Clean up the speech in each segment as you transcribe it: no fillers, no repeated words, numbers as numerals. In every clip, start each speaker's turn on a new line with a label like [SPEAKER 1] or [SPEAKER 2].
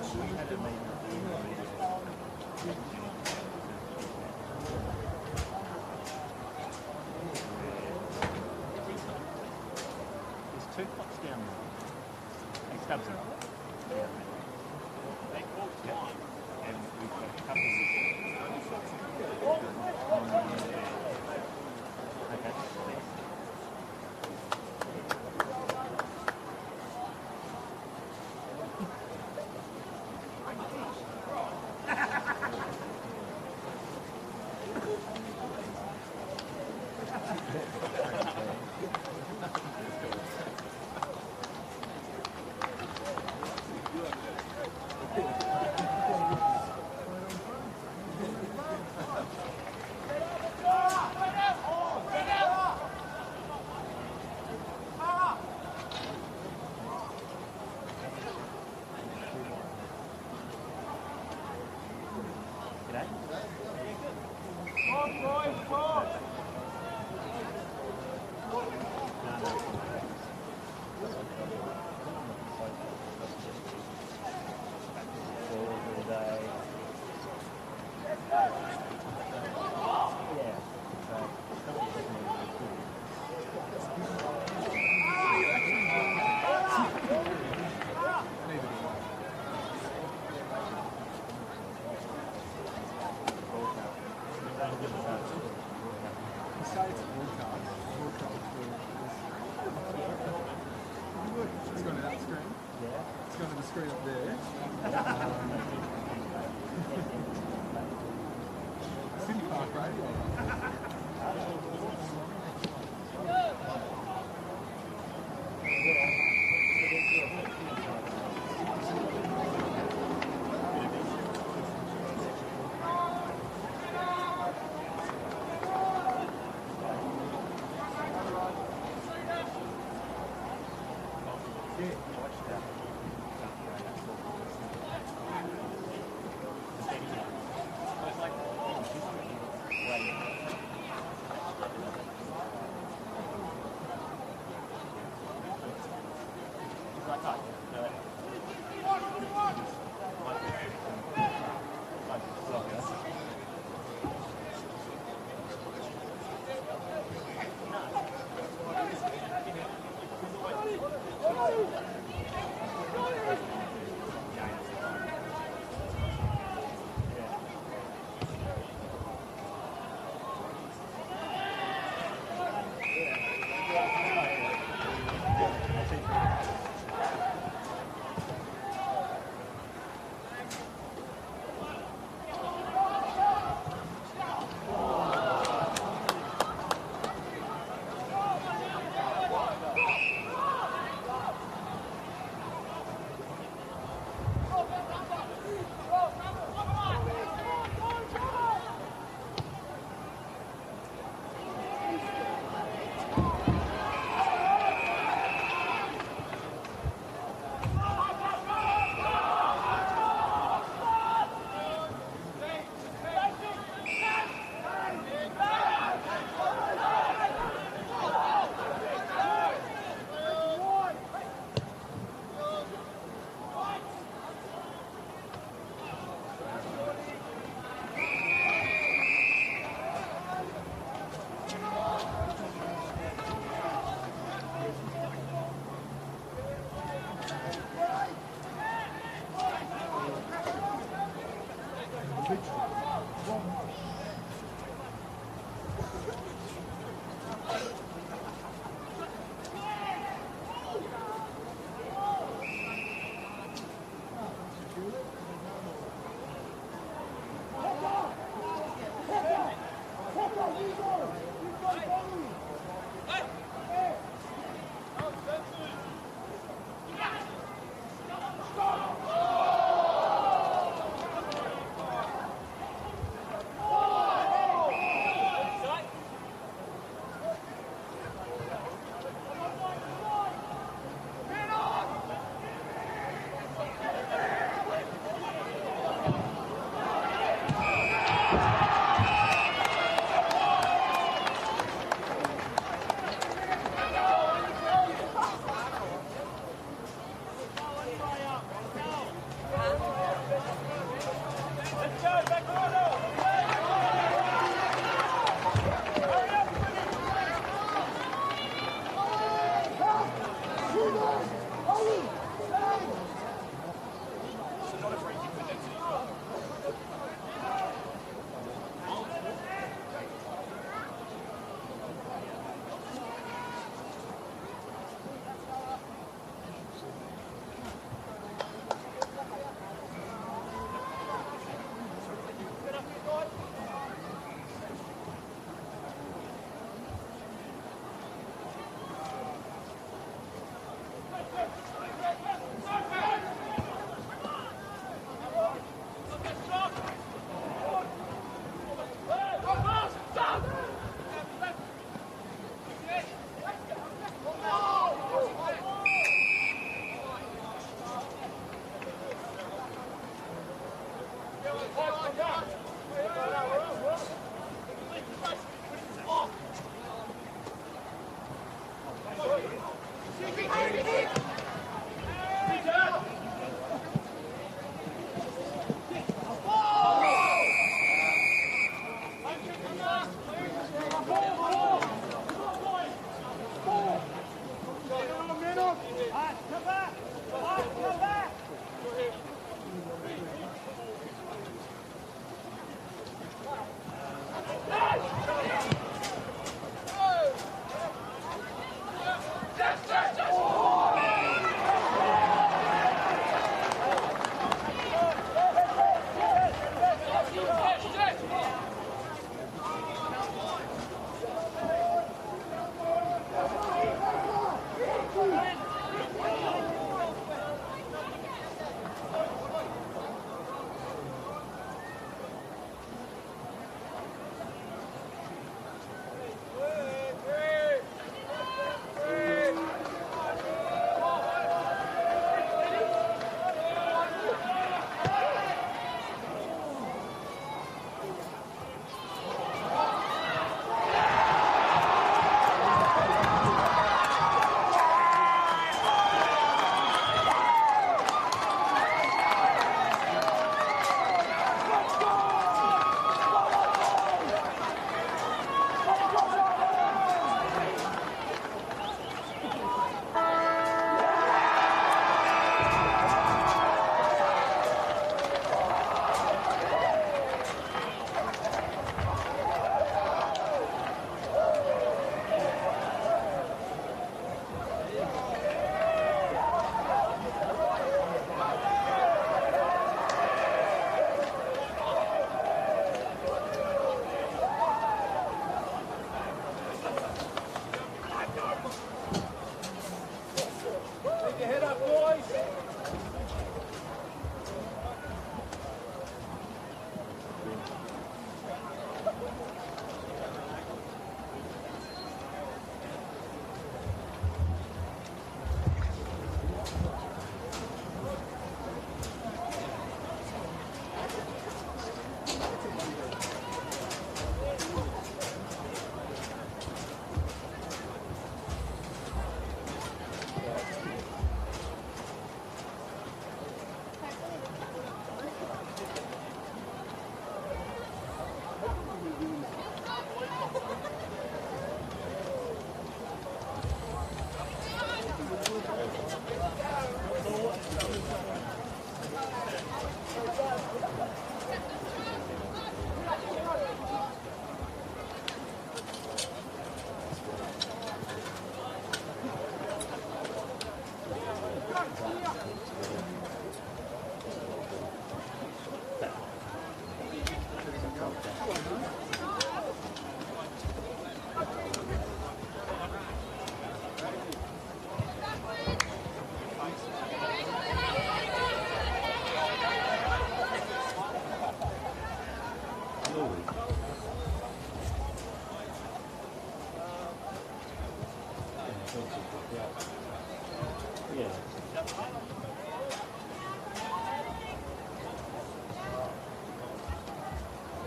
[SPEAKER 1] There's 2 clocks down there. Hey, Stubbs are on. Yeah. They call time, and we've got a couple of okay.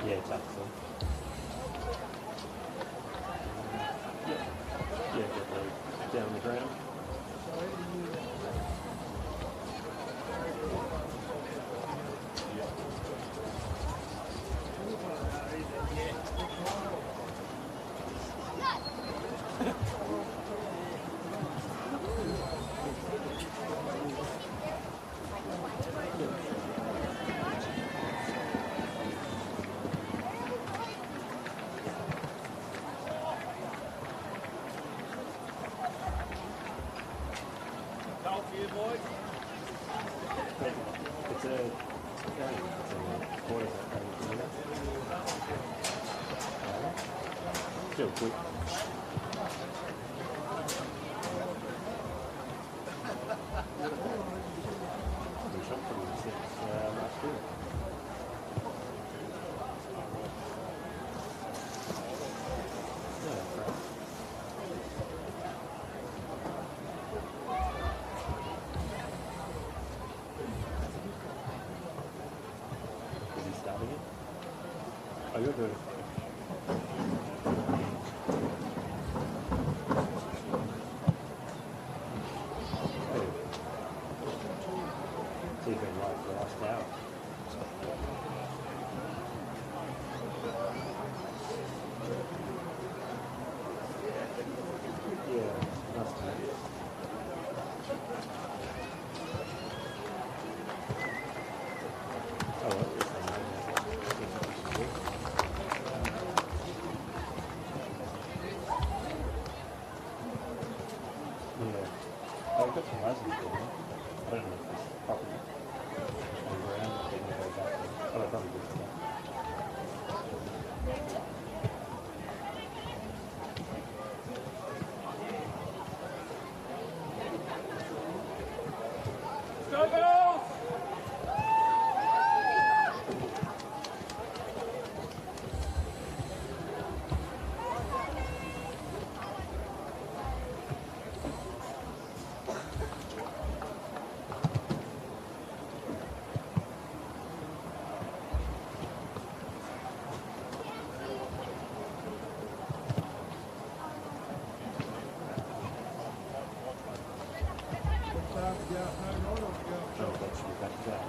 [SPEAKER 1] Yeah, exactly. Yeah, get down the ground.
[SPEAKER 2] It's a quarter. Still quick. We shot from the 6 last year. Is he starting it? Oh, you're good. See if they like the last hour. Yeah, nice to meet you. Oh, well, it's yeah. Oh, I've got some resin for me. I don't know if it's properly on ground or if they go back there. Oh, I probably did that. Oh, that should be back to that.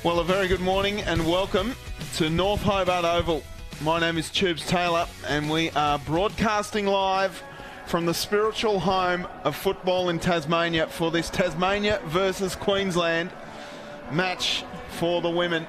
[SPEAKER 3] Well, a very good morning and welcome to North Hobart Oval. My name is Tubes Taylor and we are broadcasting live from the spiritual home of football in Tasmania for this Tasmania versus Queensland match for the women.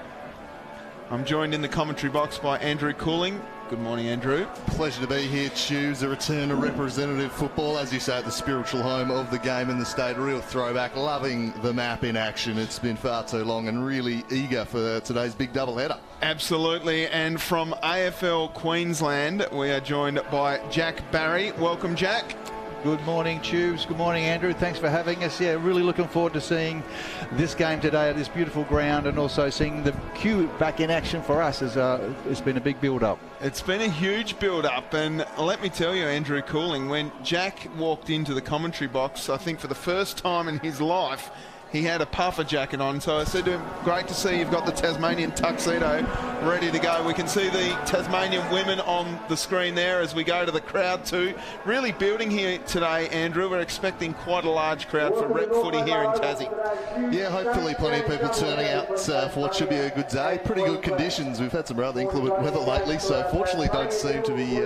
[SPEAKER 3] I'm joined in the commentary box by Andrew Cooling. Good morning, Andrew.
[SPEAKER 4] Pleasure to be here, Tubes. A return to representative football, as you say, at the spiritual home of the game in the state. Real throwback. Loving the map in action. It's been far too long and really eager for today's big doubleheader.
[SPEAKER 3] Absolutely. And from AFL Queensland, we are joined by Jack Barry. Welcome, Jack.
[SPEAKER 5] Good morning, Tubes. Good morning, Andrew. Thanks for having us. Yeah, really looking forward to seeing this game today at this beautiful ground and also seeing the queue back in action for us. It's been a big build-up.
[SPEAKER 3] It's been a huge build-up, and let me tell you, Andrew Cooling, when Jack walked into the commentary box, I think for the first time in his life, he had a puffer jacket on, so I said to him, great to see you've got the Tasmanian tuxedo ready to go. We can see the Tasmanian women on the screen there as we go to the crowd too. Really building here today, Andrew. We're expecting quite a large crowd for rep footy here in Tassie.
[SPEAKER 4] Yeah, hopefully plenty of people turning out for what should be a good day. Pretty good conditions. We've had some rather inclement weather lately, so fortunately don't seem to be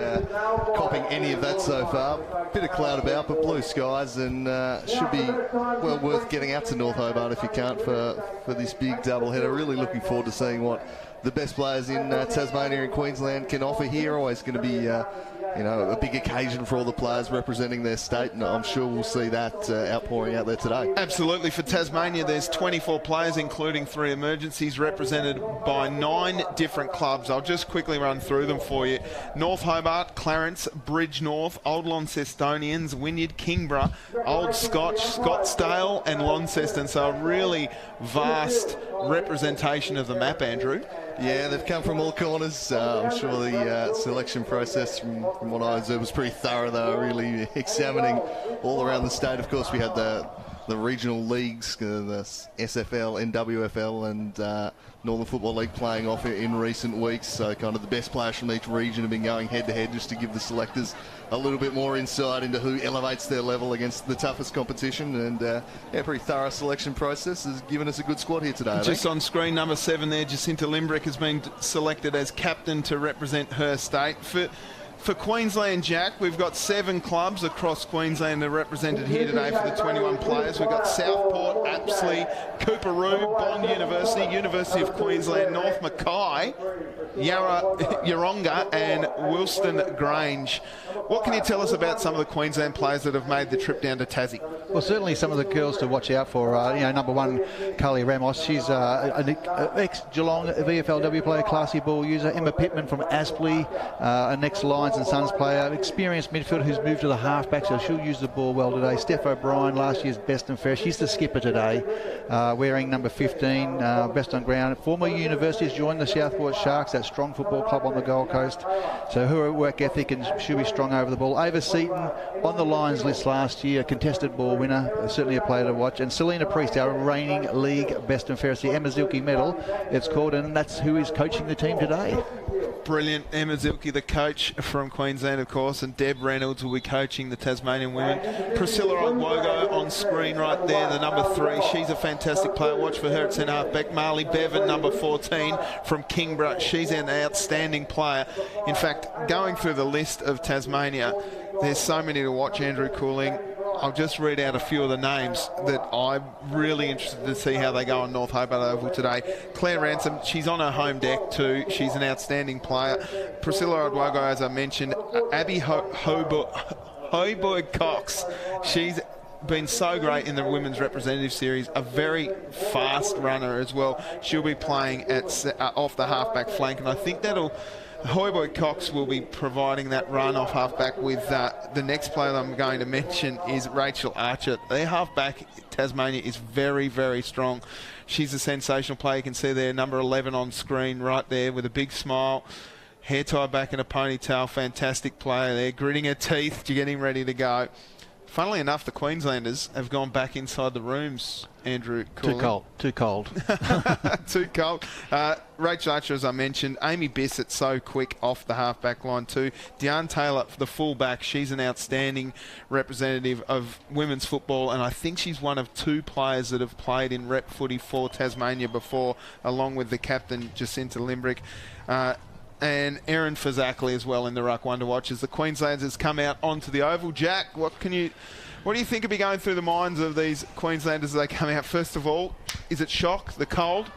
[SPEAKER 4] copping any of that so far. Bit of cloud about, but blue skies, and should be well worth getting out to North Hobart if you can't for this big doubleheader. Really looking forward to seeing what the best players in Tasmania and Queensland can offer here. Always going to be a big occasion for all the players representing their state, and I'm sure we'll see that outpouring out there today.
[SPEAKER 3] Absolutely. For Tasmania, there's 24 players, including 3 emergencies, represented by 9 different clubs. I'll just quickly run through them for you. North Hobart, Clarence, Bridge North, Old Launcestonians, Wynyard, Kingborough, Old Scotch, Scottsdale and Launceston. So a really vast representation of the map, Andrew.
[SPEAKER 4] Yeah, they've come from all corners. I'm sure the selection process, from what I observed, was pretty thorough. They were really examining all around the state. Of course, we had the regional leagues, the SFL, NWFL and Northern Football League playing off in recent weeks. So kind of the best players from each region have been going head-to-head just to give the selectors a little bit more insight into who elevates their level against the toughest competition. And yeah, pretty thorough selection process has given us a good squad here today.
[SPEAKER 3] Just on screen, number 7 there, Jacinta Limbrick has been selected as captain to represent her state. For Queensland, Jack, we've got 7 clubs across Queensland that are represented here today for the 21 players. We've got Southport, Apsley, Coorparoo, Bond University, University of Queensland, North Mackay, Yeronga and Wilston Grange. What can you tell us about some of the Queensland players that have made the trip down to Tassie?
[SPEAKER 5] Well, certainly some of the girls to watch out for. Number 1, Carly Ramos. She's an ex-Geelong VFLW player, classy ball user. Emma Pittman from Aspley, an ex-Lions and Suns player, experienced midfielder who's moved to the halfback, so she'll use the ball well today. Steph O'Brien, last year's best and fairest. She's the skipper today, wearing number 15, best on ground. Former universities joined the Southport Sharks, that strong football club on the Gold Coast. So her work ethic, and she'll be strong over the ball. Ava Seaton on the Lions list last year, contested ball winner, certainly a player to watch. And Selena Priest, our reigning league best and fairest, the Emma Zilke medal, it's called, and that's who is coaching the team today.
[SPEAKER 3] Brilliant. Emma Zilke, the coach from Queensland, of course, and Deb Reynolds will be coaching the Tasmanian women. Priscilla Ogwogo on screen right there, the number 3. She's a fantastic player. Watch for her at centre half-back. Marley Bevan, number 14 from Kingborough. She's an outstanding player. In fact, going through the list of Tasmania, there's so many to watch, Andrew Cooling. I'll just read out a few of the names that I'm really interested to see how they go on North Hobart Oval today. Claire Ransom, she's on her home deck too. She's an outstanding player. Priscilla Ogwogo, as I mentioned. Abby Hoiberg Cox, she's been so great in the women's representative series, a very fast runner as well. She'll be playing at off the halfback flank, and I think Hoiberg Cox will be providing that run off halfback with the next player that I'm going to mention is Rachel Archer. Their halfback, Tasmania, is very, very strong. She's a sensational player. You can see there, number 11 on screen right there with a big smile. Hair tied back in a ponytail. Fantastic player there. Gritting her teeth, getting ready to go. Funnily enough, the Queenslanders have gone back inside the rooms, Andrew Cooley.
[SPEAKER 5] Too cold.
[SPEAKER 3] Too cold. Rachel Archer, as I mentioned. Amy Bissett, so quick off the half-back line too. Deanne Taylor, the full-back. She's an outstanding representative of women's football, and I think she's one of 2 players that have played in rep footy for Tasmania before, along with the captain, Jacinta Limbrick. And Erin Fazakli as well in the ruck, one to watch as the Queenslanders come out onto the Oval. Jack, what do you think will be going through the minds of these Queenslanders as they come out? First of all, is it shock, the cold?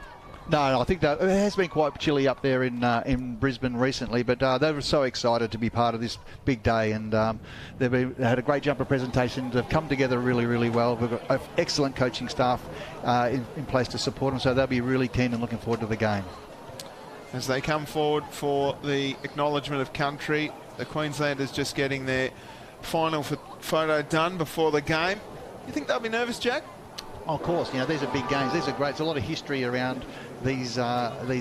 [SPEAKER 5] No, I think that it has been quite chilly up there in Brisbane recently, but they were so excited to be part of this big day, and they had a great jumper presentation. They've come together really, really well. We've got an excellent coaching staff in place to support them, so they'll be really keen and looking forward to the game.
[SPEAKER 3] As they come forward for the acknowledgement of country, the Queenslanders just getting their final photo done before the game. You think they'll be nervous, Jack?
[SPEAKER 5] Of course, these are big games. These are great. There's a lot of history around these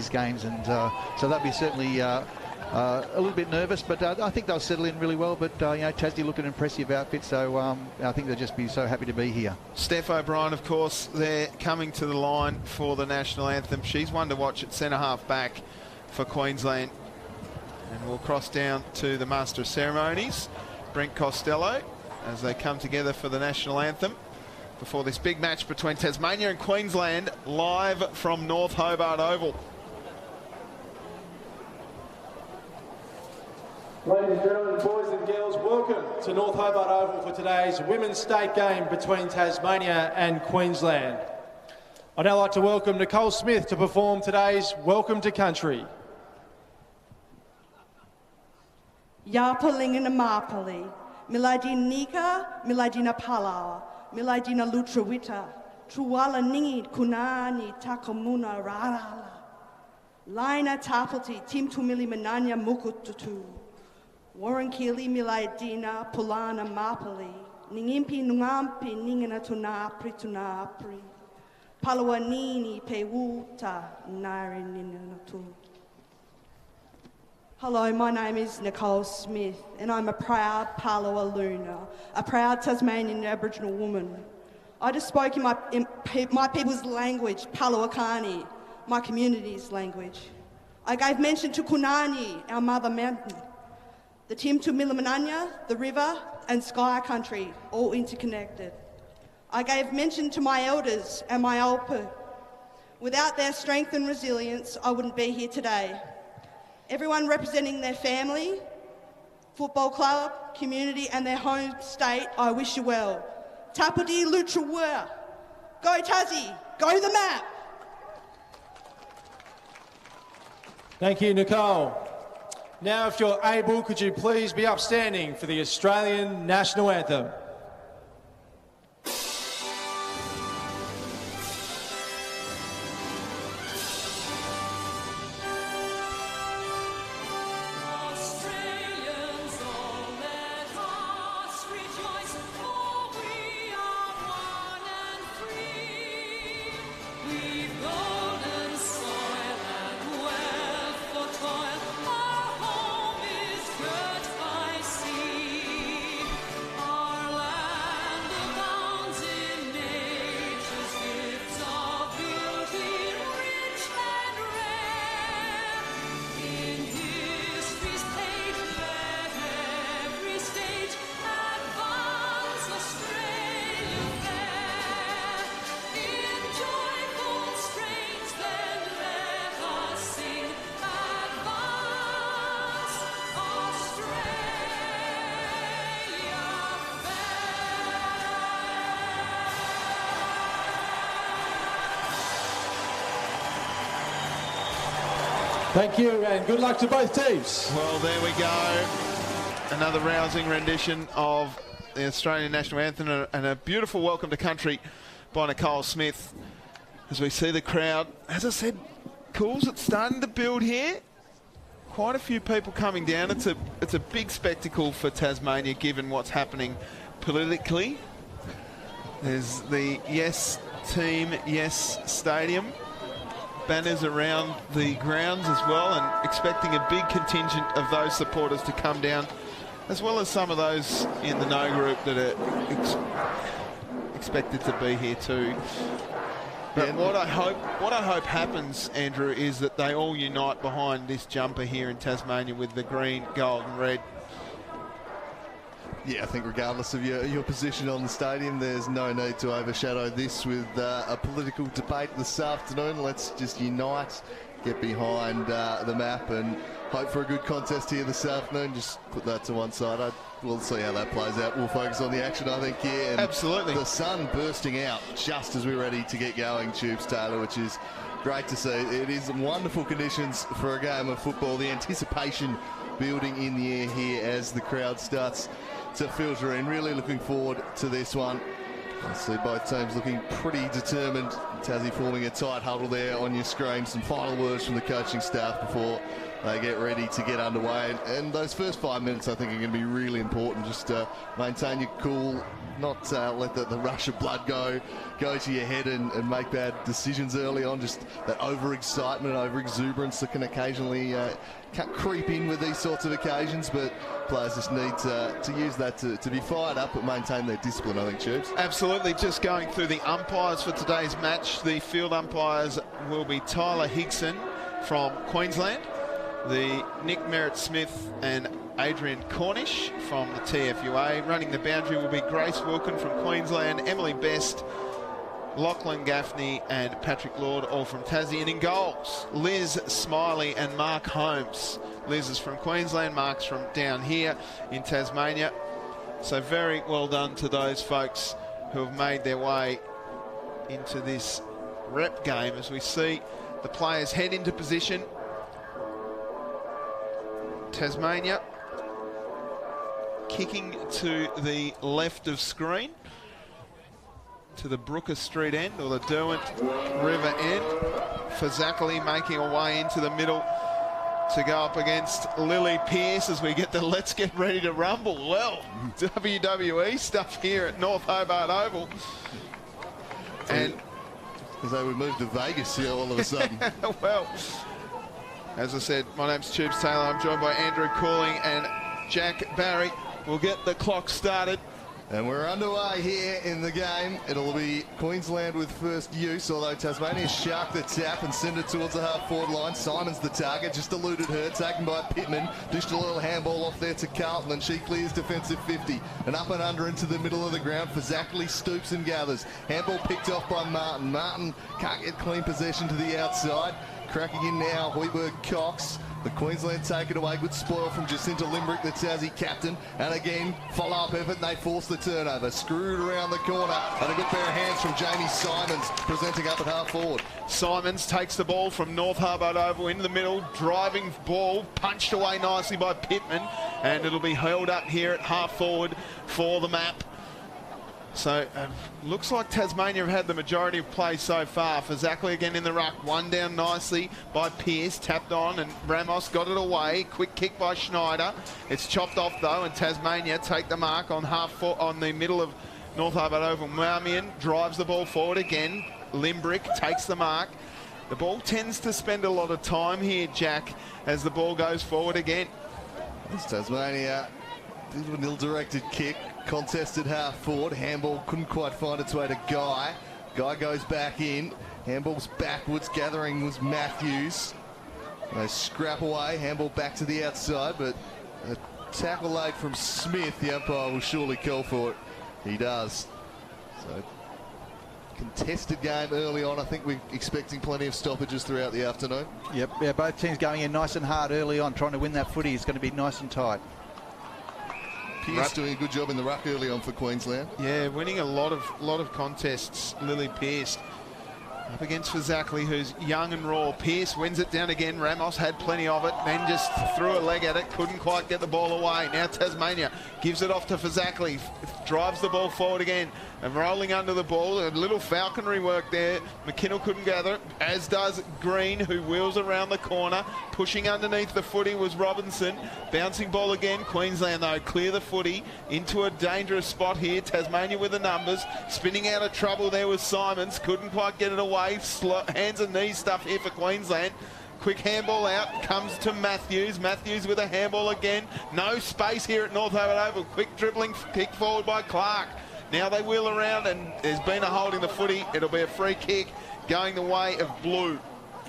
[SPEAKER 5] games, and so they'll be certainly a little bit nervous, but I think they'll settle in really well. But Tassie look an impressive outfit, so I think they'll just be so happy to be here.
[SPEAKER 3] Steph O'Brien, of course, they're coming to the line for the national anthem. She's one to watch at centre half back for Queensland. And we'll cross down to the Master of Ceremonies, Brent Costello, as they come together for the national anthem before this big match between Tasmania and Queensland, live from North Hobart Oval.
[SPEAKER 6] Ladies and gentlemen, boys and girls, welcome to North Hobart Oval for today's women's state game between Tasmania and Queensland. I'd now like to welcome Nicole Smith to perform today's Welcome to Country.
[SPEAKER 7] Yapalingana Mapali, Miladina Nika, Miladina Palawa, Miladina Lutrawita, Truwala Ningi Kunani Takamuna Rarala, Laina Tapalti, Tim Tumili Mananya Mukututu, Warren Keely Miladina Pulana Mapali, Ningimpi Nungampi Ningana Tunapri Tunapri, Palawanini Pewuta Nari Ninatu. Hello, my name is Nicole Smith, and I'm a proud Palawa Luna, a proud Tasmanian Aboriginal woman. I just spoke in my people's language, Palawakani, my community's language. I gave mention to Kunani, our mother mountain, the Timtu Milamananya, the river, and sky country, all interconnected. I gave mention to my elders and my Alpu. Without their strength and resilience, I wouldn't be here today. Everyone representing their family, football club, community and their home state, I wish you well. Tapudi Lutrawa. Go Tassie, go the map.
[SPEAKER 6] Thank you, Nicole. Now, if you're able, could you please be upstanding for the Australian National Anthem? Thank you, and good luck to both teams.
[SPEAKER 3] Well, there we go. Another rousing rendition of the Australian National Anthem and a beautiful welcome to country by Nicole Smith. As we see the crowd, as I said, Cools, it's starting to build here. Quite a few people coming down. It's a big spectacle for Tasmania, given what's happening politically. There's the Yes Team, Yes Stadium. Banners around the grounds as well, and expecting a big contingent of those supporters to come down as well as some of those in the no group that are expected to be here too. But what I hope happens, Andrew, is that they all unite behind this jumper here in Tasmania with the green, gold and red.
[SPEAKER 4] Yeah, I think regardless of your position on the stadium, there's no need to overshadow this with a political debate this afternoon. Let's just unite, get behind the map and hope for a good contest here this afternoon. Just put that to one side. We'll see how that plays out. We'll focus on the action, I think, here. And
[SPEAKER 3] absolutely.
[SPEAKER 4] The sun bursting out just as we're ready to get going, Tubes, Taylor, which is great to see. It is wonderful conditions for a game of football. The anticipation building in the air here as the crowd starts to filter in. Really looking forward to this one. I see both teams looking pretty determined. Tassie forming a tight huddle there on your screen. Some final words from the coaching staff before they get ready to get underway. And those first 5 minutes, I think, are going to be really important. Just maintain your cool, not let the rush of blood go to your head and make bad decisions early on. Just that over-excitement, over-exuberance that can occasionally creep in with these sorts of occasions, but players just need to use that to be fired up but maintain their discipline, I think, Tubes.
[SPEAKER 3] Absolutely. Just going through the umpires for today's match. The field umpires will be Tyler Higson from Queensland, the Nick Merritt-Smith and Adrian Cornish from the TFUA. Running the boundary will be Grace Wilkin from Queensland, Emily Best, Lachlan Gaffney and Patrick Lord, all from Tassie. And in goals, Liz Smiley and Mark Holmes. Liz is from Queensland, Mark's from down here in Tasmania. So very well done to those folks who have made their way into this rep game as we see the players head into position. Tasmania kicking to the left of screen, to the Brooker Street end or the Derwent River end. Fazackley making a way into the middle to go up against Lily Pearce as we get the Let's Get Ready to Rumble. Well, WWE stuff here at North Hobart Oval. And
[SPEAKER 4] as though we moved to Vegas here all of a sudden.
[SPEAKER 3] well, as I said, my name's Tubes Taylor. I'm joined by Andrew Cooling and Jack Barry. We'll get the clock started.
[SPEAKER 4] And we're underway here in the game. It'll be Queensland with first use, although Tasmania shark the tap and send it towards the half-forward line. Simon's the target, just eluded her, taken by Pittman. Dished a little handball off there to Carlton, and she clears defensive 50. And up and under into the middle of the ground. Fazackley stoops and gathers. Handball picked off by Martin. Martin can't get clean possession to the outside. Cracking in now, Hoiberg-Cox. The Queensland take it away. Good spoil from Jacinta Limbrick, the Tassie captain. And again, follow-up effort, and they force the turnover. Screwed around the corner. And a good pair of hands from Jamie Simons, presenting up at half-forward.
[SPEAKER 3] Simons takes the ball from North Hobart Oval into the middle. Driving ball, punched away nicely by Pittman. And it'll be held up here at half-forward for the map. So, looks like Tasmania have had the majority of play so far. Fazackley again in the ruck. One down nicely by Pearce. Tapped on and Ramos got it away. Quick kick by Schneider. It's chopped off though, and Tasmania take the mark on on the middle of North Hobart Oval. Marmion drives the ball forward again. Limbrick takes the mark. The ball tends to spend a lot of time here, Jack, as the ball goes forward again.
[SPEAKER 4] It's Tasmania. An ill-directed kick. Contested half forward. Handball couldn't quite find its way to Guy. Guy goes back in. Handball's backwards. Gathering was Matthews. They scrap away. Handball back to the outside, but a tackle late from Smith. The umpire will surely call for it. He does. So, contested game early on. I think we're expecting plenty of stoppages throughout the afternoon.
[SPEAKER 5] Yep, yeah, both teams going in nice and hard early on, trying to win that footy. It's going to be nice and tight.
[SPEAKER 4] Pearce doing a good job in the ruck early on for Queensland.
[SPEAKER 3] Yeah, winning a lot of contests. Lily Pearce up against Fazackley, who's young and raw. Pearce wins it down again. Ramos had plenty of it, then just threw a leg at it, couldn't quite get the ball away. Now Tasmania gives it off to Fazackley, drives the ball forward again, and rolling under the ball. A little falconry work there. McKinnell couldn't gather it, as does Green, who wheels around the corner. Pushing underneath the footy was Robinson. Bouncing ball again. Queensland, though, clear the footy into a dangerous spot here. Tasmania with the numbers. Spinning out of trouble there was Simons. Couldn't quite get it away. Hands and knees stuff here for Queensland. Quick handball out, comes to Matthews. Matthews with a handball again. No space here at North Hobart Oval. Quick dribbling kick forward by Clark. Now they wheel around and there's been a holding the footy. It'll be a free kick going the way of Blue.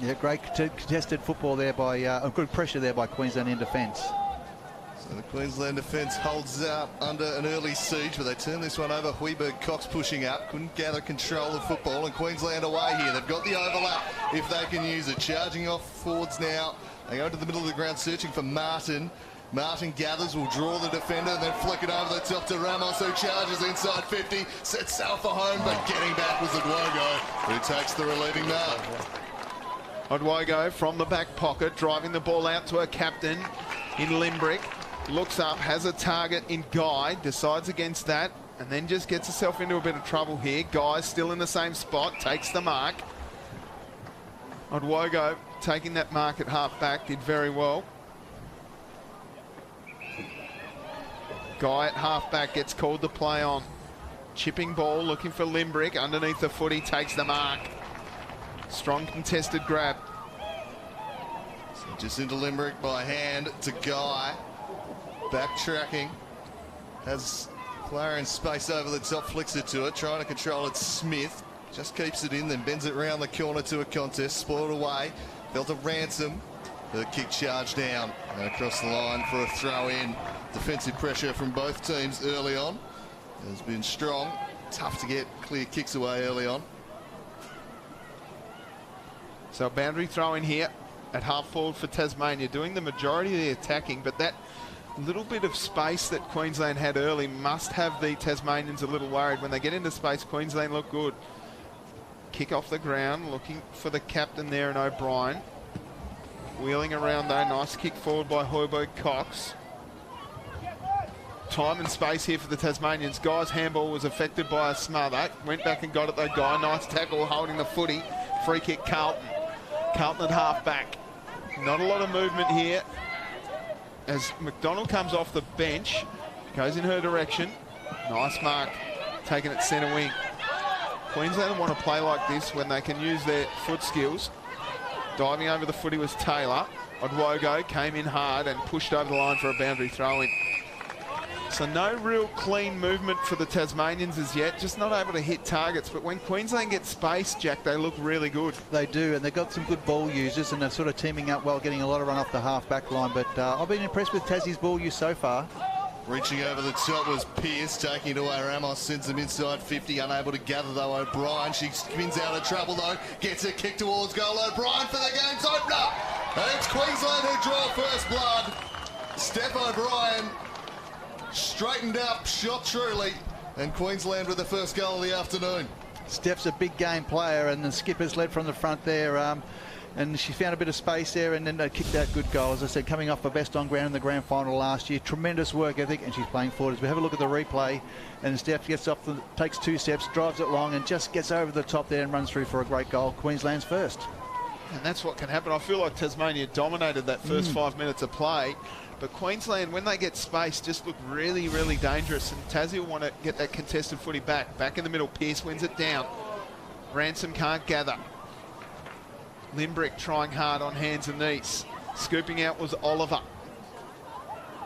[SPEAKER 5] Yeah, great contested football there by, good pressure there by Queensland in defence.
[SPEAKER 4] So the Queensland defence holds out under an early siege, but they turn this one over. Hoiberg Cox pushing up, couldn't gather control of football, and Queensland away here. They've got the overlap if they can use it. Charging off forwards now. They go to the middle of the ground searching for Martin. Martin gathers, will draw the defender, and then flick it over the top to Ramos, who charges inside 50, sets sail for home, but getting back was Odwogo, who takes the relieving mark.
[SPEAKER 3] Odwogo from the back pocket, driving the ball out to her captain in Limbrick. Looks up, has a target in Guy, decides against that, and then just gets herself into a bit of trouble here. Guy's still in the same spot, takes the mark. Odwogo taking that mark at half back, did very well. Guy at half back gets called to play on. Chipping ball, looking for Limbrick, underneath the footy, takes the mark. Strong contested grab.
[SPEAKER 4] So just into Limbrick by hand to Guy. Backtracking, has player in space over the top, flicks it to it, trying to control it. Smith just keeps it in, then bends it round the corner to a contest, spoiled away. Felt a Ransom, the kick charge down and across the line for a throw in. Defensive pressure from both teams early on has been strong. Tough to get clear kicks away early on.
[SPEAKER 3] So a boundary throw in here at half forward for Tasmania, doing the majority of the attacking, but that little bit of space that Queensland had early must have the Tasmanians a little worried. When they get into space, Queensland look good. Kick off the ground, looking for the captain there in O'Brien. Wheeling around though, nice kick forward by Hoiberg Cox. Time and space here for the Tasmanians. Guy's handball was affected by a smother. Went back and got it though, Guy. Nice tackle holding the footy. Free kick Carlton. Carlton at half back. Not a lot of movement here. As McDonald comes off the bench, goes in her direction. Nice mark, taken at centre wing. Queensland want to play like this when they can use their foot skills. Diving over the footy was Taylor. Odwogo came in hard and pushed over the line for a boundary throw-in. So no real clean movement for the Tasmanians as yet, just not able to hit targets. But when Queensland gets space, Jack, they look really good.
[SPEAKER 5] They do, and they've got some good ball users, and they're sort of teaming up well, getting a lot of run off the half-back line. But I've been impressed with Tassie's ball use so far.
[SPEAKER 4] Reaching over the top was Pearce, taking it away. Ramos sends them inside 50, unable to gather though. O'Brien, she spins out of trouble though, gets a kick towards goal. O'Brien for the game's opener, and it's Queensland who draw first blood. Steph O'Brien straightened up, shot truly, and Queensland with the first goal of the afternoon.
[SPEAKER 5] Steph's a big game player, and the skipper's led from the front there, and she found a bit of space there, and then they kicked out good goal. As I said, coming off her best on ground in the grand final last year. Tremendous work ethic, and she's playing forward. As we have a look at the replay, and Steph gets off, takes 2 steps, drives it long, and just gets over the top there and runs through for a great goal. Queensland's first.
[SPEAKER 3] And that's what can happen. I feel like Tasmania dominated that first 5 minutes of play. But Queensland, when they get space, just look really, really dangerous. And Tassie will want to get that contested footy back. Back in the middle, Pearce wins it down. Ransom can't gather. Limbrick trying hard on hands and knees. Scooping out was Oliver.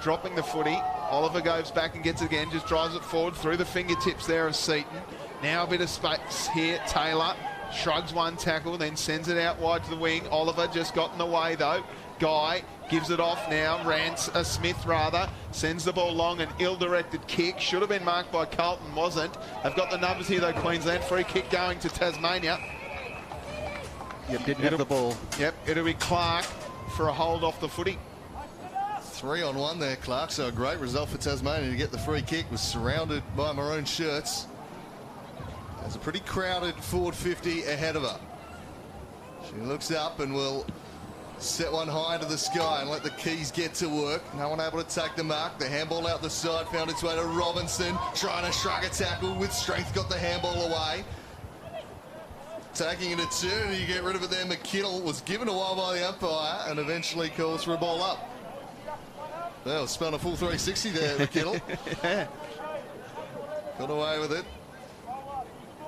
[SPEAKER 3] Dropping the footy. Oliver goes back and gets it again. Just drives it forward through the fingertips there of Seaton. Now a bit of space here. Taylor shrugs one tackle, then sends it out wide to the wing. Oliver just got in the way though. Guy gives it off now. Smith rather sends the ball long. An ill-directed kick. Should have been marked by Carlton, wasn't. They've got the numbers here though, Queensland. Free kick going to Tasmania.
[SPEAKER 5] Yep, didn't have the ball.
[SPEAKER 3] Yep, it'll be Clark for a hold off the footy.
[SPEAKER 4] 3-on-1 there, Clark. So a great result for Tasmania to get the free kick. Was surrounded by maroon shirts. There's a pretty crowded forward 50 ahead of her. She looks up and will set one high into the sky and let the keys get to work. No one able to take the mark. The handball out the side found its way to Robinson. Trying to shrug a tackle with strength. Got the handball away. Taking an opportunity to get rid of it there. McKinnell was given a while by the umpire and eventually calls for a ball up. Well, spun a full 360 there, McKinnell.
[SPEAKER 3] Yeah.
[SPEAKER 4] Got away with it.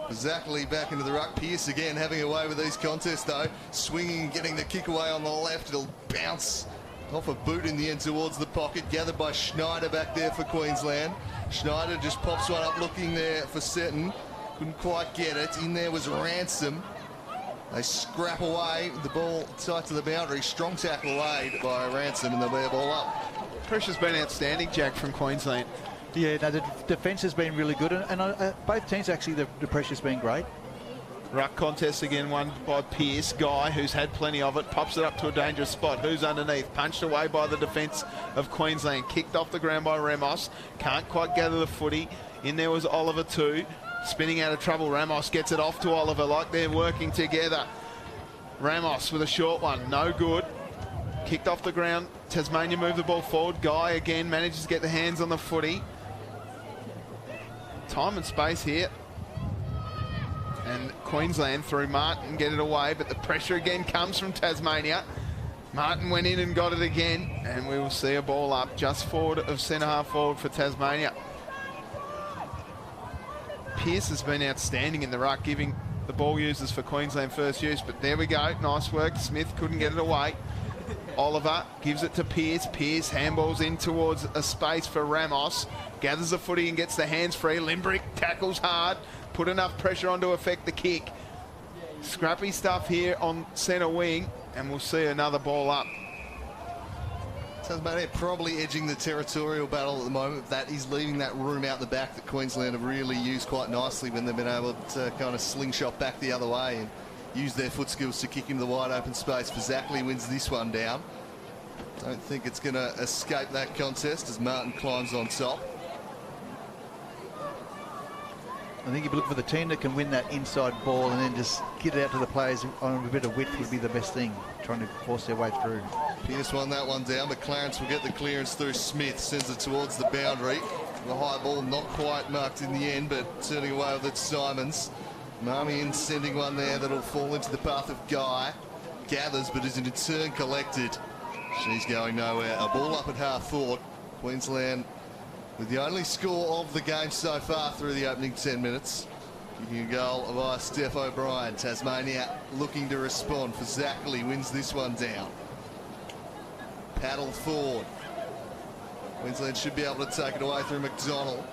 [SPEAKER 4] Exactly back into the ruck. Pearce again having a way with these contests though. Swinging and getting the kick away on the left. It'll bounce off a boot in the end towards the pocket. Gathered by Schneider back there for Queensland. Schneider just pops one up looking there for Seton. Couldn't quite get it. In there was Ransom. They scrap away. The ball tight to the boundary. Strong tackle laid by Ransom and they'll be a ball up.
[SPEAKER 3] Pressure's been outstanding, Jack, from Queensland.
[SPEAKER 5] Yeah, no, the defence has been really good, and both teams actually, the pressure's been great.
[SPEAKER 3] Ruck contest again, won by Pearce. Guy, who's had plenty of it, pops it up to a dangerous spot. Who's underneath? Punched away by the defence of Queensland. Kicked off the ground by Ramos. Can't quite gather the footy. In there was Oliver too. Spinning out of trouble. Ramos gets it off to Oliver like they're working together. Ramos with a short one. No good. Kicked off the ground. Tasmania move the ball forward. Guy again manages to get the hands on the footy. Time and space here. And Queensland through Martin get it away, but the pressure again comes from Tasmania. Martin went in and got it again, and we will see a ball up just forward of centre half forward for Tasmania. Pearce has been outstanding in the ruck, giving the ball users for Queensland first use, but there we go, nice work. Smith couldn't get it away. Oliver gives it to Pearce. Pearce handballs in towards a space for Ramos. Gathers the footy and gets the hands free. Limbrick tackles hard. Put enough pressure on to affect the kick. Scrappy stuff here on centre wing, and we'll see another ball up.
[SPEAKER 4] Tasmania probably edging the territorial battle at the moment. That is leaving that room out the back that Queensland have really used quite nicely when they've been able to kind of slingshot back the other way and use their foot skills to kick into the wide open space. Fazakli wins this one down. Don't think it's going to escape that contest as Martin climbs on top.
[SPEAKER 5] I think if you look for the team that can win that inside ball and then just get it out to the players on a bit of width would be the best thing, trying to force their way through.
[SPEAKER 4] Pearce won that one down, but Clarence will get the clearance through. Smith sends it towards the boundary. The high ball not quite marked in the end, but turning away with it Simons. Marmion sending one there that'll fall into the path of Guy. Gathers, but is in turn collected. She's going nowhere. A ball up at half forward. Queensland with the only score of the game so far through the opening 10 minutes. Kicking a goal via Steph O'Brien. Tasmania looking to respond. Fazakli wins this one down. Paddle forward. Queensland should be able to take it away through McDonald.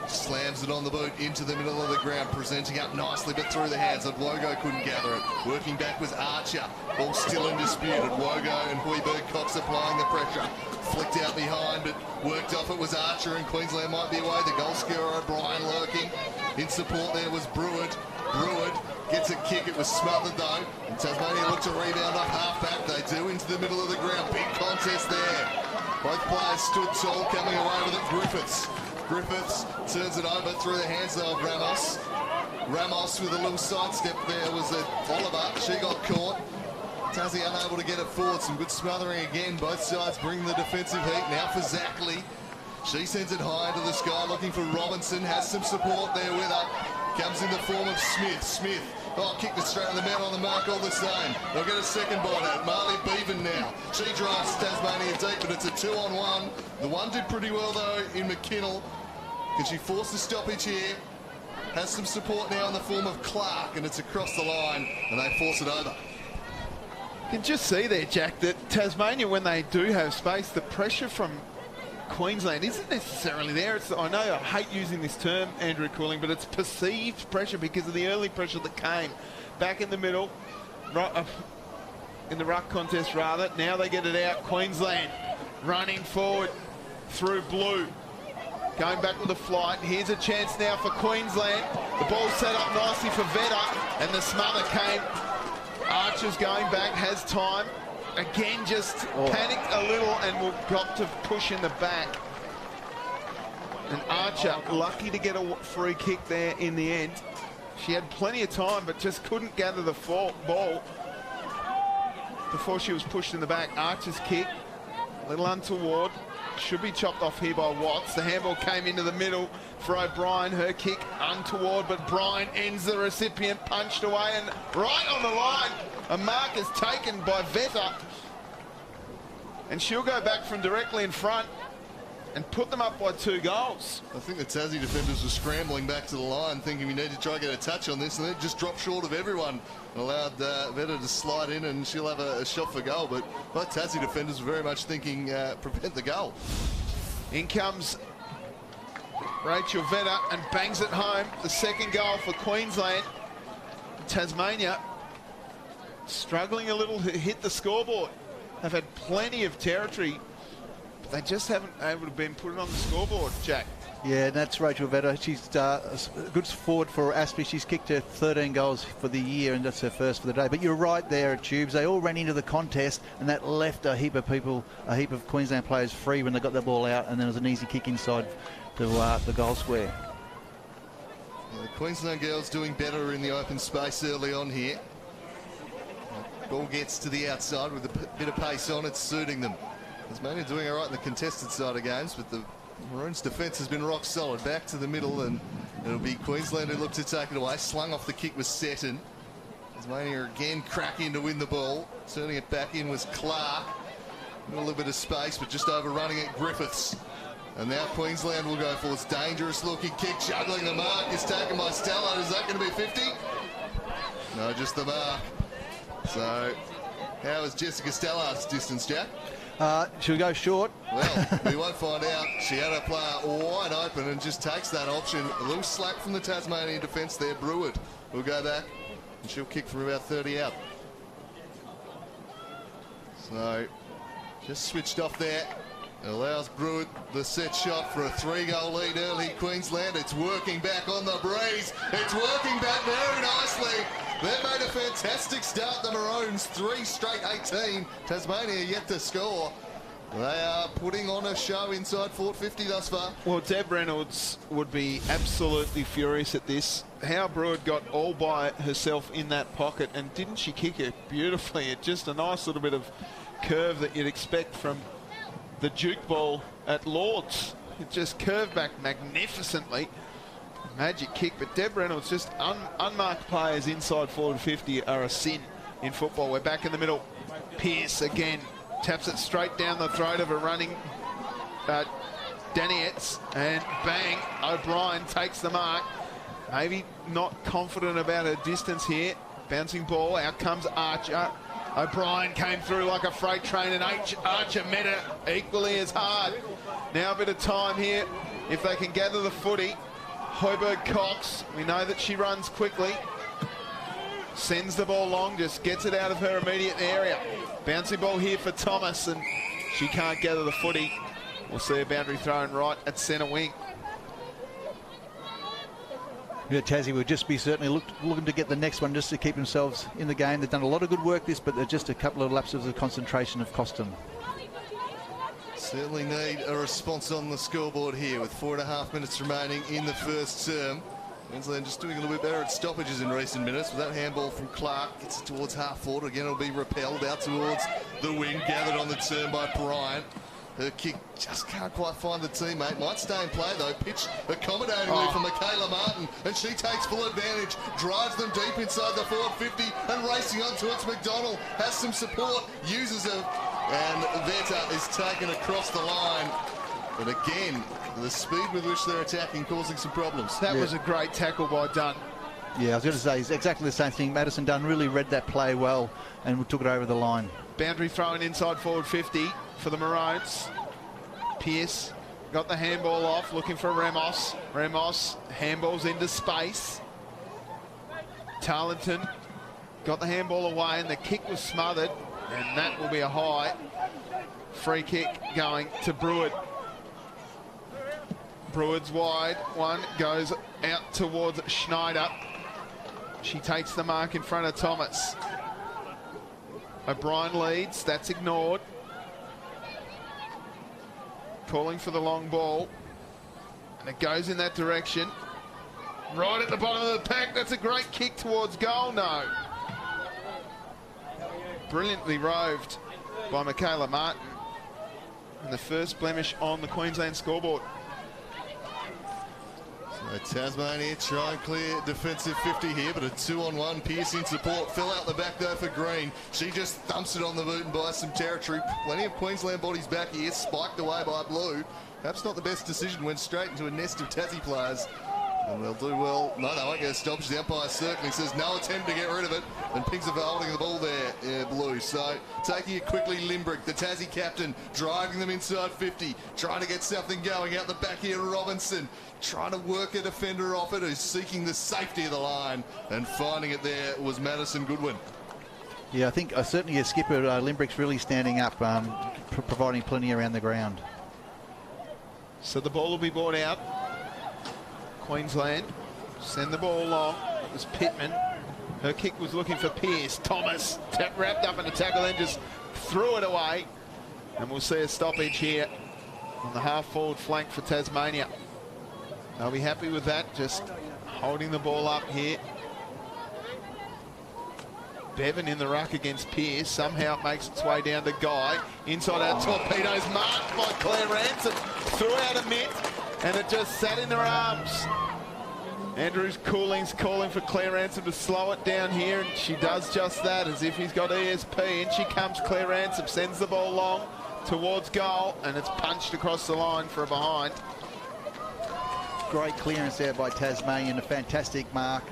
[SPEAKER 4] Slams it on the boot into the middle of the ground, presenting up nicely, but through the hands of Wogo couldn't gather it. Working back was Archer. Ball still in dispute. Wogo and Hoiberg Cox applying the pressure. Flicked out behind, but worked off it was Archer, and Queensland might be away. The goal scorer O'Brien lurking. In support there was Breward. Breward gets a kick. It was smothered though. And Tasmania look to rebound up half back. They do into the middle of the ground. Big contest there. Both players stood tall, coming away with it. Griffiths turns it over through the hands of Ramos. Ramos with a little sidestep there was Oliver. She got caught. Tassie unable to get it forward. Some good smothering again. Both sides bring the defensive heat. Now for Zackley. She sends it high into the sky looking for Robinson. Has some support there with her. Comes in the form of Smith. Oh, kicked it straight to the man on the mark all the same. They'll get a second bite at it. Marley Beavan now. She drives Tasmania deep, but it's a 2-on-1. The one did pretty well, though, in McKinnell. Can she force the stoppage here? Has some support now in the form of Clark, and it's across the line, and they force it over.
[SPEAKER 3] You can just see there, Jack, that Tasmania, when they do have space, the pressure from Queensland isn't necessarily there. I know I hate using this term, Andrew Cooling, but it's perceived pressure because of the early pressure that came back in the middle, in the ruck contest rather. Now they get it out. Queensland running forward through blue, going back with a flight. Here's a chance now for Queensland. The ball's set up nicely for Vetter, and the smother came. Archer's going back, has time. Again, just panicked a little and will got to push in the back. And Archer, lucky to get a free kick there in the end. She had plenty of time, but just couldn't gather the ball before she was pushed in the back. Archer's kick, a little untoward. Should be chopped off here by Watts. The handball came into the middle for O'Brien. Her kick untoward, but Bryan ends the recipient, punched away, and right on the line, a mark is taken by Vetter. And she'll go back from directly in front. and put them up by 2 goals.
[SPEAKER 4] I think the Tassie defenders were scrambling back to the line, thinking we need to try and get a touch on this, and then just dropped short of everyone and allowed Veta to slide in, and she'll have a shot for goal. But both Tassie defenders were very much thinking prevent the goal.
[SPEAKER 3] In comes Rachel Veta and bangs it home. The second goal for Queensland. Tasmania struggling a little to hit the scoreboard. They've had plenty of territory, but they just haven't able to been put it on the scoreboard, Jack.
[SPEAKER 5] Yeah, and that's Rachel Veta. She's a good forward for Aspley. She's kicked her 13 goals for the year, and that's her first for the day. But you're right there, Tubes. They all ran into the contest, and that left a heap of people, a heap of Queensland players free when they got the ball out, and then it was an easy kick inside to the goal square.
[SPEAKER 4] Yeah, the Queensland girls doing better in the open space early on here. Ball gets to the outside with a bit of pace on, it's suiting them. Tasmania doing all right in the contested side of games, but the Maroons' defence has been rock solid. Back to the middle, and it'll be Queensland who look to take it away. Slung off the kick was Seton. Tasmania again cracking to win the ball. Turning it back in was Clark. A little bit of space, but just overrunning it, Griffiths. And now Queensland will go for its dangerous looking kick, juggling the mark. Is taken by Stella. Is that going to be 50? No, just the mark. So, how is Jessica Stella's distance, Jack?
[SPEAKER 5] She'll go short.
[SPEAKER 4] Well, we won't find out. She had a player wide open and just takes that option. A little slack from the Tasmanian defence there. Breward will go back, and she'll kick from about 30 out. So, just switched off there. It allows Breward the set shot for a 3-goal lead early. Queensland, it's working back on the breeze. It's working back very nicely. They've made a fantastic start, the Maroons. 3 straight 18. Tasmania yet to score. They are putting on a show inside 450 thus far.
[SPEAKER 3] Well, Deb Reynolds would be absolutely furious at this. How Breward got all by herself in that pocket, and didn't she kick it beautifully? It's just a nice little bit of curve that you'd expect from the Duke ball at Lord's. It just curved back magnificently. Magic kick, but Deb Reynolds, just unmarked players inside 450 are a sin in football. We're back in the middle. Pearce again taps it straight down the throat of a running Danietz, and bang, O'Brien takes the mark. Maybe not confident about her distance here. Bouncing ball, out comes Archer. O'Brien came through like a freight train, and Archer met her equally as hard. Now a bit of time here if they can gather the footy. Hoiberg Cox, we know that she runs quickly. Sends the ball long, just gets it out of her immediate area. Bouncing ball here for Thomas, and she can't gather the footy. We'll see a boundary thrown right at centre wing.
[SPEAKER 5] Yeah, Tassie will just be certainly looking to get the next one just to keep themselves in the game. They've done a lot of good work this, but they're just a couple of lapses of concentration have cost them.
[SPEAKER 4] Certainly need a response on the scoreboard here with 4.5 minutes remaining in the first term. Queensland just doing a little bit better at stoppages in recent minutes. With that handball from Clark, gets it towards half forward. Again, it'll be repelled out towards the wing, gathered on the turn by Bryant. Her kick just can't quite find the teammate. Might stay in play though. Pitch accommodatingly from Michaela Martin, and she takes full advantage. Drives them deep inside the forward 50 and racing on towards McDonald. Has some support, uses her, and Veta is taken across the line. But again, the speed with which they're attacking causing some problems.
[SPEAKER 3] That was a great tackle by Dunn.
[SPEAKER 5] Yeah, I was going to say it's exactly the same thing. Madison Dunn really read that play well and took it over the line.
[SPEAKER 3] Boundary thrown inside forward 50 for the Maroons. Pearce got the handball off, looking for Ramos. Ramos handballs into space. Tarleton got the handball away, and the kick was smothered, and that will be a high. Free kick going to Breward. Breward's wide. One goes out towards Schneider. She takes the mark in front of Thomas. O'Brien leads. That's ignored. Calling for the long ball. And it goes in that direction. Right at the bottom of the pack. That's a great kick towards goal. No. Brilliantly roved by Michaela Martin. And the first blemish on the Queensland scoreboard.
[SPEAKER 4] Tasmania try and clear defensive 50 here, but a 2-on-1. Pearce in support. Fell out the back though for Green. She just thumps it on the boot and buys some territory. Plenty of Queensland bodies back here. Spiked away by Blue. Perhaps not the best decision, went straight into a nest of Tassie players. And they'll do well. No, they won't get a stoppage. The umpire certainly says no attempt to get rid of it. And Pigs are holding the ball there, Blue. So taking it quickly, Limbrick, the Tassie captain, driving them inside 50, trying to get something going out the back here. Robinson trying to work a defender off it, who's seeking the safety of the line. And finding it there was Madison Goodwin.
[SPEAKER 5] Yeah, I think certainly your skipper, Limbrick's really standing up, providing plenty around the ground.
[SPEAKER 3] So the ball will be brought out. Queensland send the ball along. It was Pittman. Her kick was looking for Pearce. Thomas wrapped up in a tackle and just threw it away. And we'll see a stoppage here on the half-forward flank for Tasmania. They'll be happy with that, just holding the ball up here. Bevan in the ruck against Pearce. Somehow it makes its way down to Guy. Inside out, Torpedoes marked by Claire Ransom. Threw out a mitt, and it just sat in her arms. Andrews Cooling's calling for Claire Ransom to slow it down here, and she does just that, as if he's got ESP. And she comes, Claire Ransom, sends the ball long towards goal, and it's punched across the line for a behind.
[SPEAKER 5] Great clearance there by Tasmanian, a fantastic mark.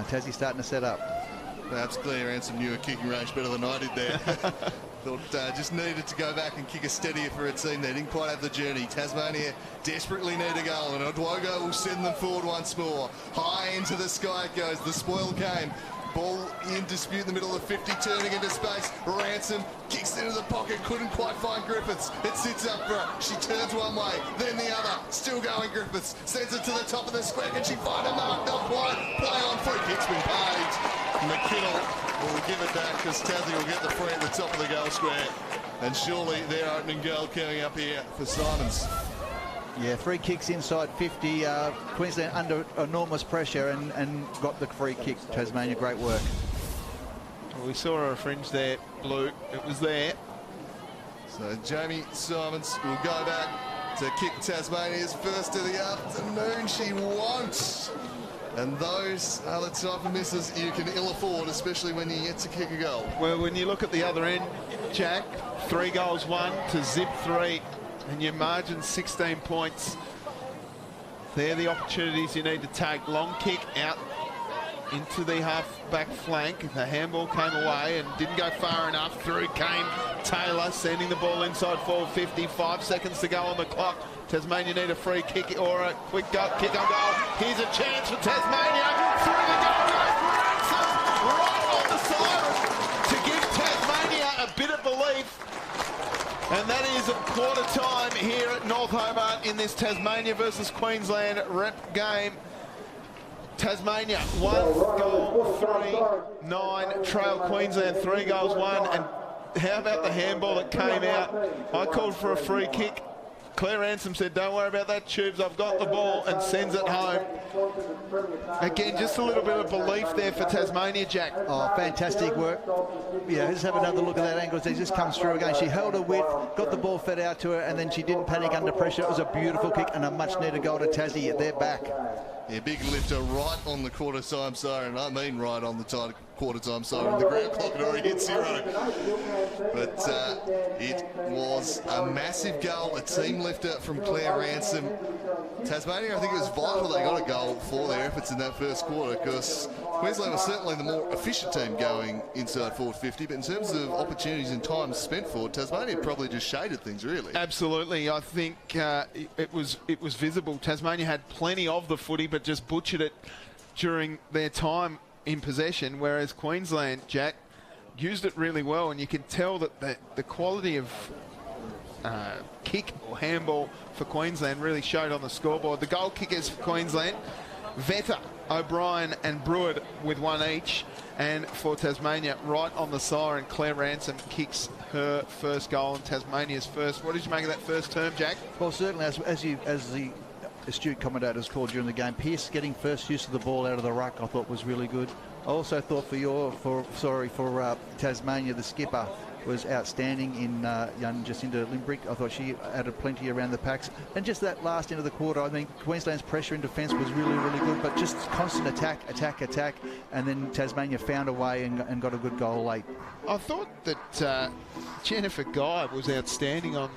[SPEAKER 5] Tassie starting to set up.
[SPEAKER 4] Perhaps Claire Ransom knew her kicking range better than I did there. Thought just needed to go back and kick a steadier for her team. They didn't quite have the journey. Tasmania desperately need a goal, and Odwogo will send them forward once more. High into the sky it goes. The spoil came. Ball in dispute in the middle of 50, turning into space. Ransom kicks into the pocket, couldn't quite find Griffiths. It sits up for her. She turns one way, then the other. Still going Griffiths. Sends it to the top of the square. Can she find a mark? Not quite. Play on, free kick's been paid. McKinnell will give it back because Tassie will get the free at the top of the goal square. And surely their opening goal coming up here for Simons.
[SPEAKER 5] Yeah, 3 kicks inside 50. Queensland under enormous pressure and got the free kick. Tasmania, great work.
[SPEAKER 3] Well, we saw a fringe there, Blue. It was there.
[SPEAKER 4] So Jamie Simons will go back to kick Tasmania's first of the afternoon. She won't. And those are the type of misses you can ill afford, especially when you get to kick a goal.
[SPEAKER 3] Well, when you look at the other end, Jack, 3 goals won to zip 3. And your margin 16 points. They're the opportunities you need to take. Long kick out into the half-back flank. The handball came away and didn't go far enough. Through came Taylor, sending the ball inside forward 50. 5 seconds to go on the clock. Tasmania need a free kick or a quick kick on goal. Here's a chance for Tasmania. Through the goal goes Ransom, right on the siren to give Tasmania a bit of belief. And that is quarter time here at North Hobart in this Tasmania versus Queensland rep game. Tasmania 1 goal 3 9, trail Queensland 3 goals 1. And how about the handball that came out? I called for a free kick. Claire Ransom said, don't worry about that, Tubes, I've got the ball, and sends it home. Again, just a little bit of belief there for Tasmania, Jack.
[SPEAKER 5] Oh, fantastic work. Yeah, just have another look at that angle. She just comes through again. She held her width, got the ball fed out to her, and then she didn't panic under pressure. It was a beautiful kick and a much-needed goal to Tassie. They're back.
[SPEAKER 4] Yeah, big lifter right on the quarter-time siren. I mean right on the quarter-time siren. The ground clock had already hit 0. But it was a massive goal, a team lifter from Claire Ransom. Tasmania, I think it was vital they got a goal for their efforts in that first quarter, because Queensland was certainly the more efficient team going inside forward 50, but in terms of opportunities and time spent forward, Tasmania probably just shaded things, really.
[SPEAKER 3] Absolutely. I think it was visible. Tasmania had plenty of the footy, but just butchered it during their time in possession, whereas Queensland, Jack, used it really well, and you can tell that the quality of kick or handball for Queensland really showed on the scoreboard. The goal kickers for Queensland, Vetter, O'Brien and Brewer with 1 each, and for Tasmania, right on the siren, Claire Ransom kicks her first goal and Tasmania's first. What did you make of that first term, Jack?
[SPEAKER 5] Well, certainly, as the astute commentators called during the game, Pearce getting first use of the ball out of the ruck, I thought was really good. I also thought for Tasmania, the skipper was outstanding in Jacinda Limbrick. I thought she added plenty around the packs. And just that last end of the quarter, I mean, Queensland's pressure in defence was really, really good, but just constant attack, and then Tasmania found a way and got a good goal late.
[SPEAKER 3] I thought that Jennifer Guy was outstanding on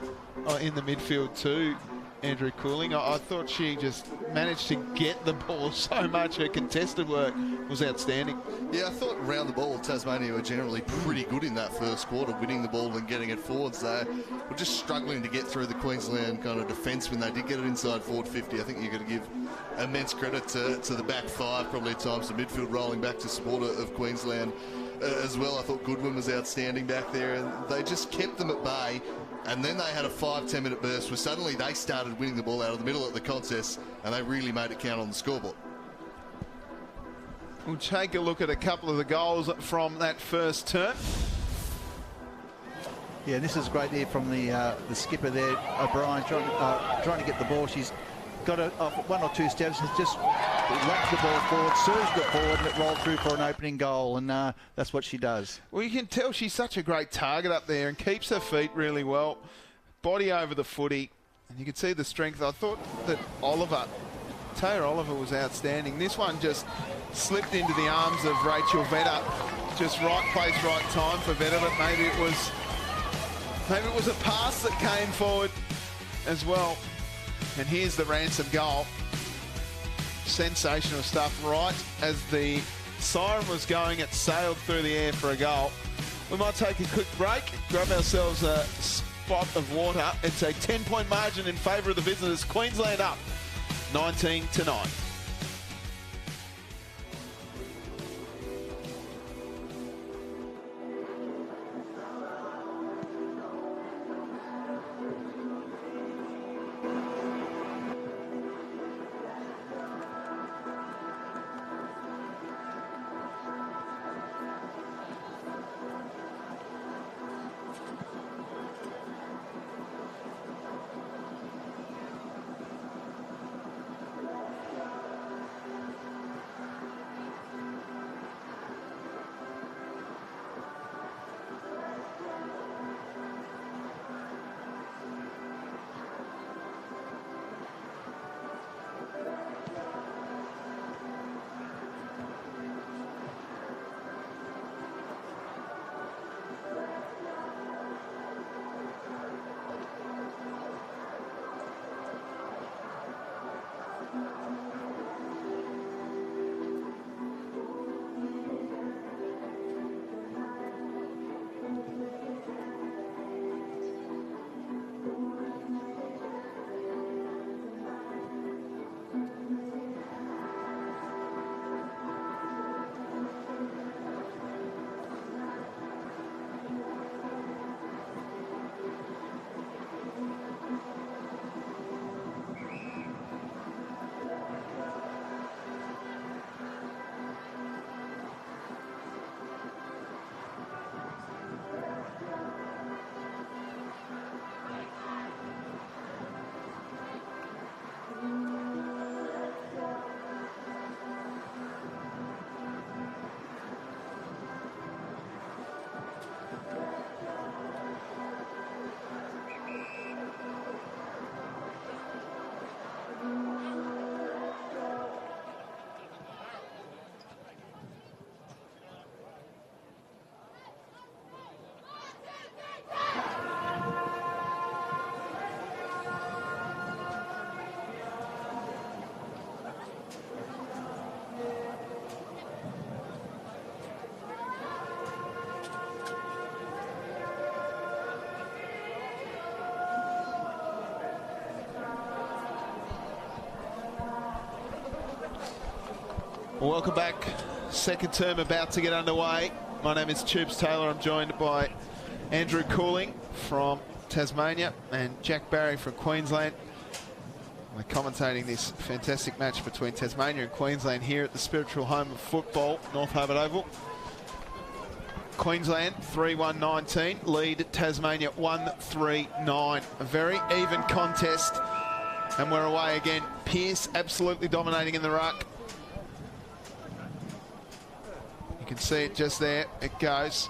[SPEAKER 3] in the midfield too, Andrew Cooling. I thought she just managed to get the ball so much. Her contested work was outstanding.
[SPEAKER 4] Yeah, I thought round the ball, Tasmania were generally pretty good in that first quarter, winning the ball and getting it forwards. They were just struggling to get through the Queensland kind of defence when they did get it inside forward 50. I think you've got to give immense credit to the back five, probably at times the midfield rolling back to support of Queensland as well. I thought Goodwin was outstanding back there, and they just kept them at bay. And then they had a 5-10 minute burst where suddenly they started winning the ball out of the middle of the contest, and they really made it count on the scoreboard.
[SPEAKER 3] We'll take a look at a couple of the goals from that first term.
[SPEAKER 5] Yeah, this is great here from the skipper there, O'Brien, trying to get the ball. She's got it off one or two steps, has just whacked the ball forward, surged it forward, and it rolled through for an opening goal, and that's what she does.
[SPEAKER 3] Well, you can tell she's such a great target up there and keeps her feet really well. Body over the footy, and you can see the strength. I thought that Taya Oliver was outstanding. This one just slipped into the arms of Rachel Vedder. Just right place, right time for Vedder, but maybe it was a pass that came forward as well. And here's the Ransom goal. Sensational stuff. Right as the siren was going, it sailed through the air for a goal. We might take a quick break, grab ourselves a spot of water. It's a 10-point margin in favour of the visitors. Queensland up 19-9. Welcome back. Second term about to get underway. My name is Tubes Taylor. I'm joined by Andrew Cooling from Tasmania and Jack Barry from Queensland. We're commentating this fantastic match between Tasmania and Queensland here at the spiritual home of football, North Hobart Oval. Queensland 3-1-19, lead Tasmania 1-3-9. A very even contest, and we're away again. Pearce absolutely dominating in the ruck. You can see it just there. It goes.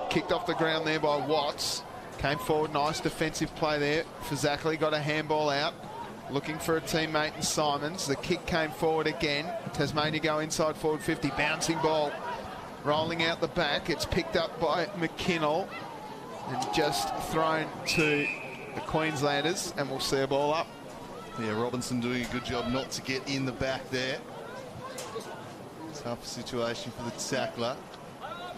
[SPEAKER 3] Kicked off the ground there by Watts. Came forward, nice defensive play there for Zackley. Got a handball out. Looking for a teammate in Simons. The kick came forward again. Tasmania go inside forward 50. Bouncing ball. Rolling out the back. It's picked up by McKinnell. and just thrown to the Queenslanders, and we'll see a ball up.
[SPEAKER 4] Yeah, Robinson doing a good job not to get in the back there. Tough situation for the tackler.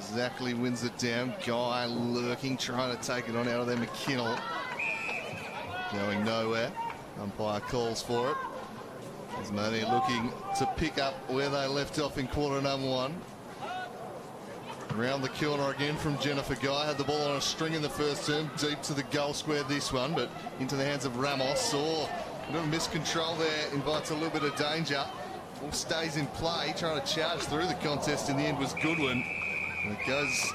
[SPEAKER 4] Zackley wins it down. Guy lurking, trying to take it on out of there. McKinnell going nowhere. Umpire calls for it. Tasmania looking to pick up where they left off in quarter number 1. Around the corner again from Jennifer Guy. Had the ball on a string in the first term. Deep to the goal square this one, but into the hands of Ramos. A bit of miscontrol there. Invites a little bit of danger. Ball stays in play. Trying to charge through the contest in the end was Goodwin. And it goes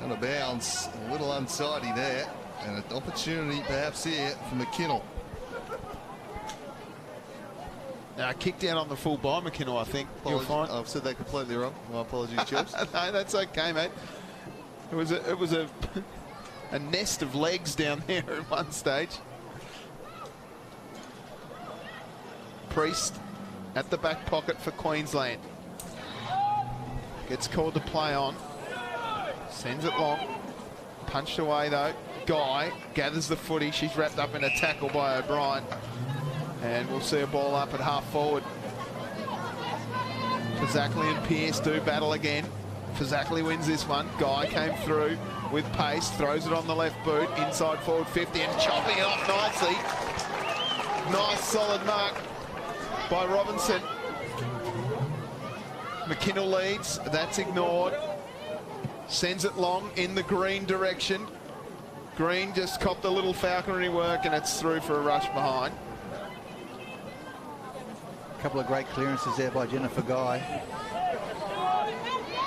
[SPEAKER 4] out of bounds. A little untidy there. And an opportunity perhaps here for McKinnell.
[SPEAKER 3] Now, kick down on the full by McKinnell, I think. You'll find.
[SPEAKER 4] I've said that completely wrong. My apologies, Chips.
[SPEAKER 3] No, that's okay, mate. It was a nest of legs down there at one stage. Priest at the back pocket for Queensland. Gets called to play on. Sends it long. Punched away, though. Guy gathers the footy. She's wrapped up in a tackle by O'Brien. And we'll see a ball up at half forward. Zackley and Pearce do battle again. Zackley wins this one. Guy came through with pace, throws it on the left boot, inside forward 50 and chopping it off nicely. Nice solid mark by Robinson. McKinnell leads, that's ignored. Sends it long in the Green direction. Green just copped a little falconry work and it's through for a rush behind.
[SPEAKER 5] A couple of great clearances there by Jennifer Guy.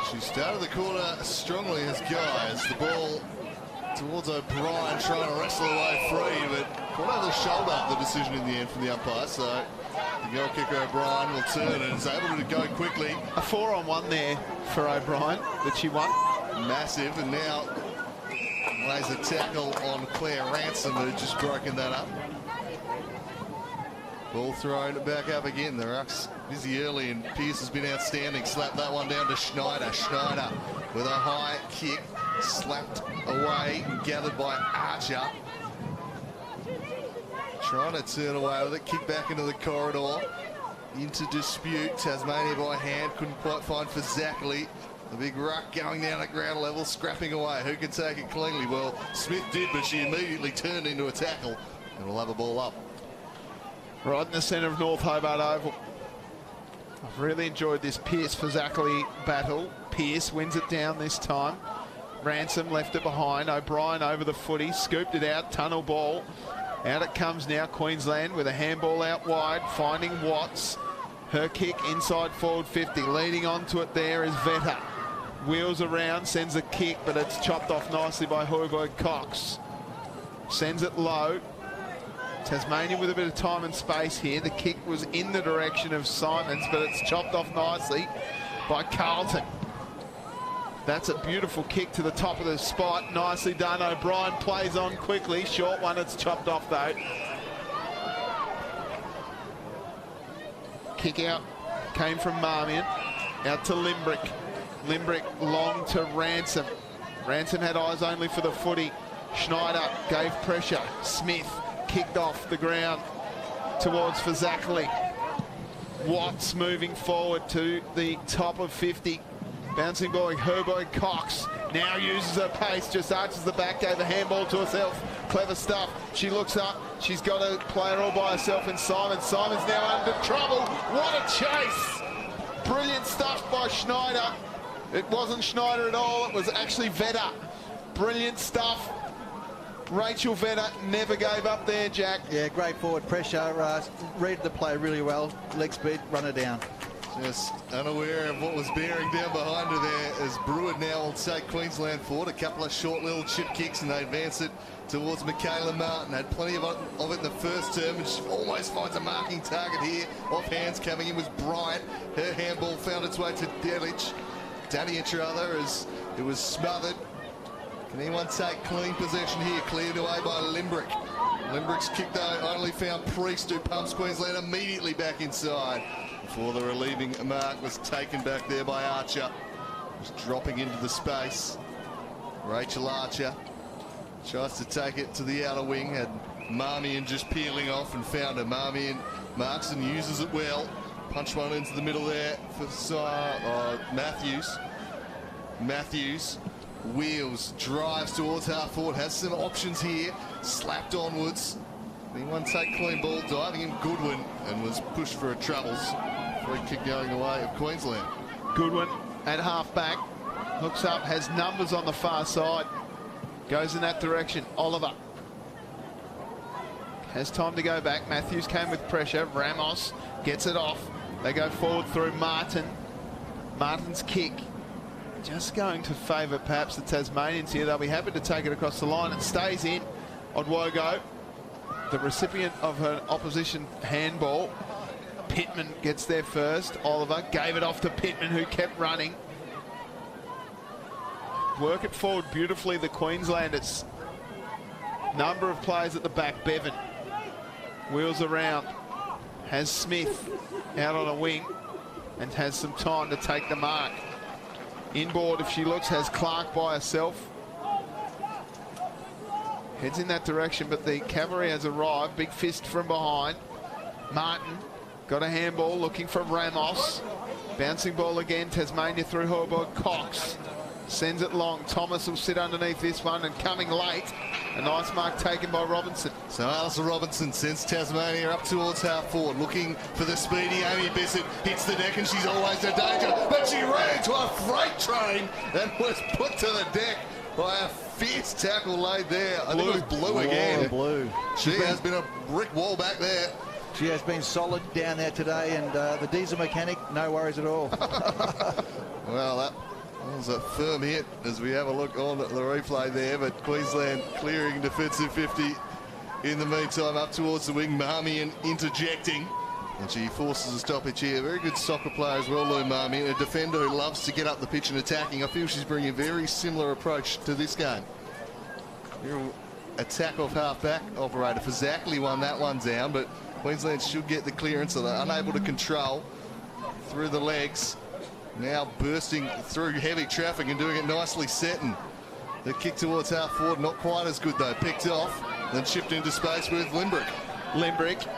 [SPEAKER 4] She started the quarter strongly as Guy, as the ball towards O'Brien, trying to wrestle away free, but caught over the shoulder, the decision in the end from the umpire. So the goal kicker O'Brien will turn and is able to go quickly.
[SPEAKER 3] A 4-on-1 there for O'Brien that she won.
[SPEAKER 4] Massive, and now lays a tackle on Claire Ransom, who had just broken that up. Ball thrown back up again. The Rucks busy early, and Pearce has been outstanding. Slapped that one down to Schneider. Schneider with a high kick, slapped away and gathered by Archer. Trying to turn away with it, kick back into the corridor. Into dispute. Tasmania by hand, couldn't quite find for Zackley. The big ruck going down at ground level, scrapping away. Who can take it cleanly? Well, Smith did, but she immediately turned into a tackle. And we'll have a ball up.
[SPEAKER 3] Right in the centre of North Hobart Oval. I've really enjoyed this Pearce-Zackley battle. Pearce wins it down this time. Ransom left it behind. O'Brien over the footy, scooped it out, tunnel ball. Out it comes now, Queensland with a handball out wide, finding Watts. Her kick inside forward 50. Leading onto it there is Vetter. Wheels around, sends a kick, but it's chopped off nicely by Hobart Cox. Sends it low. Tasmania with a bit of time and space here. The kick was in the direction of Simons, but it's chopped off nicely by Carlton. That's a beautiful kick to the top of the spot. Nicely done. O'Brien plays on quickly. Short one, it's chopped off though. Kick out came from Marmion. Out to Limbrick. Limbrick long to Ransom. Ransom had eyes only for the footy. Schneider gave pressure. Smith kicked off the ground towards Zackley. Watts moving forward to the top of 50. Bouncing ball, Hobart Cox now uses her pace, just arches the back, gave a handball to herself. Clever stuff. She looks up. She's got a player all by herself in Simons. Simons now under trouble. What a chase. Brilliant stuff by Schneider. It wasn't Schneider at all. It was actually Vetter. Brilliant stuff. Rachel Vetter never gave up there, Jack.
[SPEAKER 5] Yeah, great forward pressure. Read the play really well. Leg speed, run her down.
[SPEAKER 4] Just unaware of what was bearing down behind her there, as Brewer now will take Queensland forward. A couple of short little chip kicks and they advance it towards Michaela Martin. Had plenty of it in the first term, and she almost finds a marking target here. Off hands coming in was Bryant. Her handball found its way to Delic. Daniach rather, as it was smothered. Can anyone take clean possession here? Cleared away by Limbrick. Limbrick's kick though only found Priest, who pumps Queensland immediately back inside. Before the relieving mark was taken back there by Archer. Just dropping into the space. Rachel Archer Tries to take it to the outer wing. Had Marmion just peeling off and found her. Marmion marks and uses it well. Punch one into the middle there for Matthews. Matthews wheels, drives towards half forward, has some options here. Slapped onwards. Anyone take clean ball, diving in Goodwin, and was pushed for a troubles. Free kick going away of Queensland.
[SPEAKER 3] Goodwin at half back. Hooks up, has numbers on the far side. Goes in that direction. Oliver has time to go back. Matthews came with pressure. Ramos gets it off. They go forward through Martin. Martin's kick just going to favour perhaps the Tasmanians here. They'll be happy to take it across the line. It stays in. Odwogo, the recipient of an opposition handball. Pittman gets there first. Oliver gave it off to Pittman, who kept running. Work it forward beautifully, the Queenslanders. Number of players at the back. Bevan wheels around. Has Smith out on a wing and has some time to take the mark. Inboard, if she looks, has Clark by herself. Heads in that direction, but the cavalry has arrived. Big fist from behind. Martin got a handball, looking for Ramos. Bouncing ball again. Tasmania through Hobart. Cox sends it long. Thomas will sit underneath this one, and coming late, a nice mark taken by Robinson.
[SPEAKER 4] So Alison Robinson sends Tasmania up towards half forward, looking for the speedy Amy Bissett. Hits the deck and she's always in danger, but she ran into a freight train and was put to the deck by a fierce tackle laid there. I think it was Blue again.
[SPEAKER 5] Blue.
[SPEAKER 4] She has been a brick wall back there.
[SPEAKER 5] She has been solid down there today, and the diesel mechanic, no worries at all.
[SPEAKER 4] Well, that was a firm hit as we have a look on the replay there, but Queensland clearing defensive 50 in the meantime up towards the wing. Marmion interjecting, and she forces a stoppage here. Very good soccer player as well, Lou Marmion, a defender who loves to get up the pitch and attacking. I feel she's bringing a very similar approach to this game. Real attack off half-back operator. Fazakli won that one down, but Queensland should get the clearance, so they're unable to control through the legs. Now bursting through heavy traffic and doing it nicely. Setting the kick towards half forward, not quite as good though. Picked off, then chipped into space with Limbrick.
[SPEAKER 3] Limbrick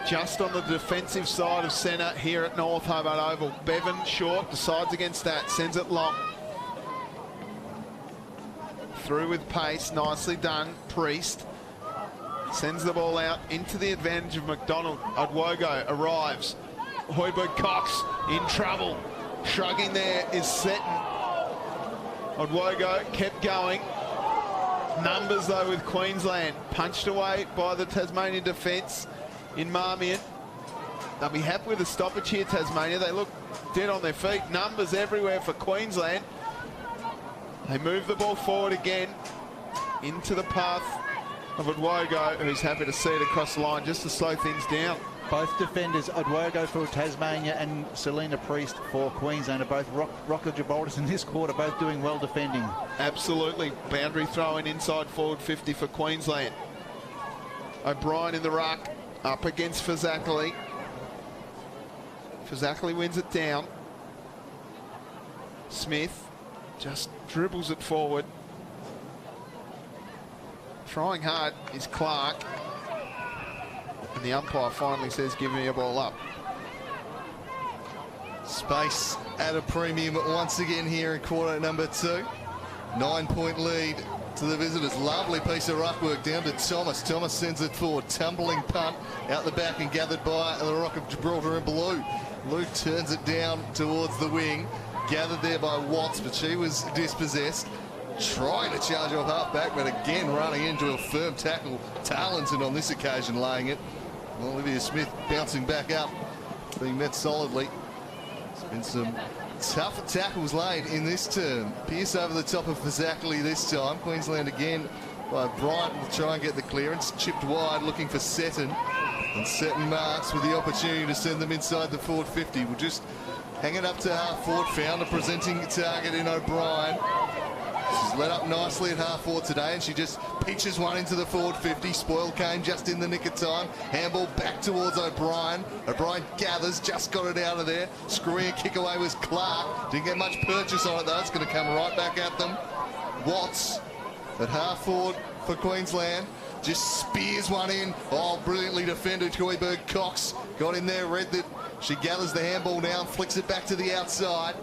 [SPEAKER 3] just on the defensive side of centre here at North Hobart Oval. Bevan short, decides against that, sends it long. Through with pace, nicely done. Priest sends the ball out into the advantage of McDonald. Odwogo arrives. Hoiberg Cox in trouble. Shrugging there is Seton. Odwogo kept going. Numbers though with Queensland. Punched away by the Tasmanian defence in Marmion. They'll be happy with the stoppage here, Tasmania. They look dead on their feet. Numbers everywhere for Queensland. They move the ball forward again into the path of Odwogo, who's happy to see it across the line just to slow things down.
[SPEAKER 5] Both defenders, Odwogo for Tasmania and Selena Priest for Queensland, are both rock of Gibraltar in this quarter, both doing well defending.
[SPEAKER 3] Absolutely. Boundary throwing inside forward 50 for Queensland. O'Brien in the ruck, up against Fazakli. Fazakli wins it down. Smith just dribbles it forward. Trying hard is Clark. And the umpire finally says, give me a ball up.
[SPEAKER 4] Space at a premium once again here in quarter number 2. 9-point lead to the visitors. Lovely piece of ruck work down to Thomas. Thomas sends it forward. Tumbling punt out the back and gathered by the Rock of Gibraltar in Blue. Blue turns it down towards the wing. Gathered there by Watts, but she was dispossessed. Trying to charge off half-back, but again running into a firm tackle. Talented on this occasion, laying it. Olivia Smith bouncing back up, being met solidly. There's been some tough tackles laid in this term. Pearce over the top of Fazakli this time. Queensland again by Bryant will try and get the clearance. Chipped wide, looking for Seton. And Seton marks with the opportunity to send them inside the forward 50. We'll just hang it up to half forward. Found a presenting target in O'Brien. She's let up nicely at half forward today, and she just pitches one into the forward 50. Spoil came just in the nick of time. Handball back towards O'Brien. O'Brien gathers, just got it out of there. Screwing a kick away was Clark. Didn't get much purchase on it though. It's going to come right back at them. Watts at half forward for Queensland. Just spears one in. Oh, brilliantly defended. Joyberg Cox got in there, read that she gathers the handball now and flicks it back to the outside.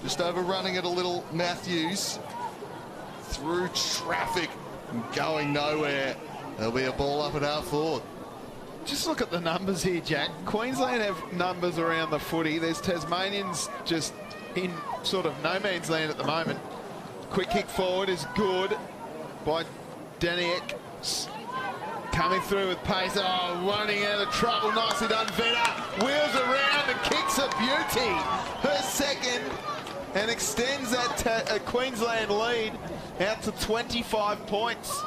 [SPEAKER 4] Just overrunning it a little, Matthews. Through traffic and going nowhere. There'll be a ball up at half forward.
[SPEAKER 3] Just look at the numbers here, Jack. Queensland have numbers around the footy. There's Tasmanians just in sort of no man's land at the moment. Quick kick forward is good by Daniek. Coming through with pace. Oh, running out of trouble. Nicely done, Veta. Wheels around and kicks a beauty. Her second, and extends that Queensland lead out to 25 points.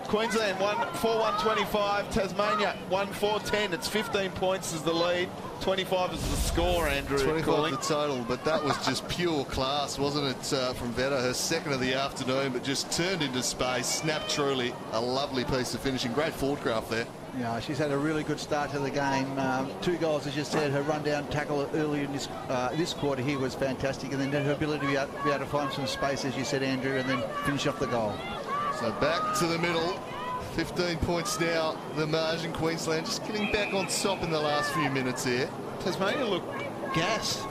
[SPEAKER 3] Queensland won 4-1-25, Tasmania won 4-10. It's 15 points as the lead, 25 is the score, Andrew.
[SPEAKER 4] 25 the total, but that was just pure class, wasn't it, from Veta? Her second of the afternoon, but just turned into space, snapped truly. A lovely piece of finishing. Great forward craft there.
[SPEAKER 5] Yeah, she's had a really good start to the game. 2 goals, as you said. Her run-down tackle earlier in this quarter here was fantastic, and then her ability to be able to find some space, as you said, Andrew, and then finish off the goal.
[SPEAKER 4] So back to the middle. 15 points now, the margin. Queensland just getting back on top in the last few minutes here.
[SPEAKER 3] Tasmania look gassed.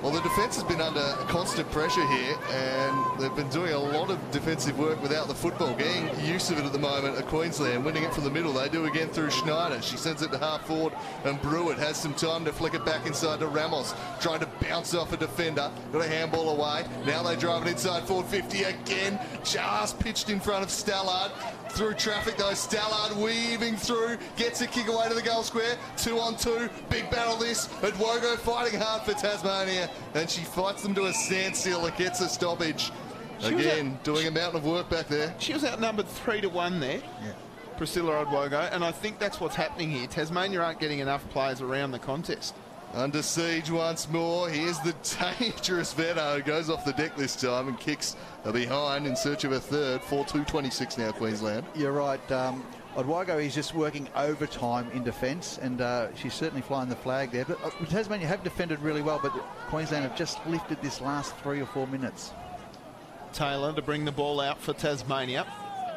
[SPEAKER 4] Well, the defence has been under constant pressure here, and they've been doing a lot of defensive work without the football. Getting use of it at the moment at Queensland, winning it from the middle. They do again through Schneider. She sends it to half forward, and Brewitt has some time to flick it back inside to Ramos, trying to bounce off a defender. Got a handball away. Now they drive it inside forward 50 again. Just pitched in front of Stallard. Through traffic though, Stallard weaving through, gets a kick away to the goal square. 2-on-2, big battle this. Adwogo fighting hard for Tasmania, and she fights them to a standstill and gets a stoppage. Again, doing a mountain of work back there.
[SPEAKER 3] She was outnumbered 3-1 there, Priscilla Adwogo, and I think that's what's happening here. Tasmania aren't getting enough players around the contest.
[SPEAKER 4] Under siege once more. Here's the dangerous Veta, who goes off the deck this time and kicks behind in search of a third. 4-2-26 now, Queensland.
[SPEAKER 5] You're right. Adwogo is just working overtime in defence, and she's certainly flying the flag there. But Tasmania have defended really well, but Queensland have just lifted this last 3 or 4 minutes.
[SPEAKER 3] Taylor to bring the ball out for Tasmania.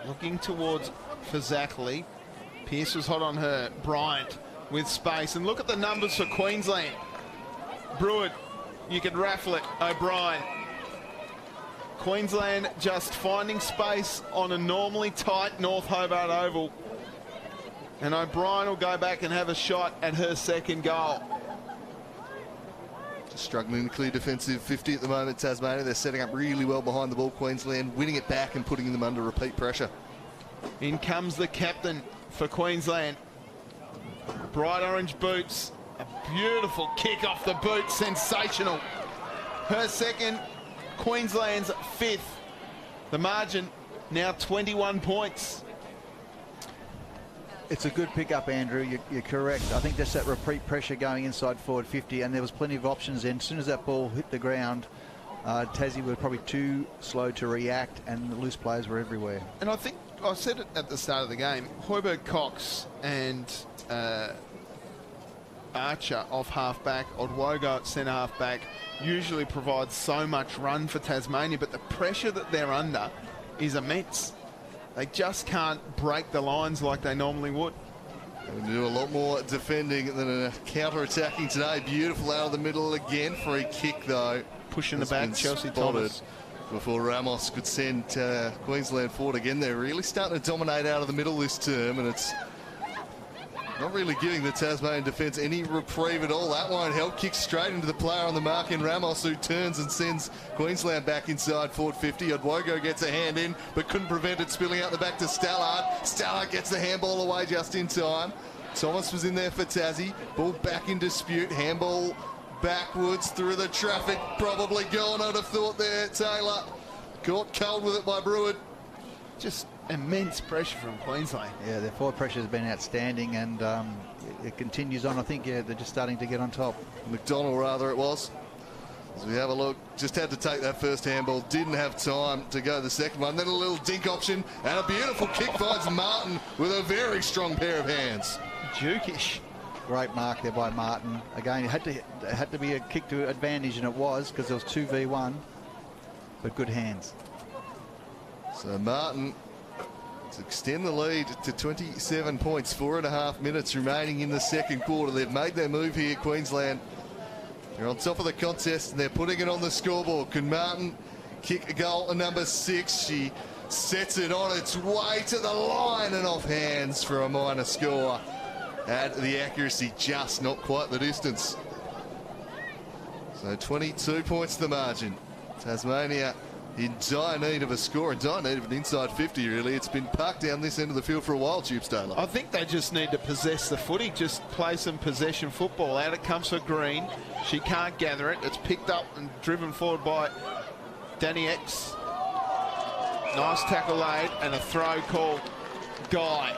[SPEAKER 3] Looking towards Fazakli. Pearce was hot on her. Bryant with space, and look at the numbers for Queensland. Brewitt, you could raffle it. O'Brien. Queensland just finding space on a normally tight North Hobart Oval, and O'Brien will go back and have a shot at her second goal.
[SPEAKER 4] Just struggling to clear defensive 50 at the moment, Tasmania. They're setting up really well behind the ball, Queensland, winning it back and putting them under repeat pressure.
[SPEAKER 3] In comes the captain for Queensland. Bright orange boots, a beautiful kick off the boot, sensational. Her second, Queensland's 5th. The margin now 21 points.
[SPEAKER 5] It's a good pick-up, Andrew. You're correct. I think just that repeat pressure going inside forward 50, and there was plenty of options then. As soon as that ball hit the ground, Tassie were probably too slow to react, and the loose players were everywhere.
[SPEAKER 3] And I think I said it at the start of the game, Hoiberg Cox and Archer off half-back, Odwogo at centre half-back, usually provides so much run for Tasmania, but the pressure that they're under is immense. They just can't break the lines like they normally would.
[SPEAKER 4] They do a lot more defending than counter-attacking today. Beautiful out of the middle again. Free kick, though.
[SPEAKER 3] Pushing the back, Chelsea Thomas.
[SPEAKER 4] Before Ramos could send Queensland forward again. They're really starting to dominate out of the middle this term, and it's not really giving the Tasmanian defence any reprieve at all. That won't help. Kicks straight into the player on the mark in Ramos, who turns and sends Queensland back inside forward 50. Odwogo gets a hand in, but couldn't prevent it spilling out the back to Stallard. Stallard gets the handball away just in time. Thomas was in there for Tassie. Ball back in dispute. Handball backwards through the traffic. Probably gone, I'd have thought there. Taylor caught cold with it by Brewitt.
[SPEAKER 3] Just immense pressure from Queensland.
[SPEAKER 5] Yeah, their forward pressure has been outstanding, and it continues on. I think, they're just starting to get on top.
[SPEAKER 4] McDonald, rather, it was. As we have a look, just had to take that first handball, didn't have time to go the second one. Then a little dink option, and a beautiful kick finds Martin with a very strong pair of hands.
[SPEAKER 3] Jukish.
[SPEAKER 5] Great mark there by Martin. Again, it had to be a kick to advantage, and it was, because there was 2v1, but good hands.
[SPEAKER 4] So Martin to extend the lead to 27 points, 4.5 minutes remaining in the second quarter. They've made their move here, Queensland. They're on top of the contest and they're putting it on the scoreboard. Can Martin kick a goal at number 6? She sets it on its way to the line and off hands for a minor score. And the accuracy just not quite the distance. So 22 points the margin. Tasmania in dire need of a score, in dire need of an inside 50, really. It's been parked down this end of the field for a while, Tubes Taylor.
[SPEAKER 3] I think they just need to possess the footy, just play some possession football. Out it comes for Green. She can't gather it. It's picked up and driven forward by Danny X. Nice tackle laid and a throw call. Guy.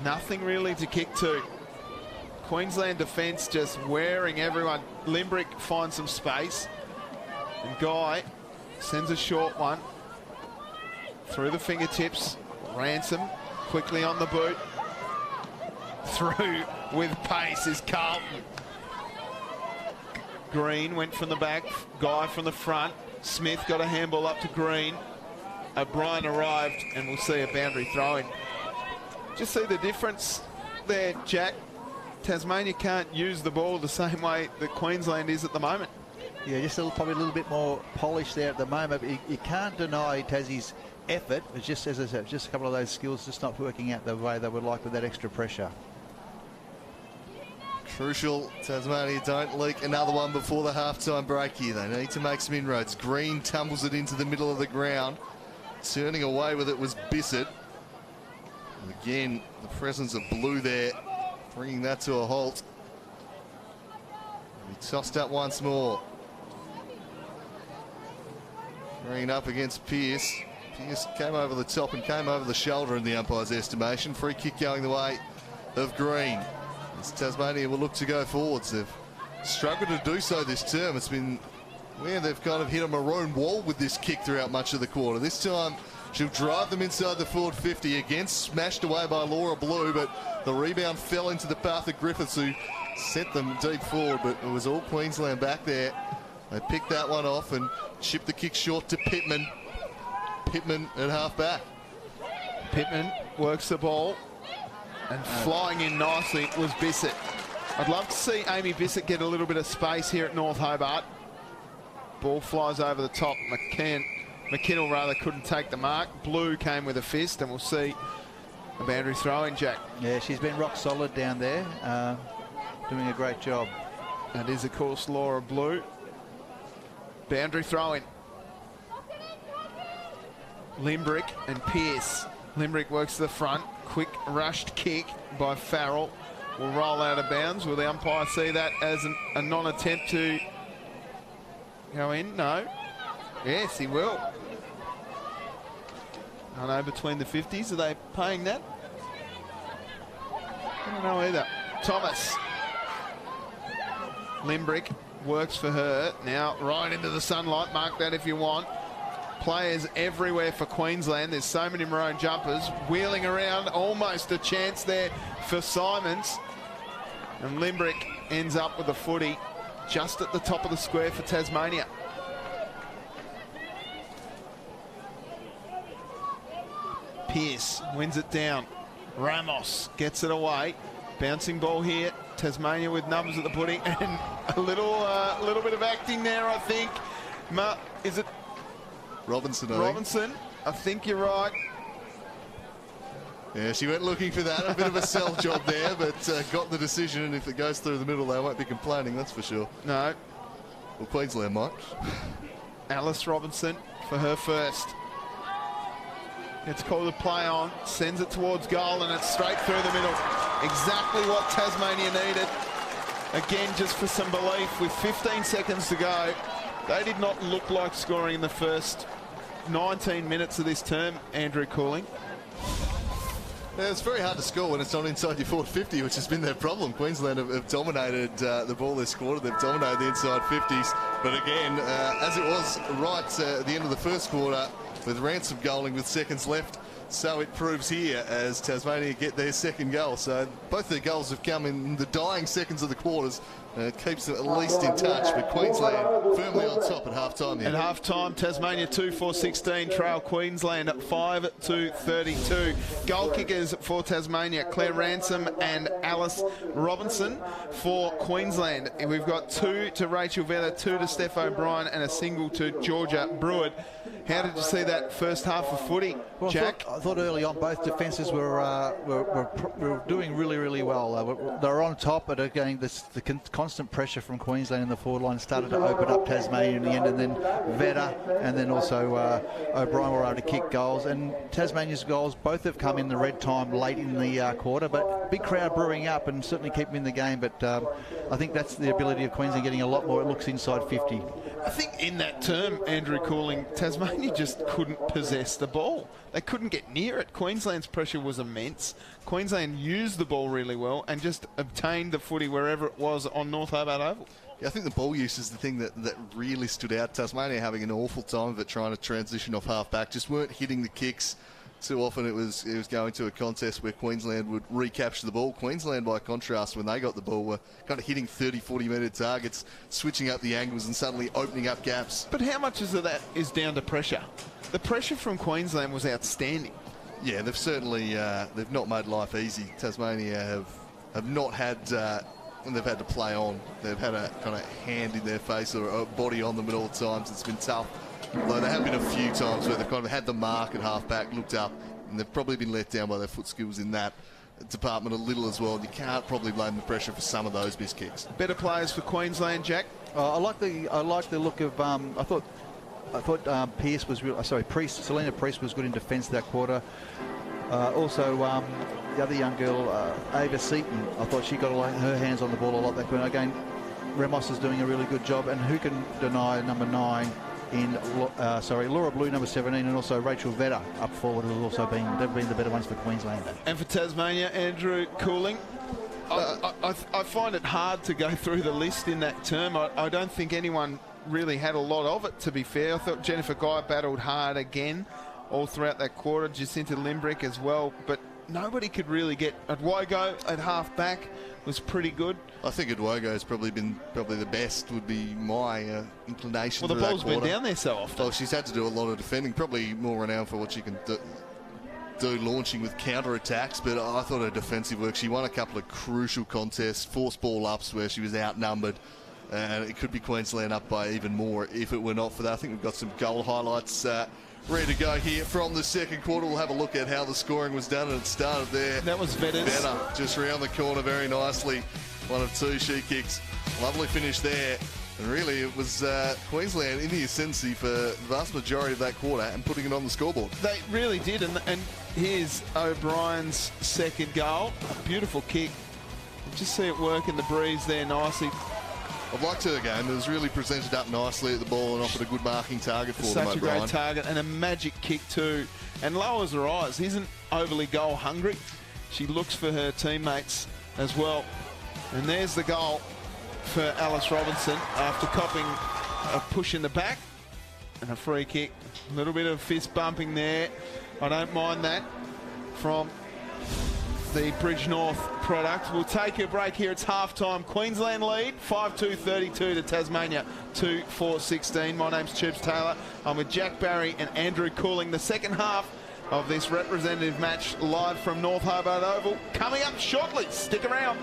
[SPEAKER 3] Nothing really to kick to. Queensland defence just wearing everyone. Limbrick finds some space. And Guy sends a short one through the fingertips. Ransom quickly on the boot. Through with pace is Carlton. Green went from the back. Guy from the front. Smith got a handball up to Green. O'Brien arrived and we'll see a boundary throw in. Just see the difference there, Jack. Tasmania can't use the ball the same way that Queensland is at the moment.
[SPEAKER 5] Yeah, just probably a little bit more polish there at the moment. But you can't deny Tassie's effort. It's just, as I said, just a couple of those skills just not working out the way they would like with that extra pressure.
[SPEAKER 4] Crucial, Tasmania don't leak another one before the halftime break here. They need to make some inroads. Green tumbles it into the middle of the ground. Turning away with it was Bissett. And again, the presence of blue there, bringing that to a halt. He tossed up once more. Green up against Pearce. Pearce came over the top and came over the shoulder in the umpire's estimation. Free kick going the way of Green. As Tasmania will look to go forwards. They've struggled to do so this term. It's been where they've kind of hit a maroon wall with this kick throughout much of the quarter. This time she'll drive them inside the forward 50. Again, smashed away by Laura Blue, but the rebound fell into the path of Griffiths, who sent them deep forward, but it was all Queensland back there. They picked that one off and chipped the kick short to Pittman. Pittman at half back.
[SPEAKER 3] Pittman works the ball and flying in nicely was Bissett. I'd love to see Amy Bissett get a little bit of space here at North Hobart. Ball flies over the top. McKinnell rather couldn't take the mark. Blue came with a fist and we'll see a boundary throw in, Jack.
[SPEAKER 5] Yeah, she's been rock solid down there, doing a great job.
[SPEAKER 3] That is, of course, Laura Blue. Boundary throw in. Limbrick and Pearce. Limbrick works to the front. Quick rushed kick by Farrell. Will roll out of bounds. Will the umpire see that as a non-attempt to go in? No. Yes, he will. I know, between the 50s, are they paying that? I don't know either. Thomas. Limbrick works for her. Now right into the sunlight. Mark that if you want. Players everywhere for Queensland. There's so many maroon jumpers. Wheeling around. Almost a chance there for Simons. And Limbrick ends up with the footy just at the top of the square for Tasmania. Pearce wins it down. Ramos gets it away. Bouncing ball here. Tasmania with numbers at the pudding. And a little bit of acting there, I think. Is it
[SPEAKER 4] Robinson?
[SPEAKER 3] Robinson? I think you're right.
[SPEAKER 4] Yeah, she went looking for that. A bit of a sell job there, but got the decision. And if it goes through the middle, they won't be complaining, that's for sure.
[SPEAKER 3] No.
[SPEAKER 4] Well, Queensland might.
[SPEAKER 3] Alice Robinson for her first. Gets called a play on, sends it towards goal, and it's straight through the middle. Exactly what Tasmania needed. Again, just for some belief, with 15 seconds to go. They did not look like scoring in the first 19 minutes of this term, Andrew Cooling.
[SPEAKER 4] Yeah, it's very hard to score when it's not inside your forward 50, which has been their problem. Queensland have dominated the ball this quarter. They've dominated the inside 50s. But again, as it was right at the end of the first quarter, with Ransom goaling with seconds left, So it proves here as Tasmania get their second goal. So both their goals have come in the dying seconds of the quarters. It keeps them at least in touch, but Queensland firmly on top at half-time here.
[SPEAKER 3] At half-time, Tasmania 2-4-16, trail Queensland at 5-32. Goal kickers for Tasmania, Claire Ransom and Alice Robinson. For Queensland, we've got 2 to Rachel Vedder, 2 to Steph O'Brien, and a single to Georgia Brewer. How did you see that first half of footy,
[SPEAKER 5] Well,
[SPEAKER 3] Jack?
[SPEAKER 5] I thought early on both defences were doing really, really well. They were on top, but again, the constant pressure from Queensland in the forward line started to open up Tasmania in the end, and then Vedder and then also O'Brien were able to kick goals. And Tasmania's goals both have come in the red time late in the quarter, but big crowd brewing up and certainly keep them in the game. But I think that's the ability of Queensland getting a lot more. It looks inside 50.
[SPEAKER 3] I think in that term, Andrew Cooling, Tasmania just couldn't possess the ball. They couldn't get near it. Queensland's pressure was immense. Queensland used the ball really well and just obtained the footy wherever it was on North Hobart Oval.
[SPEAKER 4] Yeah, I think the ball use is the thing that really stood out. Tasmania having an awful time of it trying to transition off half-back. Just weren't hitting the kicks. Too often it was going to a contest where Queensland would recapture the ball. Queensland, by contrast, when they got the ball, were kind of hitting 30, 40-metre targets, switching up the angles and suddenly opening up gaps.
[SPEAKER 3] But how much of that is down to pressure? The pressure from Queensland was outstanding.
[SPEAKER 4] Yeah, they've certainly they've not made life easy. Tasmania have not had when they've had to play on. They've had a kind of hand in their face or a body on them at all times. It's been tough. Although there have been a few times where they've kind of had the mark at half-back, looked up, and they've probably been let down by their foot skills in that department a little as well. And you can't probably blame the pressure for some of those missed kicks.
[SPEAKER 3] Better players for Queensland, Jack?
[SPEAKER 5] I like the look of. I thought Pearce was real. Sorry, Priest. Selena Priest was good in defence that quarter. Also, the other young girl, Ava Seaton. I thought she got her hands on the ball a lot that quarter. Again, Ramos is doing a really good job, and who can deny number 9 in Laura Blue, number 17, and also Rachel Vedder up forward, who've also been the better ones for Queensland.
[SPEAKER 3] And for Tasmania, Andrew Cooling. I find it hard to go through the list in that term. I don't think anyone really had a lot of it, to be fair. I thought Jennifer Guy battled hard again all throughout that quarter. Jacinta Limbrick as well, but nobody could really get at Wogo at half back. Was pretty good.
[SPEAKER 4] I think Adwogo's probably been the best, would be my inclination.
[SPEAKER 3] Well, the ball's been down there so often.
[SPEAKER 4] Well, she's had to do a lot of defending, probably more renowned for what she can do launching with counter-attacks, but I thought her defensive work, she won a couple of crucial contests, forced ball ups where she was outnumbered, and it could be Queensland up by even more if it were not for that. I think we've got some goal highlights ready to go here from the second quarter. We'll have a look at how the scoring was done, and it started there.
[SPEAKER 3] That was Vedder's.
[SPEAKER 4] Vedder just round the corner very nicely. One of 2 she kicks. Lovely finish there. And really, it was Queensland in the ascendancy for the vast majority of that quarter and putting it on the scoreboard.
[SPEAKER 3] They really did. And here's O'Brien's second goal. A beautiful kick. Just see it work in the breeze there nicely.
[SPEAKER 4] I've liked her game. It was really presented up nicely at the ball and offered a good marking target for them.
[SPEAKER 3] Such a great target and a magic kick too. And lowers her eyes. Isn't overly goal hungry. She looks for her teammates as well. And there's the goal for Alice Robinson after copping a push in the back and a free kick. A little bit of fist bumping there. I don't mind that from the Bridge North product. We'll take a break here. It's half-time. Queensland lead, 5-2-32 to Tasmania, 2-4-16. My name's Tubes Taylor. I'm with Jack Barry and Andrew Cooling. The second half of this representative match live from North Hobart Oval coming up shortly. Stick around.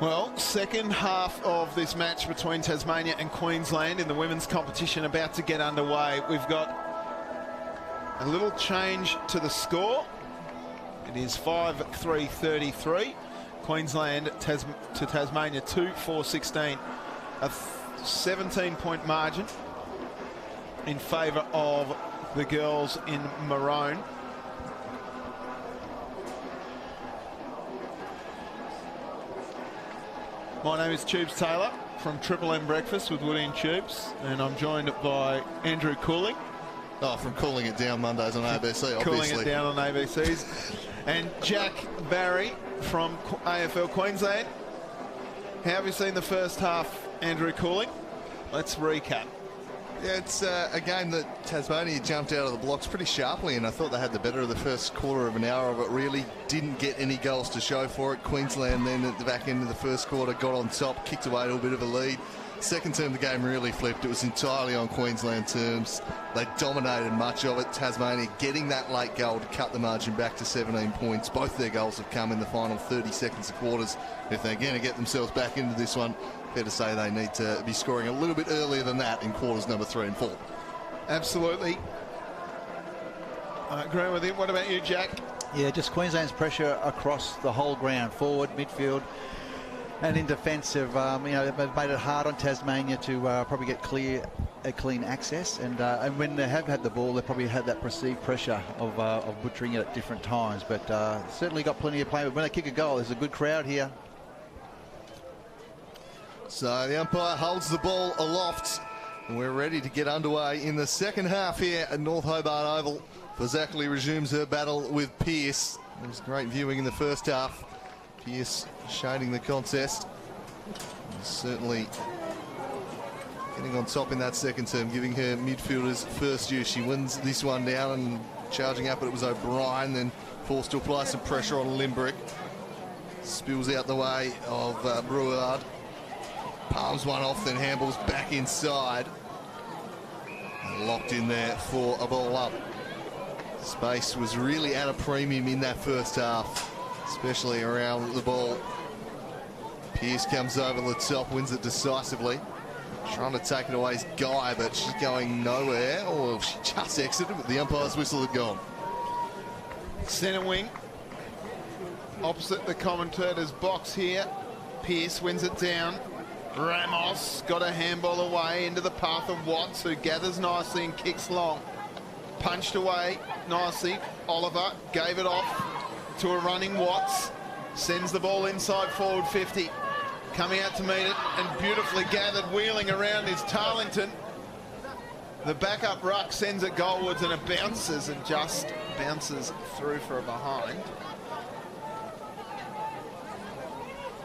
[SPEAKER 3] Well, second half of this match between Tasmania and Queensland in the women's competition about to get underway. We've got a little change to the score. It is 5-3-33. Queensland to Tasmania 2-4-16. A 17-point margin in favour of the girls in maroon. My name is Tubes Taylor from Triple M Breakfast with Woody and Tubes, and I'm joined by Andrew Cooling.
[SPEAKER 4] Oh, from Cooling It Down Mondays on ABC, obviously.
[SPEAKER 3] Cooling It Down on ABC's. And Jack Barry from AFL Queensland. How have you seen the first half, Andrew Cooling? Let's recap.
[SPEAKER 4] Yeah, it's a game that Tasmania jumped out of the blocks pretty sharply, and I thought they had the better of the first quarter of an hour of it. Really didn't get any goals to show for it. Queensland then at the back end of the first quarter got on top, kicked away a little bit of a lead. Second term, the game really flipped. It was entirely on Queensland terms. They dominated much of it. Tasmania getting that late goal to cut the margin back to 17 points. Both their goals have come in the final 30 seconds of quarters. If they're going to get themselves back into this one, fair to say they need to be scoring a little bit earlier than that in quarters number 3 and 4.
[SPEAKER 3] Absolutely. I agree with you. What about you, Jack?
[SPEAKER 5] Yeah, just Queensland's pressure across the whole ground, forward, midfield, and in defence. They've made it hard on Tasmania to probably get clean access, and when they have had the ball, they probably had that perceived pressure of butchering it at different times. But certainly got plenty of play. But when they kick a goal, there's a good crowd here.
[SPEAKER 4] So the umpire holds the ball aloft, and we're ready to get underway in the second half here at North Hobart Oval. Zachary resumes her battle with Pearce. It was great viewing in the first half. Pearce shading the contest. Certainly getting on top in that second term, giving her midfielders first use. She wins this one down and charging up, but it was O'Brien, then forced to apply some pressure on Limbrick. Spills out the way of Brouillard. Palms one off, then handballs back inside. And locked in there for a ball up. Space was really at a premium in that first half, especially around the ball. Pearce comes over the top, wins it decisively. Trying to take it away is Guy, but she's going nowhere. Or she just exited, but the umpire's whistle had gone.
[SPEAKER 3] Centre wing, opposite the commentator's box here. Pearce wins it down. Ramos got a handball away into the path of Watts, who gathers nicely and kicks long. Punched away nicely. Oliver gave it off to a running Watts. Sends the ball inside forward 50. Coming out to meet it and beautifully gathered, wheeling around is Tarlington. The backup ruck sends it goalwards and it bounces and just bounces through for a behind.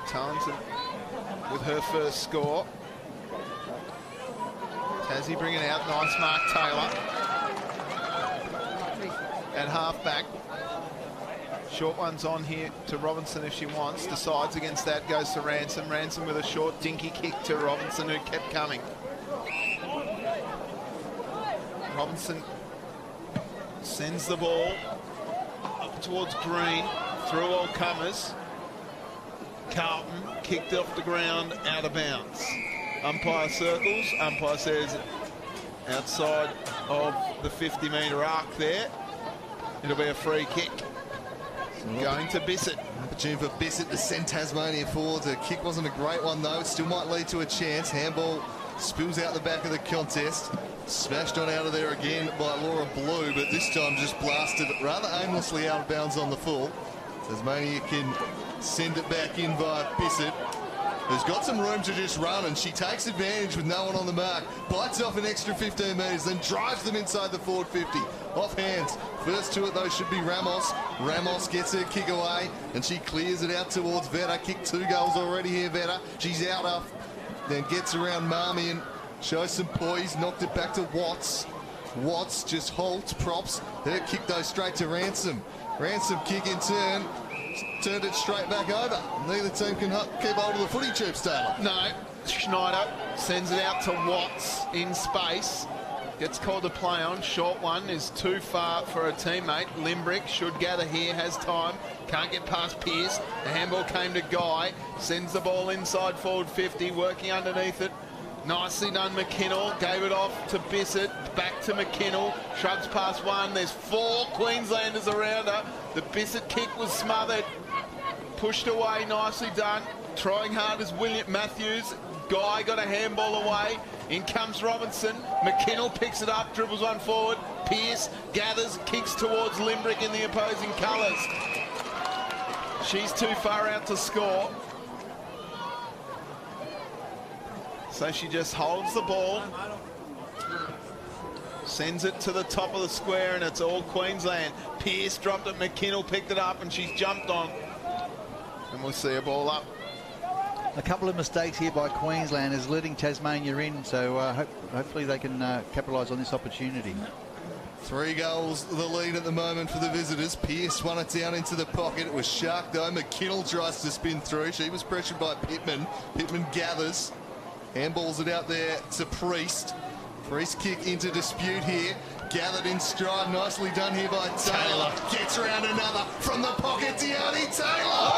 [SPEAKER 3] Tarlington with her first score. Tassie bringing it out. Nice mark, Taylor. At half-back. Short one's on here to Robinson if she wants. Decides against that, goes to Ransom. Ransom with a short dinky kick to Robinson, who kept coming. Robinson sends the ball up towards Green, through all comers. Carlton kicked off the ground, out of bounds. Umpire circles. Umpire says outside of the 50-metre arc there. It'll be a free kick. Going to Bissett.
[SPEAKER 4] Opportunity for Bissett to send Tasmania forward. The kick wasn't a great one, though. It still might lead to a chance. Handball spills out the back of the contest. Smashed on out of there again by Laura Blue, but this time just blasted rather aimlessly out of bounds on the full. Tasmania can send it back in via Bissett, who's got some room to just run, and she takes advantage with no one on the mark. Bites off an extra 15 metres, then drives them inside the forward 50. Off hands. First to it, though, should be Ramos. Ramos gets her kick away, and she clears it out towards Vetter. Kicked 2 goals already here, Vetter. She's out off, then gets around Marmion. Shows some poise, knocked it back to Watts. Watts just holds, props. Her kick, though, straight to Ransom. Ransom kick in turn. Turned it straight back over. Neither team can keep hold of the footy, Tubes Taylor.
[SPEAKER 3] No. Schneider sends it out to Watts in space. Gets called to play on. Short one is too far for a teammate. Limbrick should gather here, has time. Can't get past Pearce. The handball came to Guy. Sends the ball inside forward 50, working underneath it. Nicely done, McKinnell. Gave it off to Bissett. Back to McKinnell. Shrugs past one. There's 4 Queenslanders around her. The Bissett kick was smothered. Pushed away, nicely done. Trying hard as William Matthews. Guy got a handball away. In comes Robinson. McKinnell picks it up, dribbles one forward. Pearce gathers, kicks towards Limbrick in the opposing colours. She's too far out to score. So she just holds the ball. Sends it to the top of the square, and it's all Queensland. Pearce dropped it, McKinnell picked it up, and she's jumped on. And we'll see a ball up.
[SPEAKER 5] A couple of mistakes here by Queensland is letting Tasmania in, so hopefully they can capitalise on this opportunity.
[SPEAKER 4] 3 goals the lead at the moment for the visitors. Pearce won it down into the pocket. It was Shark though. McKinnell tries to spin through. She was pressured by Pittman. Pittman gathers. Handballs it out there to Priest. Priest kick into dispute here. Gathered in stride. Nicely done here by Taylor. Gets around another from the pocket. Dearne Taylor.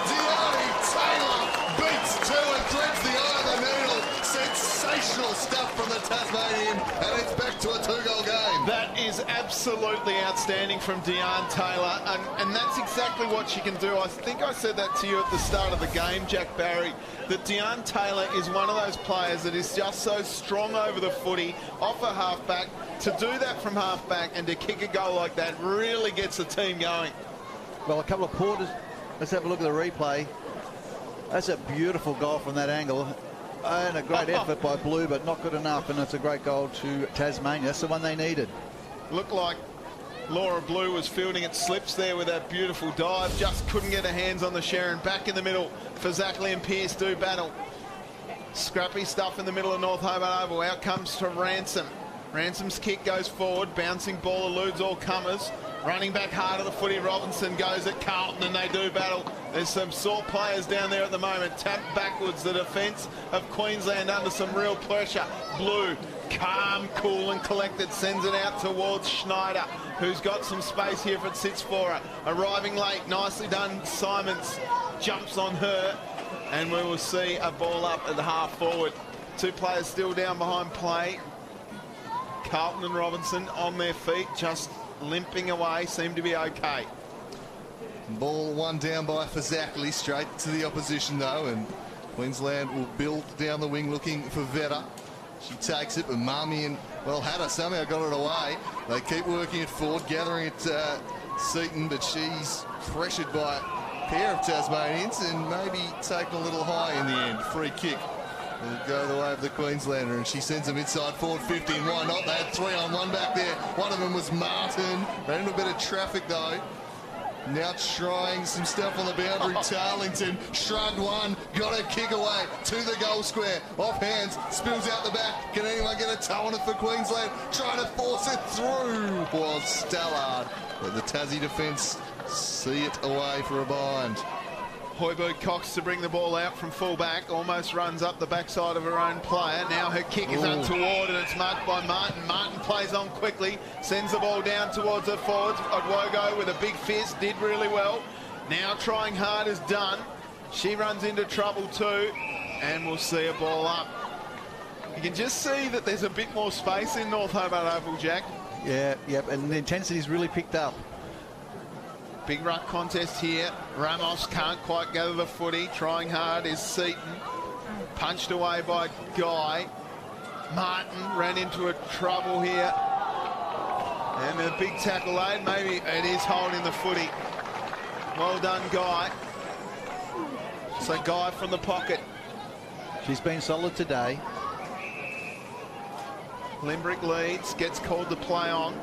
[SPEAKER 4] Dearne Taylor beats 2 and threads the eye of the needle. Sensational stuff from the Tasmanian, and it's back to a 2-goal game.
[SPEAKER 3] That is absolutely outstanding from Dearne Taylor, and that's exactly what she can do. I think I said that to you at the start of the game, Jack Barry, that Dearne Taylor is one of those players that is just so strong over the footy, off a halfback. To do that from halfback and to kick a goal like that really gets the team going.
[SPEAKER 5] Well, a couple of quarters. Let's have a look at the replay. That's a beautiful goal from that angle. And a great effort by Blue, but not good enough, and it's a great goal to Tasmania. That's the one they needed.
[SPEAKER 3] Looked like Laura Blue was fielding its slips there with that beautiful dive. Just couldn't get her hands on the Sharon. Back in the middle for Zackley and Pearce do battle. Scrappy stuff in the middle of North Hobart Oval. Out comes to Ransom. Ransom's kick goes forward. Bouncing ball eludes all comers. Running back hard of the footy, Robinson goes at Carlton, and they do battle. There's some sore players down there at the moment. Tap backwards, the defence of Queensland under some real pressure. Blue, calm, cool and collected, sends it out towards Schneider, who's got some space here if it sits for her. Arriving late, nicely done, Simons jumps on her, and we will see a ball up at the half forward. 2 players still down behind play. Carlton and Robinson on their feet, just limping away, seem to be okay.
[SPEAKER 4] Ball one down by Zackley, straight to the opposition though, and Queensland will build down the wing looking for Vetter. She takes it, but Marmy and, well, Hatter somehow got it away. They keep working it forward, gathering it Seaton, but she's pressured by a pair of Tasmanians and maybe taken a little high in the end. Free kick will go the way of the Queenslander, and she sends them inside forward 50, and why not? They had 3-on-1 back there. One of them was Martin. Ran into a bit of traffic though. Now trying some stuff on the boundary. Tarlington shrugged one, got a kick away to the goal square. Off hands, spills out the back. Can anyone get a toe on it for Queensland? Trying to force it through was Stallard. But the Tassie defence see it away for a bind.
[SPEAKER 3] Hoiberg Cox to bring the ball out from full back, almost runs up the backside of her own player. Now her kick is untoward, and it's marked by Martin. Martin plays on quickly, sends the ball down towards her forwards. Odwogo with a big fist, did really well. Now trying hard is done. She runs into trouble too, and we'll see a ball up. You can just see that there's a bit more space in North Hobart Oval, Jack.
[SPEAKER 5] Yeah, yep, and the intensity's really picked up.
[SPEAKER 3] Big ruck contest here. Ramos can't quite gather the footy. Trying hard is Seaton. Punched away by Guy. Martin ran into a trouble here. And a big tackle laid. Maybe it is holding the footy. Well done, Guy. So Guy from the pocket.
[SPEAKER 5] She's been solid today.
[SPEAKER 3] Limbrick leads. Gets called to play on.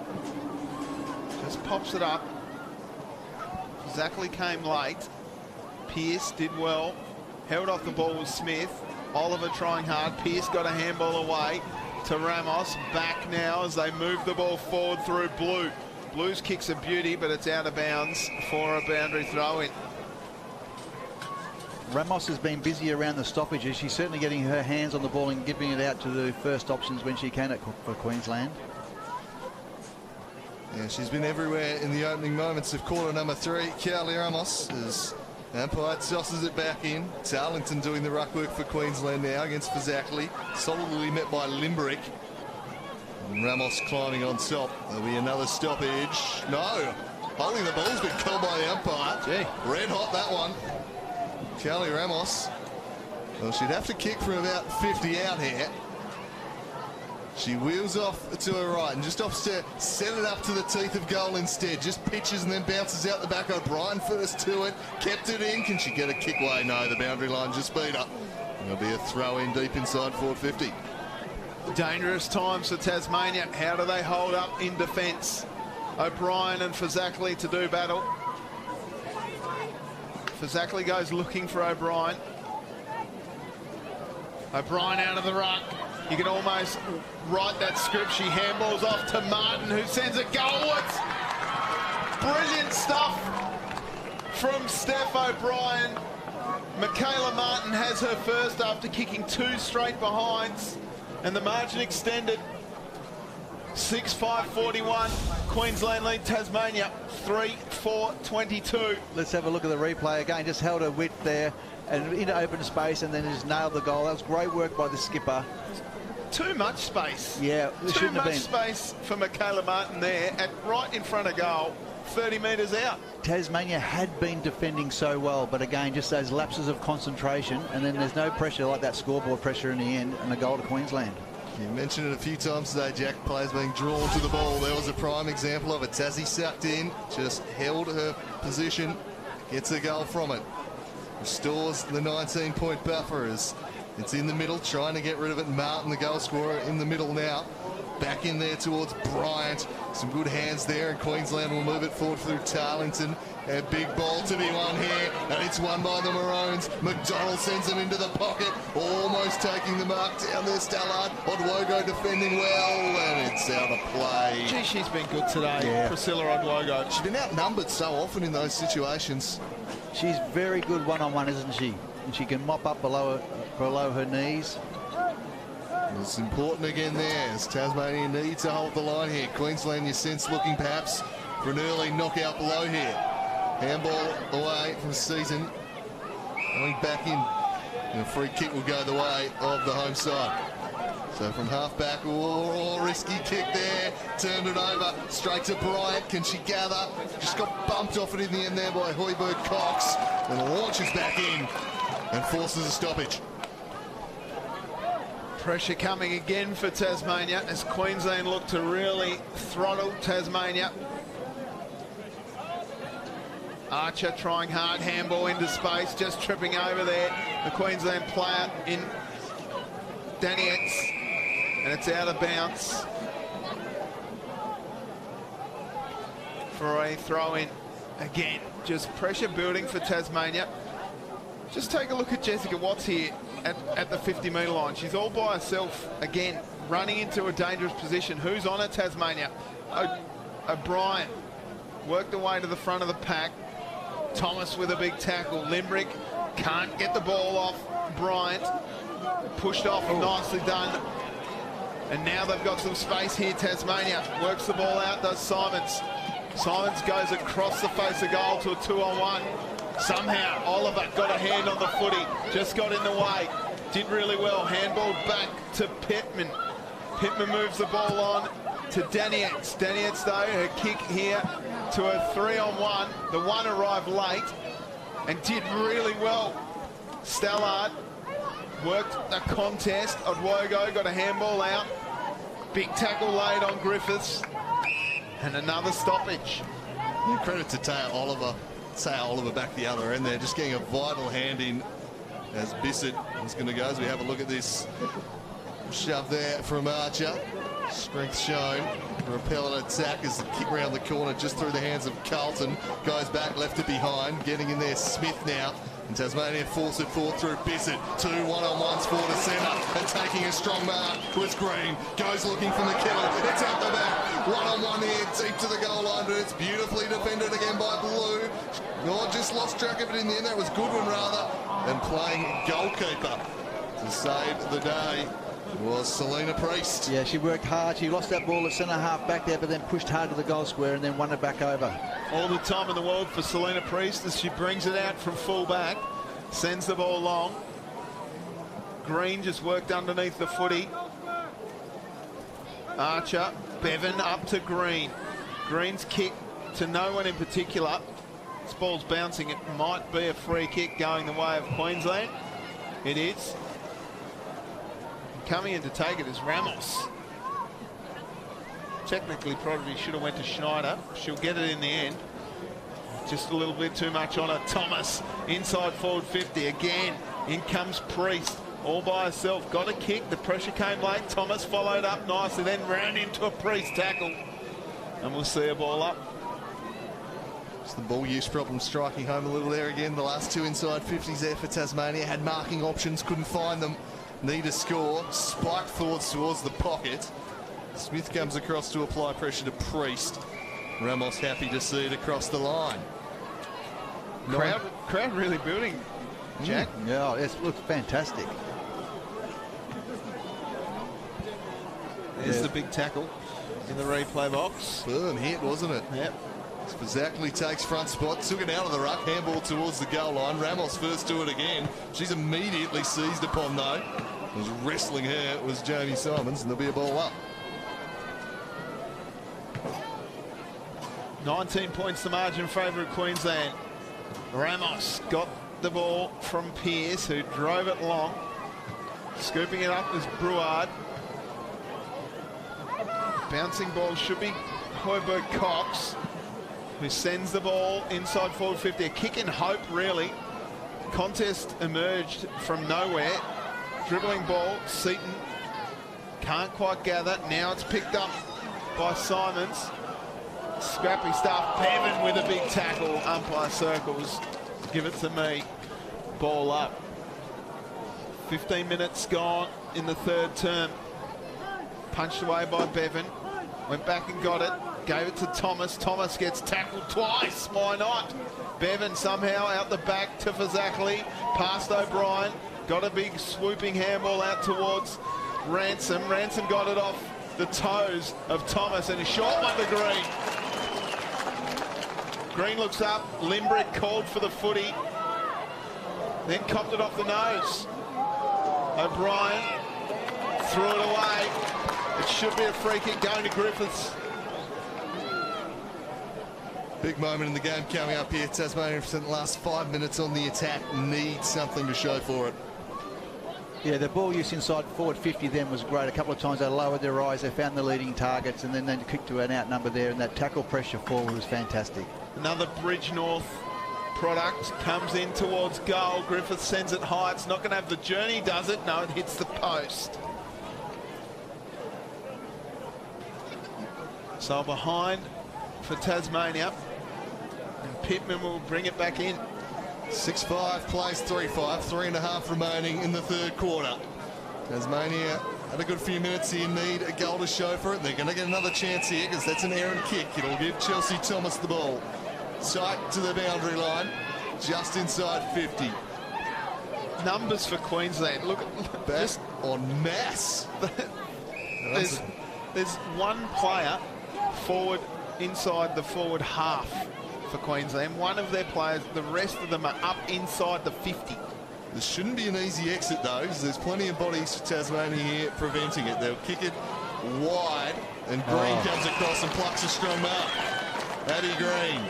[SPEAKER 3] Just pops it up. Zackley came late. Pearce did well. Held off the ball with Smith. Oliver trying hard. Pearce got a handball away to Ramos. Back now as they move the ball forward through Blue. Blue's kick's a beauty, but it's out of bounds for a boundary throw-in.
[SPEAKER 5] Ramos has been busy around the stoppages. She's certainly getting her hands on the ball and giving it out to the first options when she can for Queensland.
[SPEAKER 4] Yeah, she's been everywhere in the opening moments of quarter number 3. Carly Ramos as umpire tosses it back in. Tarleton doing the ruck work for Queensland now against Fazackley. Solidly met by Limbrick. And Ramos climbing on top. There'll be another stoppage. No! Holding the ball's been called by the umpire.
[SPEAKER 5] Gee.
[SPEAKER 4] Red hot, that one. Carly Ramos. Well, she'd have to kick from about 50 out here. She wheels off to her right and just opts to set it up to the teeth of goal instead. Just pitches and then bounces out the back. O'Brien first to it. Kept it in. Can she get a kick away? No, the boundary line just beat her. There'll be a throw in deep inside forward 50.
[SPEAKER 3] Dangerous times for Tasmania. How do they hold up in defence? O'Brien and Fazackley to do battle. Fazackley goes looking for O'Brien. O'Brien out of the ruck. You can almost write that script. She handballs off to Martin, who sends it goalwards. Brilliant stuff from Steph O'Brien. Michaela Martin has her first after kicking 2 straight behinds, and the margin extended. 6-5-41. Queensland lead Tasmania 3-4-22.
[SPEAKER 5] Let's have a look at the replay again. Just held her width there and into open space and then just nailed the goal. That was great work by the skipper.
[SPEAKER 3] Too much space.
[SPEAKER 5] Yeah,
[SPEAKER 3] too much space for Michaela Martin there, right in front of goal, 30 metres out.
[SPEAKER 5] Tasmania had been defending so well, but again, just those lapses of concentration, and then there's no pressure like that scoreboard pressure in the end, and a goal to Queensland.
[SPEAKER 4] You mentioned it a few times today, Jack. Players being drawn to the ball. There was a prime example of it. Tassie sucked in, just held her position, gets a goal from it. Restores the 19-point buffer as it's in the middle, trying to get rid of it. Martin, the goal scorer, in the middle now. Back in there towards Bryant. Some good hands there, and Queensland will move it forward through Tarleton. A big ball to be won here, and it's won by the Maroons. McDonald sends them into the pocket, almost taking the mark down there. Stallard, Odwogo defending well, and it's out of play.
[SPEAKER 3] Gee, she's been good today, yeah. Priscilla Odwogo.
[SPEAKER 4] She's been outnumbered so often in those situations.
[SPEAKER 5] She's very good one-on-one, isn't she? And she can mop up below her knees.
[SPEAKER 4] It's important again there as Tasmania needs to hold the line here. Queensland, you sense, looking perhaps for an early knockout below here. Handball away from Season. Going back in. And a free kick will go the way of the home side. So from half-back, risky kick there. Turned it over straight to Bryant. Can she gather? Just got bumped off it in the end there by Hoiberg Cox. And launches back in and forces a stoppage.
[SPEAKER 3] Pressure coming again for Tasmania as Queensland look to really throttle Tasmania. Archer trying hard, handball into space, just tripping over there. The Queensland player in Danietz, and it's out of bounds for a throw-in again. Just pressure building for Tasmania. Just take a look at Jessica Watts here at the 50-metre line. She's all by herself again, running into a dangerous position. Who's on it, Tasmania? O'Brien worked the way to the front of the pack. Thomas with a big tackle. Limbrick can't get the ball off Bryant. Pushed off, nicely done. And now they've got some space here. Tasmania works the ball out, does Simons. Simons goes across the face of goal to a 2-on-1. Somehow Oliver got a hand on the footy, just got in the way, did really well. Handball back to Pittman. Pittman moves the ball on to Danietz. Danietz though, her kick here to a 3-on-1. The one arrived late and did really well. Stallard worked a contest. Odwogo got a handball out. Big tackle laid on Griffiths. And another stoppage.
[SPEAKER 4] Yeah, credit to Taya Oliver. Taya Oliver back the other end there, just getting a vital hand in as Bissett is going to go as we have a look at this shove there from Archer. Strength shown. Repellent attack as the kick round the corner just through the hands of Carlton. Goes back, left it behind. Getting in there, Smith now. And Tasmania force it forward through Bissett. 2 1-on-1s for the centre. And taking a strong mark was Green. Goes looking for McKillop. It's out the back. 1-on-1 here, deep to the goal line. But it's beautifully defended again by Blue. Oh, just lost track of it in the end. That was Goodwin rather than playing goalkeeper to save the day. was Selena Priest.
[SPEAKER 5] Yeah, she worked hard. She lost that ball at centre half back there, but then pushed hard to the goal square and then won it back over.
[SPEAKER 3] All the time in the world for Selena Priest as she brings it out from full back, sends the ball long. Green just worked underneath the footy. Archer, Bevan up to Green. Green's kick to no one in particular. This ball's bouncing. It might be a free kick going the way of Queensland. It is. Coming in to take it is Ramos. Technically probably should have went to Schneider. She'll get it in the end. Just a little bit too much on her. Thomas inside forward 50 again. In comes Priest all by herself. Got a kick. The pressure came late. Thomas followed up nicely, then ran into a Priest tackle. And we'll see a ball up.
[SPEAKER 4] It's the ball use problem striking home a little there again. The last two inside 50s there for Tasmania. Had marking options, couldn't find them. Need a score. Spike thoughts towards the pocket. Smith comes across to apply pressure to Priest. Ramos happy to see it across the line.
[SPEAKER 3] Crowd really building, Jack.
[SPEAKER 5] Yeah, it looks fantastic.
[SPEAKER 3] There's the big tackle in the replay box.
[SPEAKER 4] Firm hit, wasn't it?
[SPEAKER 3] Yep.
[SPEAKER 4] Spazakli takes front spot, took it out of the ruck, handball towards the goal line. Ramos first to it again. She's immediately seized upon though. It was wrestling her, it was Jamie Simons, and there'll be a ball up.
[SPEAKER 3] 19 points the margin favourite Queensland. Ramos got the ball from Pearce, who drove it long. Scooping it up is Bruard. Bouncing ball should be Hoiberg Cox, who sends the ball inside forward 50. A kick in hope, really. Contest emerged from nowhere. Dribbling ball, Seaton can't quite gather. Now it's picked up by Simons. Scrappy stuff. Bevan with a big tackle. Umpire circles. Give it to me. Ball up. 15 minutes gone in the third term. Punched away by Bevan. Went back and got it. Gave it to Thomas. Thomas gets tackled twice. Why not? Bevan somehow out the back to Fazakli. Past O'Brien. Got a big swooping handball out towards Ransom. Ransom got it off the toes of Thomas and a short one to Green. Green looks up. Limbrick called for the footy. Then copped it off the nose. O'Brien threw it away. It should be a free kick going to Griffiths.
[SPEAKER 4] Big moment in the game coming up here. Tasmania for the last 5 minutes on the attack. Needs something to show for it.
[SPEAKER 5] Yeah, the ball use inside forward 50 then was great. A couple of times they lowered their eyes, they found the leading targets, and then they kicked to an outnumber there, and that tackle pressure forward was fantastic.
[SPEAKER 3] Another Bridge North product comes in towards goal. Griffith sends it high. It's not going to have the journey, does it? No, it hits the post. So behind for Tasmania, and Pittman will bring it back in.
[SPEAKER 4] 6-5 plays 3-5, 3.5 remaining in the third quarter. Tasmania had a good few minutes here, need a goal to show for it. They're going to get another chance here because that's an errant kick. It'll give Chelsea Thomas the ball. Tight to the boundary line, just inside 50.
[SPEAKER 3] Numbers for Queensland. Look at
[SPEAKER 4] Just en masse.
[SPEAKER 3] there's one player forward inside the forward half for Queensland. One of their players, the rest of them are up inside the 50.
[SPEAKER 4] This shouldn't be an easy exit though, because there's plenty of bodies for Tasmania here preventing it. They'll kick it wide, and Green comes across and plucks a strong mark. Addie Green.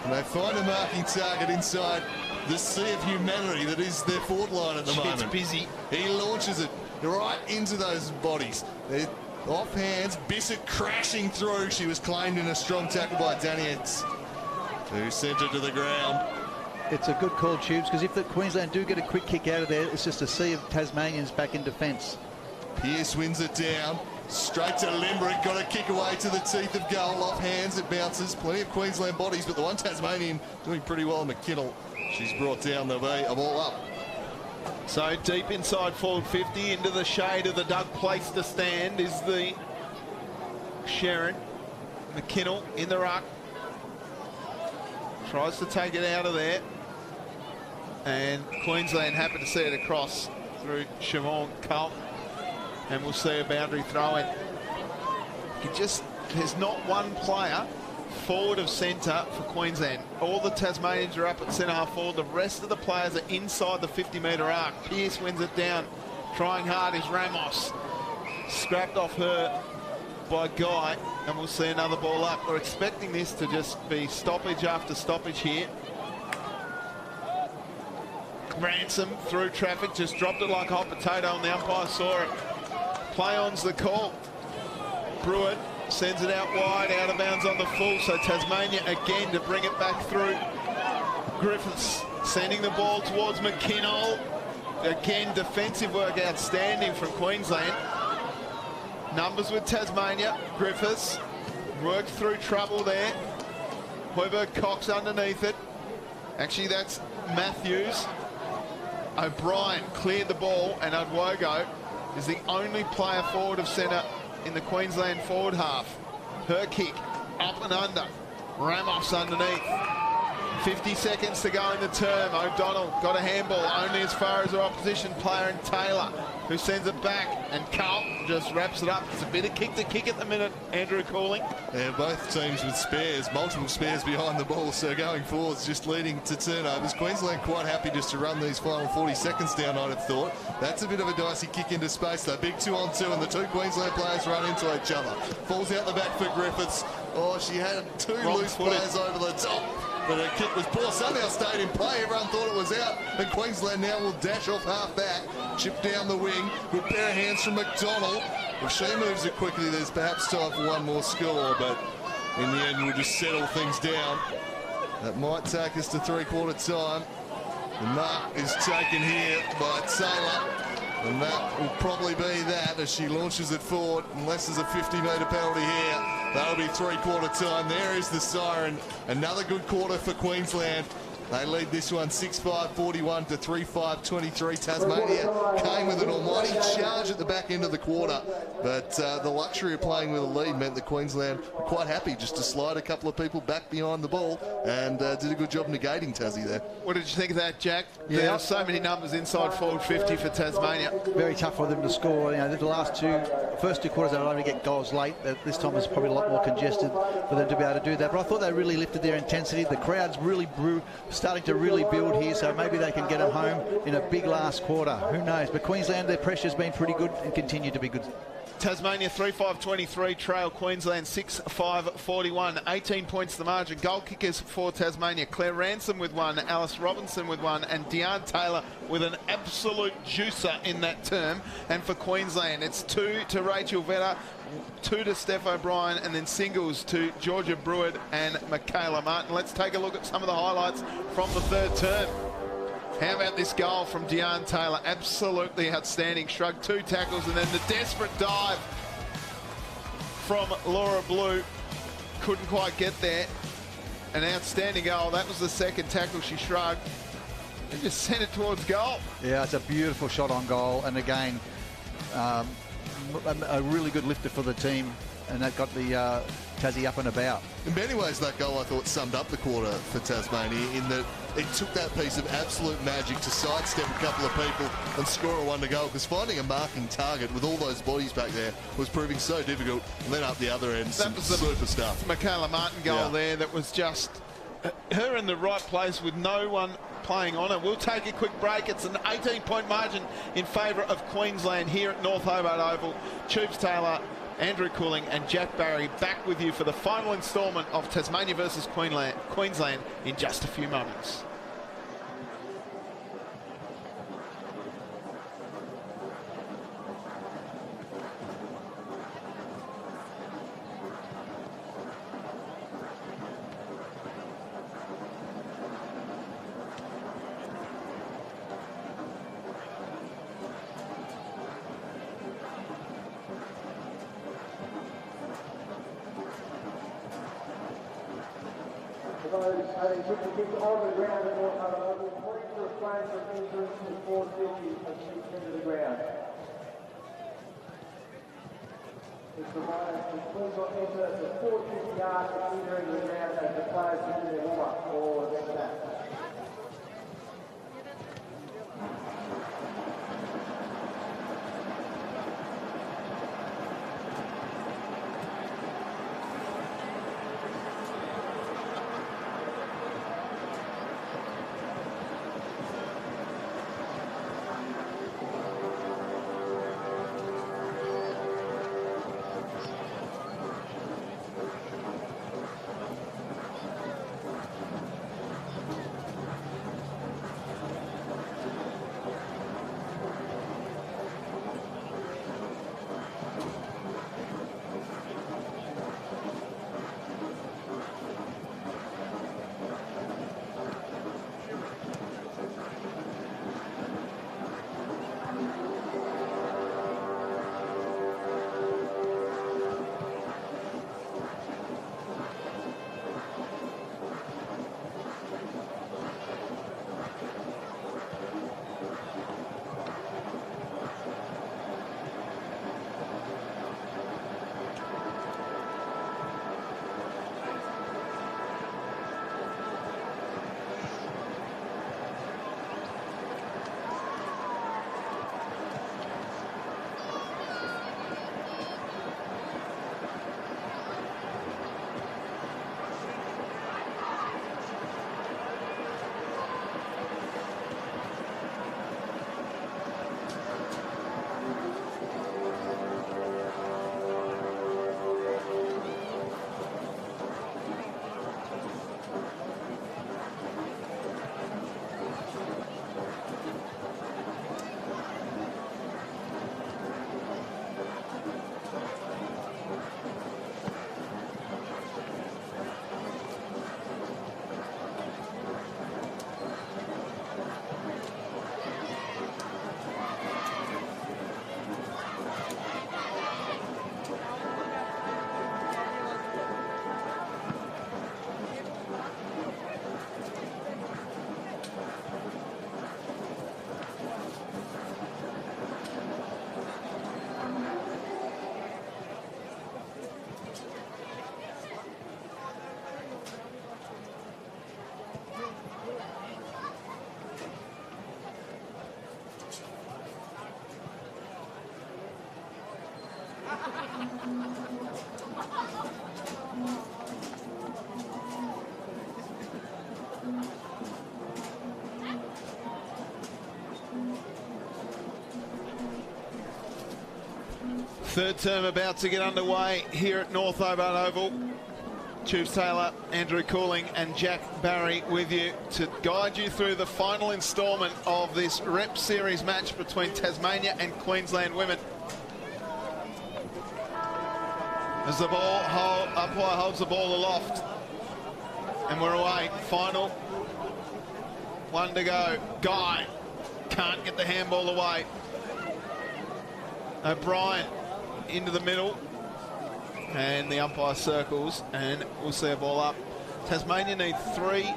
[SPEAKER 4] And they find a marking target inside the sea of humanity that is their forward line at the moment.
[SPEAKER 3] It's busy.
[SPEAKER 4] He launches it right into those bodies. They're off hands. Bissett crashing through. She was claimed in a strong tackle by Daniels, who sent her to the ground.
[SPEAKER 5] It's a good call, Tubes, because if the Queensland do get a quick kick out of there, it's just a sea of Tasmanians back in defence.
[SPEAKER 4] Pearce wins it down. Straight to Limbrick. Got a kick away to the teeth of goal. Off hands, it bounces. Plenty of Queensland bodies, but the one Tasmanian doing pretty well, McKinnell. She's brought down. There'll be a ball up.
[SPEAKER 3] So deep inside forward 50, into the shade of the dug place to stand is the Sharon. McKinnell in the ruck. Tries to take it out of there. And Queensland happy to see it across through Siobhan Carlton. and we'll see a boundary throw in. There's not one player forward of centre for Queensland. All the Tasmanians are up at centre half forward. The rest of the players are inside the 50-metre arc. Pearce wins it down. Trying hard is Ramos. Scrapped off her by Guy, and we'll see another ball up. We're expecting this to just be stoppage after stoppage here. Ransom through traffic, just dropped it like a hot potato, and the umpire saw it. Play on's the call. Brewer sends it out wide, out of bounds on the full, so Tasmania again to bring it back through. Griffiths sending the ball towards McKinnell. Again, defensive work outstanding from Queensland. Numbers with Tasmania. Griffiths worked through trouble there. Hoiberg Cox underneath it. Actually, that's Matthews. O'Brien cleared the ball, and Odwogo is the only player forward of centre in the Queensland forward half. Her kick up and under. Ramos underneath. 50 seconds to go in the term. O'Donnell got a handball only as far as her opposition player in Taylor, who sends it back, and Carlton just wraps it up. It's a bit of kick to kick at the minute, Andrew Cooling.
[SPEAKER 4] Yeah, both teams with spares, multiple spares behind the ball, so going forwards just leading to turnovers. Queensland quite happy just to run these final 40 seconds down, I'd have thought. That's a bit of a dicey kick into space though. Big 2-on-2, and the two Queensland players run into each other. Falls out the back for Griffiths. Oh, she had two loose players over the top, but her kick was poor. Somehow stayed in play. Everyone thought it was out, and Queensland now will dash off half back, chip down the wing. Good pair of hands from McDonald. If she moves it quickly, there's perhaps time for one more score, but in the end, we'll just settle things down. That might take us to three-quarter time. The mark is taken here by Taylor, and that will probably be that as she launches it forward, unless there's a 50-metre penalty here. That'll be three-quarter time. There is the siren. Another good quarter for Queensland. They lead this one 6-5-41 to 3-5-23. Tasmania came with an almighty charge at the back end of the quarter, but the luxury of playing with a lead meant that Queensland were quite happy just to slide a couple of people back behind the ball, and did a good job negating Tassie there.
[SPEAKER 3] What did you think of that, Jack?
[SPEAKER 5] Yeah.
[SPEAKER 3] There are so many numbers inside forward 50 for Tasmania.
[SPEAKER 5] Very tough for them to score. You know, the first two quarters, they were only get goals late. This time was probably a lot more congested for them to be able to do that. But I thought they really lifted their intensity. The crowds really starting to really build here, so maybe they can get them home in a big last quarter. Who knows? But Queensland, their pressure's been pretty good and continue to be good.
[SPEAKER 3] Tasmania 3-5-23, trail Queensland 6-5-41. 18 points the margin. Goal kickers for Tasmania: Claire Ransom with one, Alice Robinson with one, and Deanne Taylor with an absolute juicer in that term. And for Queensland, it's 2 to Rachel Vetter, 2 to Steph O'Brien, and then singles to Georgia Brewer and Michaela Martin. Let's take a look at some of the highlights from the third term. How about this goal from Deanne Taylor? Absolutely outstanding. Shrugged 2 tackles, and then the desperate dive from Laura Blue. Couldn't quite get there. An outstanding goal. That was the second tackle she shrugged and just sent it towards goal.
[SPEAKER 5] Yeah, it's a beautiful shot on goal, and again, a really good lifter for the team, and that got the Tassie up and about.
[SPEAKER 4] In many ways, that goal, I thought, summed up the quarter for Tasmania, in that it took that piece of absolute magic to sidestep a couple of people and score a one-to-goal, because finding a marking target with all those bodies back there was proving so difficult. And then up the other end, some super stuff.
[SPEAKER 3] Michaela Martin goal there that was just her in the right place with no one playing on it. We'll take a quick break. It's an 18-point margin in favour of Queensland here at North Hobart Oval. Tubes Taylor, Andrew Cooling and Jack Barry back with you for the final instalment of Tasmania versus Queensland in just a few moments. Third term about to get underway here at North Hobart Oval. Tubes Taylor, Andrew Cooling and Jack Barry with you to guide you through the final instalment of this Rep Series match between Tasmania and Queensland women. As the umpire holds the ball aloft. And we're away. Final. One to go. Guy can't get the handball away. O'Brien into the middle. And the umpire circles, and we'll see a ball up. Tasmania need 3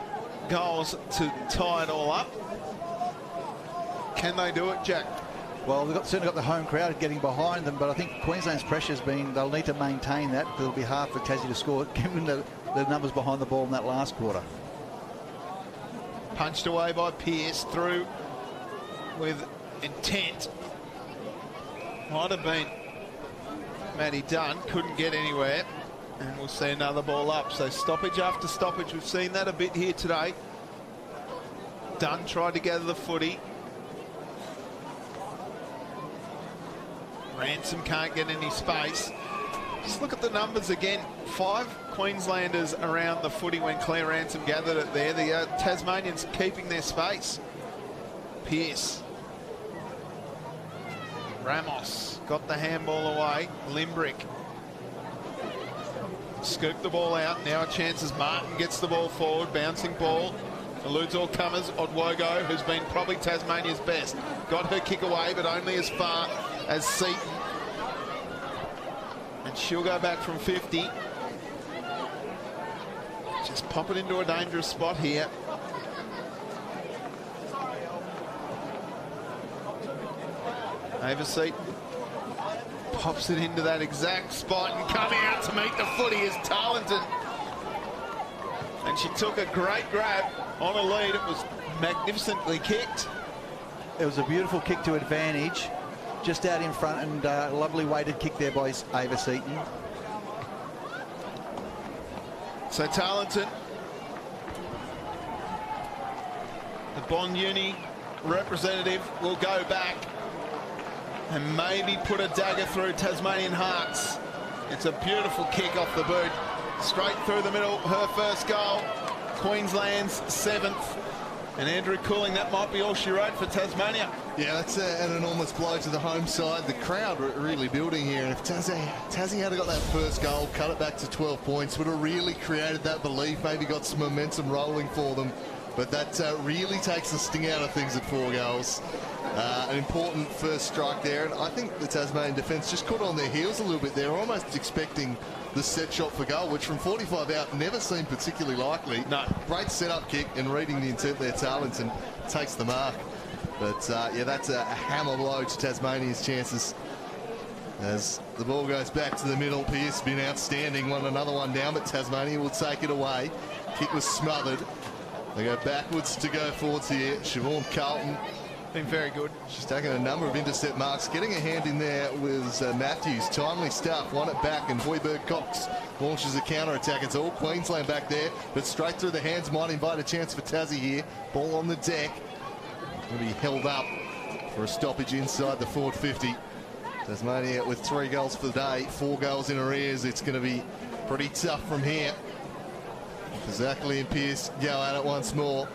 [SPEAKER 3] goals to tie it all up. Can they do it, Jack?
[SPEAKER 5] Well, they've certainly got the home crowd getting behind them, but I think Queensland's pressure's been, they'll need to maintain that. It'll be hard for Tassie to score, given the numbers behind the ball in that last quarter.
[SPEAKER 3] Punched away by Pearce, through with intent. Might have been Maddie Dunn, couldn't get anywhere, and we'll see another ball up. So stoppage after stoppage, we've seen that a bit here today. Dunn tried to gather the footy. Ransom can't get any space. Just look at the numbers again. 5 Queenslanders around the footy when Claire Ransom gathered it there. The Tasmanians keeping their space. Pearce. Ramos got the handball away. Limbrick scooped the ball out. Now a chance as Martin gets the ball forward. Bouncing ball. Eludes all comers. Odwogo, who's been probably Tasmania's best. Got her kick away, but only as far as Seaton. And she'll go back from 50. Just pop it into a dangerous spot here. Ava Seaton pops it into that exact spot, and coming out to meet the footy is Tarleton. And she took a great grab on a lead. It was magnificently kicked.
[SPEAKER 5] It was a beautiful kick to advantage, just out in front, and a lovely weighted kick there by Ava Seaton.
[SPEAKER 3] So Tarleton, the Bond Uni representative, will go back and maybe put a dagger through Tasmanian hearts. It's a beautiful kick off the boot. Straight through the middle, her first goal. Queensland's 7th. And Andrew Cooling, that might be all she wrote for Tasmania.
[SPEAKER 4] Yeah, that's an enormous blow to the home side. The crowd really building here. And if Tassie had got that first goal, cut it back to 12 points, would have really created that belief, maybe got some momentum rolling for them. But that really takes the sting out of things at 4 goals. An important first strike there, and I think the Tasmanian defence just caught on their heels a little bit. They're almost expecting the set shot for goal, which from 45 out never seemed particularly likely.
[SPEAKER 3] No.
[SPEAKER 4] Great set-up kick, and reading the intent there, Tarleton takes the mark. But yeah, that's a hammer blow to Tasmania's chances. As the ball goes back to the middle, Pearce been outstanding, won another one down, but Tasmania will take it away. Kick was smothered. They go backwards to go forwards here. Siobhan Carlton
[SPEAKER 3] Been very good.
[SPEAKER 4] She's taken a number of intercept marks. Getting a hand in there was Matthews. Timely stuff. Won it back, and Hoiberg Cox launches a counter-attack. It's all Queensland back there, but straight through the hands might invite a chance for Tassie here. Ball on the deck. Going to be held up for a stoppage inside the forward 50. Tasmania with 3 goals for the day, 4 goals in arrears. It's going to be pretty tough from here. Zackley and Pearce go at it once more.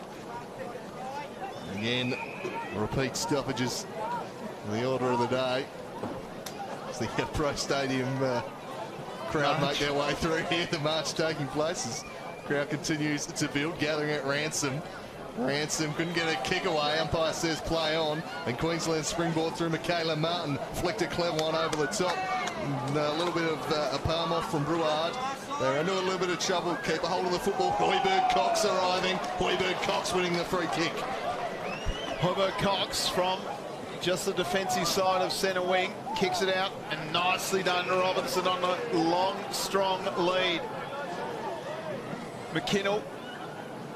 [SPEAKER 4] Again, repeat stoppages in the order of the day. As the Pro Stadium crowd make their way through here. The march taking place as the crowd continues to build, gathering at Ransom. Ransom couldn't get a kick away. Umpire says play on. And Queensland springboard through Michaela Martin. Flicked a clever one over the top. And a little bit of a palm off from Brouard. They're into a little bit of trouble. Keep a hold of the football. Hoiberg Cox arriving. Hoiberg Cox winning the free kick.
[SPEAKER 3] Hobart Cox from just the defensive side of centre wing. Kicks it out, and nicely done to Robinson on a long, strong lead. McKinnell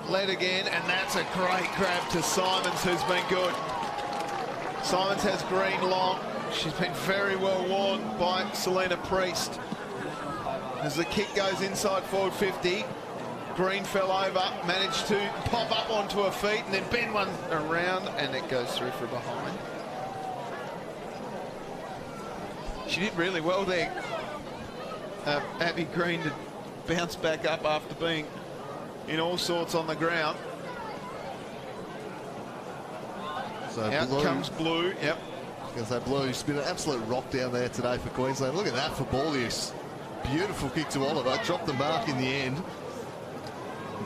[SPEAKER 3] led again, and that's a great grab to Simons, who's been good. Simons has green long. She's been very well worn by Selena Priest. As the kick goes inside forward 50, Green fell over, managed to pop up onto her feet and then bend one around, and it goes through from behind. She did really well there, Abby Green, to bounce back up after being in all sorts on the ground.
[SPEAKER 4] So
[SPEAKER 3] Out
[SPEAKER 4] Blue,
[SPEAKER 3] comes Blue, yep.
[SPEAKER 4] Because that Blue's been an absolute rock down there today for Queensland. Look at that for ball use. Beautiful kick to Oliver, dropped the mark in the end.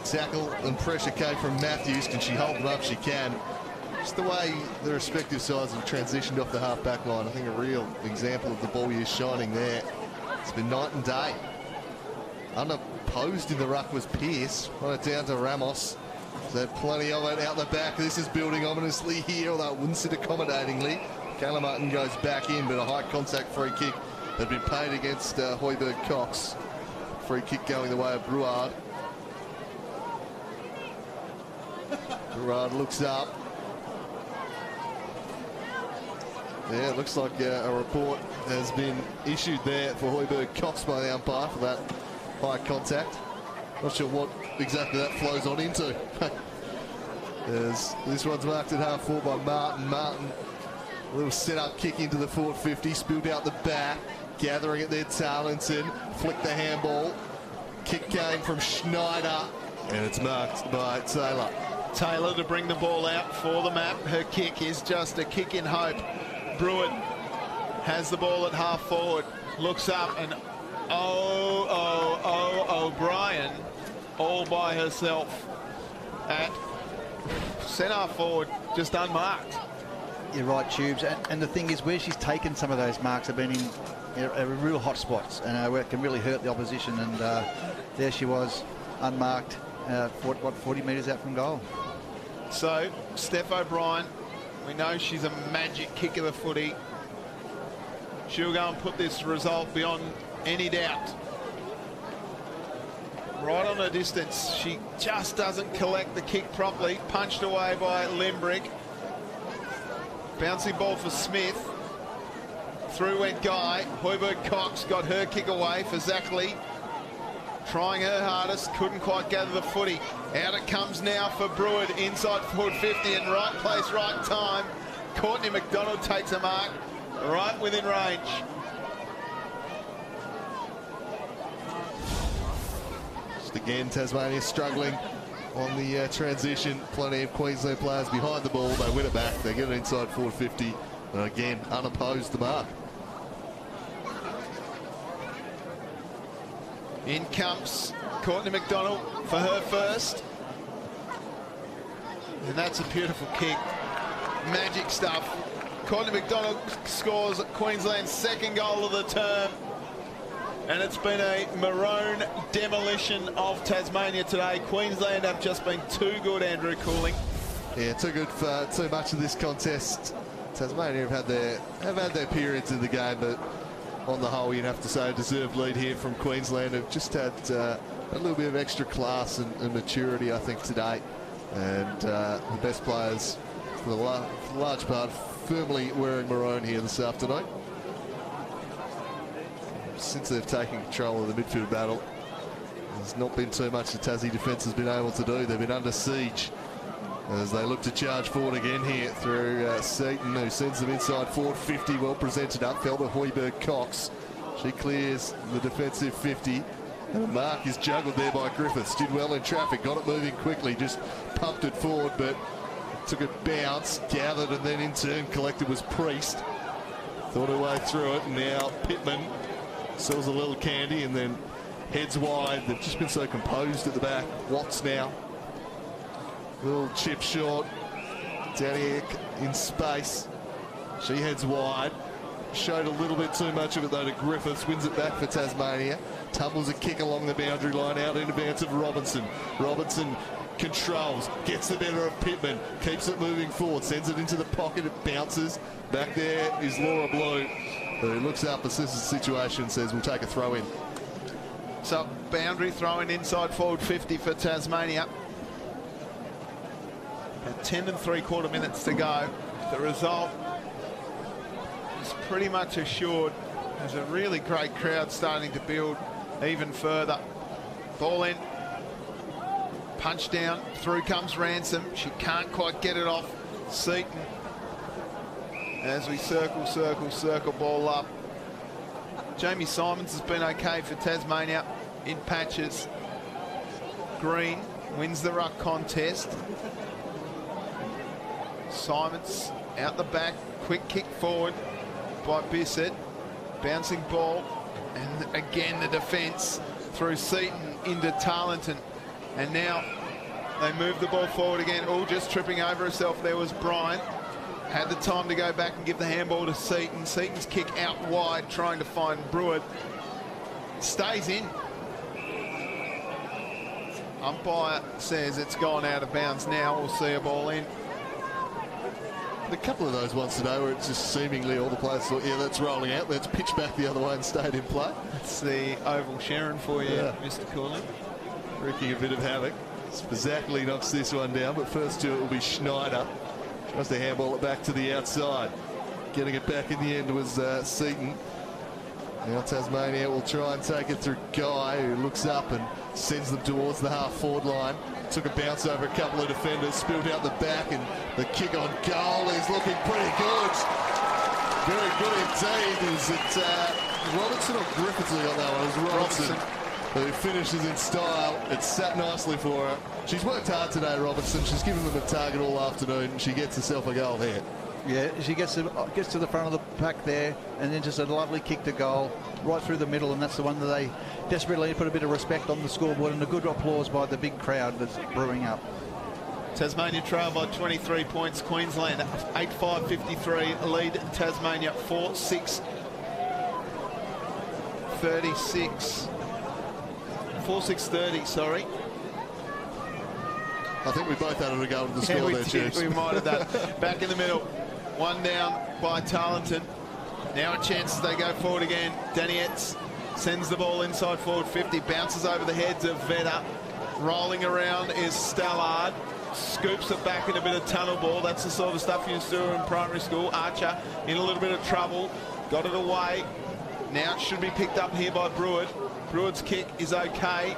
[SPEAKER 4] Tackle and pressure came from Matthews. Can she hold them up? She can. Just the way the respective sides have transitioned off the half-back line. I think a real example of the ball use shining there. It's been night and day. Unopposed in the ruck was Pearce. Run it down to Ramos. So plenty of it out the back. This is building ominously here, although it wouldn't sit accommodatingly. Kayla Martin goes back in, but a high contact free kick had been paid against Hobart Cox. Free kick going the way of Bruard. Bruard looks up. Yeah, it looks like a report has been issued there for Hobart Cox by the umpire for that high contact. Not sure what exactly that flows on into. This one's marked at half forward by Martin. Martin, a little set-up kick into the forward 50, spilled out the back, gathering it there, Tarleton, flicked the handball. Kick came from Schneider, and it's marked by Taylor.
[SPEAKER 3] Taylor to bring the ball out for the map. Her kick is just a kick in hope. Bruin has the ball at half forward, looks up, and O'Brien all by herself at centre forward, just unmarked.
[SPEAKER 5] You're right, Tubes. And the thing is, where she's taken some of those marks have been in real hot spots, and where it can really hurt the opposition. And there she was, unmarked, 40 metres out from goal.
[SPEAKER 3] So, Steph O'Brien, we know she's a magic kick of the footy. She'll go and put this result beyond any doubt. Right on her distance, she just doesn't collect the kick properly. Punched away by Limbrick. Bouncing ball for Smith. Through went Guy. Hobart Cox got her kick away for Zackley. Trying her hardest, couldn't quite gather the footy. Out it comes now for Bruin, inside forward 50, and right place, right time. Courtney McDonald takes a mark, right within range.
[SPEAKER 4] Just again, Tasmania struggling on the transition. Plenty of Queensland players behind the ball. They win it back. They get it inside forward 50. And again, unopposed the mark.
[SPEAKER 3] In comes Courtney McDonald for her first. And that's a beautiful kick. Magic stuff. Courtney McDonald scores Queensland's second goal of the term. And it's been a maroon demolition of Tasmania today. Queensland have just been too good, Andrew Cooling.
[SPEAKER 4] Yeah, too good for too much of this contest. Tasmania have had their periods in the game, but on the whole, you'd have to say a deserved lead here from Queensland. Have just had a little bit of extra class and maturity, I think, today. And the best players, for the large part, firmly wearing maroon here this afternoon. Since they've taken control of the midfield battle, there's not been too much the Tassie defence has been able to do. They've been under siege as they look to charge forward again here through Seaton, who sends them inside forward 50, well presented up, fell to Hobart Cox. She clears the defensive 50, and a mark is juggled there by Griffiths. Did well in traffic, got it moving quickly, just pumped it forward, but took a bounce, gathered, and then in turn collected was Priest. Thought her way through it, and now Pittman sells a little candy and then heads wide. They've just been so composed at the back. Watts now. Little chip short. Daniak in space. She heads wide. Showed a little bit too much of it though to Griffiths. Wins it back for Tasmania. Tumbles a kick along the boundary line out in advance of Robinson. Robinson controls. Gets the better of Pittman. Keeps it moving forward. Sends it into the pocket. It bounces. Back there is Laura Blue, who looks up, assesses the situation, says we'll take a throw in.
[SPEAKER 3] So boundary throwing inside forward 50 for Tasmania. About 10 3/4 minutes to go. The result is pretty much assured. There's a really great crowd starting to build even further. Ball in, punch down, through comes Ransom. She can't quite get it off Seaton. As we circle, ball up. Jamie Simons has been okay for Tasmania in patches. Green wins the ruck contest. Simons out the back, quick kick forward by Bissett. Bouncing ball, and again the defence through Seaton into Tarleton. And now they move the ball forward again. Oh, just tripping over herself. There was Bryant. Had the time to go back and give the handball to Seaton. Seaton's kick out wide, trying to find Brewer. Stays in. Umpire says it's gone out of bounds now. We'll see a ball in.
[SPEAKER 4] A couple of those ones today where it's just seemingly all the players thought, yeah, that's rolling out. Let's pitch back the other way and stayed in play.
[SPEAKER 3] That's the Oval Sharon for you, Mr. Cooley.
[SPEAKER 4] Wreaking a bit of havoc. Spazzackley knocks this one down, but first to it will be Schneider. Tries to handball it back to the outside. Getting it back in the end was Seaton. Now Tasmania will try and take it through Guy, who looks up and sends them towards the half-forward line. Took a bounce over a couple of defenders, spilled out the back, and the kick on goal is looking pretty good. Very good indeed. Is it Robertson or Griffiths who got that one? It was Robertson who finishes in style. It sat nicely for her. She's worked hard today, Robertson. She's given them a target all afternoon, and she gets herself a goal here.
[SPEAKER 5] Yeah, she gets to the front of the pack there, and then just a lovely kick to goal right through the middle, and that's the one that they desperately put a bit of respect on the scoreboard, and a good applause by the big crowd that's brewing up.
[SPEAKER 3] Tasmania trail by 23 points. Queensland 8-5-53 lead Tasmania 4-6 36 4-6-30, sorry.
[SPEAKER 4] I think we both had a go at the score there, Chiefs.
[SPEAKER 3] We might have done. Back in the middle. One down by Tarleton. Now a chance as they go forward again. Danietz sends the ball inside forward 50. Bounces over the heads of Vedder. Rolling around is Stallard. Scoops it back in a bit of tunnel ball. That's the sort of stuff you used to do in primary school. Archer in a little bit of trouble. Got it away. Now it should be picked up here by Brewer. Brewer's kick is okay.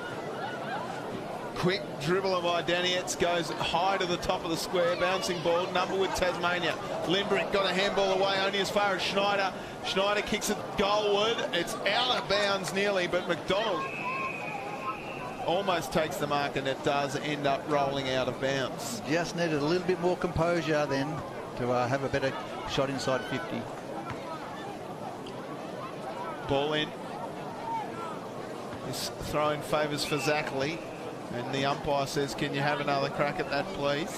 [SPEAKER 3] Quick dribbler by Danietz, goes high to the top of the square, bouncing ball, number with Tasmania. Limbrick got a handball away only as far as Schneider. Schneider kicks it goalward. It's out of bounds nearly, but McDonald almost takes the mark, and it does end up rolling out of bounds.
[SPEAKER 5] Just needed a little bit more composure then to have a better shot inside 50.
[SPEAKER 3] Ball in. This throw-in favours for Zackley. And the umpire says, can you have another crack at that, please?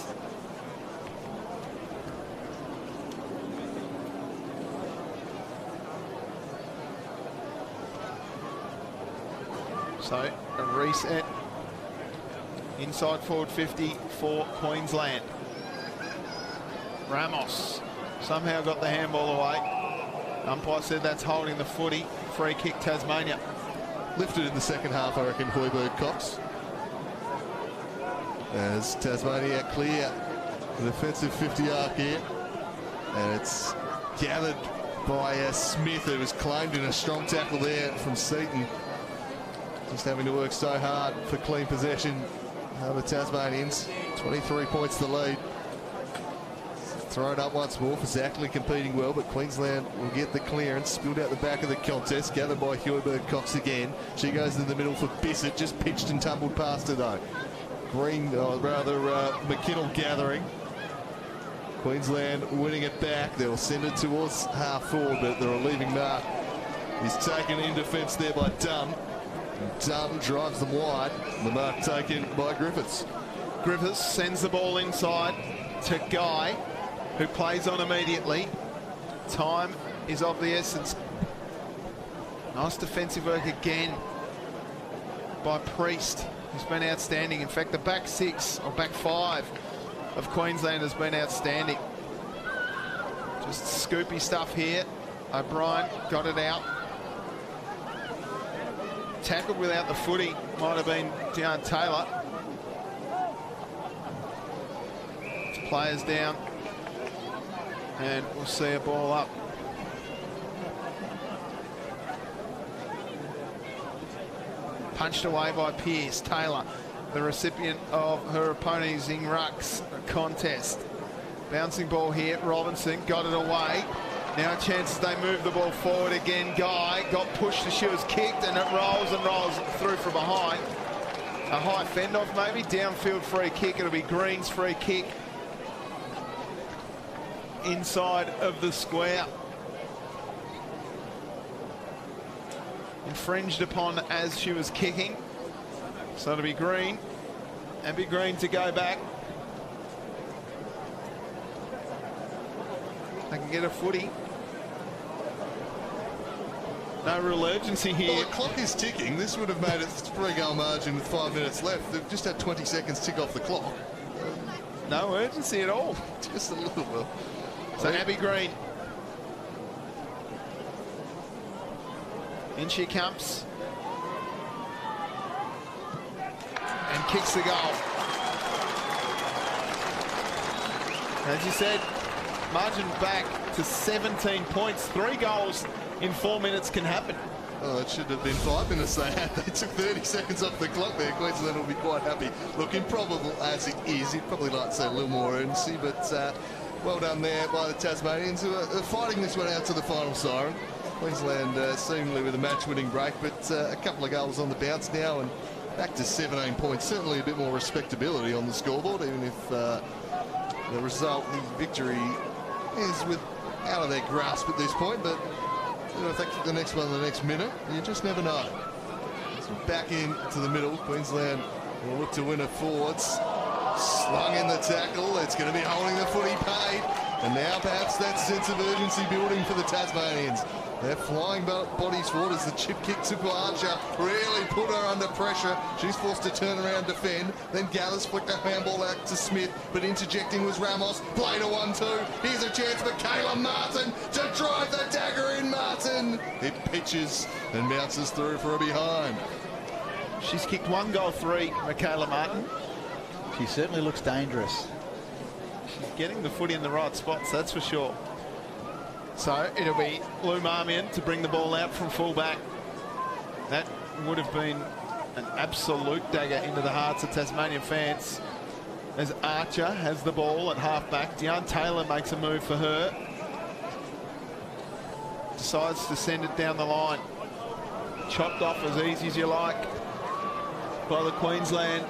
[SPEAKER 3] So, a reset. Inside forward 50 for Queensland. Ramos somehow got the handball away. Umpire said that's holding the footy. Free kick, Tasmania.
[SPEAKER 4] Lifted in the second half, I reckon, Hoiberg-Cox. As Tasmania clear an offensive 50 arc here, and it's gathered by Smith, who was claimed in a strong tackle there from Seaton. Just having to work so hard for clean possession over Tasmanians. 23 points the lead. Thrown up once more for Zackley, competing well, but Queensland will get the clearance. Spilled out the back of the contest, gathered by Hoiberg-Cox again. She goes in the middle for Bissett, just pitched and tumbled past her though. Green, or rather McKinnell gathering. Queensland winning it back. They'll send it towards half forward, but the relieving mark is taken in defence there by Dunn. Dunn drives them wide. The mark taken by Griffiths.
[SPEAKER 3] Griffiths sends the ball inside to Guy, who plays on immediately. Time is of the essence. Nice defensive work again by Priest. He's been outstanding. In fact, the back six or back five of Queensland has been outstanding. Just scoopy stuff here. O'Brien got it out. Tackled without the footy. Might have been Deon Taylor. Players down. And we'll see a ball up. Punched away by Pearce. Taylor, the recipient of her opponent's rucks contest. Bouncing ball here. Robinson got it away. Now chances they move the ball forward again. Guy got pushed as she was kicked, and it rolls and rolls through from behind. A high fend-off maybe. Downfield free kick. It'll be Green's free kick. Inside of the square. Infringed upon as she was kicking. So it'll be Green. Abby Green to go back. They can get a footy. No real urgency here.
[SPEAKER 4] Well, the clock is ticking. This would have made it 3-goal margin with 5 minutes left. They've just had 20 seconds tick off the clock.
[SPEAKER 3] No urgency at all.
[SPEAKER 4] Just a little bit.
[SPEAKER 3] So Abby Green. In she comes. And kicks the goal. As you said, margin back to 17 points. 3 goals in 4 minutes can happen.
[SPEAKER 4] Oh, it should have been 5 minutes they had. They took 30 seconds off the clock there. Queensland will be quite happy. Look, improbable as it is, you'd probably like to say a little more urgency, but well done there by the Tasmanians, who are fighting this one out to the final siren. Queensland seemingly with a match-winning break, but a couple of goals on the bounce now and back to 17 points. Certainly a bit more respectability on the scoreboard, even if the result, the victory, is out of their grasp at this point. But you know, if they kick the next one in the next minute, you just never know. So back into the middle, Queensland will look to win it forwards. Slung in the tackle, it's going to be holding the footy paid. And now perhaps that sense of urgency building for the Tasmanians. They're flying bodies forward as the chip kick to Archer really put her under pressure. She's forced to turn around, defend, then gathers, flicked a handball out to Smith, but interjecting was Ramos. Played a 1-2. Here's a chance for Kayla Martin to drive the dagger in. Martin. It pitches and bounces through for a behind.
[SPEAKER 3] She's kicked 1 goal 3, Michaela Martin.
[SPEAKER 5] She certainly looks dangerous.
[SPEAKER 3] She's getting the footy in the right spots, that's for sure. So it'll be Lou Marmion to bring the ball out from fullback. That would have been an absolute dagger into the hearts of Tasmanian fans as Archer has the ball at halfback. Deanne Taylor makes a move for her. Decides to send it down the line. Chopped off as easy as you like by the Queensland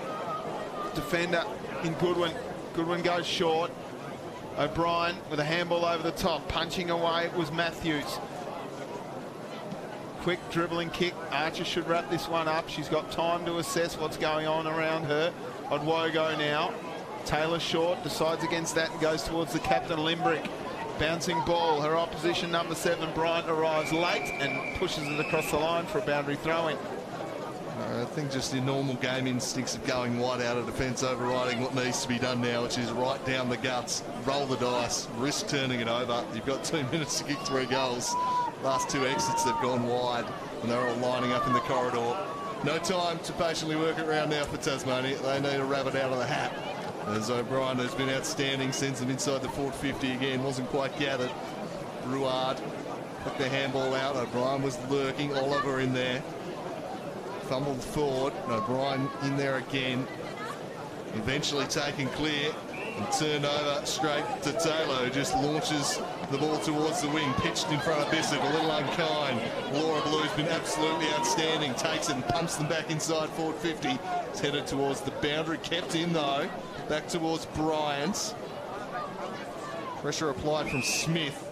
[SPEAKER 3] defender in Goodwin. Goodwin goes short. O'Brien with a handball over the top. Punching away was Matthews. Quick dribbling kick. Archer should wrap this one up. She's got time to assess what's going on around her. Odwogo now. Taylor short, decides against that and goes towards the captain, Limbrick. Bouncing ball. Her opposition, number 7, Bryant, arrives late and pushes it across the line for a boundary throw-in.
[SPEAKER 4] I think just the normal game instincts of going wide out of defence, overriding what needs to be done now, which is right down the guts, roll the dice, risk turning it over. You've got 2 minutes to kick 3 goals. Last 2 exits, they've gone wide, and they're all lining up in the corridor. No time to patiently work it around now for Tasmania. They need a rabbit out of the hat. As O'Brien has been outstanding, sends them inside the 450 again, wasn't quite gathered. Ruard took the handball out. O'Brien was lurking, Oliver in there. Fumbled forward, O'Brien in there again. Eventually taken clear and turned over straight to Taylor, who just launches the ball towards the wing, pitched in front of Bissett, a little unkind. Laura Blue's been absolutely outstanding, takes it and pumps them back inside forward 50. It's headed towards the boundary, kept in though, back towards Bryant. Pressure applied from Smith,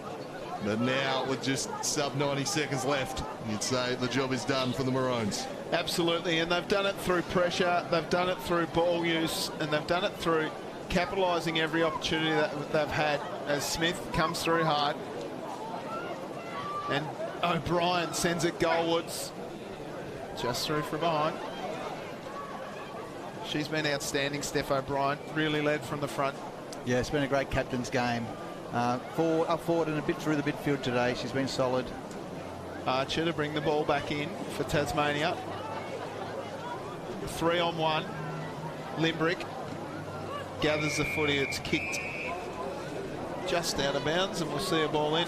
[SPEAKER 4] but now with just sub 90 seconds left, you'd say the job is done for the Maroons.
[SPEAKER 3] Absolutely, and they've done it through pressure, they've done it through ball use, and they've done it through capitalising every opportunity that they've had as Smith comes through hard. And O'Brien sends it goalwards, just through from behind. She's been outstanding, Steph O'Brien, really led from the front.
[SPEAKER 5] Yeah, it's been a great captain's game. Up forward and a bit through the midfield today. She's been solid.
[SPEAKER 3] Archer to bring the ball back in for Tasmania. 3-on-1. Limbrick gathers the footy. It's kicked just out of bounds, and we'll see a ball in.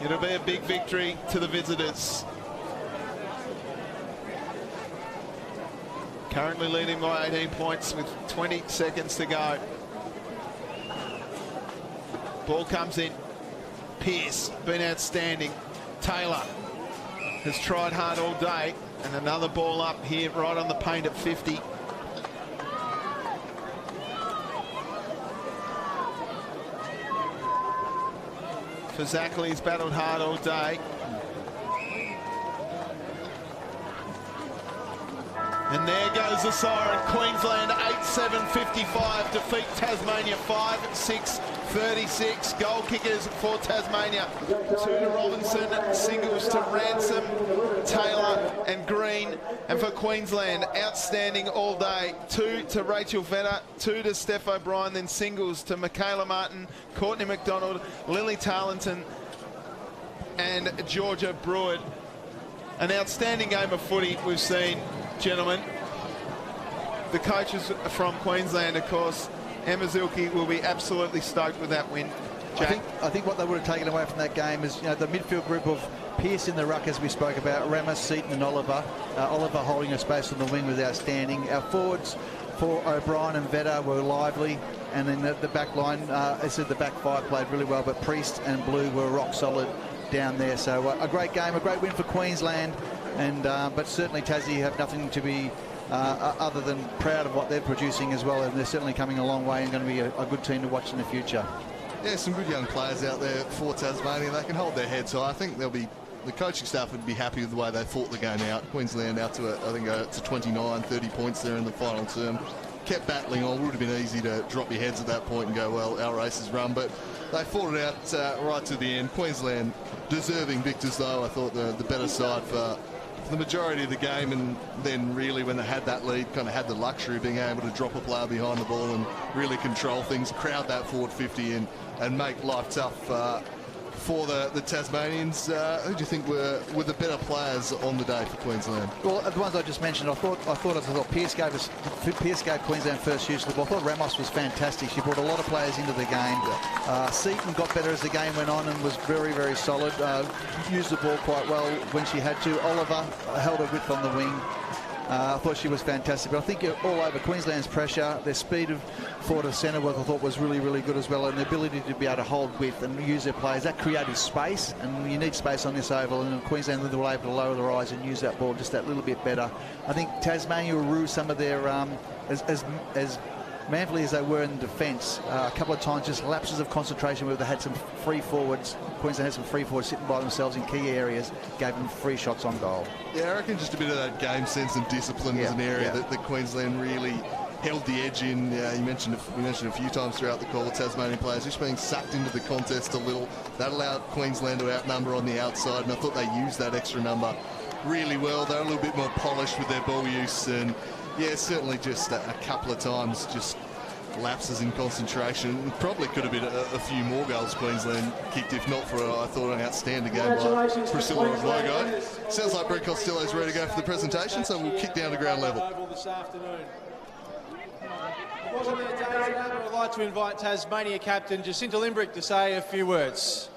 [SPEAKER 3] It'll be a big victory to the visitors. Currently leading by 18 points with 20 seconds to go. Ball comes in. Pearce, been outstanding. Taylor has tried hard all day. And another ball up here, right on the paint at 50. Fazakli's battled hard all day. And there goes the siren. Queensland 8-7-55 defeat Tasmania 5-6-36. Goal kickers for Tasmania. 2 to Robinson, singles to Ransom, Taylor and Green. And for Queensland, outstanding all day. 2 to Rachel Vetter, 2 to Steph O'Brien, then singles to Michaela Martin, Courtney McDonald, Lily Tarleton and Georgia Brewer. An outstanding game of footy we've seen, gentlemen. The coaches from Queensland, of course, Emma Zielke will be absolutely stoked with that win.
[SPEAKER 5] I think what they would have taken away from that game is, the midfield group of Pearce in the ruck, as we spoke about, Ramos, Seaton and Oliver. Oliver holding a space on the wing was outstanding. Our forwards for O'Brien and Vetter were lively, and then the back line, I said the back five played really well, but Priest and Blue were rock solid down there. So a great game, a great win for Queensland, and but certainly Tassie have nothing to be other than proud of what they're producing as well, and they're certainly coming a long way and going to be a good team to watch in the future.
[SPEAKER 4] Yeah, some good young players out there for Tasmania. They can hold their heads high. I think the coaching staff would be happy with the way they fought the game out. Queensland out to, I think, to 29, 30 points there in the final term. Kept battling on. Would have been easy to drop your heads at that point and go, well, our race is run. But they fought it out right to the end. Queensland deserving victors, though. I thought the better side for the majority of the game, and then really when they had that lead, kind of had the luxury of being able to drop a player behind the ball and really control things, crowd that forward 50 and make life tough for the Tasmanians. Who do you think were the better players on the day for Queensland?
[SPEAKER 5] Well, the ones I just mentioned, I thought Pearce gave Queensland first use of the ball. I thought Ramos was fantastic. She brought a lot of players into the game. Seaton got better as the game went on and was very, very solid. Used the ball quite well when she had to. Oliver held her width on the wing. I thought she was fantastic, but I think all over Queensland's pressure, their speed of forward to centre I thought was really, really good as well, and the ability to be able to hold width and use their players. That created space, and you need space on this oval, and Queensland were able to lower their eyes and use that ball just that little bit better. I think Tasmania will rue some of their, as manfully as they were in defence, a couple of times just lapses of concentration where they had some free forwards. Queensland had some free forwards sitting by themselves in key areas, gave them free shots on goal.
[SPEAKER 4] Yeah, I reckon just a bit of that game sense and discipline was an area that Queensland really held the edge in. We mentioned a few times throughout the call, Tasmanian players just being sucked into the contest a little. That allowed Queensland to outnumber on the outside, and I thought they used that extra number really well. They're a little bit more polished with their ball use, and yeah, certainly just a couple of times just lapses in concentration. Probably could have been a few more goals Queensland kicked, if not for, I thought, an outstanding game by Priscilla Aguogo. Sounds like Brett Costello's ready to go for the presentation, so we'll kick down to ground level.
[SPEAKER 6] This afternoon. I'd like to invite Tasmania captain Jacinta Limbrick to say a few words.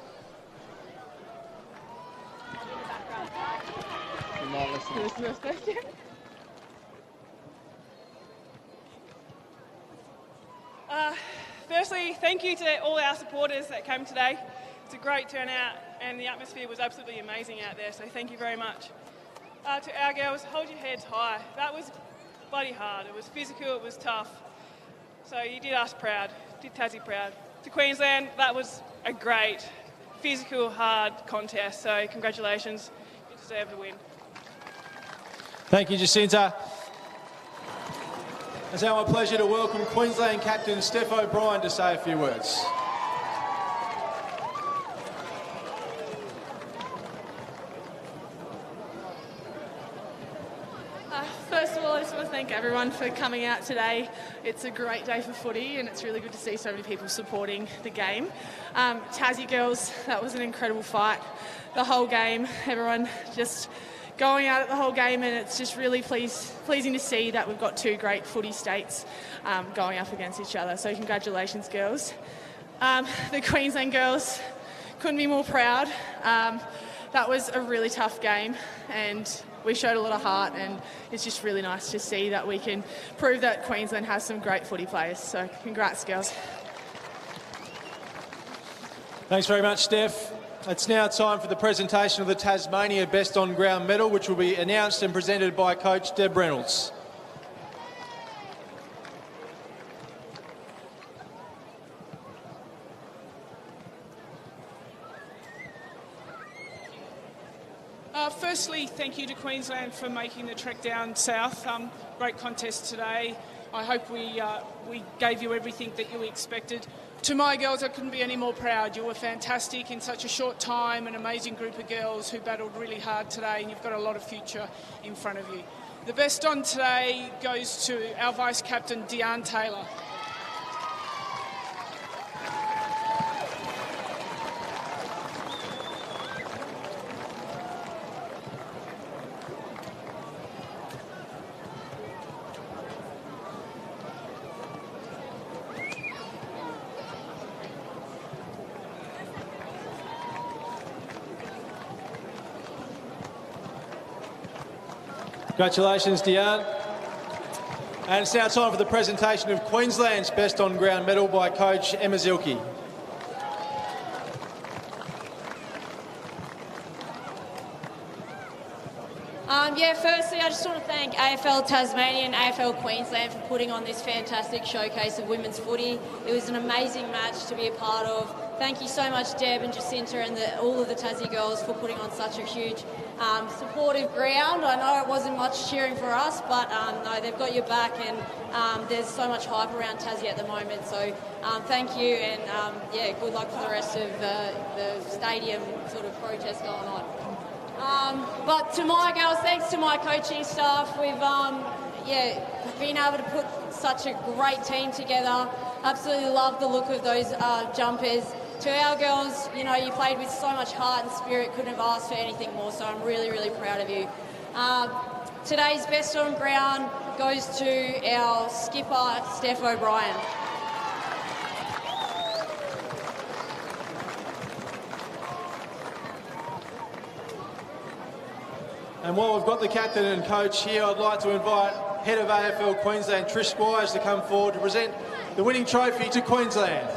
[SPEAKER 8] Firstly, thank you to all our supporters that came today. It's a great turnout and the atmosphere was absolutely amazing out there, so thank you very much. To our girls, hold your heads high. That was bloody hard. It was physical, it was tough. So you did us proud, did Tassie proud. To Queensland, that was a great physical, hard contest, so congratulations. You deserve the win.
[SPEAKER 6] Thank you, Jacinta. It's now my pleasure to welcome Queensland captain Steph O'Brien to say a few words.
[SPEAKER 9] First of all, I just want to thank everyone for coming out today. It's a great day for footy and it's really good to see so many people supporting the game. Tassie girls, that was an incredible fight. The whole game, everyone just going at it the whole game, and it's just really pleasing to see that we've got two great footy states going up against each other. So congratulations, girls. The Queensland girls, couldn't be more proud. That was a really tough game and we showed a lot of heart, and it's just really nice to see that we can prove that Queensland has some great footy players. So congrats, girls.
[SPEAKER 6] Thanks very much, Steph. It's now time for the presentation of the Tasmania Best On Ground medal, which will be announced and presented by Coach Deb Reynolds.
[SPEAKER 10] Firstly, thank you to Queensland for making the trek down south. Great contest today. I hope we gave you everything that you expected. To my girls, I couldn't be any more proud. You were fantastic in such a short time, an amazing group of girls who battled really hard today, and you've got a lot of future in front of you. The best on today goes to our Vice-Captain, Deanne Taylor.
[SPEAKER 6] Congratulations, Deanne. And it's now time for the presentation of Queensland's Best On Ground medal by Coach Emma Zielke.
[SPEAKER 11] Firstly, I just want to thank AFL Tasmania and AFL Queensland for putting on this fantastic showcase of women's footy. It was an amazing match to be a part of. Thank you so much, Deb and Jacinta and all of the Tassie girls for putting on such a huge supportive ground. I know it wasn't much cheering for us, but no, they've got your back, and there's so much hype around Tassie at the moment. So thank you, and good luck for the rest of the stadium sort of protest going on. But to my girls, thanks to my coaching staff, we've been able to put such a great team together. Absolutely love the look of those jumpers. To our girls, you know, you played with so much heart and spirit, couldn't have asked for anything more, so I'm really, really proud of you. Today's Best On Ground goes to our skipper, Steph O'Brien.
[SPEAKER 6] And while we've got the captain and coach here, I'd like to invite Head of AFL Queensland, Trish Squires, to come forward to present the winning trophy to Queensland.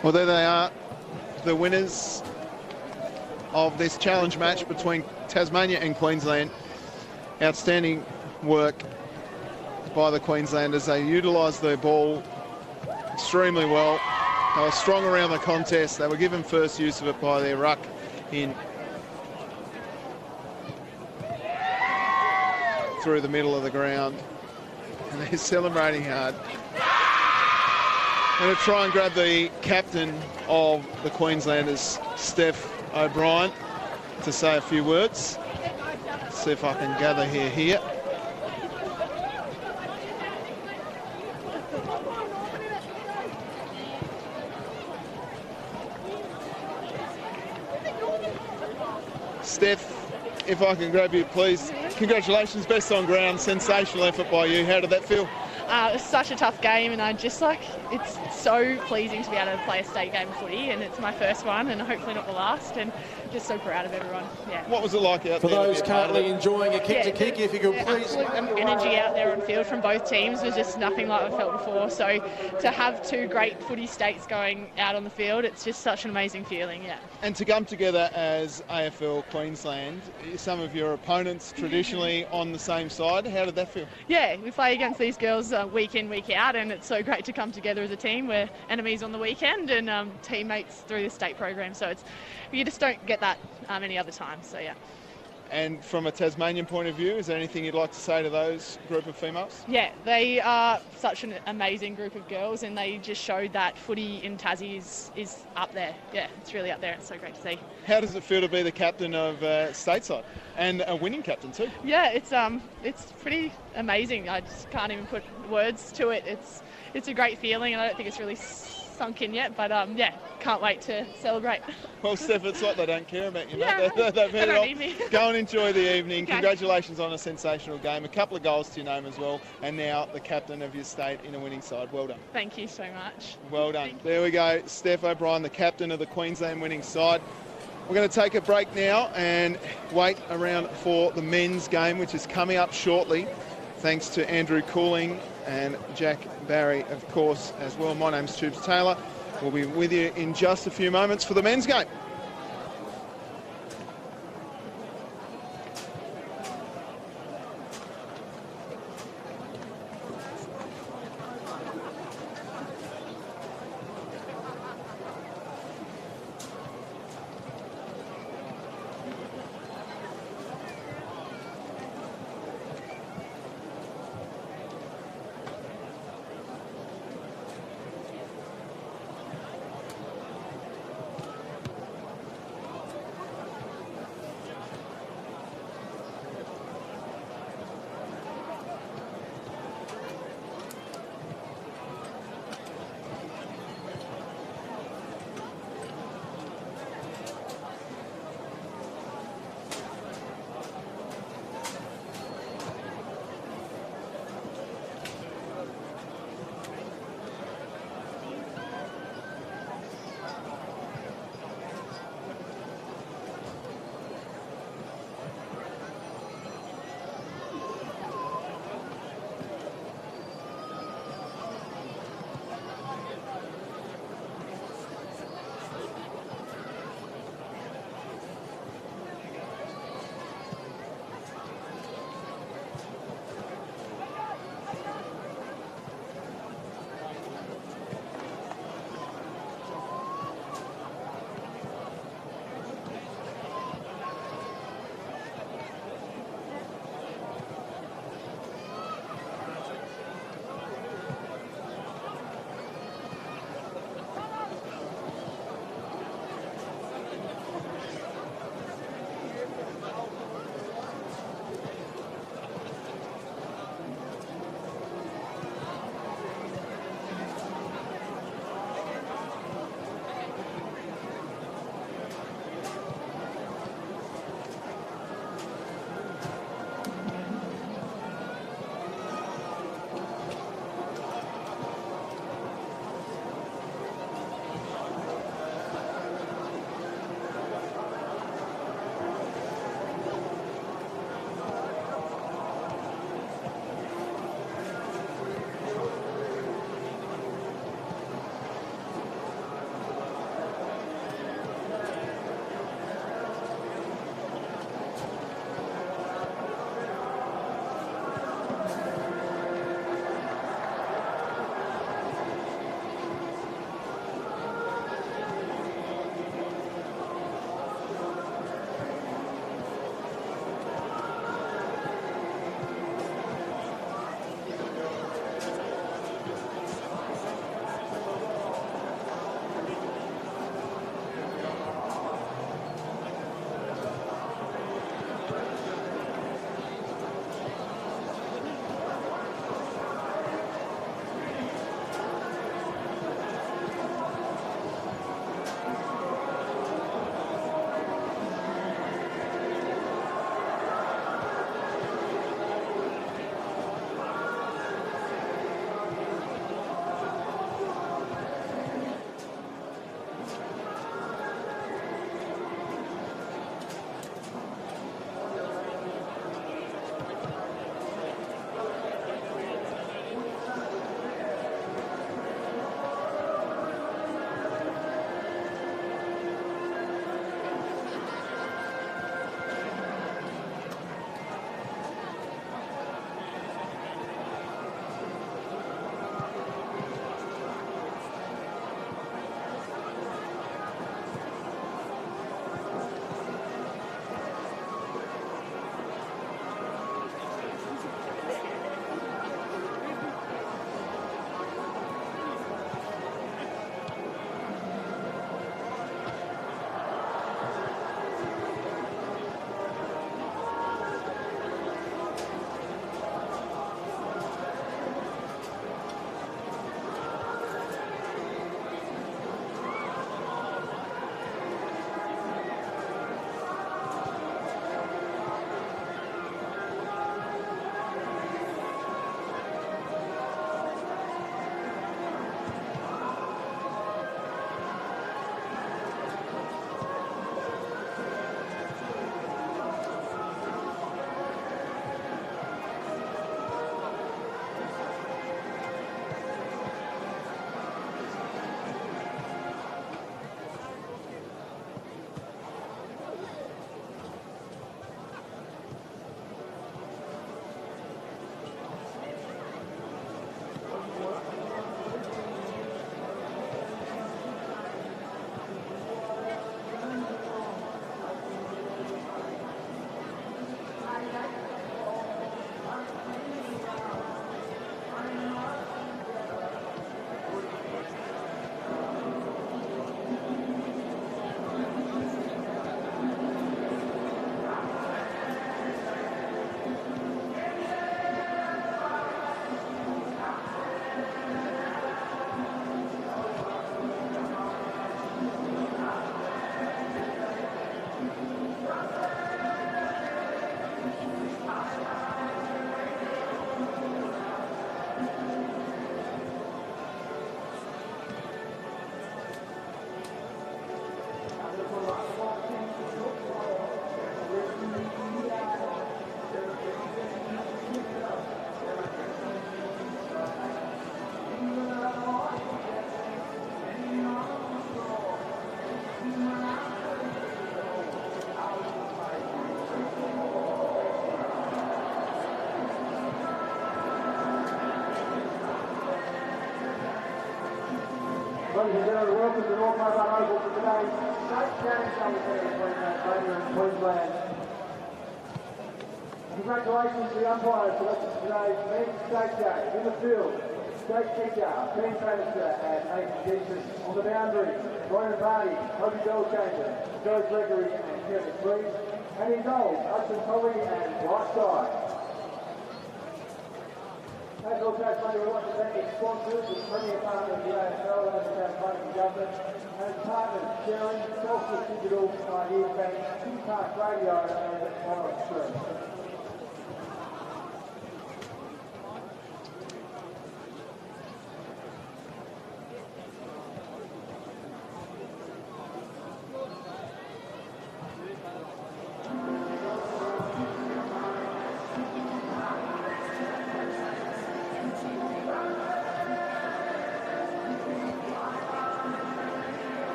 [SPEAKER 3] Well, there they are, the winners of this challenge match between Tasmania and Queensland. Outstanding work by the Queenslanders. They utilised their ball extremely well. They were strong around the contest. They were given first use of it by their ruck in through the middle of the ground. And they're celebrating hard. I'm going to try and grab the captain of the Queenslanders, Steph O'Brien, to say a few words. See if I can gather her here. Steph, if I can grab you, please. Congratulations, Best On Ground, sensational effort by you. How did that feel?
[SPEAKER 9] It's such a tough game, and it's so pleasing to be able to play a state game of footy, and it's my first one, and hopefully not the last, and just so proud of everyone. Yeah.
[SPEAKER 3] What was it like out
[SPEAKER 6] for
[SPEAKER 3] there?
[SPEAKER 6] For those currently enjoying a kick to kick, if you could please.
[SPEAKER 9] Energy out there on field from both teams was just nothing like I've felt before. So to have two great footy states going out on the field, it's just such an amazing feeling. Yeah.
[SPEAKER 3] And to come together as AFL Queensland, some of your opponents traditionally on the same side, how did that feel?
[SPEAKER 9] Yeah, we play against these girls week in, week out, and it's so great to come together as a team. We're enemies on the weekend and teammates through the state program, so you just don't get that any other time, so yeah.
[SPEAKER 3] And from a Tasmanian point of view, is there anything you'd like to say to those group of females?
[SPEAKER 12] Yeah, they are such an amazing group of girls, and they just showed that footy in Tassie is up there. Yeah, it's really up there. It's so great to see.
[SPEAKER 3] How does it feel to be the captain of stateside and a winning captain too?
[SPEAKER 12] Yeah, it's pretty amazing. I just can't even put words to it. It's a great feeling, and I don't think it's really sunk in yet, but yeah, can't wait to celebrate.
[SPEAKER 3] Well, Steph, it's like they don't care about you,
[SPEAKER 12] Yeah,
[SPEAKER 3] mate. They've
[SPEAKER 12] they
[SPEAKER 3] headed
[SPEAKER 12] don't
[SPEAKER 3] off.
[SPEAKER 12] need me.
[SPEAKER 3] Go and enjoy the evening.
[SPEAKER 12] Okay.
[SPEAKER 3] Congratulations on a sensational game. A couple of goals to your name as well, and now the captain of your state in a winning side. Well done.
[SPEAKER 12] Thank you so much.
[SPEAKER 3] Well done. There we go. Steph O'Brien, the captain of the Queensland winning side. We're going to take a break now and wait around for the men's game, which is coming up shortly. Thanks to Andrew Cooling and Jack Barry, of course, as well. My name's Tubes Taylor. We'll be with you in just a few moments for the men's game.
[SPEAKER 6] ladies and gentlemen, welcome to North Hobart Oval for today's state game between Tasmania and Queensland. Congratulations to the umpires selected for today's men's state game. In the field, Jake Kicker, Ben Bannister and Nathan Gleason. On the boundary, Brian Barney, Toby Bellchamber, Joe Gregory and Kevin Freeze. And in goal, Hudson Colley and Bryce Dye. As all Tasmania, we'd like to thank its sponsors, the premier partner of the AFL and the Tasmanian government, and its partners, Sharing, Celsius Digital, Ideas Bank, City Park Radio and Forest Street.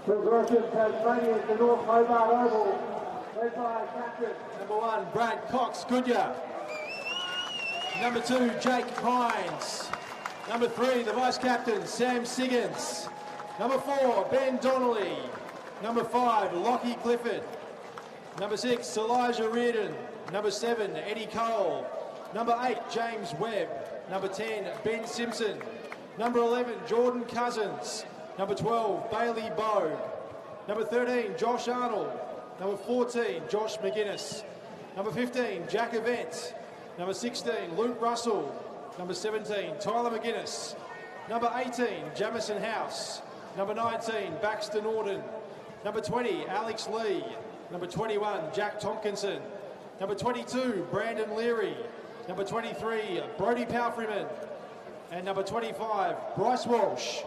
[SPEAKER 6] Progressive Tasmania is the North Hobart Oval, led by captain number 1, Brad Cox Goodyear. Number 2, Jake Hines. Number 3, the vice captain, Sam Siggins. Number 4, Ben Donnelly. Number 5, Lockie Clifford. Number 6, Elijah Reardon. Number 7, Eddie Cole. Number 8, James Webb. Number 10, Ben Simpson. Number 11, Jordan Cousins. Number 12, Bailey Bogue. Number 13, Josh Arnold. Number 14, Josh McGuinness. Number 15, Jack Event. Number 16, Luke Russell. Number 17, Tyler McGuinness. Number 18, Jamison House. Number 19, Baxter Norton. Number 20, Alex Lee. Number 21, Jack Tompkinson. Number 22, Brandon Leary. Number 23, Brodie Palfreyman. And number 25, Bryce Walsh.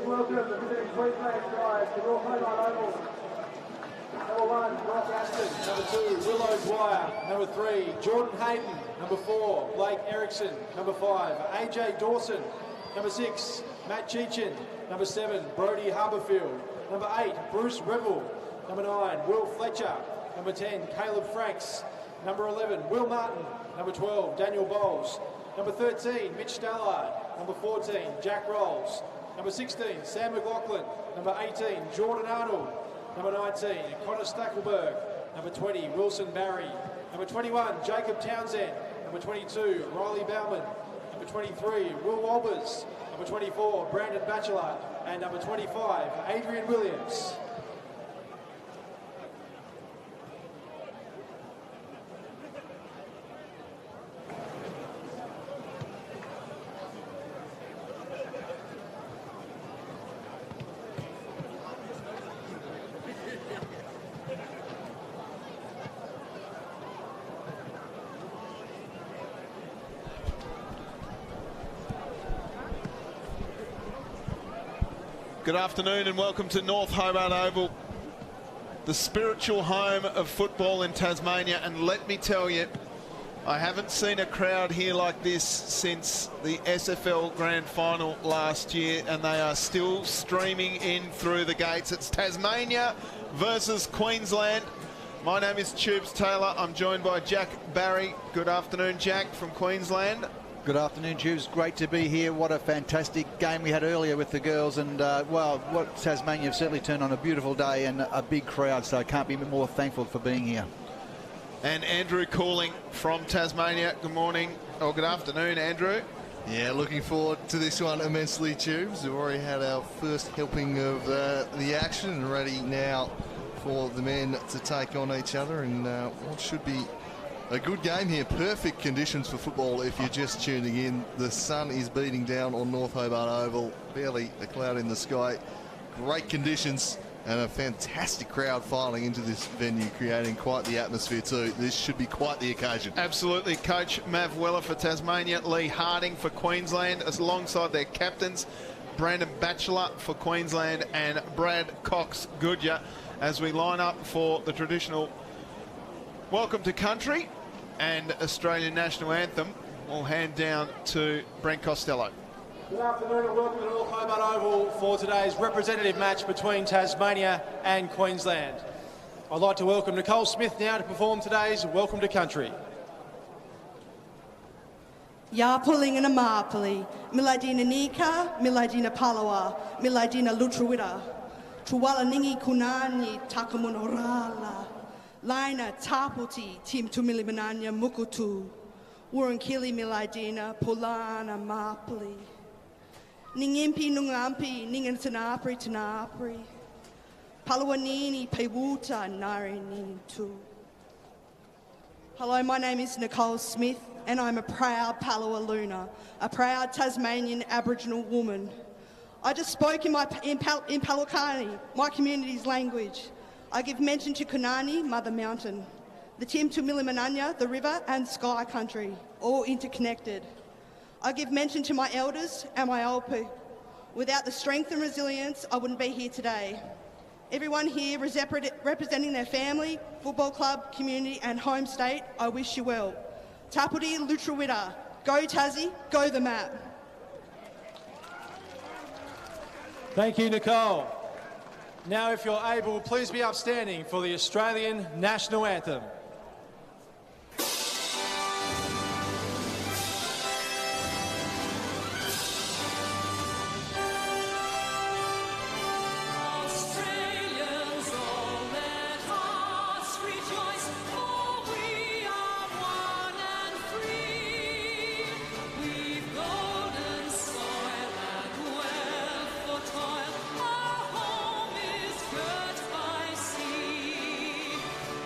[SPEAKER 6] Please welcome the visiting Queensland side to North Hobart Oval. Number 1, Brock Aston. Number 2, Willow Dwyer. Number 3, Jordan Hayden. Number 4, Blake Erickson. Number 5, AJ Dawson. Number 6, Matt Cheechin. Number 7, Brodie Harborfield. Number 8, Bruce Revel. Number 9, Will Fletcher. Number 10, Caleb Franks. Number 11, Will Martin. Number 12, Daniel Bowles. Number 13, Mitch Stallard. Number 14, Jack Rolls. Number 16, Sam McLaughlin. Number 18, Jordan Arnold. Number 19, Connor Stackelberg. Number 20, Wilson Barry. Number 21, Jacob Townsend. Number 22, Riley Bauman. Number 23, Will Walbers. Number 24, Brandon Batchelor. And number 25, Adrian Williams.
[SPEAKER 3] Good afternoon and welcome to North Hobart Oval, the spiritual home of football in Tasmania. And let me tell you, I haven't seen a crowd here like this since the SFL Grand Final last year, and they are still streaming in through the gates. It's Tasmania versus Queensland. My name is Tubes Taylor. I'm joined by Jack Barry. Good afternoon, Jack, from Queensland.
[SPEAKER 5] Good afternoon, Tubes. Great to be here. What a fantastic game we had earlier with the girls, and well, what Tasmania have certainly turned on a beautiful day and a big crowd, so I can't be more thankful for being here.
[SPEAKER 3] And Andrew Cooling from Tasmania. Good morning, or good afternoon, Andrew.
[SPEAKER 4] Yeah, looking forward to this one immensely, Tubes. We've already had our first helping of the action and ready now for the men to take on each other in what should be a good game here. Perfect conditions for football if you're just tuning in. The sun is beating down on North Hobart Oval. Barely a cloud in the sky. Great conditions and a fantastic crowd filing into this venue, creating quite the atmosphere too. This should be quite the occasion.
[SPEAKER 3] Absolutely. Coach Mav Weller for Tasmania, Lee Harding for Queensland, alongside their captains, Brandon Batchelor for Queensland and Brad Cox-Goodyear, as we line up for the traditional Welcome to Country and Australian National Anthem. We'll hand down to Brent Costello.
[SPEAKER 6] Good afternoon and welcome to North Hobart Oval for today's representative match between Tasmania and Queensland. I'd like to welcome Nicole Smith now to perform today's Welcome to Country.
[SPEAKER 7] Ya pulling in a marpoli, Miladina Nika, Miladina Palawa, Miladina Lutruida, Truwala Ningi Kunani, Takamun Orala. Laina Taputi, Tim Tumilimananya Mukutu, Wurankili Miladina, Polana Mapli, Ningimpi Nungampi, Ningan Tanapri, Palawanini, Pewuta, Narini tu. Hello, my name is Nicole Smith, and I'm a proud Palawaluna, a proud Tasmanian Aboriginal woman. I just spoke in Palawakani, my community's language. I give mention to Kunani, Mother Mountain, the Tim Tumilimananya, the river and sky country, all interconnected. I give mention to my elders and my old people. Without the strength and resilience, I wouldn't be here today. Everyone here representing their family, football club, community and home state, I wish you well. Tapudi Lutruwita, go Tassie, go the map.
[SPEAKER 6] Thank you, Nicole. Now, if you're able, please be upstanding for the Australian National Anthem.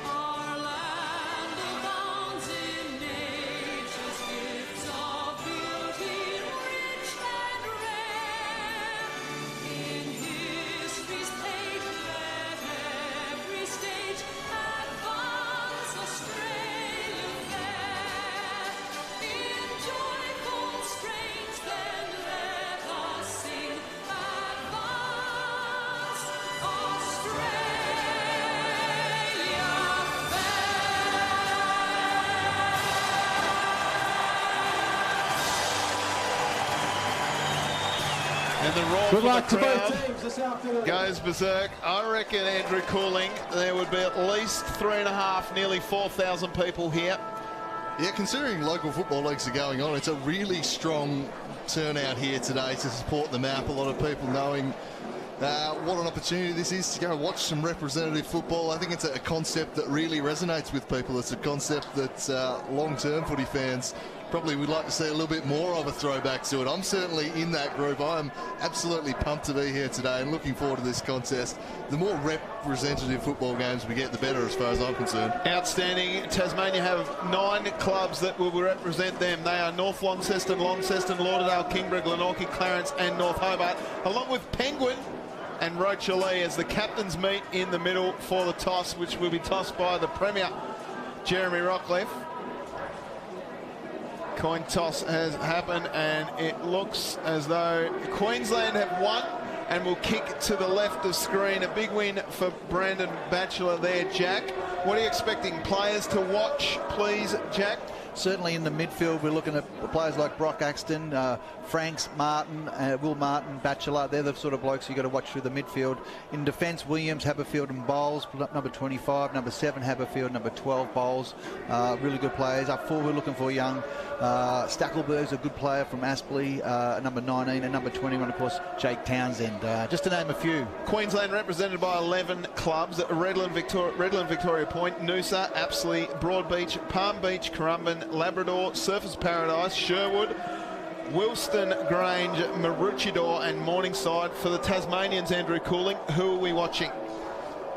[SPEAKER 13] Our land
[SPEAKER 3] And the roar
[SPEAKER 6] Good
[SPEAKER 3] from
[SPEAKER 6] luck
[SPEAKER 3] the
[SPEAKER 6] to both
[SPEAKER 3] crowd
[SPEAKER 6] teams this afternoon.
[SPEAKER 3] goes berserk. I reckon, Andrew Cooling, there would be at least 3.5, nearly 4,000 people here.
[SPEAKER 4] Yeah, considering local football leagues are going on, it's a really strong turnout here today to support the map. A lot of people knowing what an opportunity this is to go watch some representative football. I think it's a concept that really resonates with people. It's a concept that long-term footy fans probably would like to see a little bit more of a throwback to it. I'm certainly in that group. I'm absolutely pumped to be here today and looking forward to this contest. The more representative football games we get, the better as far as I'm concerned.
[SPEAKER 3] Outstanding. Tasmania have 9 clubs that will represent them. They are North Launceston, Lauderdale, Kingborough, Glenorchy, Clarence and North Hobart, along with Penguin and Rochalee as the captains meet in the middle for the toss, which will be tossed by the Premier, Jeremy Rockcliffe. Coin toss has happened and it looks as though Queensland have won and will kick to the left of screen. A big win for Brandon Batchelor there, Jack. What are you expecting players to watch, please, Jack?
[SPEAKER 5] Certainly in the midfield, we're looking at players like Brock Axton, Franks, Martin, Will Martin, Batchelor. They're the sort of blokes you've got to watch through the midfield. In defence, Williams, Haberfield and Bowles, number 25, number 7, Haberfield, number 12, Bowles. Really good players. Up forward, we're looking for young Stackelberg's a good player from Aspley, number 19, and number 21, of course, Jake Townsend. Just to name a few.
[SPEAKER 3] Queensland represented by 11 clubs: Redland, Victoria Point, Noosa, Apsley, Broadbeach, Palm Beach, Currumbin, Labrador, Surfers Paradise, Sherwood, Wilston Grange, Maroochydore and Morningside. For the Tasmanians, Andrew Cooling, who are we watching?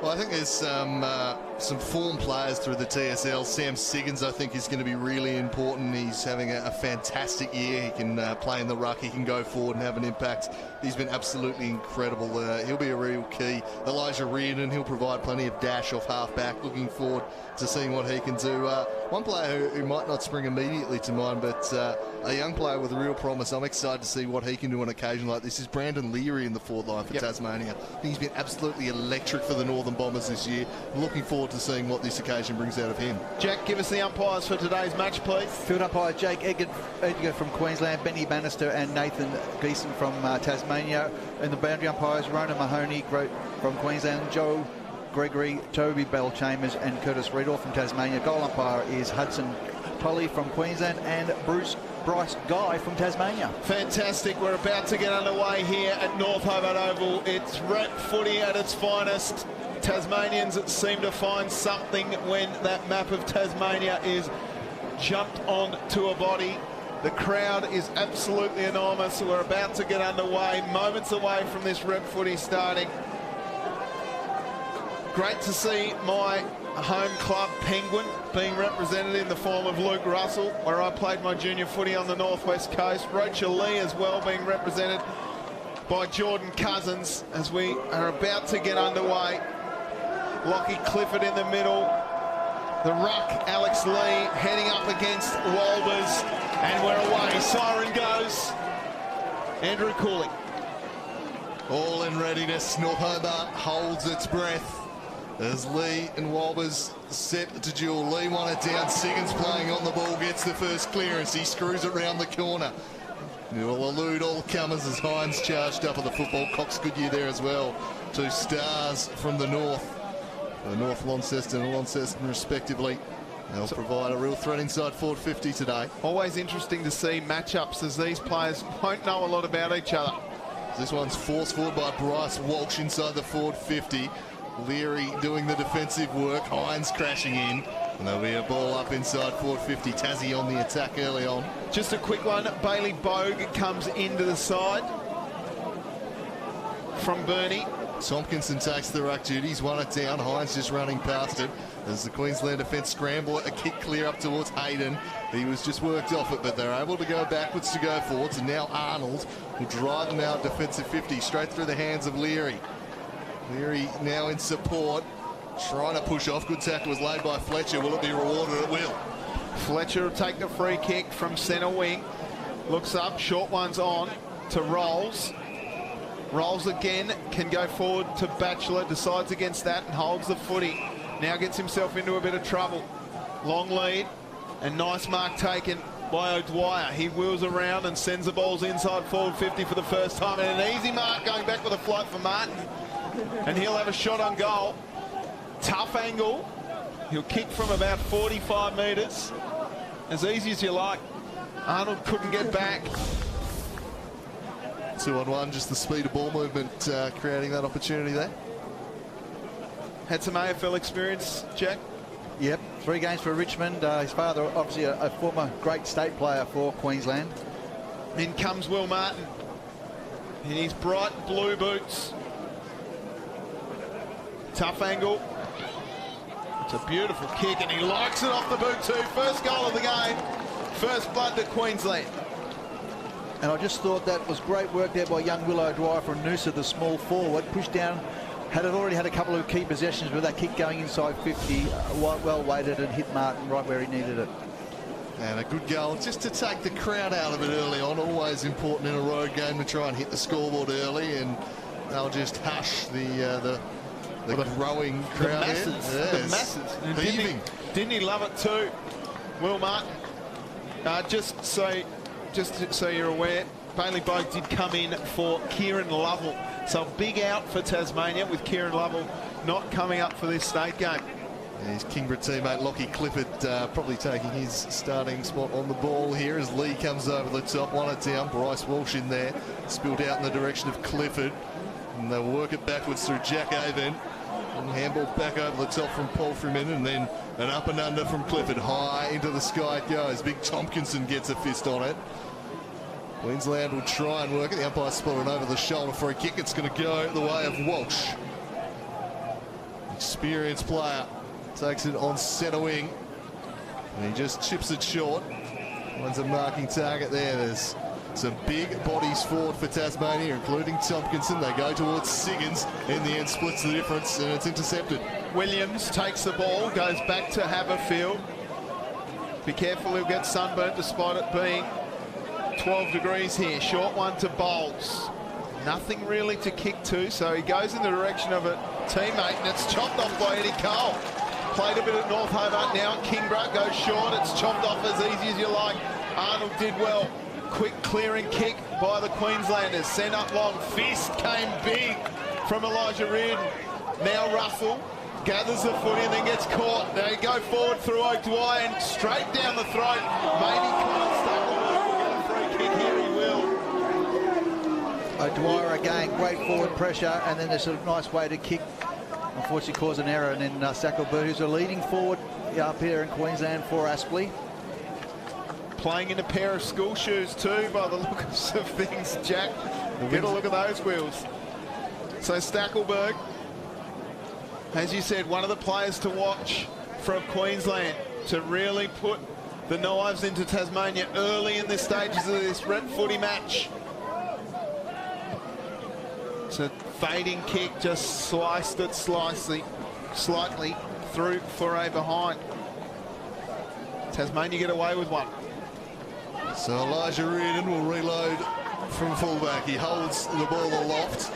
[SPEAKER 4] Well, I think there's some form players through the TSL. Sam Siggins, I think, is going to be really important. He's having a fantastic year. He can play in the ruck. He can go forward and have an impact. He's been absolutely incredible. He'll be a real key. Elijah Reardon, he'll provide plenty of dash off half-back. Looking forward to seeing what he can do. One player who might not spring immediately to mind, but a young player with real promise. I'm excited to see what he can do on occasion like this. Is Brandon Leary in the forward line for Tasmania. I think he's been absolutely electric for the Northern Bombers this year. Looking forward to seeing what this occasion brings out of him.
[SPEAKER 3] Jack, give us the umpires for today's match, please.
[SPEAKER 5] Field umpire Jake Edgar from Queensland, Benny Bannister and Nathan Geeson from Tasmania. And the boundary umpires, Rona Mahoney from Queensland, Joe Gregory, Toby Bell-Chambers and Curtis Riedel from Tasmania. Goal umpire is Hudson Tolley from Queensland and Bryce Guy from Tasmania.
[SPEAKER 3] Fantastic. We're about to get underway here at North Hobart Oval. It's rep footy at its finest. Tasmanians seem to find something when that map of Tasmania is jumped onto a body. The crowd is absolutely enormous. We're about to get underway, moments away from this rep footy starting. Great to see my home club Penguin being represented in the form of Luke Russell, where I played my junior footy on the northwest coast. Rochalee as well being represented by Jordan Cousins as we are about to get underway. Lockie Clifford in the middle. The ruck, Alex Lee, heading up against Walbers, and we're away. Siren goes. Andrew Cooling.
[SPEAKER 4] All in readiness. North Hobart holds its breath as Lee and Walbers set to duel. Lee won it down. Siggins playing on the ball, gets the first clearance. He screws it round the corner. He will elude all comers as Hines charged up at the football. Cox Goodyear there as well. 2 stars from the north. The North Launceston and Launceston respectively. They'll provide a real threat inside forward 50 today.
[SPEAKER 3] Always interesting to see matchups as these players won't know a lot about each other.
[SPEAKER 4] This one's forced forward by Bryce Walsh inside the forward 50. Leary doing the defensive work. Hines crashing in. And there'll be a ball up inside forward 50. Tassie on the attack early on.
[SPEAKER 3] Just a quick one. Bailey Bogue comes into the side from Burnie.
[SPEAKER 4] Tompkinson takes the ruck duties, won it down. Hines just running past it as the Queensland defence scramble. A kick clear up towards Hayden. He was just worked off it, but they're able to go backwards to go forwards. And now Arnold will drive them out defensive 50 straight through the hands of Leary. Leary now in support, trying to push off. Good tackle was laid by Fletcher. Will it be rewarded? It will.
[SPEAKER 3] Fletcher will take the free kick from centre wing. Looks up, short one's on to Rolls. Rolls again, can go forward to Batchelor, decides against that and holds the footy. Now gets himself into a bit of trouble. Long lead and nice mark taken by O'Dwyer. He wheels around and sends the balls inside forward 50 for the first time. And an easy mark going back with a float for Martin. And he'll have a shot on goal. Tough angle. He'll kick from about 45 metres. As easy as you like. Arnold couldn't get back.
[SPEAKER 4] 2-on-1, just the speed of ball movement creating that opportunity there.
[SPEAKER 3] Had some AFL experience, Jack?
[SPEAKER 5] Yep, 3 games for Richmond. His father, obviously a former great state player for Queensland.
[SPEAKER 3] In comes Will Martin in his bright blue boots. Tough angle. It's a beautiful kick, and he likes it off the boot too. First goal of the game. First blood to Queensland.
[SPEAKER 5] And I just thought that was great work there by young Will O'Dwyer from Noosa, the small forward. Pushed down, already had a couple of key possessions with that kick going inside 50. Well weighted and hit Martin right where he needed it.
[SPEAKER 4] And a good goal just to take the crowd out of it early on. Always important in a road game to try and hit the scoreboard early, and they'll just hush the growing crowd.
[SPEAKER 3] The masses.
[SPEAKER 4] Yes.
[SPEAKER 3] The masses.
[SPEAKER 4] Heaving.
[SPEAKER 3] Didn't he love it too? Will Martin. Just so you're aware, Bailey Bogue did come in for Kieran Lovell. So big out for Tasmania with Kieran Lovell not coming up for this state game.
[SPEAKER 4] And his Kingborough teammate Lockie Clifford probably taking his starting spot on the ball here as Lee comes over the top. 1 down, Bryce Walsh in there. Spilled out in the direction of Clifford. And they'll work it backwards through Jack Avent. And handball back over the top from Paul Freeman, and then an up and under from Clifford. High into the sky it goes. Big Tompkinson gets a fist on it. Queensland will try and work it. The umpire spotted over the shoulder for a kick. It's going to go the way of Walsh. Experienced player. Takes it on centre wing. And he just chips it short. Finds a marking target there. There's some big bodies forward for Tasmania, including Tompkinson. They go towards Siggins. In the end, splits the difference, and it's intercepted.
[SPEAKER 3] Williams takes the ball, goes back to Haberfield. Be careful, he'll get sunburnt despite it being 12 degrees here. Short one to Bowles. Nothing really to kick to, so he goes in the direction of a teammate, and it's chopped off by Eddie Cole. Played a bit at North Hobart, now at Kingborough, goes short. It's chopped off as easy as you like. Arnold did well. Quick clearing kick by the Queenslanders. Sent up long. Fist came big from Elijah Reardon. Now Russell gathers the footy and then gets caught. They go forward through O'Dwyer and straight down the throat. Maybe Clive Stackelberg will get a free kick here. He will.
[SPEAKER 5] O'Dwyer again, great forward pressure, and then there's a nice way to kick. Unfortunately caused an error, and then Stackelberg, who's a leading forward up here in Queensland for Aspley.
[SPEAKER 3] Playing in a pair of school shoes too, by the looks of things, Jack. Get a look at those wheels. So Stackelberg, as you said, one of the players to watch from Queensland to really put the knives into Tasmania early in the stages of this red footy match. It's a fading kick, just sliced it slightly through for a behind. Tasmania get away with one.
[SPEAKER 4] So Elijah Reardon will reload from fullback. He holds the ball aloft.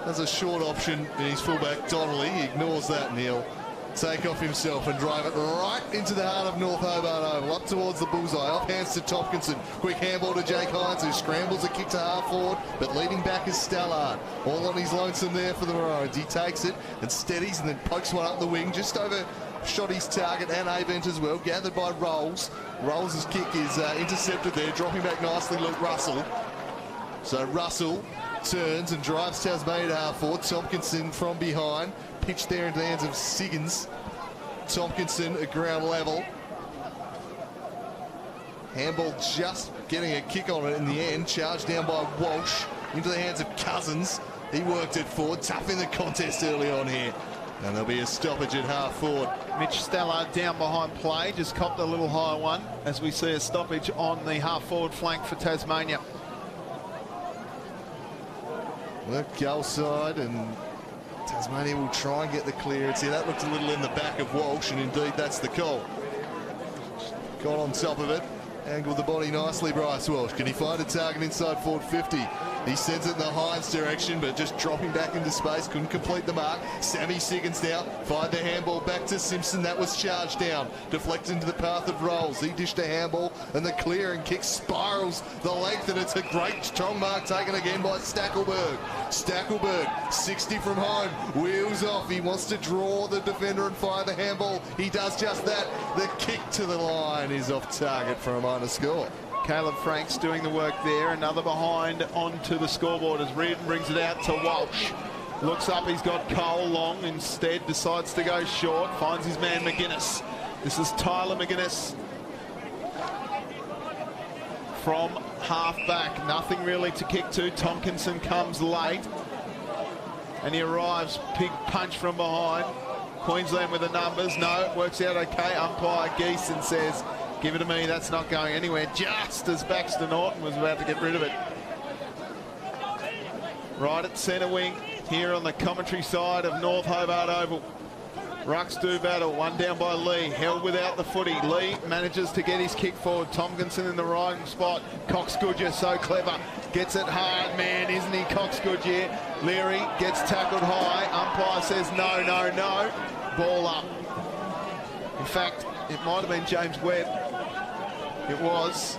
[SPEAKER 4] There's a short option in his fullback, Donnelly. He ignores that, and he'll take off himself and drive it right into the heart of North Hobart Oval, up towards the bullseye. Off hands to Tompkinson. Quick handball to Jake Hines, who scrambles a kick to half forward, but leading back is Stallard. All on his lonesome there for the Maroons. He takes it and steadies and then pokes one up the wing, just over shot his target and Avent as well, gathered by Rolls. Rolls' kick is intercepted there, dropping back nicely, Luke Russell. So Russell turns and drives Tasmania to half forward. Tompkinson from behind, pitched there into the hands of Siggins. Tompkinson at ground level. Handball just getting a kick on it in the end, charged down by Walsh into the hands of Cousins. He worked it forward, tough in the contest early on here. And there'll be a stoppage at half forward.
[SPEAKER 3] Mitch Stallard down behind play, just copped a little higher one as we see a stoppage on the half forward flank for Tasmania.
[SPEAKER 4] Work goal side, and Tasmania will try and get the clearance here. That looked a little in the back of Walsh, and indeed that's the call. Got on top of it, angled the body nicely, Bryce Walsh. Can he find a target inside forward 50? He sends it in the Hines direction, but just dropping back into space, couldn't complete the mark. Sammy Siggins now fired the handball back to Simpson. That was charged down, deflected into the path of Rolls. He dished a handball, and the clear and kick spirals the length, and it's a great strong mark taken again by Stackelberg. Stackelberg, 60 from home, wheels off. He wants to draw the defender and fire the handball. He does just that. The kick to the line is off target for a minor score.
[SPEAKER 3] Caleb Franks doing the work there. Another behind onto the scoreboard as Reardon brings it out to Walsh. Looks up, he's got Cole long. Instead decides to go short. Finds his man McGuinness. This is Tyler McGuinness from half-back. Nothing really to kick to. Tompkinson comes late. And he arrives, big punch from behind. Queensland with the numbers. No, it works out okay. Umpire Geeson says, give it to me, that's not going anywhere, just as Baxter Norton was about to get rid of it. Right at centre wing, here on the commentary side of North Hobart Oval. Rucks do battle, one down by Lee, held without the footy. Lee manages to get his kick forward. Tompkinson in the right spot. Cox Goodyear, so clever. Gets it hard, man, isn't he, Cox Goodyear? Leary gets tackled high. Umpire says no, no, no. Ball up. In fact, it might have been James Webb. It was.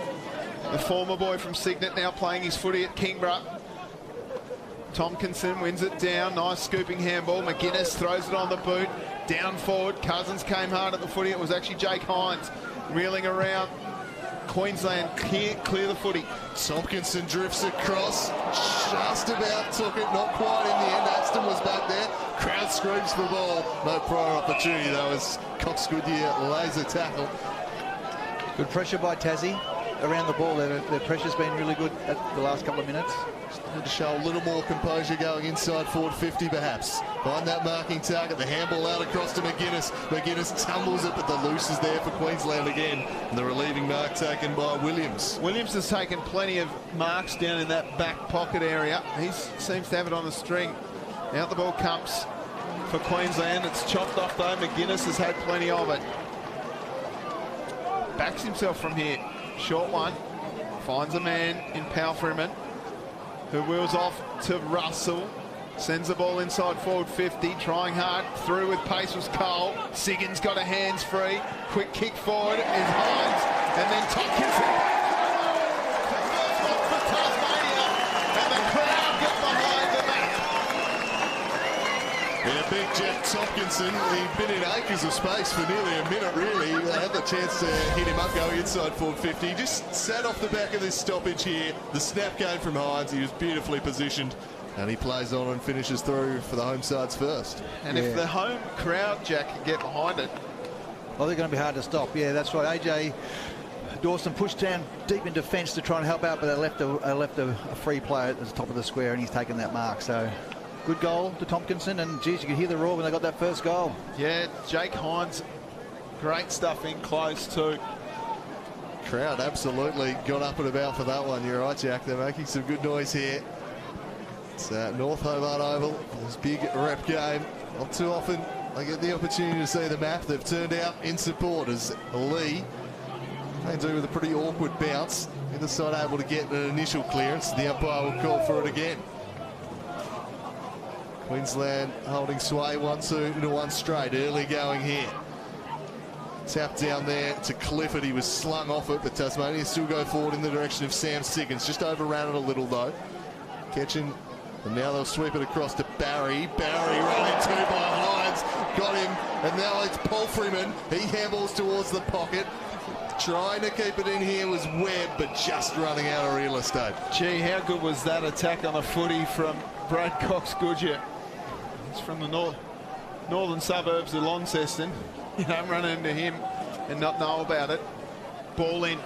[SPEAKER 3] The former boy from Cygnet now playing his footy at Kingborough. Tompkinson wins it down. Nice scooping handball. McGuinness throws it on the boot. Down forward. Cousins came hard at the footy. It was actually Jake Hines reeling around. Queensland clear the footy.
[SPEAKER 4] Tompkinson drifts across. Just about took it. Not quite in the end. Aston was back there. Crowd screams for the ball. No prior opportunity though as Cox Goodyear laser tackle.
[SPEAKER 5] Good pressure by Tassie around the ball. Their pressure's been really good at the last couple of minutes.
[SPEAKER 4] Need to show a little more composure going inside forward 50 perhaps. Find that marking target. The handball out across to McGuinness. McGuinness tumbles it, but the loose is there for Queensland again. And the relieving mark taken by Williams.
[SPEAKER 3] Williams has taken plenty of marks down in that back pocket area. He seems to have it on the string. Out the ball comes for Queensland. It's chopped off though. McGuinness has had plenty of it. Backs himself from here. Short one. Finds a man in Palfreeman, who wheels off to Russell. Sends the ball inside forward 50. Trying hard. Through with pace was Cole. Siggins got a hands free. Quick kick forward is Hines. And then Tompkinson. For Tasmania. And the crowd get behind the back.
[SPEAKER 4] Yeah, big Jeff Tompkinson. He'd been in acres of space for nearly a minute, really. They had the chance to hit him up going inside forward 50. He just sat off the back of this stoppage here. The snap came from Hines. He was beautifully positioned. And he plays on and finishes through for the home sides first.
[SPEAKER 3] And if the home crowd, Jack, can get behind it.
[SPEAKER 5] Well, they're going to be hard to stop. Yeah, that's right. AJ Dawson pushed down deep in defence to try and help out, but they left a free player at the top of the square, and he's taken that mark. So good goal to Tompkinson, and geez, you could hear the roar when they got that first goal.
[SPEAKER 3] Yeah, Jake Hines, great stuff in close too.
[SPEAKER 4] Crowd absolutely got up and about for that one. You're right, Jack. They're making some good noise here. It's North Hobart Oval. This big rep game. Not too often I get the opportunity to see the map. They've turned out in support as Lee they do with a pretty awkward bounce. Either side able to get an initial clearance. The umpire will call for it again. Queensland holding sway 1-2 into one straight. Early going here. Tap down there to Clifford. He was slung off it, but Tasmania still go forward in the direction of Sam Siggins. Just overran it a little though. Catching. And now they'll sweep it across to Barry. Barry running two by Hines. Got him. And now it's Palfreeman. He handballs towards the pocket. Trying to keep it in here was Webb, but just running out of real estate.
[SPEAKER 3] Gee, how good was that attack on the footy from Brad Cox Goodyear? He's from the northern suburbs of Launceston. You don't run into him and not know about it. Ball in.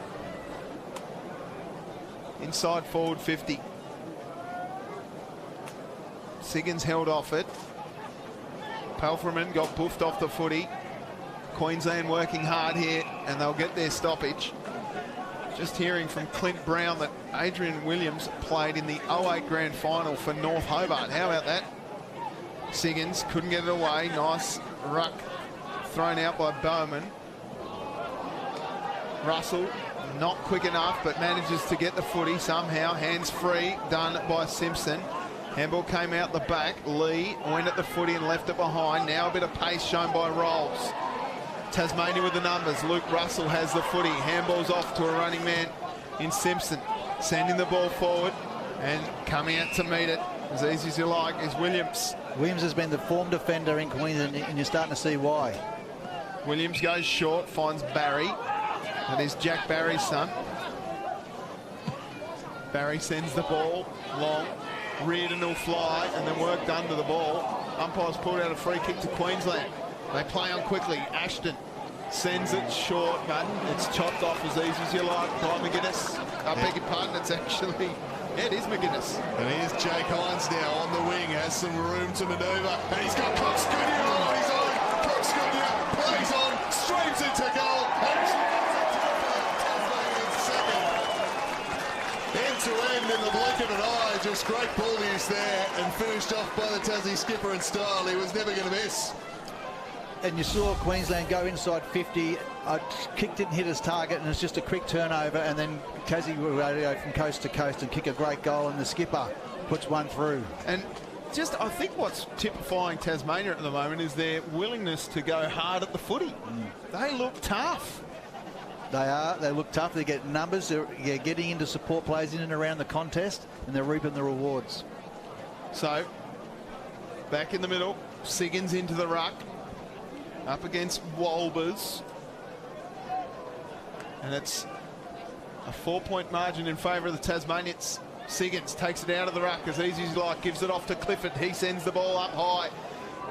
[SPEAKER 3] Inside forward 50. Siggins held off it. Palfreeman got boofed off the footy. Queensland working hard here, and they'll get their stoppage. Just hearing from Clint Brown that Adrian Williams played in the 08 Grand Final for North Hobart. How about that? Siggins couldn't get it away. Nice ruck thrown out by Bowman. Russell Not quick enough, but manages to get the footy somehow. Hands free, done by Simpson. Handball came out the back. Lee went at the footy and left it behind. Now a bit of pace shown by Rolls. Tasmania with the numbers. Luke Russell has the footy. Handball's off to a running man in Simpson. Sending the ball forward and coming out to meet it as easy as you like is Williams.
[SPEAKER 5] Williams has been the form defender in Queensland, and you're starting to see why.
[SPEAKER 3] Williams goes short, finds Barry. That is Jack Barry's son. Barry sends the ball long. Reardon will fly and then worked under the ball. Umpires pulled out a free kick to Queensland. They play on quickly. Ashton sends it short, but it's chopped off as easy as you like by McGuinness. I beg your pardon, it's actually, yeah, it is McGuinness.
[SPEAKER 4] And here's Jake Hines now on the wing, has some room to manoeuvre, and he's got Cox Goodyear on his own. Cox Goodyear plays on, streams into goal, end to end in the blink of an eye. Just great ball use there, and finished off by the Tassie skipper in style. He was never going to miss.
[SPEAKER 5] And you saw Queensland go inside 50. Kick didn't hit his target, and it's just a quick turnover, and then Tassie will go from coast to coast and kick a great goal, and the skipper puts one through.
[SPEAKER 3] And just, I think what's typifying Tasmania at the moment is their willingness to go hard at the footy. They look tough.
[SPEAKER 5] They are. They look tough. They get numbers. They're getting into support plays in and around the contest, and they're reaping the rewards.
[SPEAKER 3] So, back in the middle, Siggins into the ruck. Up against Wolbers. And it's a 4-point margin in favour of the Tasmanians. Siggins takes it out of the ruck as easy as you like, gives it off to Clifford. He sends the ball up high,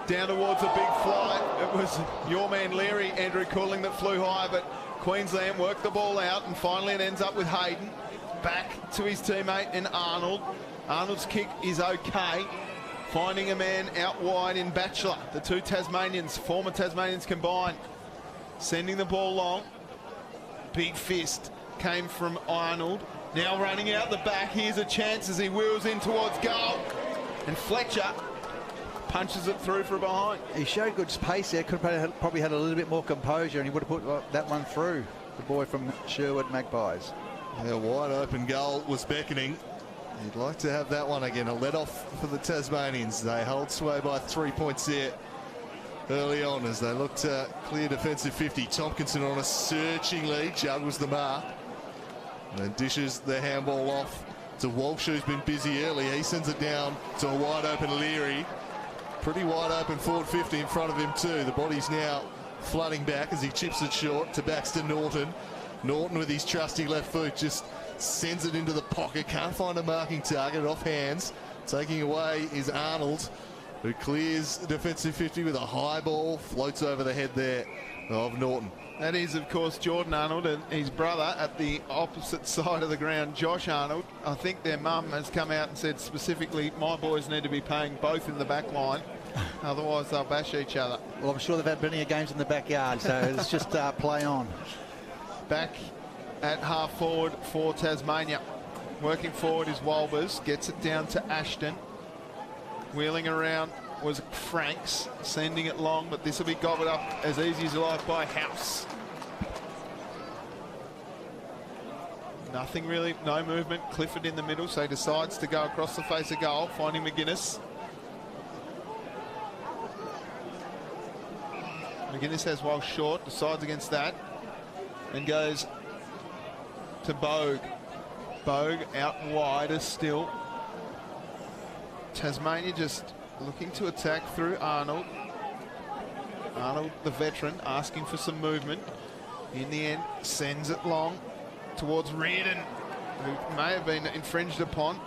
[SPEAKER 3] down towards a big fly. It was your man Leary, Andrew Cooling, that flew high, but Queensland worked the ball out, and finally it ends up with Hayden. Back to his teammate in Arnold. Arnold's kick is okay. Finding a man out wide in Batchelor. The two Tasmanians, former Tasmanians combined. Sending the ball long. Big fist came from Arnold. Now running out the back. Here's a chance as he wheels in towards goal. And Fletcher punches it through from behind.
[SPEAKER 5] He showed good pace there. Could have probably had a little bit more composure, and he would have put that one through. The boy from Sherwood Magpies.
[SPEAKER 4] A wide open goal was beckoning. You'd like to have that one again. A let off for the Tasmanians. They hold sway by 3 points there early on as they look to clear defensive 50. Tompkinson on a searching lead, juggles the mark, and then dishes the handball off to Walsh, who's been busy early. He sends it down to a wide open Leary. Pretty wide open forward 50 in front of him too. The body's now flooding back as he chips it short to Baxter Norton. Norton with his trusty left foot just sends it into the pocket, can't find a marking target, off hands. Taking away is Arnold, who clears defensive 50 with a high ball, floats over the head there of Norton.
[SPEAKER 3] That is, of course, Jordan Arnold and his brother at the opposite side of the ground, Josh Arnold. I think their mum has come out and said specifically, my boys need to be playing both in the back line, otherwise they'll bash each other.
[SPEAKER 5] Well, I'm sure they've had plenty of games in the backyard, so it's just play on.
[SPEAKER 3] Back at half forward for Tasmania. Working forward is Wolbers, gets it down to Ashton. Wheeling around was Franks, sending it long, but this will be gobbled up as easy as you like by House. Nothing really, no movement. Clifford in the middle, so he decides to go across the face of goal, finding McGuinness. McGuinness has Walsh short, decides against that, and goes to Bogue. Bogue out wider still. Tasmania just looking to attack through Arnold. Arnold, the veteran, asking for some movement. In the end, sends it long towards Reardon, who may have been infringed upon.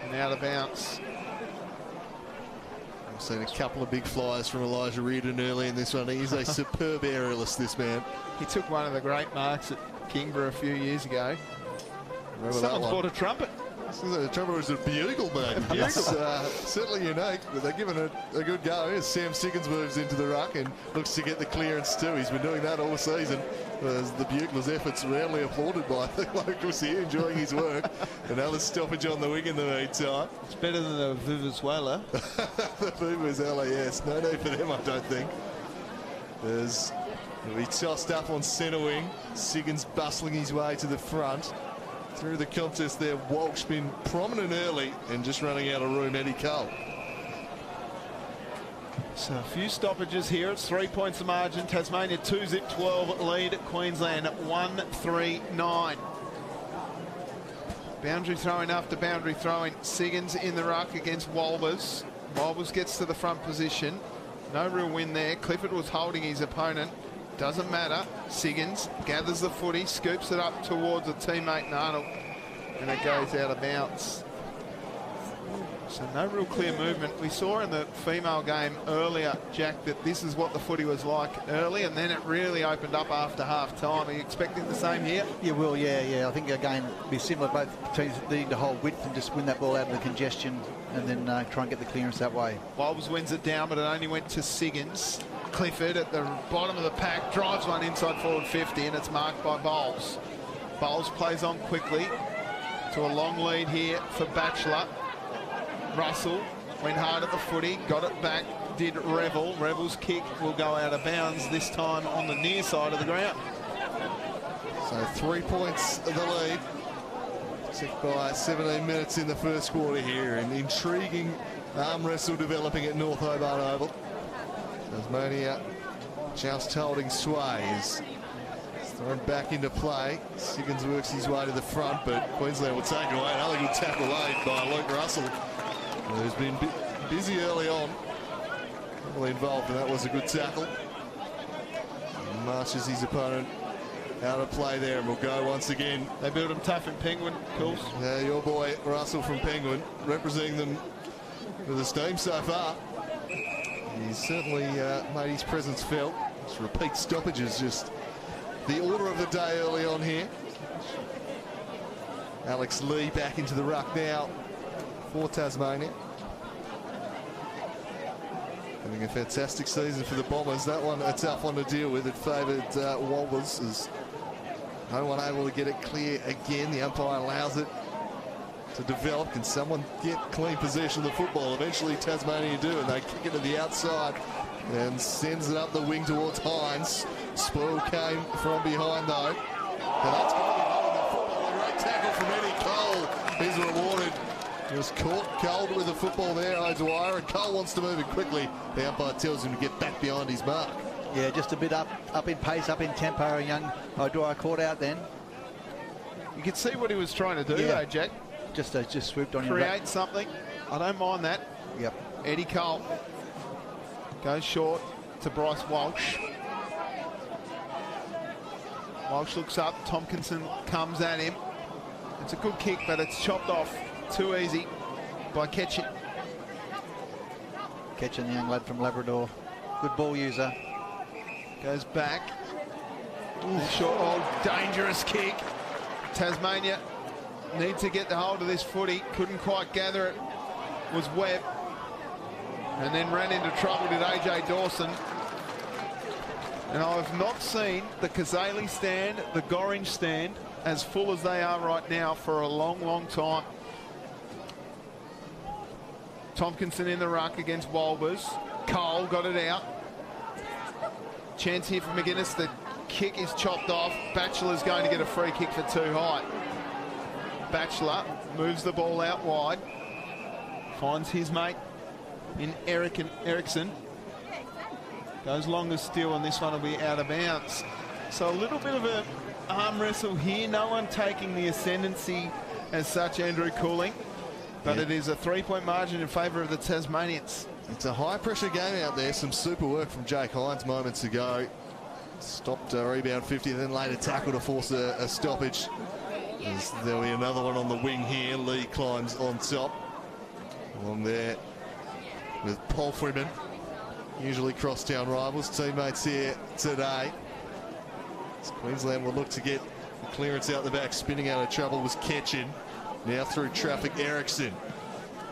[SPEAKER 3] And out of bounds.
[SPEAKER 4] I've seen a couple of big flyers from Elijah Reardon early in this one. He's a superb aerialist, this man.
[SPEAKER 3] He took one of the great marks at Kingborough a few years ago.
[SPEAKER 4] Remember
[SPEAKER 3] Someone's bought a trumpet.
[SPEAKER 4] The trumpet was a bugle, mate. It's certainly unique, but they're giving it a good go. As Sam Siggins moves into the ruck and looks to get the clearance too. He's been doing that all season. The bugler's efforts roundly applauded by the locals here, enjoying his work. Another stoppage on the wing in the meantime.
[SPEAKER 3] It's better than the Vuvuzela.
[SPEAKER 4] The Vuvuzela, yes. No need for them, I don't think. There's He'll be tossed up on centre wing. Siggins bustling his way to the front. Through the contest there, Walsh been prominent early and just running out of room, Eddie Cole.
[SPEAKER 3] So a few stoppages here. It's 3 points the margin. Tasmania 2-zip 12 lead. Queensland 1-3-9. Boundary throwing after boundary throwing. Siggins in the ruck against Walbers. Walbers gets to the front position. No real win there. Clifford was holding his opponent. Doesn't matter. Siggins gathers the footy, scoops it up towards a teammate in Arnold, and it goes out of bounds. So no real clear movement. We saw in the female game earlier, Jack, that this is what the footy was like early, and then it really opened up after half time. Are you expecting the same here?
[SPEAKER 5] You will, yeah. I think again be similar. Both teams needing to hold width and just win that ball out of the congestion, and then try and get the clearance that way.
[SPEAKER 3] Wolves wins it down, but it only went to Siggins. Clifford at the bottom of the pack drives one inside forward 50, and it's marked by Bowles. Bowles plays on quickly to a long lead here for Batchelor. Russell went hard at the footy, got it back, did Revel. Revel's kick will go out of bounds, this time on the near side of the ground.
[SPEAKER 4] So 3 points of the lead. Ticked by 17 minutes in the first quarter here. An intriguing arm wrestle developing at North Hobart Oval. Tasmania just holding sway. Is thrown back into play. Siggins works his way to the front, but Queensland will take it away. Another good tackle laid by Luke Russell, who's been busy early on. Heavily involved, and that was a good tackle. Marches his opponent out of play there, and will go once again.
[SPEAKER 3] They build him tough in Penguin, Cools.
[SPEAKER 4] Yeah, your boy Russell from Penguin, representing them with esteem so far. He's certainly made his presence felt. Just repeat stoppages, just the order of the day early on here. Alex Lee back into the ruck now for Tasmania. Having a fantastic season for the Bombers. That one a tough one to deal with. It favoured Walbers, as no one able to get it clear again. The umpire allows it to develop. Can someone get clean possession of the football? Eventually Tasmania do, and they kick it to the outside and sends it up the wing towards Hines. Spoil came from behind though. And that's going to be holding the football. A great tackle from Eddie Cole. He's rewarded. He was caught cold with the football there, O'Dwyer, and Cole wants to move it quickly. The umpire tells him to get back behind his mark.
[SPEAKER 5] Yeah, just a bit up in pace, up in tempo. Young O'Dwyer caught out then.
[SPEAKER 3] You could see what he was trying to do though, Jack.
[SPEAKER 5] Just swooped on him.
[SPEAKER 3] Create something. I don't mind that.
[SPEAKER 5] Yep.
[SPEAKER 3] Eddie Cole goes short to Bryce Walsh. Walsh looks up. Tompkinson comes at him. It's a good kick, but it's chopped off too easy by Ketchin.
[SPEAKER 5] Ketchin, the young lad from Labrador. Good ball user.
[SPEAKER 3] Goes back. Ooh, short, dangerous kick. Tasmania need to get the hold of this footy. Couldn't quite gather it. Was Webb. And then ran into trouble, did AJ Dawson. And I've not seen the Kazali stand, the Gorringe stand, as full as they are right now for a long, long time. Tompkinson in the ruck against Walbers. Cole got it out. Chance here for McGuinness. The kick is chopped off. Batchelor's going to get a free kick for too high. Batchelor moves the ball out wide. Finds his mate in Ericsson. Goes long as steel, and this one will be out of bounds. So a little bit of an arm wrestle here. No one taking the ascendancy as such, Andrew Cooling. But it is a 3-point margin in favour of the Tasmanians.
[SPEAKER 4] It's a high-pressure game out there. Some super work from Jake Hines moments ago. Stopped rebound 50, then later tackle to force a stoppage. There'll be another one on the wing here. Lee climbs on top. Along there with Paul Freeman. Usually crosstown rivals, teammates here today. As Queensland will look to get the clearance out the back. Spinning out of trouble was Ketchin. Now through traffic, Ericsson.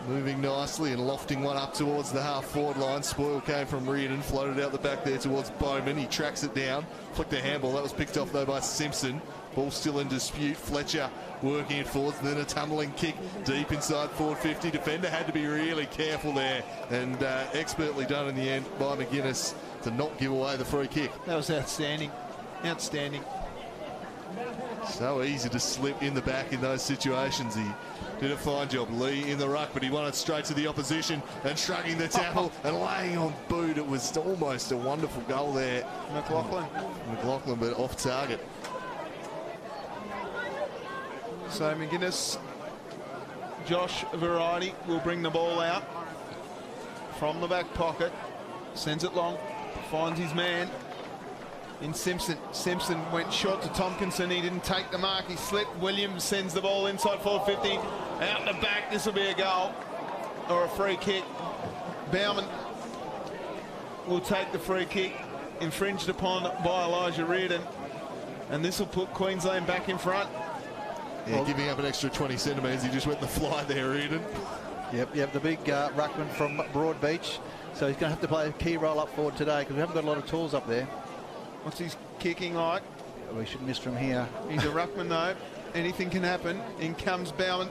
[SPEAKER 4] Moving nicely and lofting one up towards the half-forward line. Spoil came from Reardon, floated out the back there towards Bowman. He tracks it down, flicked a handball. That was picked off though by Simpson. Ball still in dispute. Fletcher working it forwards, and then a tumbling kick deep inside forward 50. Defender had to be really careful there, and expertly done in the end by McGuinness. to not give away the free kick.
[SPEAKER 3] That was outstanding. Outstanding.
[SPEAKER 4] So easy to slip in the back in those situations. He did a fine job. Lee in the ruck, but he won it straight to the opposition and shrugging the tackle and laying on boot. It was almost a wonderful goal there. McLaughlin, but off target.
[SPEAKER 3] So McGuinness, Josh Variety will bring the ball out from the back pocket, sends it long, finds his man in Simpson. Simpson went short to Tompkinson. He didn't take the mark. He slipped. Williams sends the ball inside forward 50. Out the back. This will be a goal or a free kick. Bauman will take the free kick, infringed upon by Elijah Reardon, and this will put Queensland back in front.
[SPEAKER 4] Yeah, giving up an extra 20 centimetres. He just went the fly there, Reardon.
[SPEAKER 5] Yep, the big ruckman from Broadbeach. So he's going to have to play a key role up forward today because we haven't got a lot of tools up there.
[SPEAKER 3] What's his kicking like?
[SPEAKER 5] We should miss from here.
[SPEAKER 3] He's a ruckman though. Anything can happen. In comes Bauman.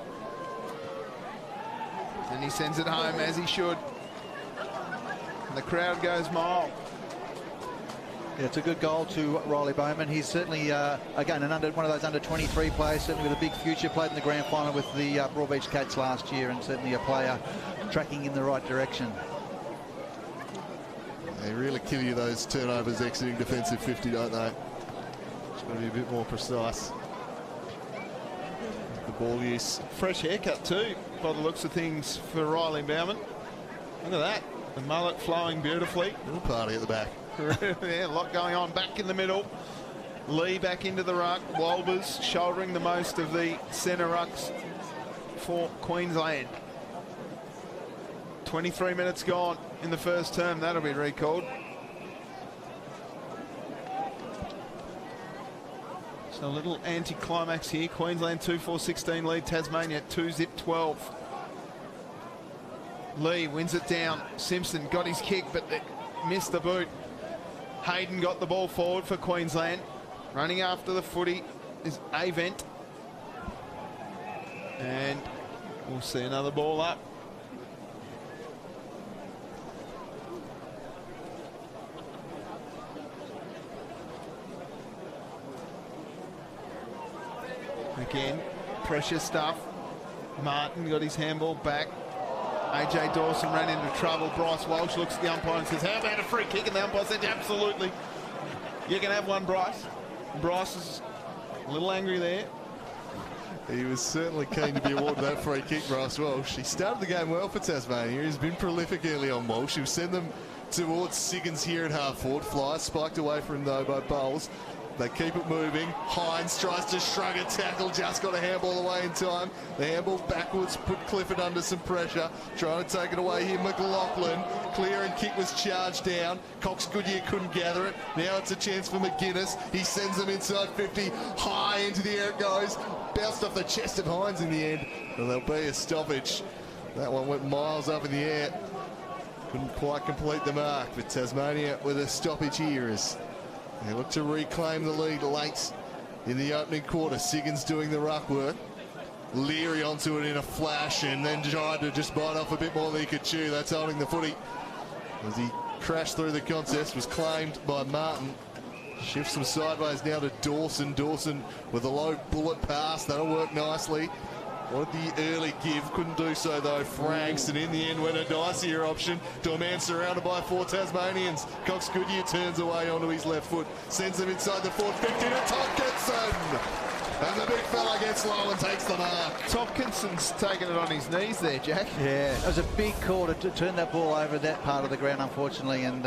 [SPEAKER 3] And he sends it home as he should. And the crowd goes mild.
[SPEAKER 5] Yeah, it's a good goal to Riley Bowman. He's certainly, again, one of those under-23 players, certainly with a big future. Played in the grand final with the Broadbeach Cats last year, and certainly a player tracking in the right direction.
[SPEAKER 4] They really kill you, those turnovers exiting defensive 50, don't they? It's got to be a bit more precise. The ball use.
[SPEAKER 3] Fresh haircut too, by the looks of things, for Riley Bauman. Look at that. The mullet flowing beautifully.
[SPEAKER 4] Little party at the back.
[SPEAKER 3] Yeah, a lot going on. Back in the middle. Lee back into the ruck. Wolbers shouldering the most of the centre rucks for Queensland. 23 minutes gone in the first term. That'll be recalled. So a little anti-climax here. Queensland 2-4-16 lead. Tasmania 2-zip-12. Lee wins it down. Simpson got his kick, but missed the boot. Hayden got the ball forward for Queensland. Running after the footy is Avent. And we'll see another ball up. Again, pressure stuff. Martin got his handball back. AJ Dawson ran into trouble. Bryce Walsh looks at the umpire and says, how about a free kick? And the umpire said, absolutely. You can have one, Bryce. Bryce is a little angry there.
[SPEAKER 4] He was certainly keen to be awarded that free kick, Bryce Walsh. He started the game well for Tasmania. He's been prolific early on, Walsh. He'll send them towards Siggins here at half forward. Fly spiked away from him though by Bowles. They keep it moving. Hines tries to shrug a tackle, just got a handball away in time. The handball backwards, put Clifford under some pressure. Trying to take it away here, McLaughlin. Clear and kick was charged down. Cox Goodyear couldn't gather it. Now it's a chance for McGuinness. He sends them inside 50. High into the air it goes. Bounced off the chest of Hines in the end. And there'll be a stoppage. That one went miles up in the air. Couldn't quite complete the mark, but Tasmania with a stoppage here as they look to reclaim the lead late in the opening quarter. Siggins doing the ruck work. Leary onto it in a flash and then tried to just bite off a bit more than he could chew. That's holding the footy. As he crashed through the contest, was claimed by Martin. Shifts them sideways now to Dawson. Dawson with a low bullet pass. That'll work nicely. Wanted the early give, couldn't do so though. Franks, and in the end went a dicier option to a man surrounded by 4 Tasmanians. Cox Goodyear turns away onto his left foot, sends him inside the 450 to Tompkinson. And the big fella gets low and takes the mark.
[SPEAKER 3] Tompkinson's taking it on his knees there, Jack.
[SPEAKER 5] Yeah, it was a big call to turn that ball over that part of the ground, unfortunately, and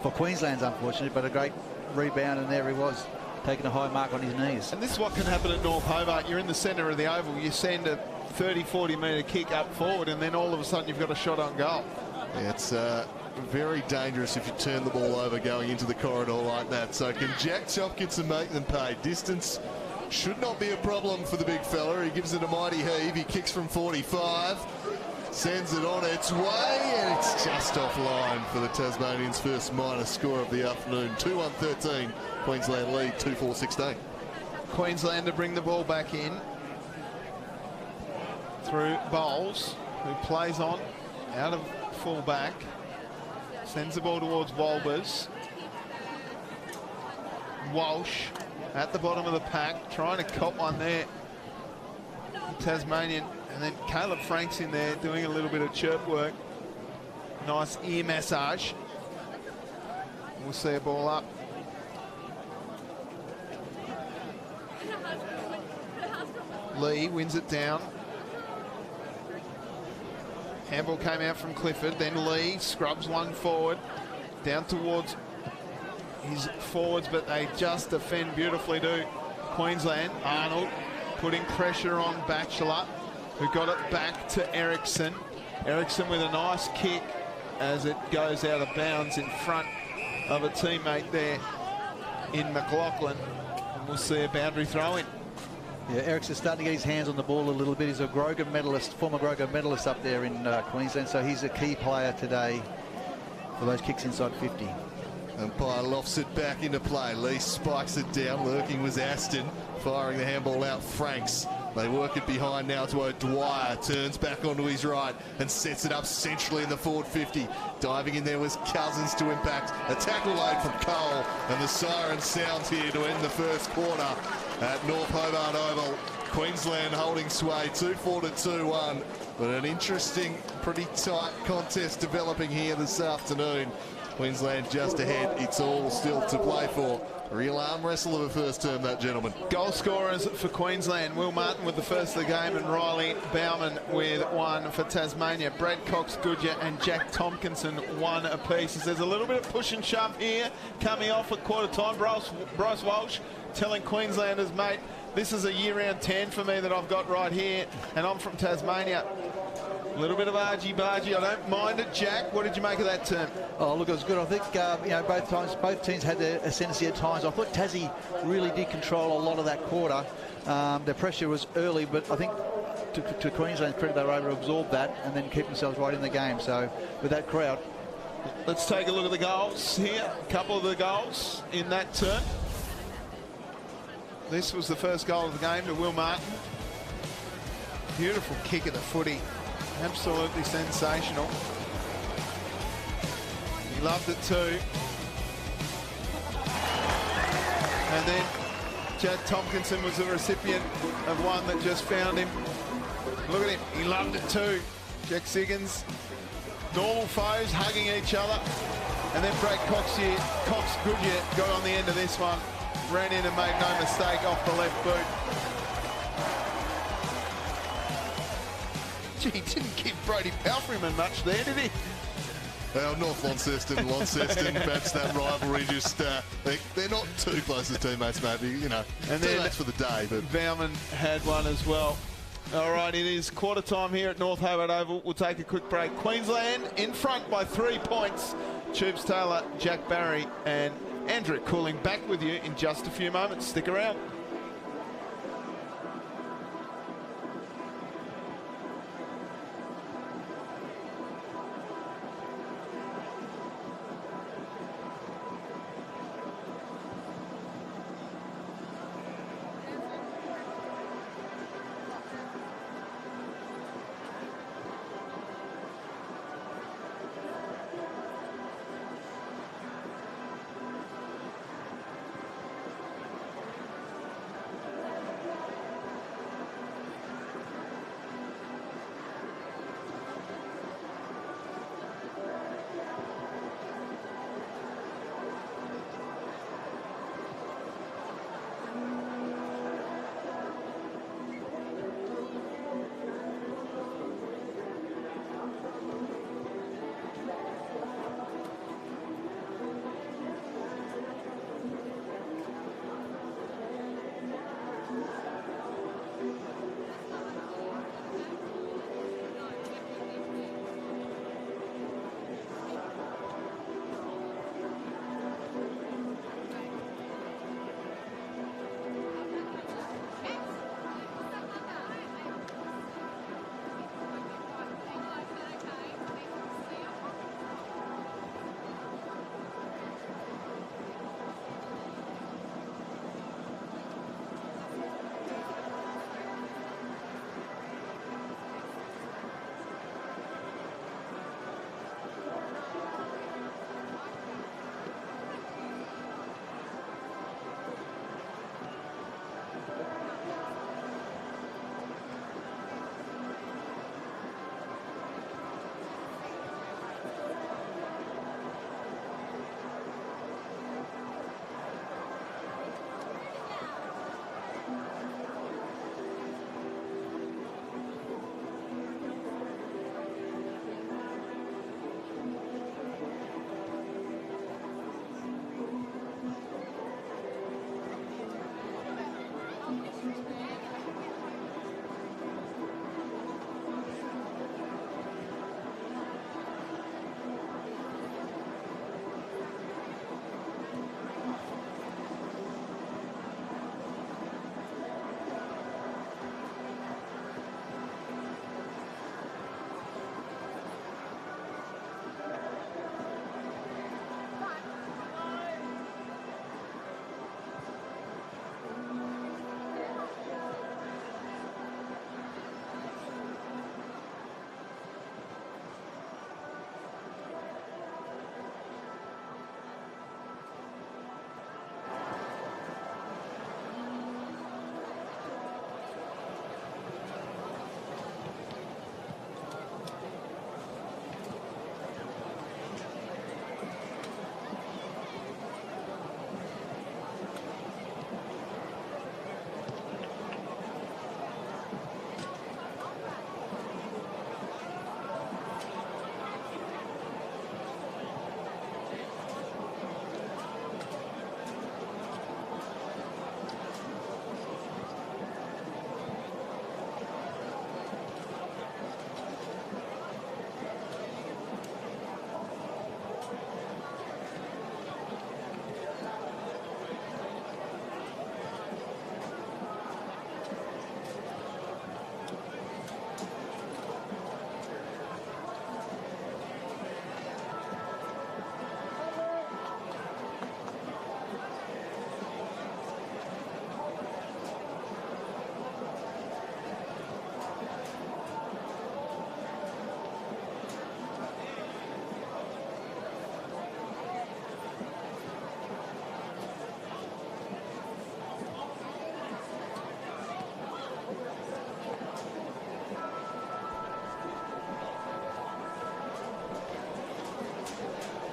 [SPEAKER 5] for Queensland's unfortunate, but a great rebound, and there he was, taking a high mark on his knees.
[SPEAKER 3] And this is what can happen at North Hobart. You're in the centre of the oval. You send a 30-40 metre kick up forward, and then all of a sudden you've got a shot on goal.
[SPEAKER 4] Yeah, it's very dangerous if you turn the ball over going into the corridor like that. So can Jack Tompkinson make them pay? Distance should not be a problem for the big fella. He gives it a mighty heave. He kicks from 45. Sends it on its way, and it's just offline for the Tasmanians' first minor score of the afternoon. 2-1-13, Queensland lead, 2-4-16.
[SPEAKER 3] Queensland to bring the ball back in through Bowles, who plays on out of full back. Sends the ball towards Walbers. Walsh at the bottom of the pack, trying to cop one there. Tasmanian, and then Caleb Franks in there doing a little bit of chirp work. Nice ear massage. We'll see a ball up. Lee wins it down. Handball came out from Clifford, then Lee scrubs one forward, down towards his forwards, but they just defend beautifully to Queensland. Arnold putting pressure on Batchelor, who got it back to Ericsson. Ericsson with a nice kick as it goes out of bounds in front of a teammate there in McLaughlin. And we'll see a boundary throw in.
[SPEAKER 5] Yeah, Ericsson's starting to get his hands on the ball a little bit. He's a Grogan medalist, former Grogan medalist up there in Queensland, so he's a key player today for those kicks inside 50.
[SPEAKER 4] Umpire lofts it back into play. Lee spikes it down. Lurking was Aston, firing the handball out. Franks. They work it behind now to O'Dwyer. Turns back onto his right and sets it up centrally in the forward 50. Diving in there was Cousins to impact. A tackle laid from Cole, and the siren sounds here to end the first quarter at North Hobart Oval. Queensland holding sway 2-4 to 2-1. But an interesting, pretty tight contest developing here this afternoon. Queensland just ahead. It's all still to play for. Real arm wrestle of a first term, that gentleman.
[SPEAKER 3] Goal scorers for Queensland. Will Martin with the first of the game and Riley Bauman with one for Tasmania. Brad Cox-Goodyear and Jack Tompkinson one apiece. There's a little bit of push and shove here coming off at quarter time. Bryce Walsh telling Queenslanders, mate, this is a year-round 10 for me that I've got right here, and I'm from Tasmania. A little bit of argy-bargy. I don't mind it. Jack, what did you make of that term?
[SPEAKER 5] Oh, look, it was good. I think, you know, both teams had their ascendancy at times. I thought Tassie really did control a lot of that quarter. Their pressure was early, but I think to Queensland's credit, they were able to absorb that and then keep themselves right in the game. So with that crowd.
[SPEAKER 3] Let's take a look at the goals here. A couple of the goals in that term. This was the first goal of the game to Will Martin. Beautiful kick at the footy. Absolutely sensational. He loved it too. And then Jack Tompkinson was the recipient of one that just found him. Look at him, he loved it too. Jack Siggins, normal foes hugging each other. And then Brad Cox-Goodyear got on the end of this one. Ran in and made no mistake off the left boot. Gee, he didn't give Brody Palfreyman much there, did he?
[SPEAKER 4] Well, North Launceston, perhaps that rivalry just, they're not too close as teammates, maybe, you know. And then that's for the day, but
[SPEAKER 3] Bauman had one as well. All right, it is quarter time here at North Hobart Oval. We'll take a quick break. Queensland in front by 3 points. Tubes Taylor, Jack Barry and Andrew Cooling back with you in just a few moments. Stick around.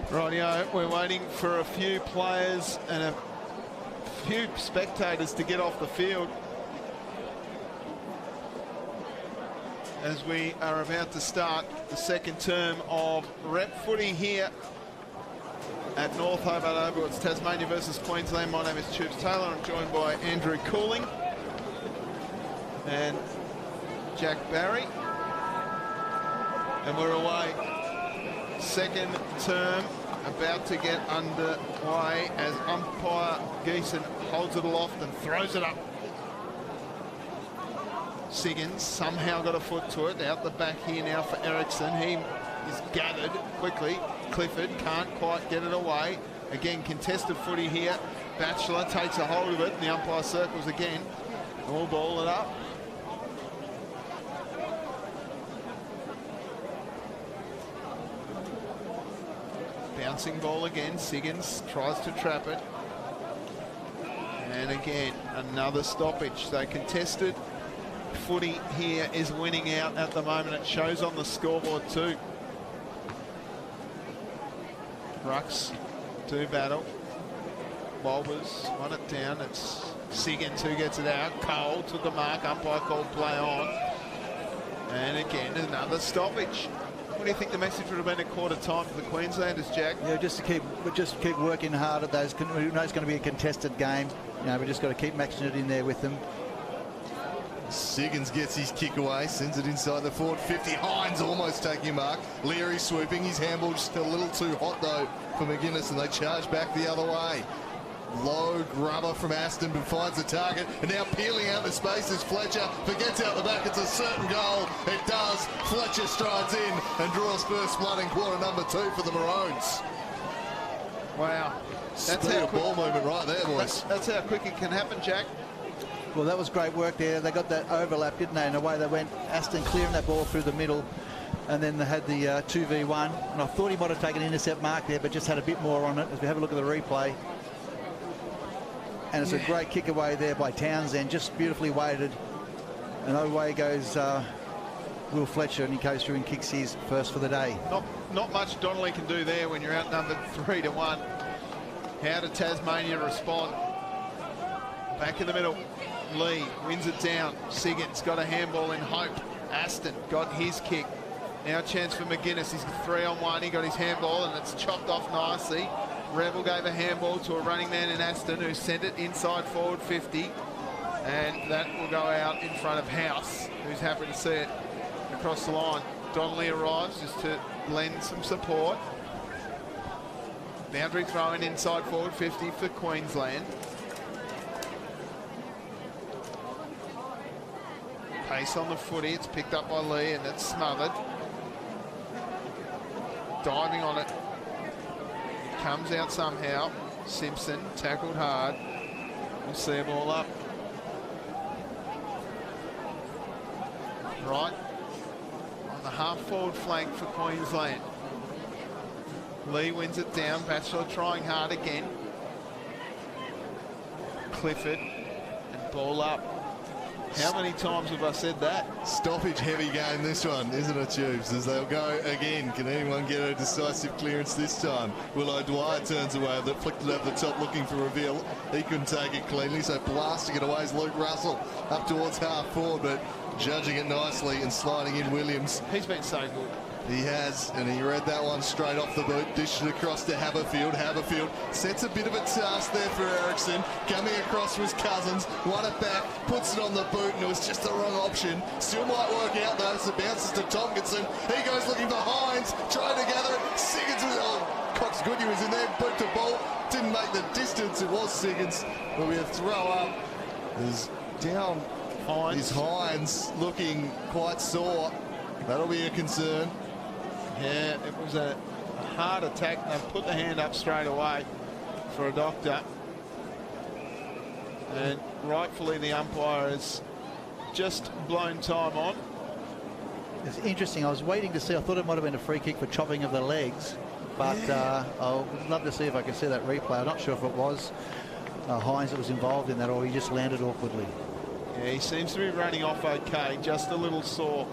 [SPEAKER 3] Rightio, we're waiting for a few players and a few spectators to get off the field as we are about to start the second term of rep footy here at North Hobart Oval. It's Tasmania versus Queensland. My name is Tubes Taylor. I'm joined by Andrew Cooling and Jack Barry. And we're away. Second term about to get underway as umpire Geeson holds it aloft and throws it up. Siggins somehow got a foot to it. Out the back here now for Ericsson. He is gathered quickly. Clifford can't quite get it away. Again, contested footy here. Batchelor takes a hold of it and the umpire circles again. All ball it up. Bouncing ball again. Siggins tries to trap it. And again, another stoppage. So contested footy here is winning out at the moment. It shows on the scoreboard too. Rucks do battle. Bulbers want it down. It's Siggins who gets it out. Cole took a mark. Umpire called play on. And again, another stoppage. What do you think the message would have been at quarter time for the Queenslanders, Jack?
[SPEAKER 5] Yeah, just keep working hard at those. We know it's going to be a contested game. You know, we just got to keep maxing it in there with them.
[SPEAKER 4] Siggins gets his kick away, sends it inside the forward 50. Hines almost taking a mark. Leary swooping. His handball just a little too hot though for McGuinness, and they charge back the other way. Low grubber from Aston, but finds the target, and now peeling out the space is Fletcher. Forgets out the back. It's a certain goal. It does. Fletcher strides in and draws first blood in quarter number 2 for the Maroons.
[SPEAKER 3] Wow.
[SPEAKER 4] That's how ball movement right there, boys.
[SPEAKER 3] That's how quick it can happen, Jack.
[SPEAKER 5] Well, that was great work there. They got that overlap, didn't they? In the way they went, Aston clearing that ball through the middle, and then they had the 2v1. And I thought he might have taken an intercept mark there, but just had a bit more on it. As we have a look at the replay, and it's a great kick away there by Townsend, just beautifully weighted. And away goes Will Fletcher, and he goes through and kicks his first for the day.
[SPEAKER 3] Not much Donnelly can do there when you're outnumbered 3-1. How did Tasmania respond? Back in the middle. Lee wins it down. Siggins got a handball in hope. Aston got his kick. Now a chance for McGuinness. He's 3-on-1. He got his handball and it's chopped off nicely. Rebel gave a handball to a running man in Aston who sent it inside forward 50. And that will go out in front of House, who's happy to see it across the line. Donnelly arrives just to lend some support. Boundary throw in inside forward 50 for Queensland. Pace on the footy, it's picked up by Lee and it's smothered. Diving on it. Comes out somehow. Simpson tackled hard. We'll see a ball up. Right. On the half forward flank for Queensland. Lee wins it down. Batchelor trying hard again. Clifford and ball up. How many times have I said that?
[SPEAKER 4] Stoppage heavy game this one, isn't it, Tubes? As they'll go again. Can anyone get a decisive clearance this time? Will O'Dwyer turns away, that flicked it over the top looking for reveal. He couldn't take it cleanly, so blasting it away is Luke Russell up towards half forward, but judging it nicely and sliding in Williams.
[SPEAKER 3] He's been so good.
[SPEAKER 4] He has, and he read that one straight off the boot, dished it across to Haberfield. Haberfield sets a bit of a task there for Ericsson. Coming across was Cousins, won it back, puts it on the boot, and it was just the wrong option. Still might work out though, as it bounces to Tompkinson. He goes looking for Hines, trying to gather it. Siggins was, Cox Goodyear was in there, boot to ball. Didn't make the distance, it was Siggins. But we have throw up. There's down Hines. Is Hines looking quite sore. That'll be a concern.
[SPEAKER 3] Yeah, it was a hard attack. They put the hand up straight away for a doctor. And rightfully the umpire has just blown time on.
[SPEAKER 5] It's interesting. I was waiting to see. I thought it might have been a free kick for chopping of the legs. But I would love to see if I could see that replay. I'm not sure if it was Hines that was involved in that or he just landed awkwardly.
[SPEAKER 3] Yeah, he seems to be running off okay. Just a little sore.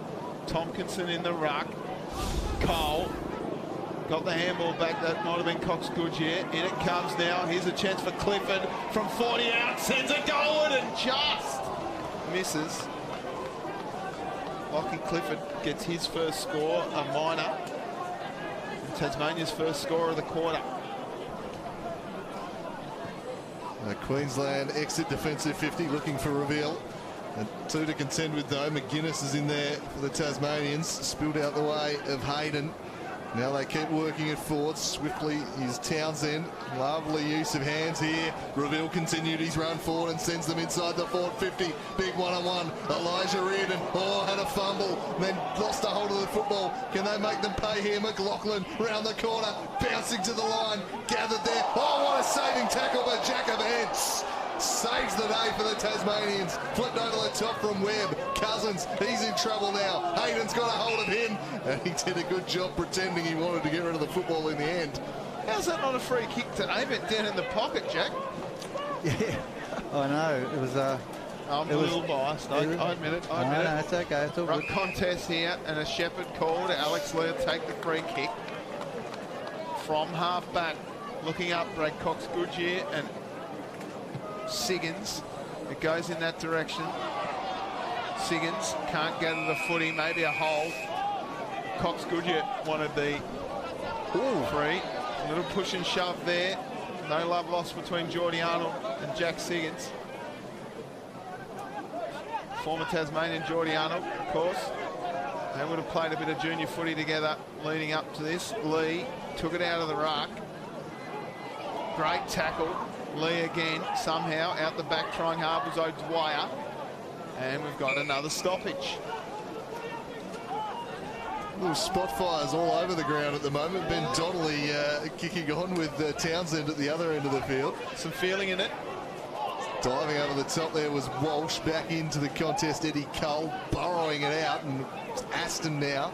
[SPEAKER 3] Tompkinson in the ruck. Cole Got the handball back. That might have been Cox Goodyear. In it comes now. Here's a chance for Clifford from 40 out. Sends it goalward and just misses. Lockie Clifford gets his first score, a minor. Tasmania's first score of the quarter.
[SPEAKER 4] Queensland exit defensive 50 looking for reveal. And 2 to contend with though. McGuinness is in there for the Tasmanians. Spilled out the way of Hayden. Now they keep working it forward. Swiftly is Townsend. Lovely use of hands here. Reveal continued his run forward and sends them inside the forward 50. Big one-on-one. Elijah Reardon. Oh, had a fumble. Then lost a hold of the football. Can they make them pay here? McLaughlin round the corner. Bouncing to the line. Gathered there. Oh, what a saving tackle by Jacob Hentz. Saves the day for the Tasmanians. Flipped over the top from Webb. Cousins, he's in trouble now. Hayden's got a hold of him. And he did a good job pretending he wanted to get rid of the football in the end.
[SPEAKER 3] How's that not a free kick to aim it down in the pocket, Jack?
[SPEAKER 5] Yeah, I know. It was...
[SPEAKER 3] I'm a little biased. I admit it. I admit it.
[SPEAKER 5] No, it's okay. It's all
[SPEAKER 3] right,
[SPEAKER 5] good.
[SPEAKER 3] contest here, and a Shepherd called. Alex Lee will take the free kick from half back. Looking up, Brad Cox Goodyear and Siggins. It goes in that direction. Siggins can't get to the footy. Maybe a hold. Cox Goodyear wanted the free. A little push and shove there. No love lost between Geordie Arnold and Jack Siggins. Former Tasmanian Geordie Arnold, of course. They would have played a bit of junior footy together leading up to this. Lee took it out of the ruck. Great tackle. Lee again, somehow, out the back, trying hard was O'Dwyer. And we've got another stoppage.
[SPEAKER 4] Little spot fires all over the ground at the moment. Ben Donnelly kicking on with Townsend at the other end of the field.
[SPEAKER 3] Some feeling in it.
[SPEAKER 4] Diving over the top there was Walsh. Back into the contest, Eddie Cole burrowing it out, and Aston now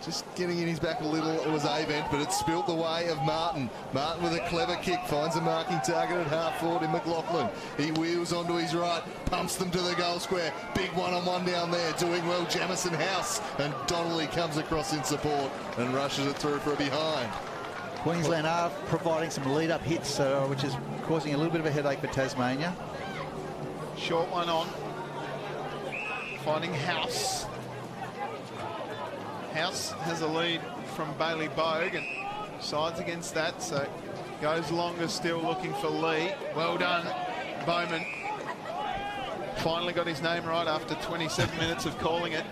[SPEAKER 4] just getting in his back a little. It was Avent, but it spilt the way of Martin. Martin with a clever kick finds a marking target at half forward in McLaughlin. He wheels onto his right, pumps them to the goal square. Big one-on-one down there, doing well Jamison House, and Donnelly comes across in support and rushes it through for a behind.
[SPEAKER 5] Queensland are providing some lead-up hits, which is causing a little bit of a headache for Tasmania.
[SPEAKER 3] Short one on. Finding House. House has a lead from Bailey Bogue and sides against that, so goes longer still looking for Lee. Well done, Bowman. Finally got his name right after 27 minutes of calling it.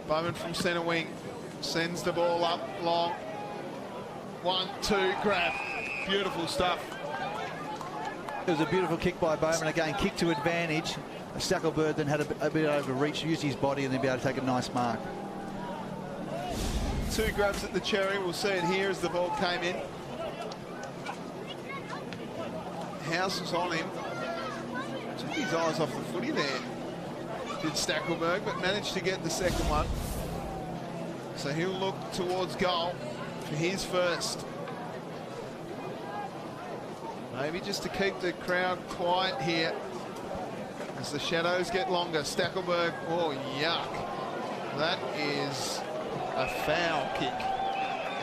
[SPEAKER 3] Bowman from centre wing sends the ball up long. 1, 2, grab. Beautiful stuff.
[SPEAKER 5] It was a beautiful kick by Bowman. Again, kick to advantage. Stackelberg then had a bit over reach, used his body, and then be able to take a nice mark.
[SPEAKER 3] 2 grabs at the cherry. We'll see it here as the ball came in. House was on him. Took his eyes off the footy there. Did Stackelberg, but managed to get the second one. So he'll look towards goal for his first. Maybe just to keep the crowd quiet here as the shadows get longer. Stackelberg, oh yuck. That is a foul kick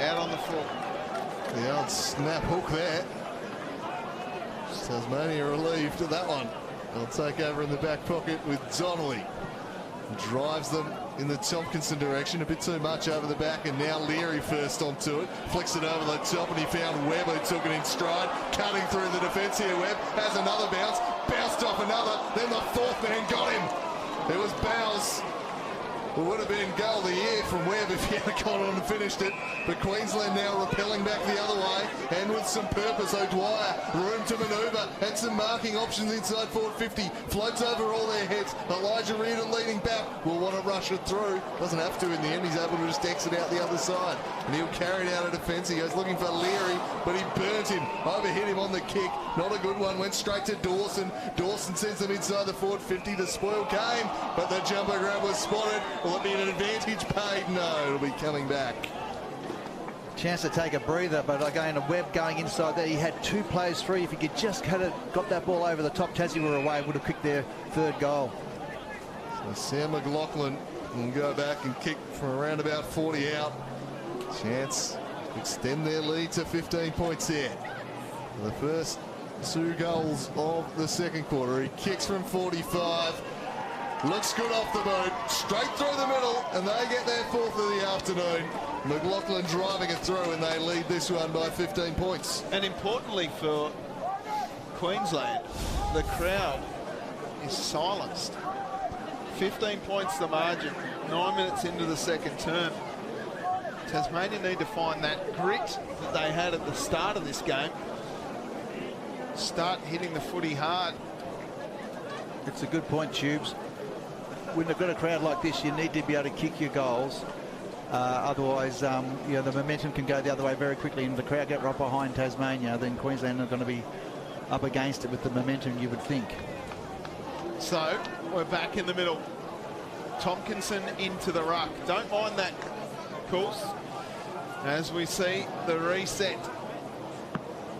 [SPEAKER 3] out on the foot.
[SPEAKER 4] The old snap hook there. Tasmania relieved of that one. They'll take over in the back pocket with Donnelly. Drives them in the Tompkinson direction, a bit too much over the back, and now Leary first onto it. Flicks it over the top, and he found Webb, who took it in stride. Cutting through the defence here, Webb has another bounce, bounced off another, then the fourth man got him. It was Bowers. It would have been goal of the year from Webb if he had gone on and finished it. But Queensland now repelling back the other way, and with some purpose. O'Dwyer, room to manoeuvre, and some marking options inside forward 50. Floats over all their heads. Elijah Reardon leading back. Will want to rush it through. Doesn't have to in the end. He's able to just exit out the other side. And he'll carry it out of defence. He goes looking for Leary, but he burnt him. Overhit him on the kick. Not a good one. Went straight to Dawson. Dawson sends them inside the forward 50. The spoil came, but the jumper grab was spotted. Will it be an advantage paid? No, it'll be coming back.
[SPEAKER 5] Chance to take a breather, but again, a Webb going inside there. He had 2 players free. If he could just got that ball over the top, Tassie were away, would have kicked their 3rd goal.
[SPEAKER 4] So Sam McLaughlin will go back and kick from around about 40 out. Chance to extend their lead to 15 points here. The first 2 goals of the second quarter. He kicks from 45. Looks good off the boot. Straight through the middle, and they get their 4th of the afternoon. McLaughlin driving it through, and they lead this one by 15 points.
[SPEAKER 3] And importantly for Queensland, the crowd is silenced. 15 points the margin, 9 minutes into the second term. Tasmania need to find that grit that they had at the start of this game. Start hitting the footy hard.
[SPEAKER 5] It's a good point, Tubes. When you've got a crowd like this, you need to be able to kick your goals. Otherwise, you know, the momentum can go the other way very quickly, and if the crowd get right behind Tasmania, then Queensland are going to be up against it with the momentum, you would think.
[SPEAKER 3] So we're back in the middle. Tompkinson into the ruck. Don't mind that, of course, as we see the reset.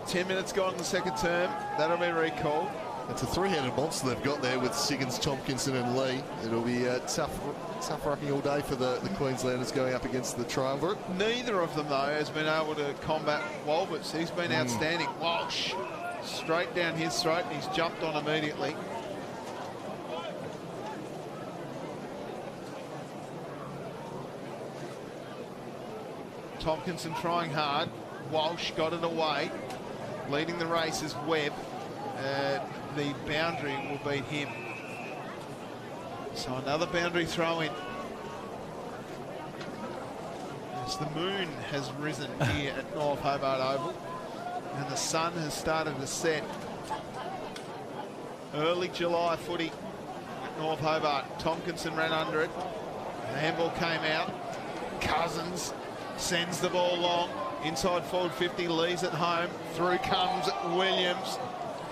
[SPEAKER 3] 10 minutes gone in the second term. That'll be recalled.
[SPEAKER 4] It's a 3-headed monster they've got there with Siggins, Tompkinson and Lee. It'll be tough rucking all day for the Queenslanders going up against the triumvirate.
[SPEAKER 3] Neither of them, though, has been able to combat Walberts. He's been outstanding. Walsh straight down his throat, and he's jumped on immediately. Tompkinson trying hard. Walsh got it away. Leading the race is Webb. The boundary will beat him. So another boundary throw in. As the moon has risen here at North Hobart Oval, and the sun has started to set. Early July footy at North Hobart. Tompkinson ran under it. The handball came out. Cousins sends the ball long. Inside forward 50, Lee's at home. Through comes Williams.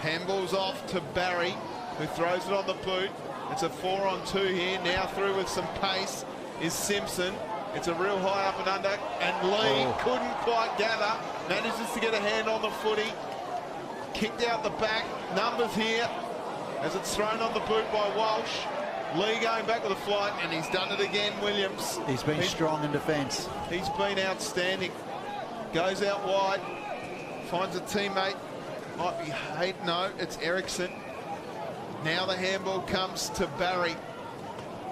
[SPEAKER 3] Handball's off to Barry, who throws it on the boot. It's a 4-on-2 here. Now through with some pace is Simpson. It's a real high up and under, and Lee couldn't quite gather. Manages to get a hand on the footy. Kicked out the back. Numbers here as it's thrown on the boot by Walsh. Lee going back with a flight, and he's done it again, Williams.
[SPEAKER 5] He's been strong in defence.
[SPEAKER 3] He's been outstanding. Goes out wide, finds a teammate. Might be Hayden. No, it's Ericsson. Now the handball comes to Barry.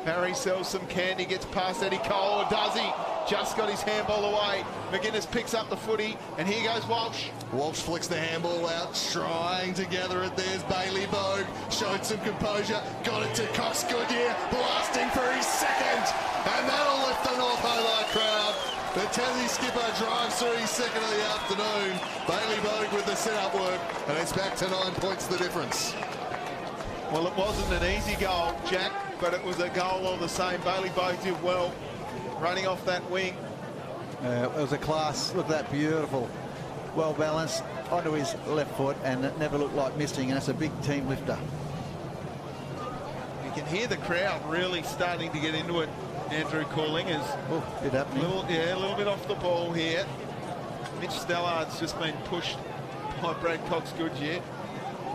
[SPEAKER 3] Barry sells some candy, gets past Eddie Cole, or does he? Just got his handball away. McGuinness picks up the footy, and here goes Walsh.
[SPEAKER 4] Walsh flicks the handball out, trying to gather it. There's Bailey Bogue, showed some composure, got it to Cox Goodyear, blasting for his second, and that'll lift the North Hobart crowd. The Tassie skipper drives through his second of the afternoon. Bailey Bogue with the set-up work, and it's back to 9 points the difference.
[SPEAKER 3] Well, it wasn't an easy goal, Jack, but it was a goal all the same. Bailey Bogue did well, running off that wing.
[SPEAKER 5] It was a class. Look at that, beautiful. Well balanced onto his left foot, and it never looked like missing, and it's a big team lifter.
[SPEAKER 3] You can hear the crowd really starting to get into it. Andrew Cooling is a little bit off the ball here. Mitch Stellard's just been pushed by Brad Cox Goodyear,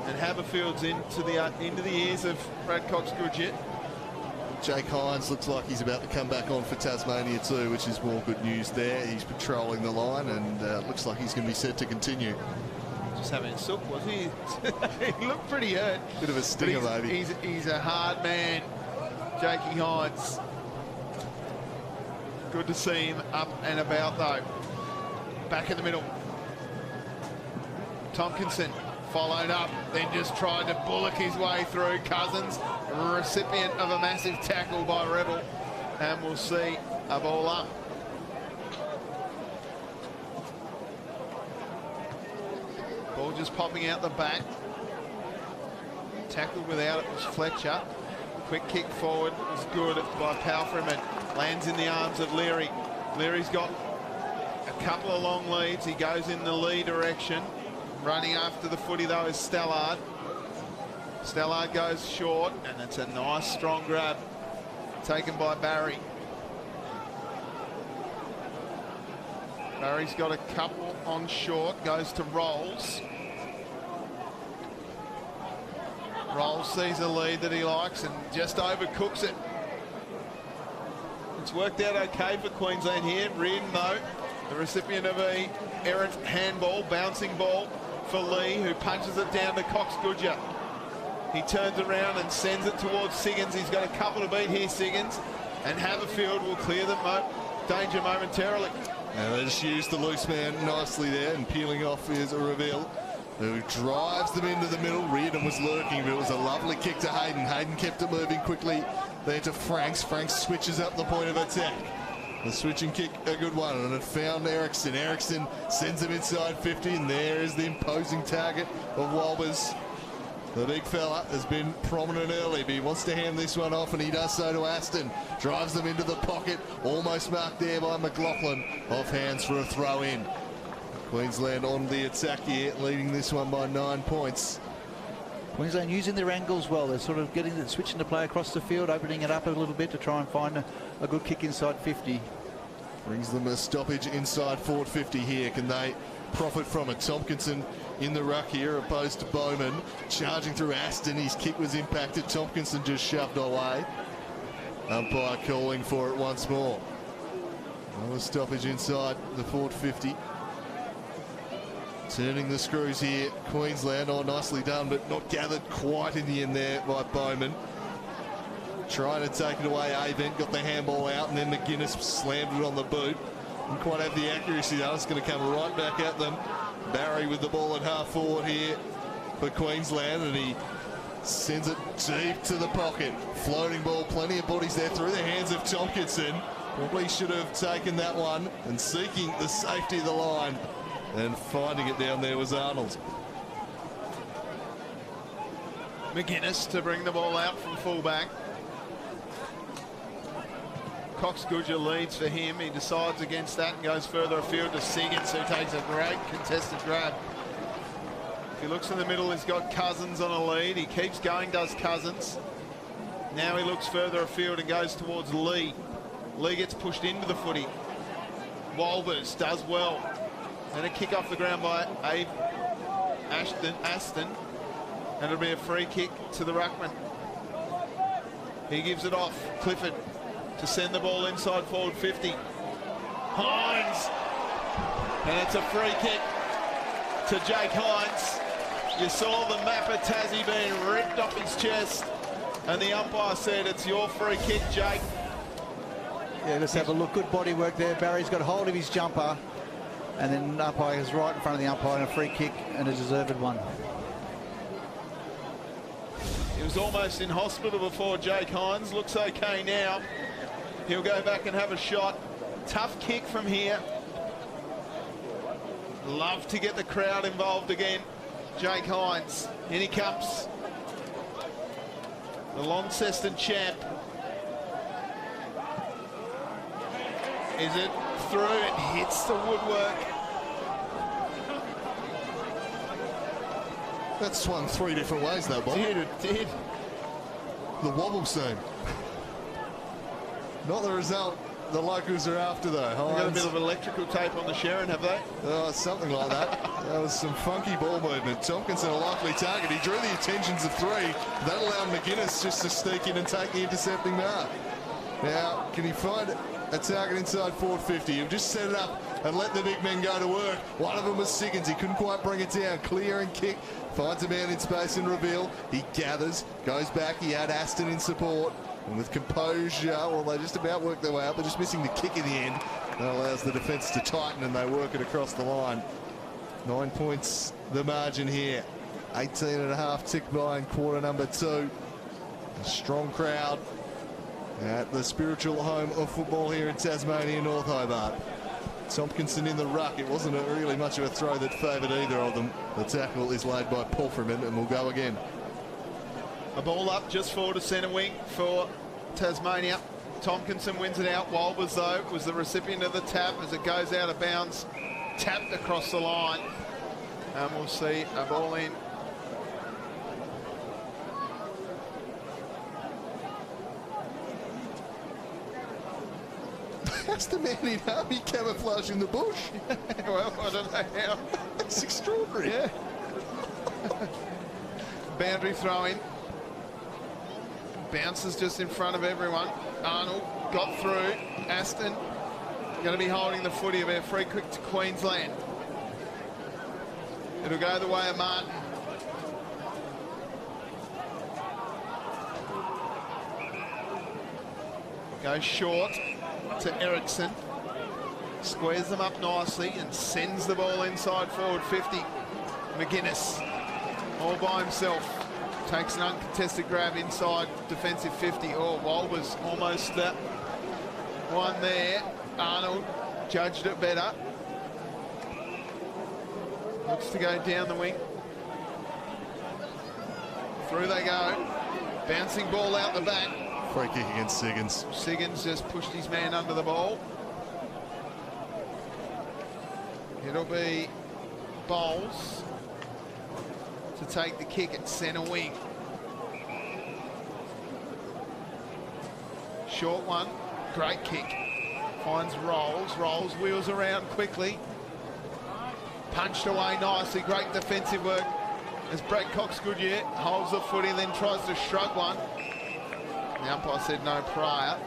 [SPEAKER 3] and Haberfield's into the ears of Brad Cox Goodyear.
[SPEAKER 4] Jake Hines looks like he's about to come back on for Tasmania too, which is more good news there. He's patrolling the line, and looks like he's going to be set to continue.
[SPEAKER 3] Just having a sook, was he? He looked pretty hurt.
[SPEAKER 4] Bit of a stinger, maybe.
[SPEAKER 3] He's a hard man, Jakey Hines. Good to see him up and about, though. Back in the middle. Tompkinson followed up, then just tried to bullock his way through. Cousins, recipient of a massive tackle by Rebel, and we'll see a ball up. Ball just popping out the back. Tackled without it was Fletcher. Quick kick forward was good by Palfreman. Lands in the arms of Leary. Leary's got a couple of long leads. He goes in the Lee direction. Running after the footy, though, is Stellard. Stellard goes short, and it's a nice, strong grab taken by Barry. Barry's got a couple on short, goes to Rolls. Rolls sees a lead that he likes and just overcooks it. It's worked out okay for Queensland here. Reardon, though, The recipient of a errant handball, bouncing ball for Lee, who punches it down to Cox-Goodger. He turns around and sends it towards Siggins. He's got a couple to beat here, Siggins, and Haverfield will clear the danger momentarily.
[SPEAKER 4] And they just used the loose man nicely there, and peeling off is a Reveal, who drives them into the middle. Reardon was lurking, but it was a lovely kick to Hayden. Hayden kept it moving quickly there to Franks. Franks switches up the point of attack. The switching kick, a good one, and it found Eriksson. Eriksson sends him inside 50, and there is the imposing target of Walbers. The big fella has been prominent early, but he wants to hand this one off, and he does so to Aston. Drives them into the pocket, almost marked there by McLaughlin. Off hands for a throw in. Queensland on the attack here, leading this one by 9 points.
[SPEAKER 5] Queensland using their angles well. They're sort of switching the play across the field, opening it up a little bit to try and find a good kick inside 50.
[SPEAKER 4] Brings them a stoppage inside forward 50 here. Can they profit from it? Tompkinson in the ruck here, opposed to Bowman. Charging through Aston. His kick was impacted. Tompkinson just shoved away. Umpire calling for it once more. Another stoppage inside the forward 50. Turning the screws here, Queensland. Oh, nicely done, but not gathered quite in the end there by Bowman. Trying to take it away, Avent got the handball out, and then McGuinness slammed it on the boot. Didn't quite have the accuracy though. It's going to come right back at them. Barry with the ball at half forward here for Queensland, and he sends it deep to the pocket. Floating ball, plenty of bodies there through the hands of Tompkinson. Probably should have taken that one, and seeking the safety of the line. And finding it down there was Arnold.
[SPEAKER 3] McGuinness to bring the ball out from fullback. Cox-Goodger leads for him. He decides against that and goes further afield to Siggins, who takes a great contested grab. If he looks in the middle, he's got Cousins on a lead. He keeps going, does Cousins. Now he looks further afield and goes towards Lee. Lee gets pushed into the footy. Walbers does well. And a kick off the ground by Aston. And it'll be a free kick to the ruckman. He gives it off. Clifford to send the ball inside forward 50. Hines. And it's a free kick to Jake Hines. You saw the map of Tassie being ripped off his chest. And the umpire said, it's your free kick, Jake.
[SPEAKER 5] Yeah, let's have a look. Good body work there. Barry's got hold of his jumper. And then umpire is right in front of the umpire, and a free kick, and a deserved one.
[SPEAKER 3] He was almost in hospital before, Jake Hines. Looks okay now. He'll go back and have a shot. Tough kick from here. Love to get the crowd involved again. Jake Hines. In he comes. The Launceston champ. Is it through? It hits the woodwork.
[SPEAKER 4] That swung 3 different ways though, Bob.
[SPEAKER 3] It did.
[SPEAKER 4] The wobble seam. Not the result the locals are after though.
[SPEAKER 3] They've got a bit of electrical tape on the Sharon, have they?
[SPEAKER 4] Something like that. That was some funky ball movement. Tompkinson a likely target. He drew the attentions of 3. That allowed McGuinness just to sneak in and take the intercepting mark. Now, can he find a target inside forward 50? He'll just set it up and let the big men go to work. One of them was Siggins. He couldn't quite bring it down. Clear and kick. Finds a man in space and Reveal. He gathers, goes back. He had Aston in support. And with composure, well, they just about work their way up. They're just missing the kick in the end. That allows the defence to tighten, and they work it across the line. 9 points the margin here. 18.5 ticked by in quarter number 2. A strong crowd at the spiritual home of football here in Tasmania, North Hobart. Tompkinson in the ruck. It wasn't really much of a throw that favoured either of them. The tackle is laid by Palfreman, and we'll go again.
[SPEAKER 3] A ball up just forward to centre wing for Tasmania. Tompkinson wins it out. Walbers, though, was the recipient of the tap as it goes out of bounds. Tapped across the line. And we'll see a ball in.
[SPEAKER 4] That's the man in army camouflage in the bush.
[SPEAKER 3] Well, I don't know how.
[SPEAKER 4] It's extraordinary.
[SPEAKER 3] Yeah. Boundary throw in. Bounces just in front of everyone. Arnold got through. Aston going to be holding the footy of our free kick to Queensland. It'll go the way of Martin. Goes short to Ericsson. Squares them up nicely and sends the ball inside forward 50. McGuinness, all by himself, takes an uncontested grab inside defensive 50. Oh, Wolbers almost that one there. Arnold judged it better. Looks to go down the wing. Through they go. Bouncing ball out the back.
[SPEAKER 4] Free kick against Siggins.
[SPEAKER 3] Siggins just pushed his man under the ball. It'll be Bowles to take the kick at centre wing. Short one, great kick. Finds Rolls. Rolls wheels around quickly. Punched away nicely, great defensive work as Brad Cox-Goodyear holds the footy and then tries to shrug one. The umpire said no prior.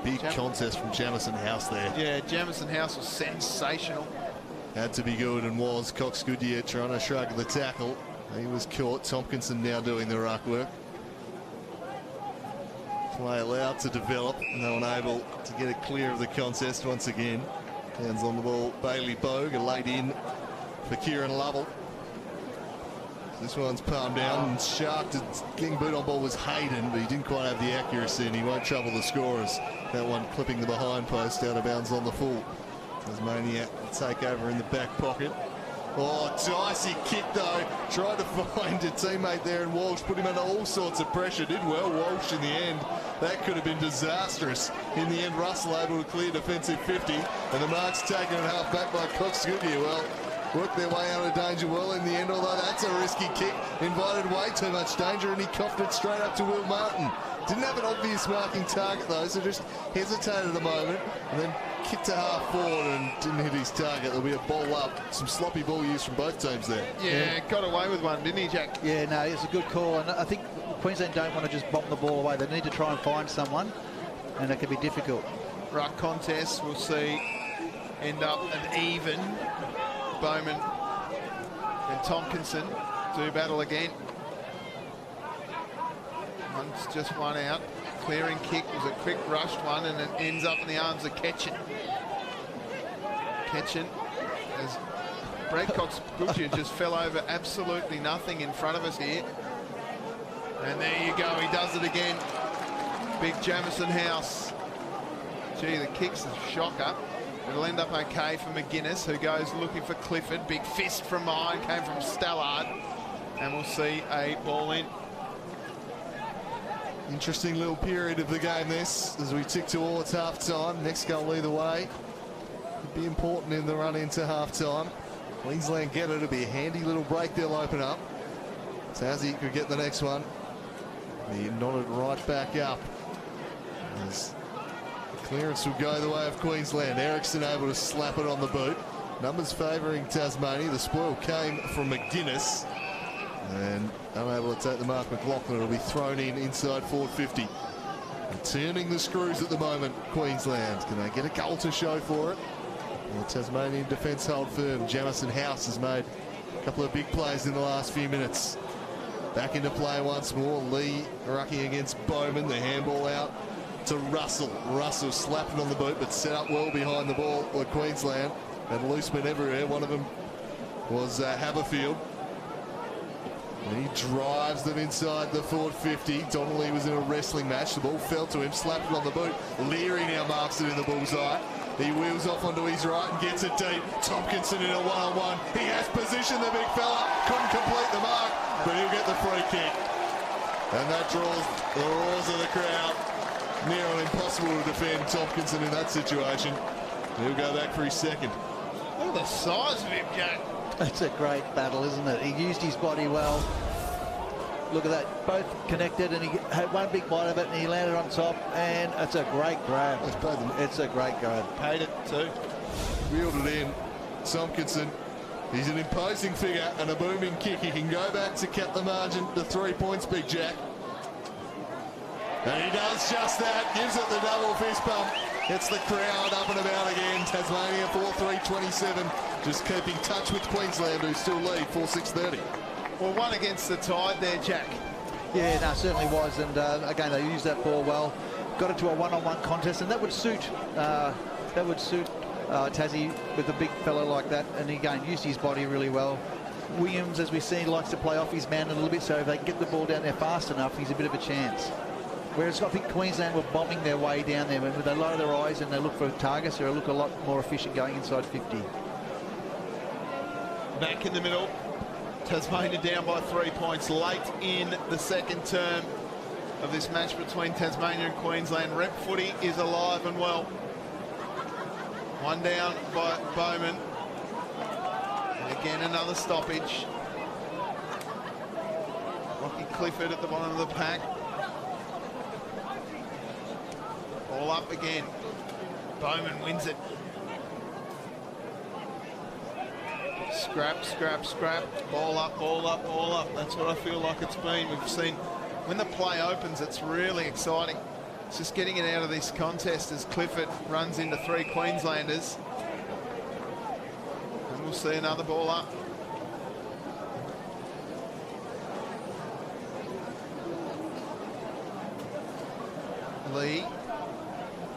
[SPEAKER 4] Big contest from Jamison House there.
[SPEAKER 3] Yeah, Jamison House was sensational.
[SPEAKER 4] Had to be good and was. Cox-Goodyear trying to shrug the tackle. He was caught. Tompkinson now doing the ruck work. Play allowed to develop. No one able to get it clear of the contest once again. Hands on the ball. Bailey Bogue laid in for Kieran Lovell. This one's palmed down and sharked. Getting boot on ball was Hayden, but he didn't quite have the accuracy and he won't trouble the scorers. That one clipping the behind post out of bounds on the full. Tasmania take over in the back pocket. Oh, dicey kick though. Tried to find a teammate there and Walsh put him under all sorts of pressure. Did well, Walsh in the end. That could have been disastrous. In the end, Russell able to clear defensive 50 and the mark's taken at half back by Cox-Goodyear. Well, worked their way out of danger well in the end, although that's a risky kick. Invited way too much danger and he coughed it straight up to Will Martin. Didn't have an obvious marking target though, so just hesitated a moment and then kicked to half forward and didn't hit his target. There'll be a ball up. Some sloppy ball use from both teams there.
[SPEAKER 3] Yeah, got away with one, didn't he, Jack?
[SPEAKER 5] Yeah, no, it's a good call. And I think Queensland don't want to just bomb the ball away. They need to try and find someone, and it can be difficult.
[SPEAKER 3] Ruck contest, we'll see, end up an even. Bowman and Tompkinson do battle again. One's just one out. Clearing kick was a quick rushed one and it ends up in the arms of Ketchen. Ketchen, as Brad Cox-Goodyear just fell over absolutely nothing in front of us here. And there you go, he does it again. Big Jamison House. Gee, the kick's a shocker. It'll end up okay for McGuinness, who goes looking for Clifford. Big fist from mine, came from Stallard. And we'll see a ball in.
[SPEAKER 4] Interesting little period of the game this, as we tick towards half-time. Next goal either way could be important in the run into half-time. Queensland get it. It'll be a handy little break they'll open up. Tassie could get the next one. He nodded right back up. As the clearance will go the way of Queensland. Ericsson able to slap it on the boot. Numbers favouring Tasmania. The spoil came from McGuinness. And unable to take the mark, McLaughlin will be thrown in inside forward 50. And turning the screws at the moment, Queensland. Can they get a goal to show for it? Well, the Tasmanian defence hold firm. Jamison House has made a couple of big plays in the last few minutes. Back into play once more. Lee rucking against Bowman. The handball out to Russell. Russell slapping on the boot, but set up well behind the ball for Queensland. And loose men everywhere. One of them was Haberfield. And he drives them inside the forward 50. Donnelly was in a wrestling match. The ball fell to him, slapped it on the boot. Leary now marks it in the bullseye. He wheels off onto his right and gets it deep. Tompkinson in a one-on-one. He has position, the big fella. Couldn't complete the mark, but he'll get the free kick. And that draws the roars of the crowd. Near on impossible to defend Tompkinson in that situation. He'll go back for his second.
[SPEAKER 3] Look at the size of him, Jack.
[SPEAKER 5] It's a great battle, isn't it? He used his body well. Look at that, both connected, and he had one big bite of it, and he landed on top, and it's a great grab. It's a great grab.
[SPEAKER 3] Paid it too.
[SPEAKER 4] Wheeled it in. Tompkinson, he's an imposing figure and a booming kick. He can go back to cut the margin to 3 points, Big Jack. And he does just that, gives it the double fist bump. Gets the crowd up and about again. Tasmania 4-3-27. Just keeping touch with Queensland, who still lead 4-6-30.
[SPEAKER 3] Well, one against the tide there, Jack.
[SPEAKER 5] Yeah, no, certainly was. And again, they used that ball well. Got into a one-on-one contest, and that would suit Tassie with a big fellow like that. And again, used his body really well. Williams, as we've seen, likes to play off his man a little bit, so if they can get the ball down there fast enough, he's a bit of a chance. Whereas I think Queensland were bombing their way down there. When they lower their eyes and they look for targets, they look a lot more efficient going inside 50.
[SPEAKER 3] Back in the middle. Tasmania down by 3 points late in the second term of this match between Tasmania and Queensland. Rep footy is alive and well. One down by Bowman. And again, another stoppage. Rocky Clifford at the bottom of the pack. All up again. Bowman wins it. Scrap, scrap, scrap. Ball up, ball up, ball up. That's what I feel like it's been. We've seen when the play opens, it's really exciting. It's just getting it out of this contest as Clifford runs into 3 Queenslanders. And we'll see another ball up. Lee.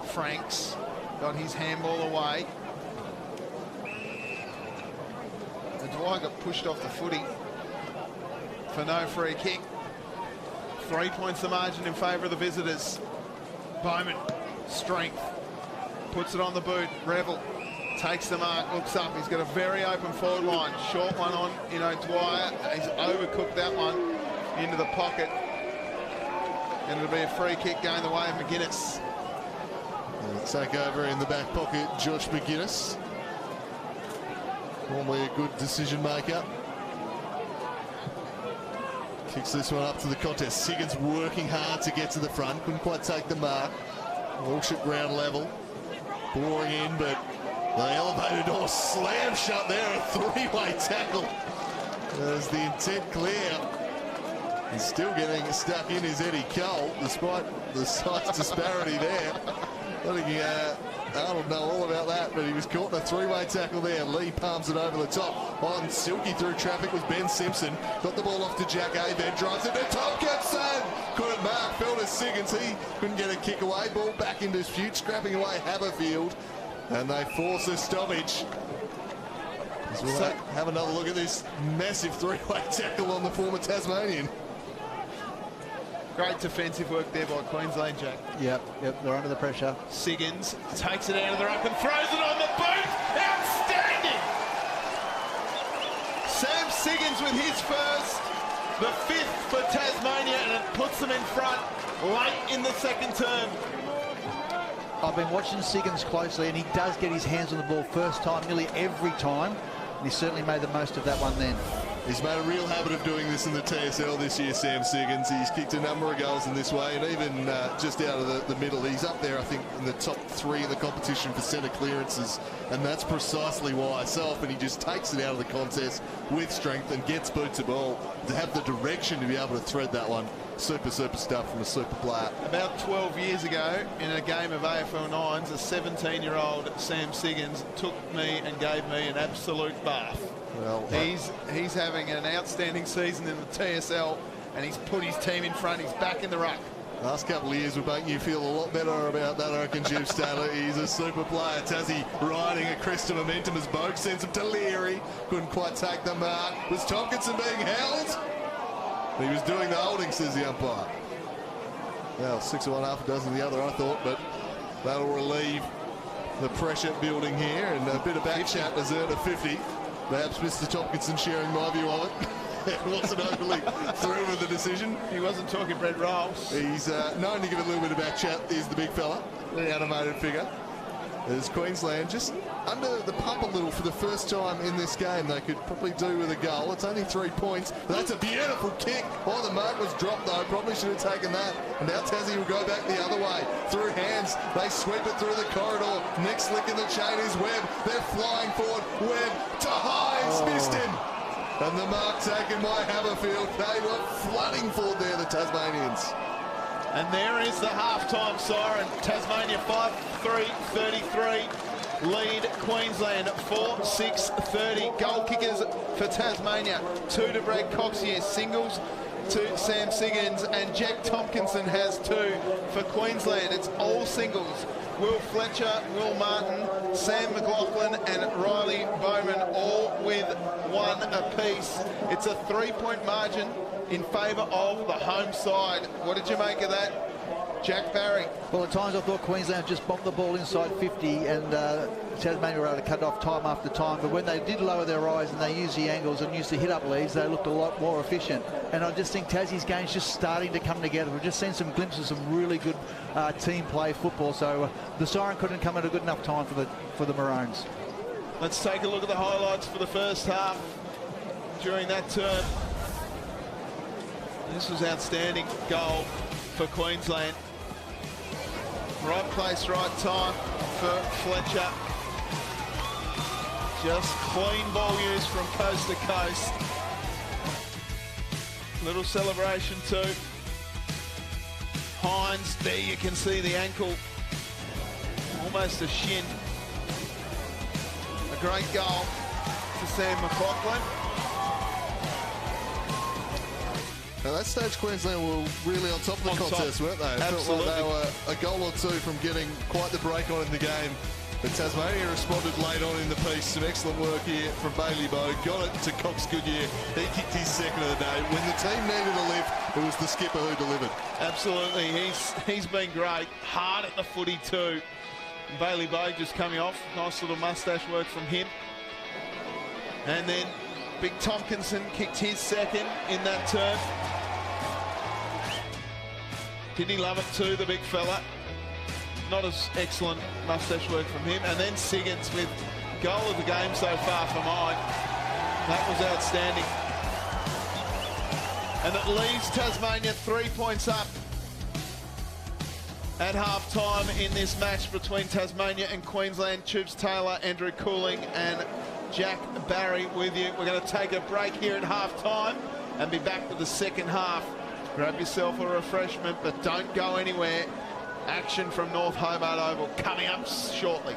[SPEAKER 3] Franks got his handball away. The Dwyer got pushed off the footy for no free kick. 3 points the margin in favour of the visitors. Bowman, strength, puts it on the boot. Revel takes the mark, looks up. He's got a very open forward line. Short one on, Dwyer. He's overcooked that one into the pocket. And it'll be a free kick going the way of McGuinness.
[SPEAKER 4] Take over in the back pocket, Josh McGuinness. Normally a good decision maker. Kicks this one up to the contest. Siggins working hard to get to the front. Couldn't quite take the mark. Walsh at ground level. Boring in, but the elevator door slammed shut there. A three-way tackle. There's the intent clear. He's still getting stuck in his Eddie Cole, despite the size disparity there. I think Arnold know all about that, but he was caught in a three-way tackle there. Lee palms it over the top. On Silky through traffic was Ben Simpson. Got the ball off to Jack Abed. Drives it to Tompkinson. Couldn't mark. Fell to Siggins. He couldn't get a kick away. Ball back into dispute. Scrapping away Haberfield. And they force a stoppage. So we'll have another look at this massive three-way tackle on the former Tasmanian.
[SPEAKER 3] Great defensive work there by Queensland, Jack.
[SPEAKER 5] Yep, they're under the pressure.
[SPEAKER 3] Siggins takes it out of the ruck and throws it on the boot. Outstanding! Sam Siggins with his first, the 5th for Tasmania, and it puts them in front late in the second term.
[SPEAKER 5] I've been watching Siggins closely, and he does get his hands on the ball first time, nearly every time. And he certainly made the most of that one then.
[SPEAKER 4] He's made a real habit of doing this in the TSL this year, Sam Siggins. He's kicked a number of goals in this way, and even just out of the middle, he's up there, I think, in the top 3 in the competition for centre clearances, and that's precisely why. So often he just takes it out of the contest with strength and gets boots of ball. To have the direction to be able to thread that one, super stuff from a super player.
[SPEAKER 3] About 12 years ago, in a game of AFL 9s, a 17-year-old Sam Siggins took me and gave me an absolute bath.
[SPEAKER 4] Well,
[SPEAKER 3] he's having an outstanding season in the TSL, and he's put his team in front. He's back in the ruck.
[SPEAKER 4] Last couple of years would make you feel a lot better about that, I reckon, Jim Stanley. He's a super player. Tassie riding a crest of momentum as Bogue sends him to Leary. Couldn't quite take the mark. Was Tompkinson being held? He was doing the holding, says the umpire. Well, 6 of one, half a dozen the other, I thought, but that'll relieve the pressure building here, and a bit of back chat has earned a 50. Perhaps Mr. Tompkinson sharing my view of it. It wasn't overly thrilled with the decision.
[SPEAKER 3] He wasn't talking bread rolls.
[SPEAKER 4] He's known to give a little bit of back chat. He's the big fella, the animated figure. There's Queensland just under the pump a little for the first time in this game. They could probably do with a goal. It's only 3 points. That's a beautiful kick. Oh, the mark was dropped, though. Probably should have taken that. And now Tassie will go back the other way. Through hands. They sweep it through the corridor. Next link in the chain is Webb. They're flying forward. Webb to Hines. Missed him. And the mark taken by Haberfield. They were flooding forward there, the Tasmanians.
[SPEAKER 3] And there is the halftime siren. Tasmania 5-3-33. Lead Queensland 4-6-30. Goal kickers for Tasmania. 2 to Brad Coxier. Singles to Sam Siggins. And Jack Tompkinson has 2 for Queensland. It's all singles. Will Fletcher, Will Martin, Sam McLaughlin and Riley Bowman all with 1 apiece. It's a 3-point margin in favour of the home side. What did you make of that, Jack Barry?
[SPEAKER 5] Well, at times I thought Queensland just bombed the ball inside 50 and Tasmania were able to cut it off time after time. But when they did lower their eyes and they used the angles and used the hit-up leads, they looked a lot more efficient. And I just think Tassie's game's just starting to come together. We've just seen some glimpses of some really good team play football. So the siren couldn't come at a good enough time for the Maroons.
[SPEAKER 3] Let's take a look at the highlights for the first half during that term. This was outstanding goal for Queensland. Right place, right time for Fletcher. Just clean ball use from coast to coast. Little celebration too. Hines, there you can see the ankle. Almost a shin. A great goal for Sam McLaughlin.
[SPEAKER 4] At that stage, Queensland were really on top of the contest, weren't they? It felt like they were a goal or 2 from getting quite the break on in the game. But Tasmania responded late on in the piece. Some excellent work here from Bailey Bowe. Got it to Cox Goodyear. He kicked his second of the day. When the team needed a lift, it was the skipper who delivered.
[SPEAKER 3] Absolutely. He's been great. Hard at the footy too. And Bailey Bowe just coming off. Nice little moustache work from him. And then Big Tompkinson kicked his second in that turn. Didn't he love it too, the big fella? Not as excellent moustache work from him. And then Siggins with goal of the game so far for mine. That was outstanding. And it leaves Tasmania 3 points up at half-time in this match between Tasmania and Queensland. Tubes Taylor, Andrew Cooling and Jack Barry with you. We're going to take a break here at half-time and be back with the second half. Grab yourself a refreshment, but don't go anywhere. Action from North Hobart Oval coming up shortly.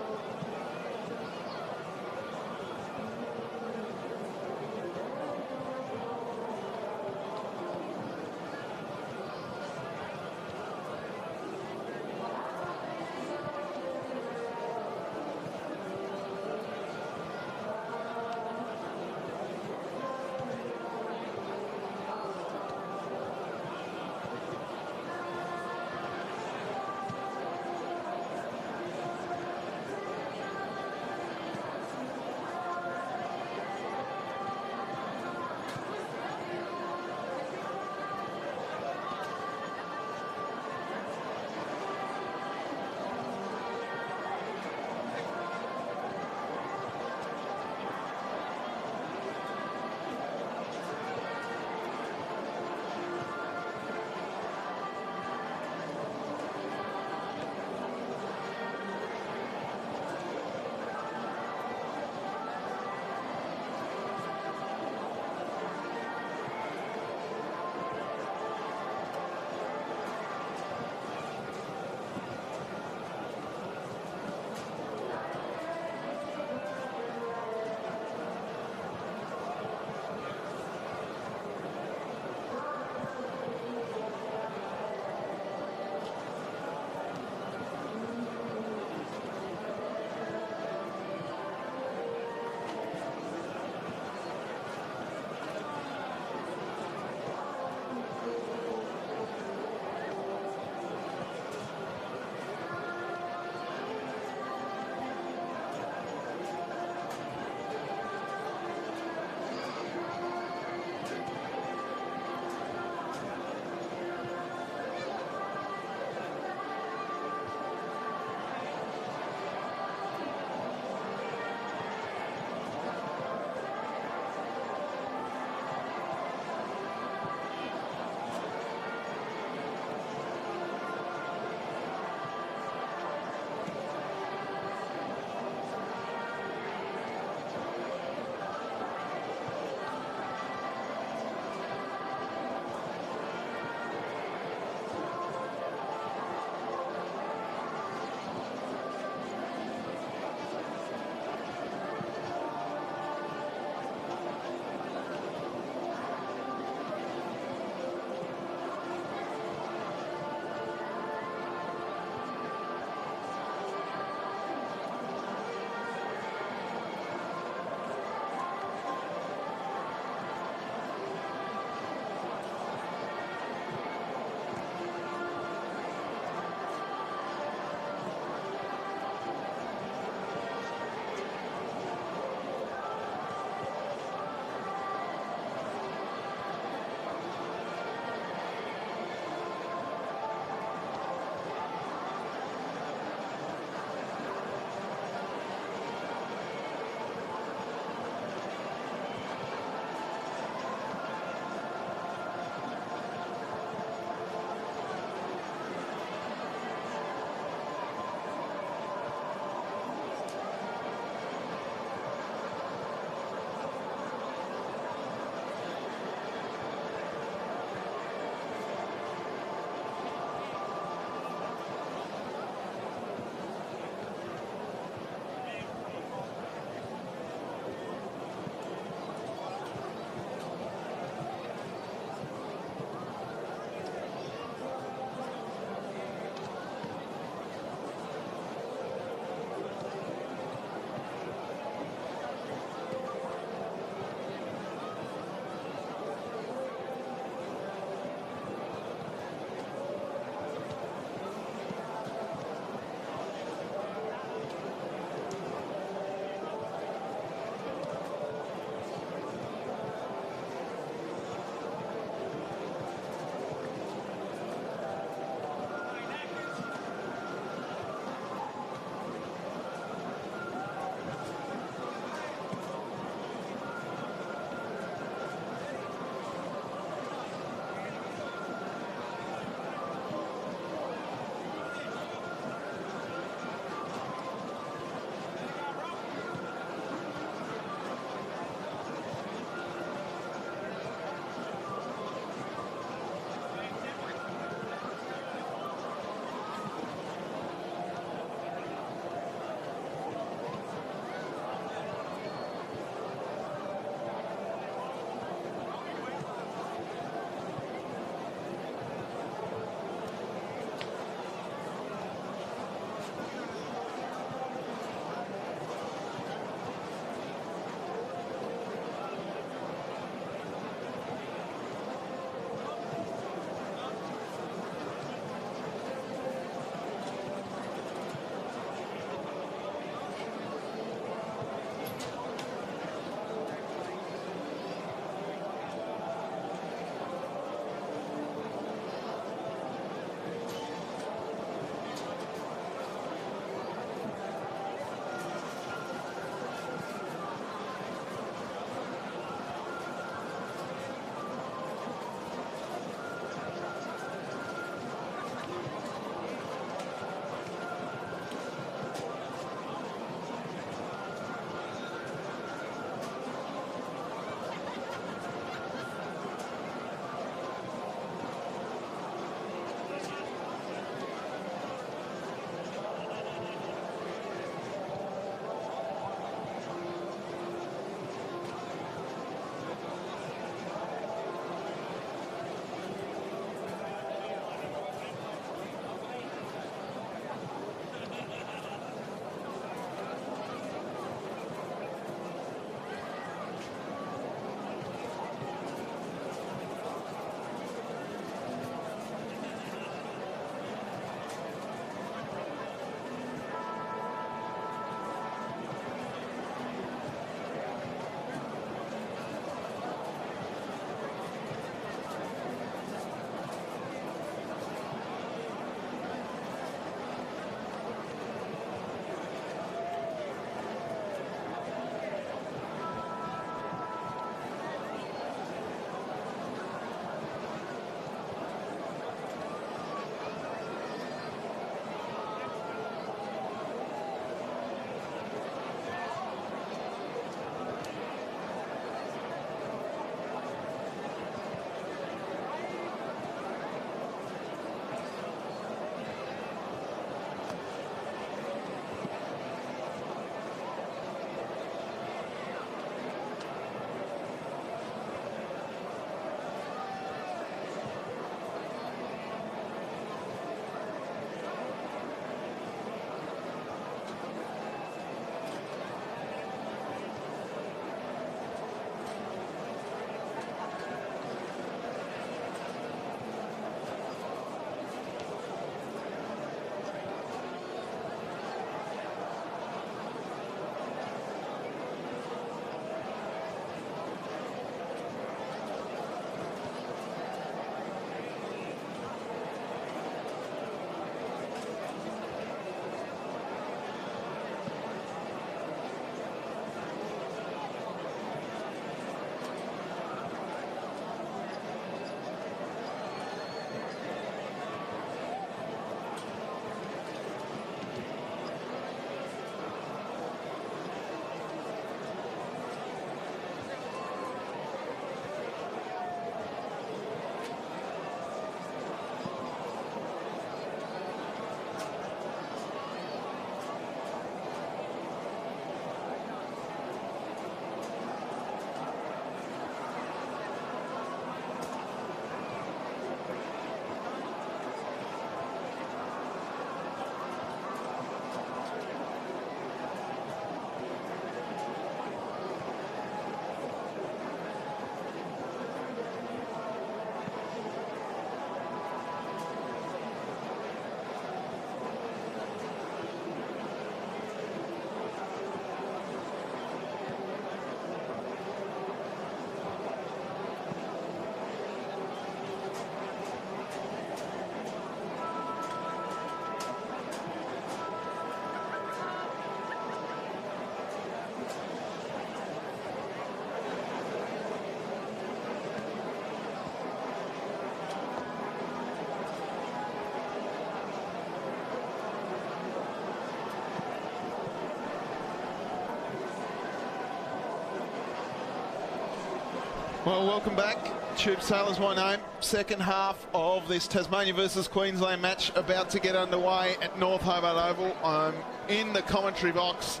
[SPEAKER 3] Well, welcome back. Tube Sailors, my name. Second half of this Tasmania versus Queensland match about to get underway at North Hobart Oval. I'm in the commentary box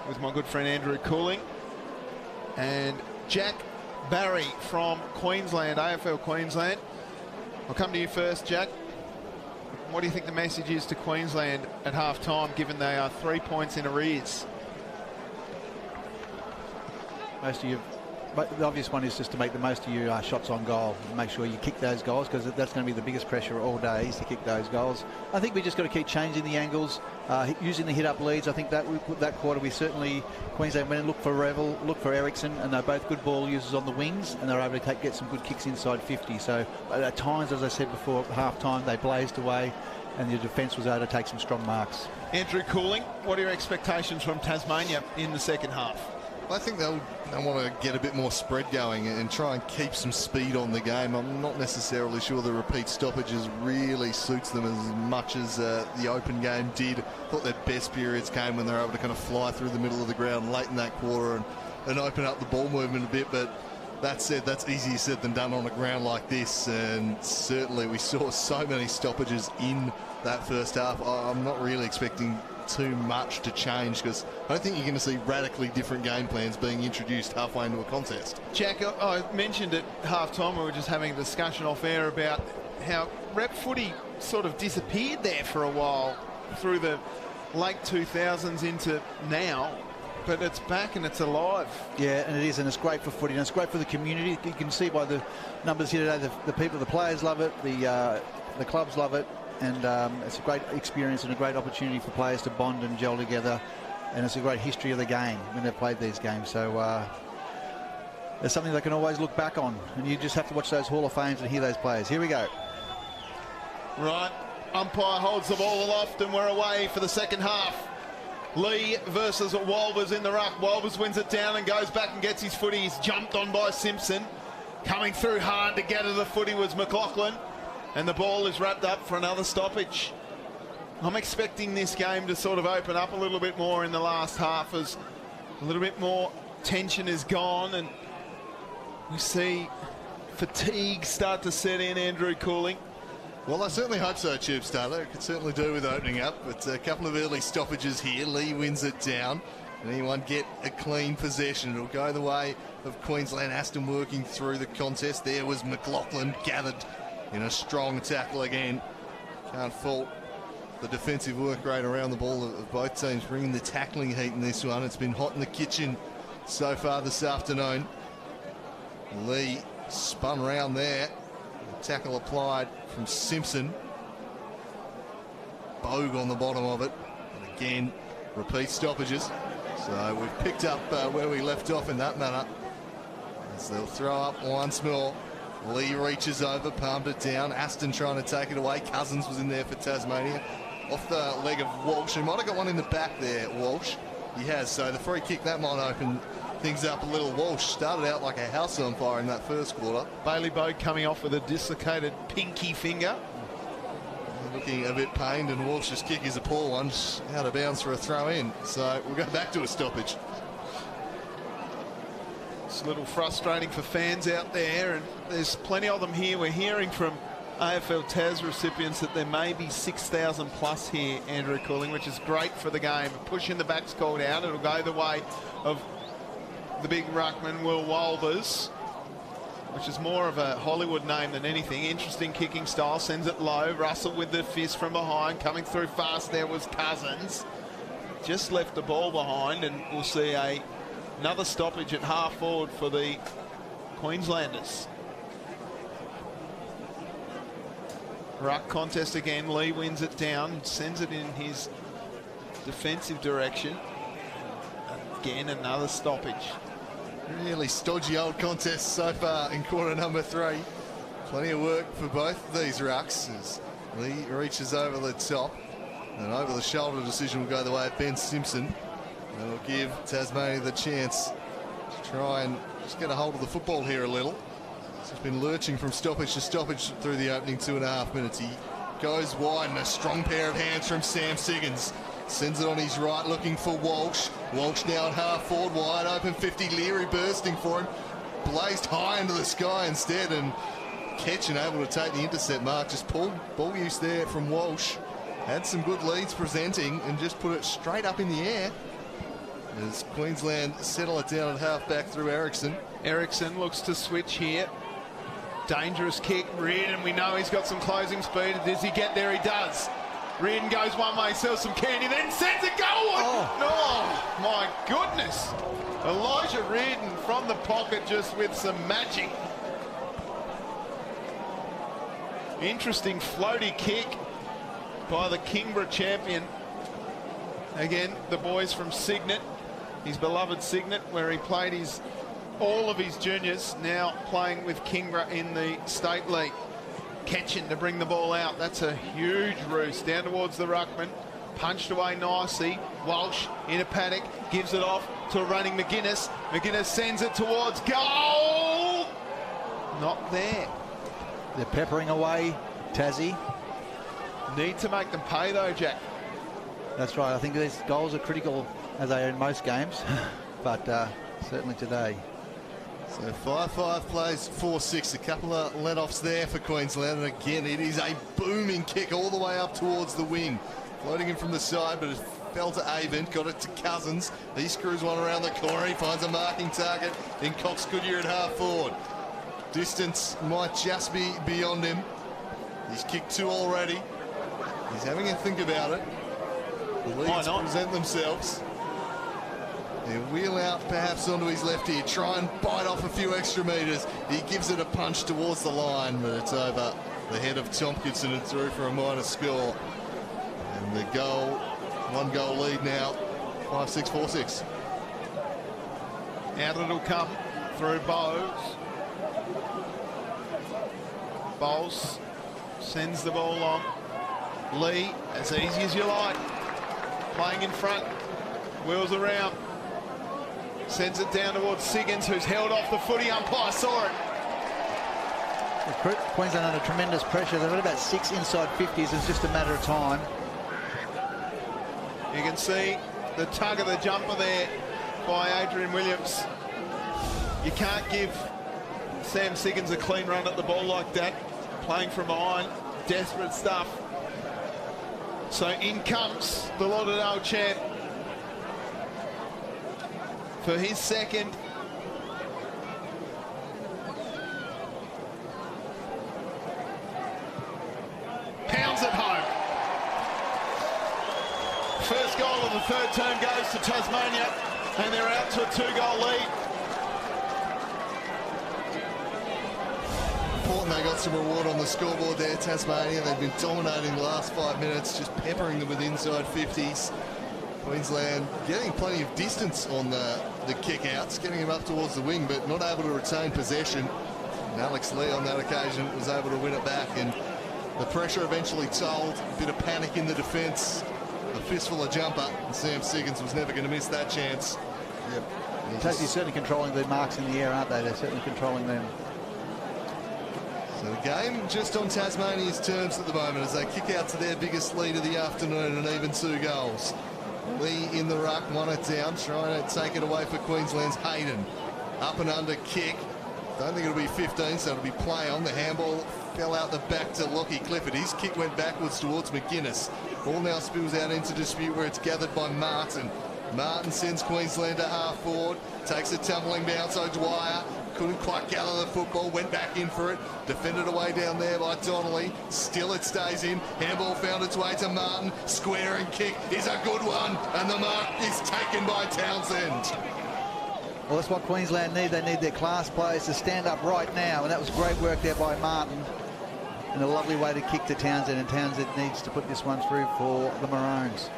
[SPEAKER 3] with my good friend Andrew Cooling and Jack Barry from Queensland, AFL Queensland. I'll come to you first, Jack. What do you think the message is to Queensland at half-time, given they are 3 points in arrears?
[SPEAKER 5] But the obvious one is just to make the most of your shots on goal. Make sure you kick those goals, because that's going to be the biggest pressure all day, is to kick those goals. I think we just got to keep changing the angles, using the hit-up leads. I think that quarter we certainly, Queensland went and looked for Revel, looked for Ericsson, and they're both good ball users on the wings, and they're able to get some good kicks inside 50. So at times, as I said before, at half-time, they blazed away, and the defence was able to take some strong marks.
[SPEAKER 3] Andrew Cooling, what are your expectations from Tasmania in the second half?
[SPEAKER 4] I think they'll want to get a bit more spread going and try and keep some speed on the game. I'm not necessarily sure the repeat stoppages really suits them as much as the open game did. I thought their best periods came when they were able to kind of fly through the middle of the ground late in that quarter and open up the ball movement a bit. But that said, that's easier said than done on a ground like this, and certainly we saw so many stoppages in that first half. I'm not really expecting too much to change, because I don't think you're going to see radically different game plans being introduced halfway into a contest.
[SPEAKER 3] Jack, I mentioned at half-time, we were just having a discussion off air about how rep footy sort of disappeared there for a while through the late 2000s into now, but it's back and it's alive.
[SPEAKER 5] Yeah, and it is, and it's great for footy, and it's great for the community. You can see by the numbers here today, the people, the players love it, the clubs love it. And it's a great experience and a great opportunity for players to bond and gel together. And it's a great history of the game when they've played these games. So it's something they can always look back on. And you just have to watch those Hall of Fames and hear those players. Here we go.
[SPEAKER 3] Right. Umpire holds the ball aloft and we're away for the second half. Lee versus Walbers in the ruck. Walbers wins it down and goes back and gets his footy. He's jumped on by Simpson. Coming through hard to get to the footy was McLaughlin. And the ball is wrapped up for another stoppage. I'm expecting this game to sort of open up a little bit more in the last half, as a little bit more tension is gone and we see fatigue start to set in. Andrew Cooling.
[SPEAKER 4] Well, I certainly hope so, Tube Starter. It could certainly do with opening up, but a couple of early stoppages here. Lee wins it down. Can anyone get a clean possession? It'll go the way of Queensland. Aston working through the contest. There was McLaughlin gathered in a strong tackle again. Can't fault the defensive work rate around the ball of both teams, bringing the tackling heat in this one. It's been hot in the kitchen so far this afternoon. Lee spun round there. Tackle applied from Simpson. Bogue on the bottom of it. And again, repeat stoppages. So we've picked up where we left off in that manner, as they'll throw up once more. Lee reaches over, palmed it down. Aston trying to take it away. Cousins was in there for Tasmania. Off the leg of Walsh. He might have got one in the back there, Walsh. He has, so the free kick, that might open things up a little. Walsh started out like a house on fire in that first quarter.
[SPEAKER 3] Bailey Bogue coming off with a dislocated pinky finger.
[SPEAKER 4] Looking a bit pained, and Walsh's kick is a poor one. Out of bounds for a throw in. So we'll go back to a stoppage.
[SPEAKER 3] It's a little frustrating for fans out there, and there's plenty of them here. We're hearing from AFL Tas recipients that there may be 6,000 plus here, Andrew Cooling, which is great for the game. A push in the back's called out. It'll go the way of the big ruckman, Will Walbers, which is more of a Hollywood name than anything. Interesting kicking style, sends it low. Russell with the fist from behind. Coming through fast there was Cousins. Just left the ball behind, and we'll see another stoppage at half forward for the Queenslanders. Ruck contest again. Lee wins it down, sends it in his defensive direction. Again, another stoppage.
[SPEAKER 4] Really stodgy old contest so far in quarter number 3. Plenty of work for both of these rucks as Lee reaches over the top. And over the shoulder decision will go the way of Ben Simpson. And will give Tasmania the chance to try and just get a hold of the football here a little. He's been lurching from stoppage to stoppage through the opening 2.5 minutes. He goes wide, and a strong pair of hands from Sam Siggins. Sends it on his right, looking for Walsh. Walsh now at half forward, wide open 50. Leary bursting for him. blazed high into the sky instead, and Ketchen able to take the intercept mark. Just pulled ball use there from Walsh. Had some good leads presenting and just put it straight up in the air as Queensland settle it down at half-back through Erickson.
[SPEAKER 3] Erickson looks to switch here. Dangerous kick. Reardon, we know he's got some closing speed. Does he get there? He does. Reardon goes one way, sells some candy, then sends it goal. Oh, my goodness. Elijah Reardon from the pocket just with some magic. Interesting floaty kick by the Kingborough champion. Again, the boys from Cygnet, his beloved Cygnet, where he played all of his juniors, now playing with Kingborough in the State League. Ketchen to bring the ball out. That's a huge roost down towards the ruckman. Punched away nicely. Walsh in a panic, gives it off to a running McGuinness. McGuinness sends it towards goal. Not there.
[SPEAKER 5] They're peppering away Tassie.
[SPEAKER 3] Need to make them pay though, Jack.
[SPEAKER 5] That's right. I think these goals are critical, as they are in most games, but certainly today.
[SPEAKER 4] So 5-5 plays 4-6. A couple of let-offs there for Queensland. And again, it is a booming kick all the way up towards the wing. Floating in from the side, but it fell to Avent. Got it to Cousins. He screws one around the corner. He finds a marking target in Cox Goodyear at half forward. Distance might just be beyond him. He's kicked 2 already. He's having a think about it. The leads present themselves. He'll wheel out perhaps onto his left here, try and bite off a few extra metres. He gives it a punch towards the line, but it's over the head of Tompkinson and through for a minor score. And the goal, 1 goal lead now, 5-6, 4-6.
[SPEAKER 3] Out it'll come through Bowes. Bowles sends the ball on. Lee, as easy as you like. Playing in front, wheels around. Sends it down towards Siggins, who's held off the footy. Umpire saw it.
[SPEAKER 5] Queensland under tremendous pressure. They've got about 6 inside 50s. It's just a matter of time.
[SPEAKER 3] You can see the tug of the jumper there by Adrian Williams. You can't give Sam Siggins a clean run at the ball like that. Playing from behind, desperate stuff. So in comes the Lauderdale champ for his second. Pounds it home. First goal of the third term goes to Tasmania, and they're out to a 2-goal lead.
[SPEAKER 4] Important they got some reward on the scoreboard there, Tasmania. They've been dominating the last 5 minutes, just peppering them with inside 50s. Queensland getting plenty of distance on the kick-outs, getting him up towards the wing, but not able to retain possession. And Alex Lee on that occasion was able to win it back, and the pressure eventually told. A bit of panic in the defence, a fistful of jumper, and Sam Siggins was never going to miss that chance.
[SPEAKER 5] Yep. Tassie's certainly controlling the marks in the air, aren't they? They're certainly controlling them.
[SPEAKER 4] So the game just on Tasmania's terms at the moment as they kick out to their biggest lead of the afternoon and even 2 goals. Lee in the ruck, 1 it down, trying to take it away for Queensland's Hayden. Up and under kick. Don't think it'll be 15, so it'll be play on. The handball fell out the back to Lockie Clifford. His kick went backwards towards McGuinness. Ball now spills out into dispute where it's gathered by Martin. Martin sends Queensland to half forward, takes a tumbling bounce. O'Dwyer couldn't quite gather the football, went back in for it, defended away down there by Donnelly. Still it stays in. Handball found its way to Martin. Square and kick is a good one, and the mark is taken by Townsend.
[SPEAKER 5] Well, that's what Queensland need. They need their class players to stand up right now, and that was great work there by Martin. And a lovely way to kick to Townsend, and Townsend needs to put this one through for the Maroons.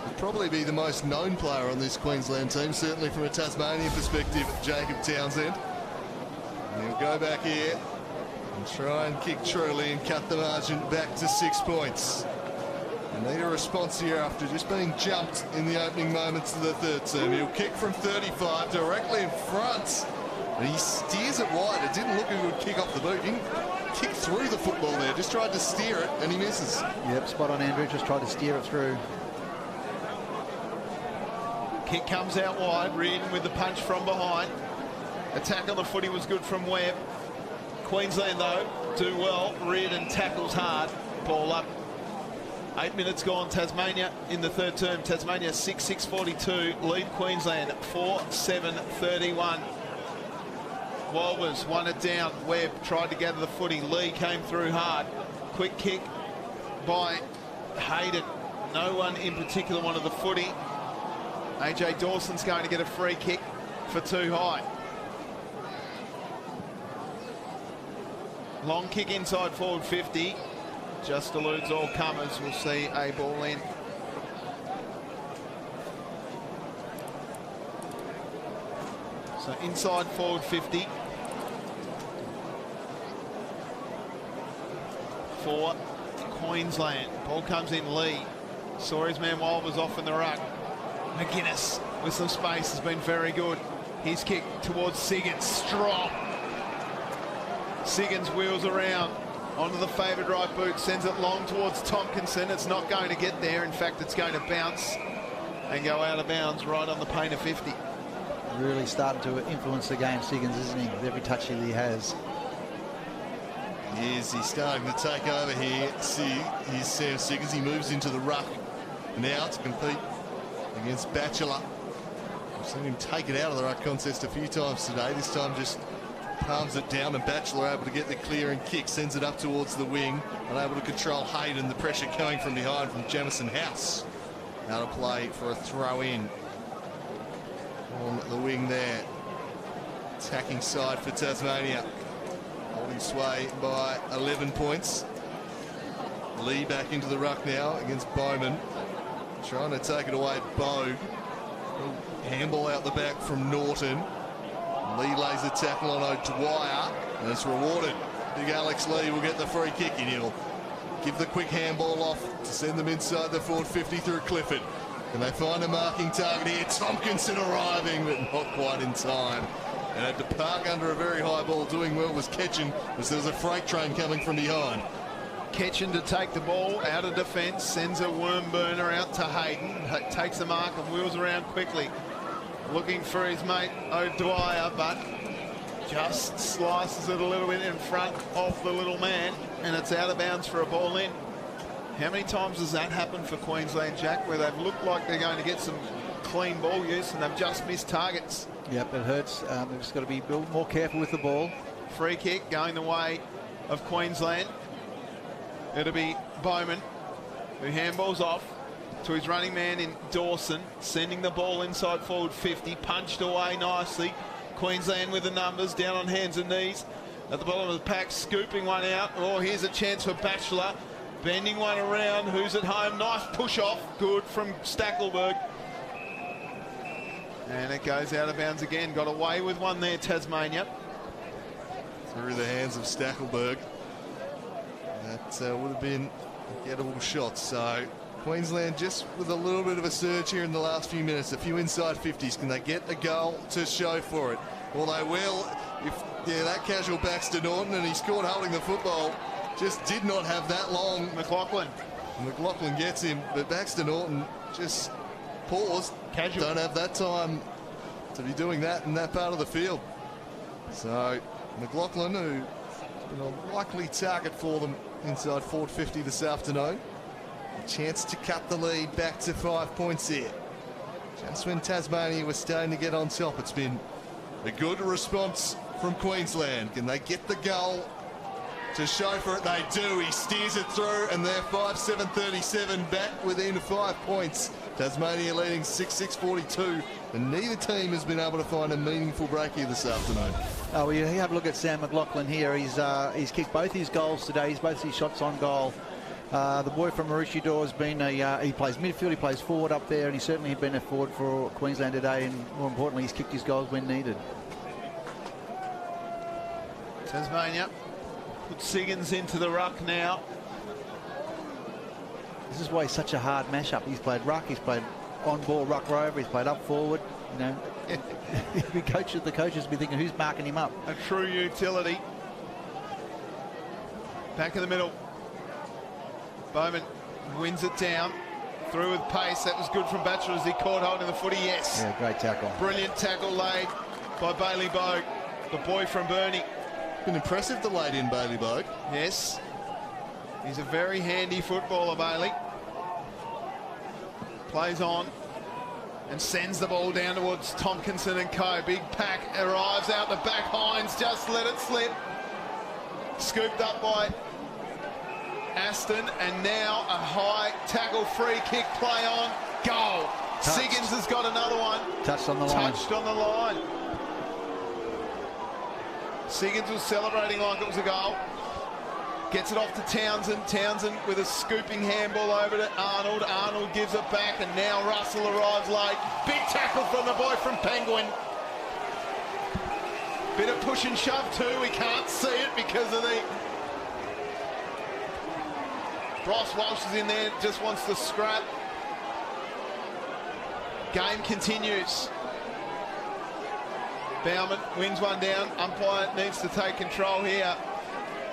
[SPEAKER 4] He'll probably be the most known player on this Queensland team, certainly from a Tasmanian perspective, Jacob Townsend. And he'll go back here and try and kick truly and cut the margin back to 6 points. And need a response here after just being jumped in the opening moments of the third term. He'll kick from 35 directly in front. And he steers it wide. It didn't look a good kick off the boot. He didn't kick through the football there. Just tried to steer it and he misses.
[SPEAKER 5] Yep, spot on, Andrew. Just tried to steer it through.
[SPEAKER 3] Kick comes out wide. Reardon with the punch from behind. Attack on the footy was good from Webb. Queensland, though, do well. Reardon tackles hard. Ball up. 8 minutes gone. Tasmania in the third term. Tasmania 6-6-42. Lead Queensland 4-7-31. Walbers won it down. Webb tried to gather the footy. Lee came through hard. Quick kick by Hayden. No one in particular wanted the footy. AJ Dawson's going to get a free kick for too high. Long kick inside forward 50. Just eludes all comers. We'll see a ball in. So inside forward 50. For Queensland. Ball comes in. Lee saw his man Walbers off in the ruck. McGuinness with some space has been very good. His kick towards Siggins, strong. Siggins wheels around onto the favoured right boot, sends it long towards Tompkinson. It's not going to get there. In fact, it's going to bounce and go out of bounds right on the paint of 50.
[SPEAKER 5] Really starting to influence the game, Siggins, isn't he? With every touch that he has.
[SPEAKER 4] He's starting to take over here. See, here's Sam Siggins. He moves into the ruck now to compete against Batchelor. We've seen him take it out of the ruck contest a few times today. This time just palms it down, and Batchelor able to get the clearing kick, sends it up towards the wing, unable to control Hayden. The pressure coming from behind from Jamison House. Out of play for a throw in on the wing there. Attacking side for Tasmania. Holding sway by 11 points. Lee back into the ruck now against Bowman. Trying to take it away, Bogue. Handball out the back from Norton. Lee lays a tackle on O'Dwyer, and it's rewarded. Big Alex Lee will get the free kick, and he'll give the quick handball off to send them inside the forward 50 through Clifford. And they find a marking target here. Tompkinson arriving, but not quite in time. And had to park under a very high ball. Doing well was Ketchen, as there's a freight train coming from behind.
[SPEAKER 3] Ketchen to take the ball out of defence, sends a worm burner out to Hayden, takes the mark and wheels around quickly. Looking for his mate O'Dwyer, but just slices it a little bit in front of the little man, and it's out of bounds for a ball in. How many times has that happened for Queensland, Jack, where they've looked like they're going to get some clean ball use and they've just missed targets?
[SPEAKER 5] Yep, it hurts. They've just got to be more careful with the ball.
[SPEAKER 3] Free kick going the way of Queensland. It'll be Bowman, who handballs off to his running man in Dawson, sending the ball inside forward 50, punched away nicely. Queensland with the numbers, down on hands and knees at the bottom of the pack, scooping one out. Oh, here's a chance for Batchelor, bending one around. Who's at home? Nice push off, good from Stackelberg. And it goes out of bounds again. Got away with one there, Tasmania.
[SPEAKER 4] Through the hands of Stackelberg. That would have been a gettable shot. So Queensland just with a little bit of a surge here in the last few minutes. A few inside 50s. Can they get a goal to show for it? Well, they will. That casual Baxter Norton, and he scored holding the football. Just did not have that long.
[SPEAKER 3] McLaughlin
[SPEAKER 4] gets him, but Baxter Norton just paused.
[SPEAKER 3] Casual.
[SPEAKER 4] Don't have that time to be doing that in that part of the field. So McLaughlin, who's been a likely target for them inside forward 50 this afternoon. A chance to cut the lead back to 5 points here. Just when Tasmania was starting to get on top, it's been a good response from Queensland. Can they get the goal to show for it? They do. He steers it through, and they're 5-7-37 back within 5 points. Tasmania leading 6-6-42, and neither team has been able to find a meaningful break here this afternoon.
[SPEAKER 5] Oh, well, you have a look at Sam McLaughlin here. He's kicked both his goals today. He's both his shots on goal. The boy from Maroochydore has been he plays midfield, he plays forward up there, and he's certainly been a forward for Queensland today, and more importantly, he's kicked his goals when needed.
[SPEAKER 3] Tasmania put Siggins into the ruck now.
[SPEAKER 5] This is why he's such a hard mashup. He's played ruck, he's played on ball ruck rover, he's played up forward. You know, the coaches will be thinking, who's marking him up?
[SPEAKER 3] A true utility. Back in the middle. Bowman wins it down. Through with pace. That was good from Batchelor as he caught hold in the footy. Yes.
[SPEAKER 5] Yeah, great tackle.
[SPEAKER 3] Brilliant tackle laid by Bailey Bogue. the boy from Burnie.
[SPEAKER 4] Been impressive, the late in Bailey Bogue.
[SPEAKER 3] Yes. He's a very handy footballer, Bailey. Plays on and sends the ball down towards Tompkinson and co. Big pack arrives out the back. Hines just let it slip. Scooped up by Aston, and now a high tackle, free kick, play on, goal.
[SPEAKER 5] Touched.
[SPEAKER 3] Siggins has got another one.
[SPEAKER 5] Touched on the line.
[SPEAKER 3] Touched on the line. Siggins was celebrating like it was a goal. Gets it off to Townsend. Townsend with a scooping handball over to Arnold. Arnold gives it back, and now Russell arrives late. Big tackle from the boy from Penguin. Bit of push and shove too. We can't see it because of the... Ross Walsh is in there, just wants to scrap. Game continues. Bauman wins one down. Umpire needs to take control here.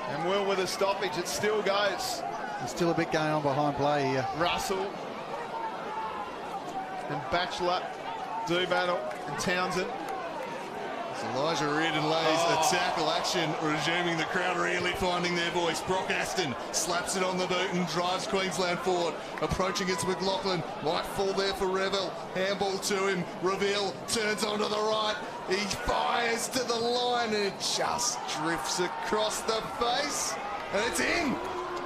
[SPEAKER 3] And Will with a stoppage. It still goes.
[SPEAKER 5] There's still a bit going on behind play here.
[SPEAKER 3] Russell and Batchelor do battle, and Townsend.
[SPEAKER 4] Elijah Reardon lays a tackle action, resuming the crowd really finding their voice. Brock Aston slaps it on the boot and drives Queensland forward. Approaching it's McLaughlin, might fall there for Revel. Handball to him, Reveal turns onto the right. He fires to the line and it just drifts across the face. And it's in.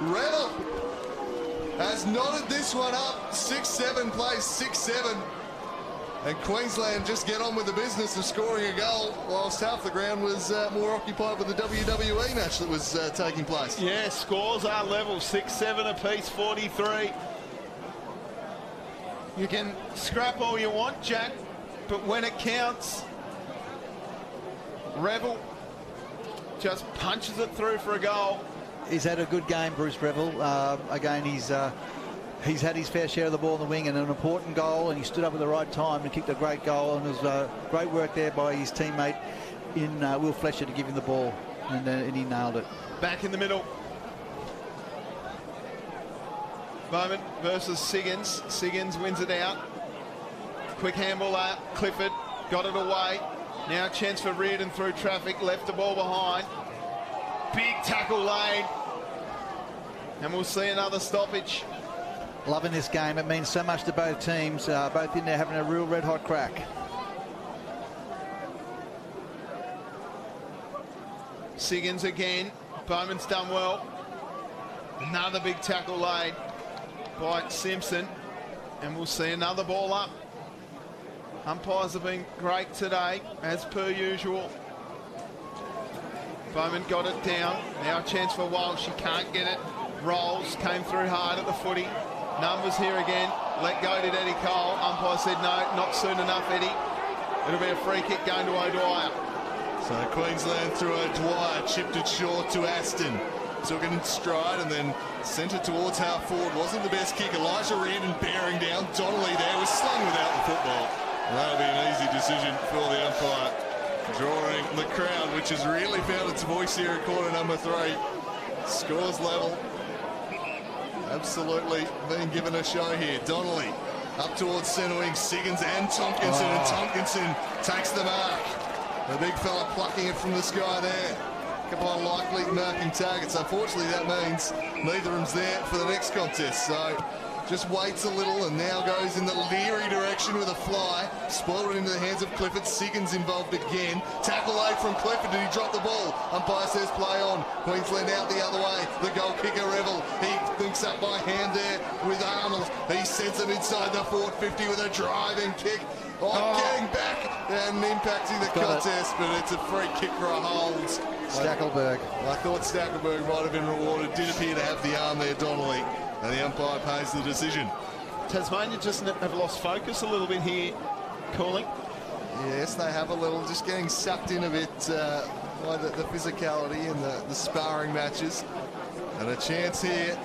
[SPEAKER 4] Revel has knotted this one up. 6-7 plays, 6-7. And Queensland just get on with the business of scoring a goal, whilst half the ground was more occupied with the WWE match that was taking place.
[SPEAKER 3] Yeah, scores are level, 6-7 apiece, 43. You can scrap all you want, Jack, but when it counts, Revel just punches it through for a goal.
[SPEAKER 5] He's had a good game, Bruce Revel. Again, he's had his fair share of the ball in the wing, and an important goal, and he stood up at the right time and kicked a great goal, and it was great work there by his teammate in Will Fletcher to give him the ball, and he nailed it.
[SPEAKER 3] Back in the middle. Bowman versus Siggins. Siggins wins it out. Quick handball out. Clifford got it away. Now a chance for Reardon through traffic. Left the ball behind. Big tackle laid. And we'll see another stoppage.
[SPEAKER 5] Loving this game. It means so much to both teams. Both in there having a real red-hot crack.
[SPEAKER 3] Siggins again. Bowman's done well. Another big tackle laid by Simpson. And we'll see another ball up. Umpires have been great today, as per usual. Bowman got it down. Now a chance for Walsh. She can't get it. Rolls. Came through hard at the footy. Numbers here again. Let go did Eddie Cole. Umpire said no, not soon enough, Eddie. It'll be a free kick going to O'Dwyer.
[SPEAKER 4] So Queensland through O'Dwyer, chipped it short to Aston. Took it in stride and then sent it towards half forward. Wasn't the best kick. Elijah Reardon bearing down. Donnelly there was slung without the football. That'll be an easy decision for the umpire. Drawing the crowd, which has really found its voice here at quarter number 3. Scores level. Absolutely being given a show here. Donnelly up towards centre wing. Siggins and Tompkinson. And Tompkinson takes the mark. The big fella plucking it from the sky there. A couple of likely marking targets. Unfortunately, that means neither of them's there for the next contest. So just waits a little and now goes in the Leary direction with a fly. Spoiled it into the hands of Clifford. Siggins involved again. Tackle late from Clifford. Did he drop the ball? Umpire says play on. Queensland out the other way. The goal kicker Revel. He links up by hand there with Arnold. He sends it inside the forward 50 with a driving kick. Getting back and impacting the contest, but it's a free kick for a hold.
[SPEAKER 5] Stackelberg.
[SPEAKER 4] I thought Stackelberg might have been rewarded. Did appear to have the arm there, Donnelly. And the umpire pays the decision.
[SPEAKER 3] Tasmania just have lost focus a little bit here, calling.
[SPEAKER 4] Yes, they have a little, just getting sucked in a bit by the physicality and the sparring matches. And a chance here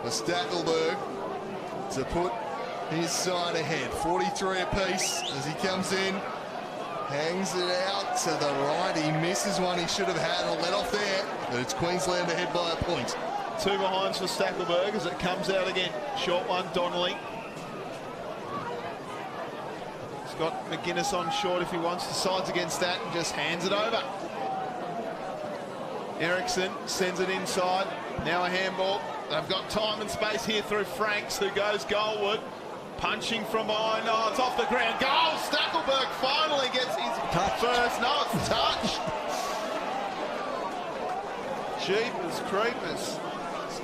[SPEAKER 4] for Stackelberg to put his side ahead. 43 apiece as he comes in. Hangs it out to the right. He misses one he should have had. A let off there. But it's Queensland ahead by a point.
[SPEAKER 3] 2 behinds for Stackelberg as it comes out again. Short one, Donnelly. He's got McGuinness on short if he wants, decides against that and just hands it over. Ericsson sends it inside. Now a handball. They've got time and space here through Franks, who goes goalward. Punching from behind. Oh, it's off the ground. Goal! Stackelberg finally gets his first. No, it's touch. Jeepers creepers.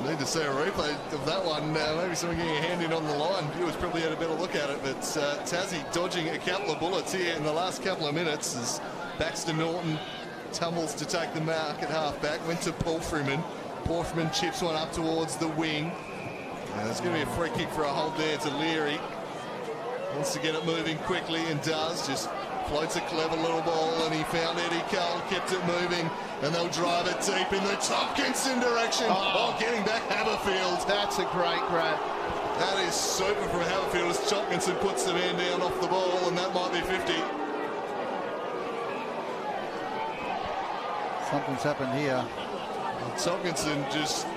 [SPEAKER 4] Need to see a replay of that one. Maybe someone getting a hand in on the line. Viewers probably had a better look at it, but Tassie dodging a couple of bullets here in the last couple of minutes as Baxter Norton tumbles to take the mark at half-back. Went to Paul Freeman. Paul Freeman chips one up towards the wing. There's going to be a free kick for a hold there to Leary. Wants to get it moving quickly and does. Just floats a clever little ball, and he found Eddie Cole, kept it moving, and they'll drive it deep in the Tompkinson direction. Oh, getting back Haberfield.
[SPEAKER 3] That's a great grab.
[SPEAKER 4] That is super from Haberfield as Tompkinson puts the man down off the ball, and that might be 50.
[SPEAKER 5] Something's happened here.
[SPEAKER 4] Tompkinson just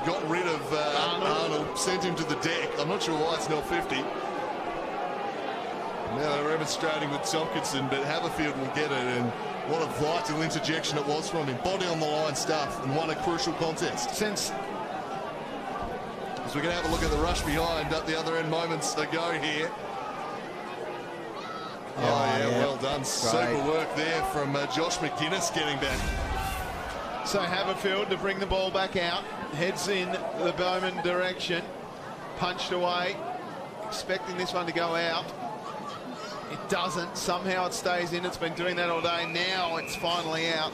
[SPEAKER 4] got rid of Arnold, sent him to the deck. I'm not sure why it's not 50. Now they're remonstrating with Tompkinson, but Haberfield will get it, and what a vital interjection it was from him. Body on the line stuff, and won a crucial contest. As we're going to have a look at the rush behind at the other end moments ago here. Oh, yeah, well done. Great. Super work there from Josh McGuinness getting back.
[SPEAKER 3] So Haberfield to bring the ball back out, heads in the Bowman direction, punched away, expecting this one to go out. It doesn't. Somehow it stays in. It's been doing that all day. Now it's finally out.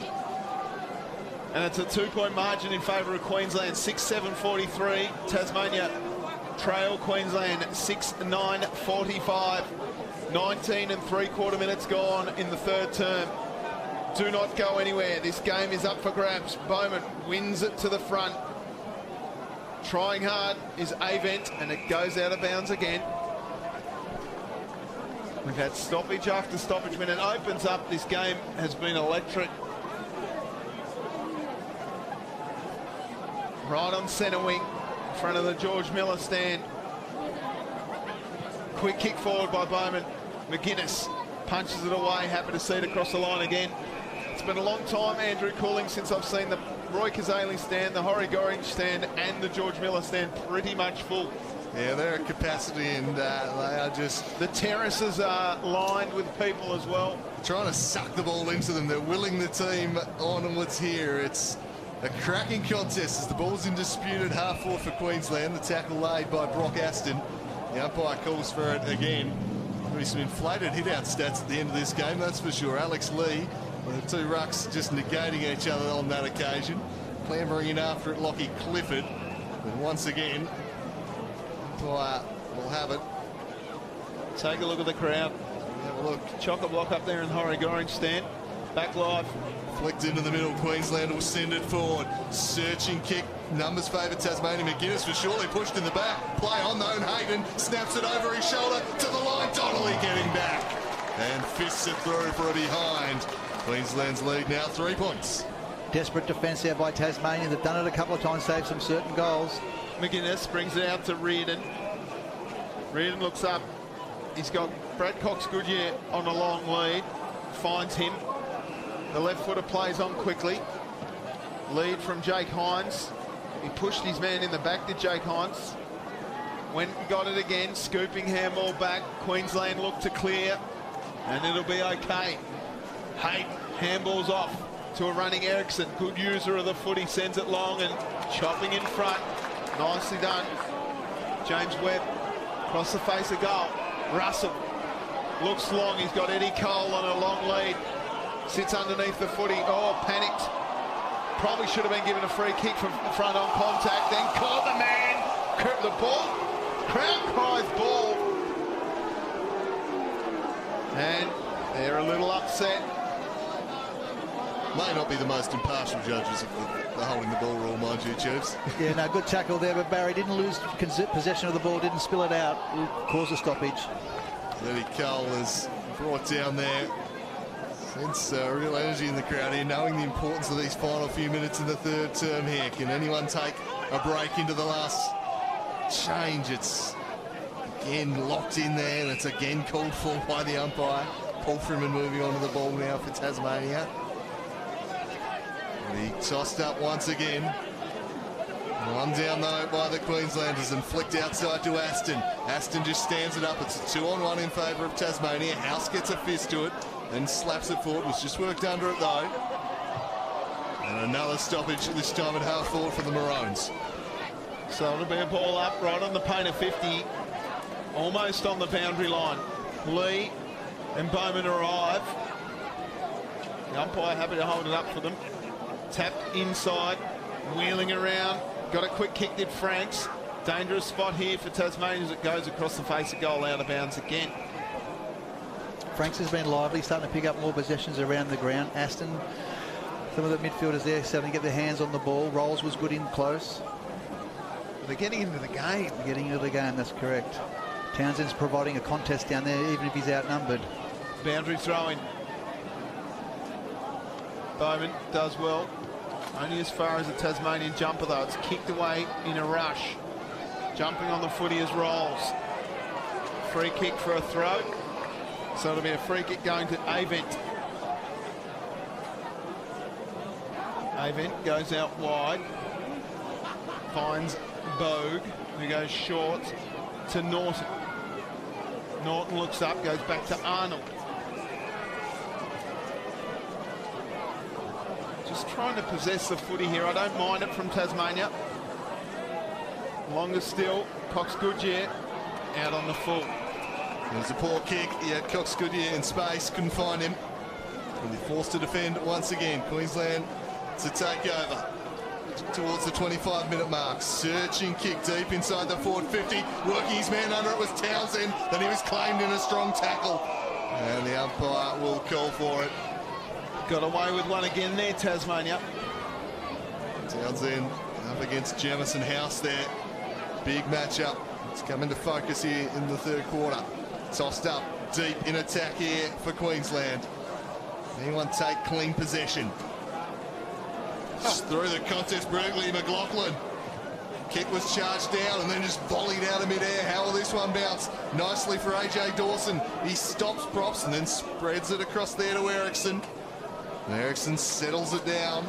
[SPEAKER 3] And it's a 2-point margin in favour of Queensland. 6-7-43. Tasmania trail Queensland 6-9-45. 19 3/4 minutes gone in the third term. Do not go anywhere. This game is up for grabs. Bowman wins it to the front. Trying hard is Avent, and it goes out of bounds again. We've had stoppage after stoppage. When it opens up, this game has been electric. Right on centre wing, in front of the George Miller stand. Quick kick forward by Bowman. McGuinness punches it away. Happy to see it across the line again. It's been a long time, Andrew Cooling, since I've seen the Roy Kazali stand, the Horry Gorringe stand, and the George Miller stand pretty much full.
[SPEAKER 4] Yeah, they're at capacity, and they are just...
[SPEAKER 3] The terraces are lined with people as well.
[SPEAKER 4] Trying to suck the ball into them. They're willing the team onwards here. It's a cracking contest as the ball's in dispute at half-forward for Queensland. The tackle laid by Brock Aston. The umpire calls for it again. There'll be some inflated hit-out stats at the end of this game, that's for sure. Alex Lee, the two rucks just negating each other on that occasion. Clambering in after it, Lockie Clifford. But once again, umpire will have it.
[SPEAKER 3] Take a look at the crowd.
[SPEAKER 4] Have a look.
[SPEAKER 3] Chock-a-block up there in the Horry Gorringe stand. Back live.
[SPEAKER 4] Flicked into the middle. Queensland will send it forward. Searching kick. Numbers favour Tasmania. McGuinness was surely pushed in the back. Play on though, and Hayden snaps it over his shoulder to the line. Donnelly getting back. And fists it through for a behind. Queensland's lead now 3 points.
[SPEAKER 5] Desperate defence there by Tasmania. They've done it a couple of times, saved some certain goals.
[SPEAKER 3] McGuinness brings it out to Reardon. Reardon looks up. He's got Brad Cox-Goodyear on a long lead. Finds him. The left footer plays on quickly. Lead from Jake Hines. He pushed his man in the back, did Jake Hines. Went and got it again. Scooping handball back. Queensland look to clear. And it'll be okay. Hayden handballs off to a running Ericsson. Good user of the footy. Sends it long and chopping in front. Nicely done. James Webb across the face of goal. Russell looks long. He's got Eddie Cole on a long lead. Sits underneath the footy. Oh, panicked. Probably should have been given a free kick from front on contact. Then caught the man. The ball. Crowd cries ball. And they're a little upset.
[SPEAKER 4] May not be the most impartial judges of the holding the ball rule, mind you, Chiefs.
[SPEAKER 5] Yeah, no, good tackle there, but Barry didn't lose possession of the ball, didn't spill it out, caused a stoppage.
[SPEAKER 4] Eddie Cole is brought down there. Sense real energy in the crowd here, knowing the importance of these final few minutes in the third term here. Can anyone take a break into the last change? It's again locked in there, and it's again called for by the umpire. Paul Freeman moving on to the ball now for Tasmania. And he tossed up once again. One down though by the Queenslanders and flicked outside to Aston. Aston just stands it up. It's a 2-on-1 in favour of Tasmania. House gets a fist to it and slaps it forward. Was just worked under it though. And another stoppage this time at half forward for the Maroons.
[SPEAKER 3] So it'll be a ball up right on the paint of 50, almost on the boundary line. Lee and Bowman arrive. The umpire happy to hold it up for them. Tapped inside, wheeling around. Got a quick kick, did Franks. Dangerous spot here for Tasmania as it goes across the face of goal, out of bounds again.
[SPEAKER 5] Franks has been lively, starting to pick up more possessions around the ground. Aston, some of the midfielders there starting to get their hands on the ball. Rolls was good in close.
[SPEAKER 3] They're getting into the game.
[SPEAKER 5] Getting into the game, that's correct. Townsend's providing a contest down there, even if he's outnumbered.
[SPEAKER 3] Boundary throw-in. Bowman does well. Only as far as the Tasmanian jumper though. It's kicked away in a rush. Jumping on the footy as Rolls. Free kick for a throw. So it'll be a free kick going to Avent. Avent goes out wide. Finds Bogue, who goes short to Norton. Norton looks up, goes back to Arnold. Just trying to possess the footy here. I don't mind it from Tasmania. Longer still, Cox Goodyear out on the full.
[SPEAKER 4] There's a poor kick. He had Cox Goodyear in space, couldn't find him. And they're forced to defend once again. Queensland to take over towards the 25-minute mark. Searching kick deep inside the forward 50. Working his man under it was Townsend. Then he was claimed in a strong tackle. And the umpire will call for it.
[SPEAKER 3] Got away with one again there, Tasmania.
[SPEAKER 4] Townsend up against Jamison House there. Big matchup. It's come into focus here in the third quarter. Tossed up deep in attack here for Queensland. Anyone take clean possession? Through the contest, Burgley McLaughlin. Kick was charged down and then just volleyed out of midair. How will this one bounce? Nicely for AJ Dawson. He stops props and then spreads it across there to Ericsson. And Ericsson settles it down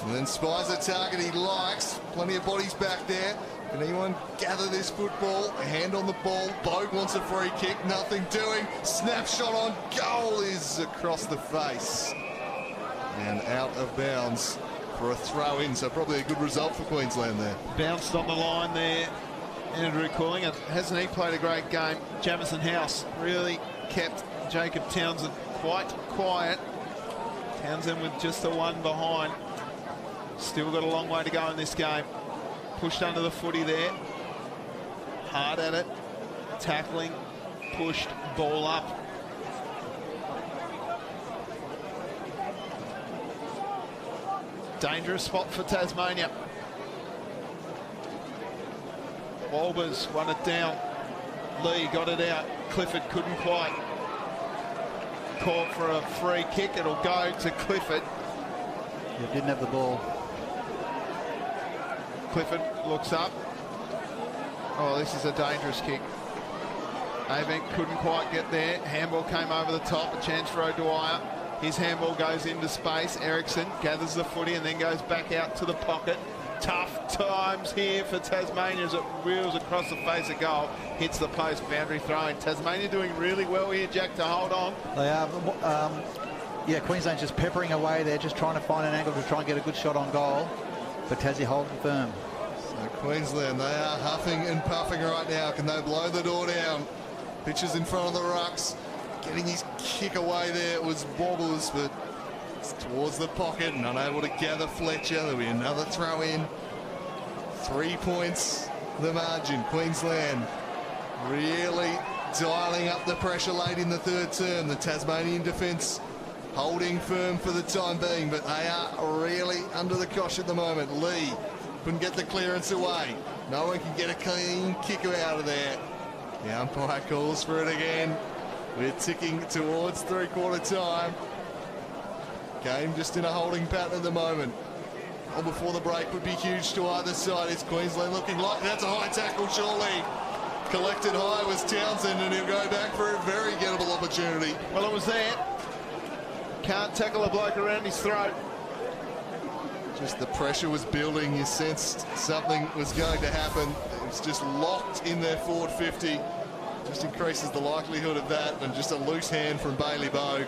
[SPEAKER 4] and then spies a target he likes. Plenty of bodies back there. Can anyone gather this football? A hand on the ball. Bogue wants a free kick. Nothing doing. Snapshot on goal is across the face. And out of bounds for a throw-in. So probably a good result for Queensland there.
[SPEAKER 3] Bounced on the line there. Andrew Calling. Hasn't he played a great game? Jamison House really kept Jacob Townsend quite quiet. Townsend with just a one behind. Still got a long way to go in this game. Pushed under the footy there. Hard at it. Tackling. Pushed. Ball up. Dangerous spot for Tasmania. Walbers won it down. Lee got it out. Clifford couldn't quite. Caught for a free kick. It'll go to Clifford.
[SPEAKER 5] Yeah, didn't have the ball.
[SPEAKER 3] Clifford looks up. Oh, this is a dangerous kick. Avent couldn't quite get there. Handball came over the top. A chance for O'Dwyer. His handball goes into space. Ericsson gathers the footy and then goes back out to the pocket. Tough times here for Tasmania as it wheels across the face of goal. Hits the post, boundary throw-in. Tasmania doing really well here, Jack, to hold on.
[SPEAKER 5] They are. Yeah, Queensland's just peppering away there, just trying to find an angle to try and get a good shot on goal. But Tassie holding firm.
[SPEAKER 4] So Queensland, they are huffing and puffing right now. Can they blow the door down? Pitches in front of the rucks. Getting his kick away there was Wobbles, but it's towards the pocket and unable to gather Fletcher. There'll be another throw in. 3 points, the margin. Queensland really dialing up the pressure late in the third term. The Tasmanian defence holding firm for the time being, but they are really under the cosh at the moment. Lee couldn't get the clearance away. No one can get a clean kick out of there. The umpire calls for it again. We're ticking towards three-quarter time. Game just in a holding pattern at the moment. Or before the break would be huge to either side. It's Queensland looking like that's a high tackle, surely. Collected high was Townsend, and he'll go back for a very gettable opportunity.
[SPEAKER 3] Well, it was there. Can't tackle a bloke around his throat.
[SPEAKER 4] Just the pressure was building. You sensed something was going to happen. It was just locked in their forward 50. Just increases the likelihood of that, and just a loose hand from Bailey Bogue.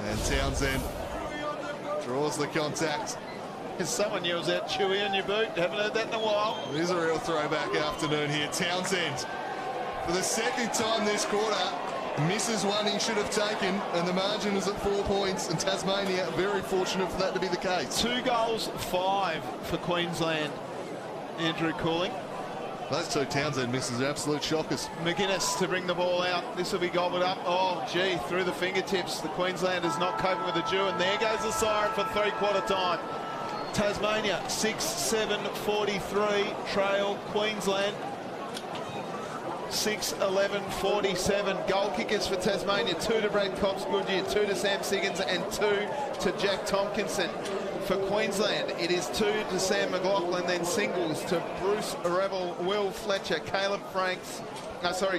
[SPEAKER 4] And Townsend draws the contact.
[SPEAKER 3] As someone yells out, "Chewy on your boot." Haven't heard that in a while.
[SPEAKER 4] It is a real throwback afternoon here. Townsend, for the second time this quarter, misses one he should have taken, and the margin is at 4 points, and Tasmania very fortunate for that to be the case.
[SPEAKER 3] 2 goals, 5 for Queensland. Andrew Cooling.
[SPEAKER 4] Those two Townsend misses are absolute shockers.
[SPEAKER 3] McGuinness to bring the ball out. This will be gobbled up. Oh, gee, through the fingertips. The Queenslanders not coping with the dew, and there goes the siren for three-quarter time. Tasmania 6-7-43 trail Queensland 6-11-47. Goal kickers for Tasmania, 2 to Brad Cox Goodyear, 2 to Sam Siggins, and 2 to Jack Tompkinson. For Queensland, it is 2 to Sam McLaughlin, then singles to Bruce Revel, Will Fletcher, Caleb Franks.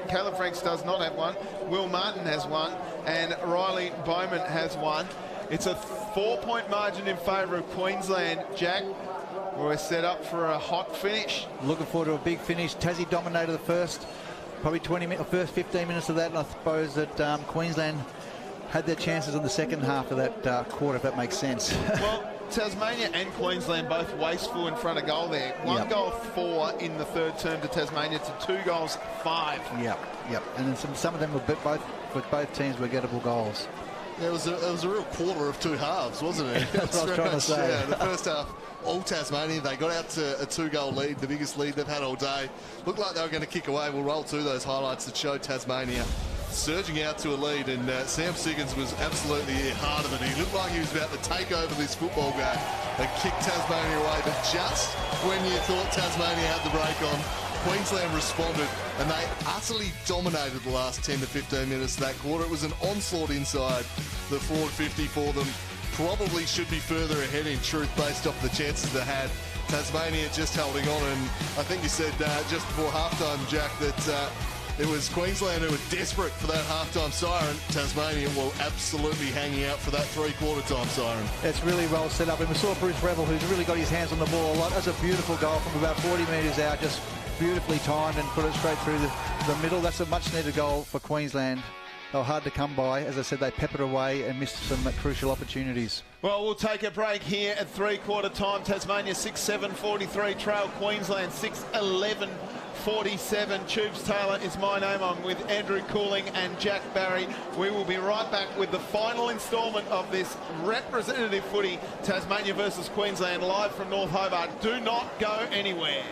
[SPEAKER 3] Caleb Franks does not have one. Will Martin has one, and Riley Bowman has one. It's a 4-point margin in favour of Queensland. Jack, we're set up for a hot finish.
[SPEAKER 5] Looking forward to a big finish. Tassie dominated the first, probably 20 minutes, first 15 minutes of that, and I suppose that Queensland had their chances in the second half of that quarter, if that makes sense.
[SPEAKER 3] Well, Tasmania and Queensland both wasteful in front of goal there. 1 goal 4 in the third term to Tasmania to 2 goals 5.
[SPEAKER 5] Yep. And then some of them were both teams were gettable goals.
[SPEAKER 4] It was a real quarter of 2 halves, wasn't it?
[SPEAKER 5] That's what I was trying to say.
[SPEAKER 4] Yeah, the first half, all Tasmania, they got out to a 2-goal lead, the biggest lead they've had all day. Looked like they were going to kick away. We'll roll through those highlights that showed Tasmania surging out to a lead, and Sam Siggins was absolutely heart of it. He looked like he was about to take over this football game and kick Tasmania away, but just when you thought Tasmania had the break on, Queensland responded, and they utterly dominated the last 10 to 15 minutes of that quarter. It was an onslaught inside the forward 50 for them. Probably should be further ahead in truth based off the chances they had. Tasmania just holding on, and I think you said just before halftime, Jack, that it was Queensland who were desperate for that halftime siren. Tasmania were absolutely hanging out for that three-quarter time siren.
[SPEAKER 5] It's really well set up, and we saw Bruce Revel, who's really got his hands on the ball a lot. That's a beautiful goal from about 40 metres out, just beautifully timed and put it straight through the middle. That's a much-needed goal for Queensland. They were hard to come by. As I said, they peppered away and missed some crucial opportunities.
[SPEAKER 3] Well, we'll take a break here at three-quarter time. Tasmania 6-7-43, trail Queensland 6-11-47. Tubes Taylor is my name. I'm with Andrew Cooling and Jack Barry. We will be right back with the final instalment of this representative footy, Tasmania versus Queensland, live from North Hobart. Do not go anywhere.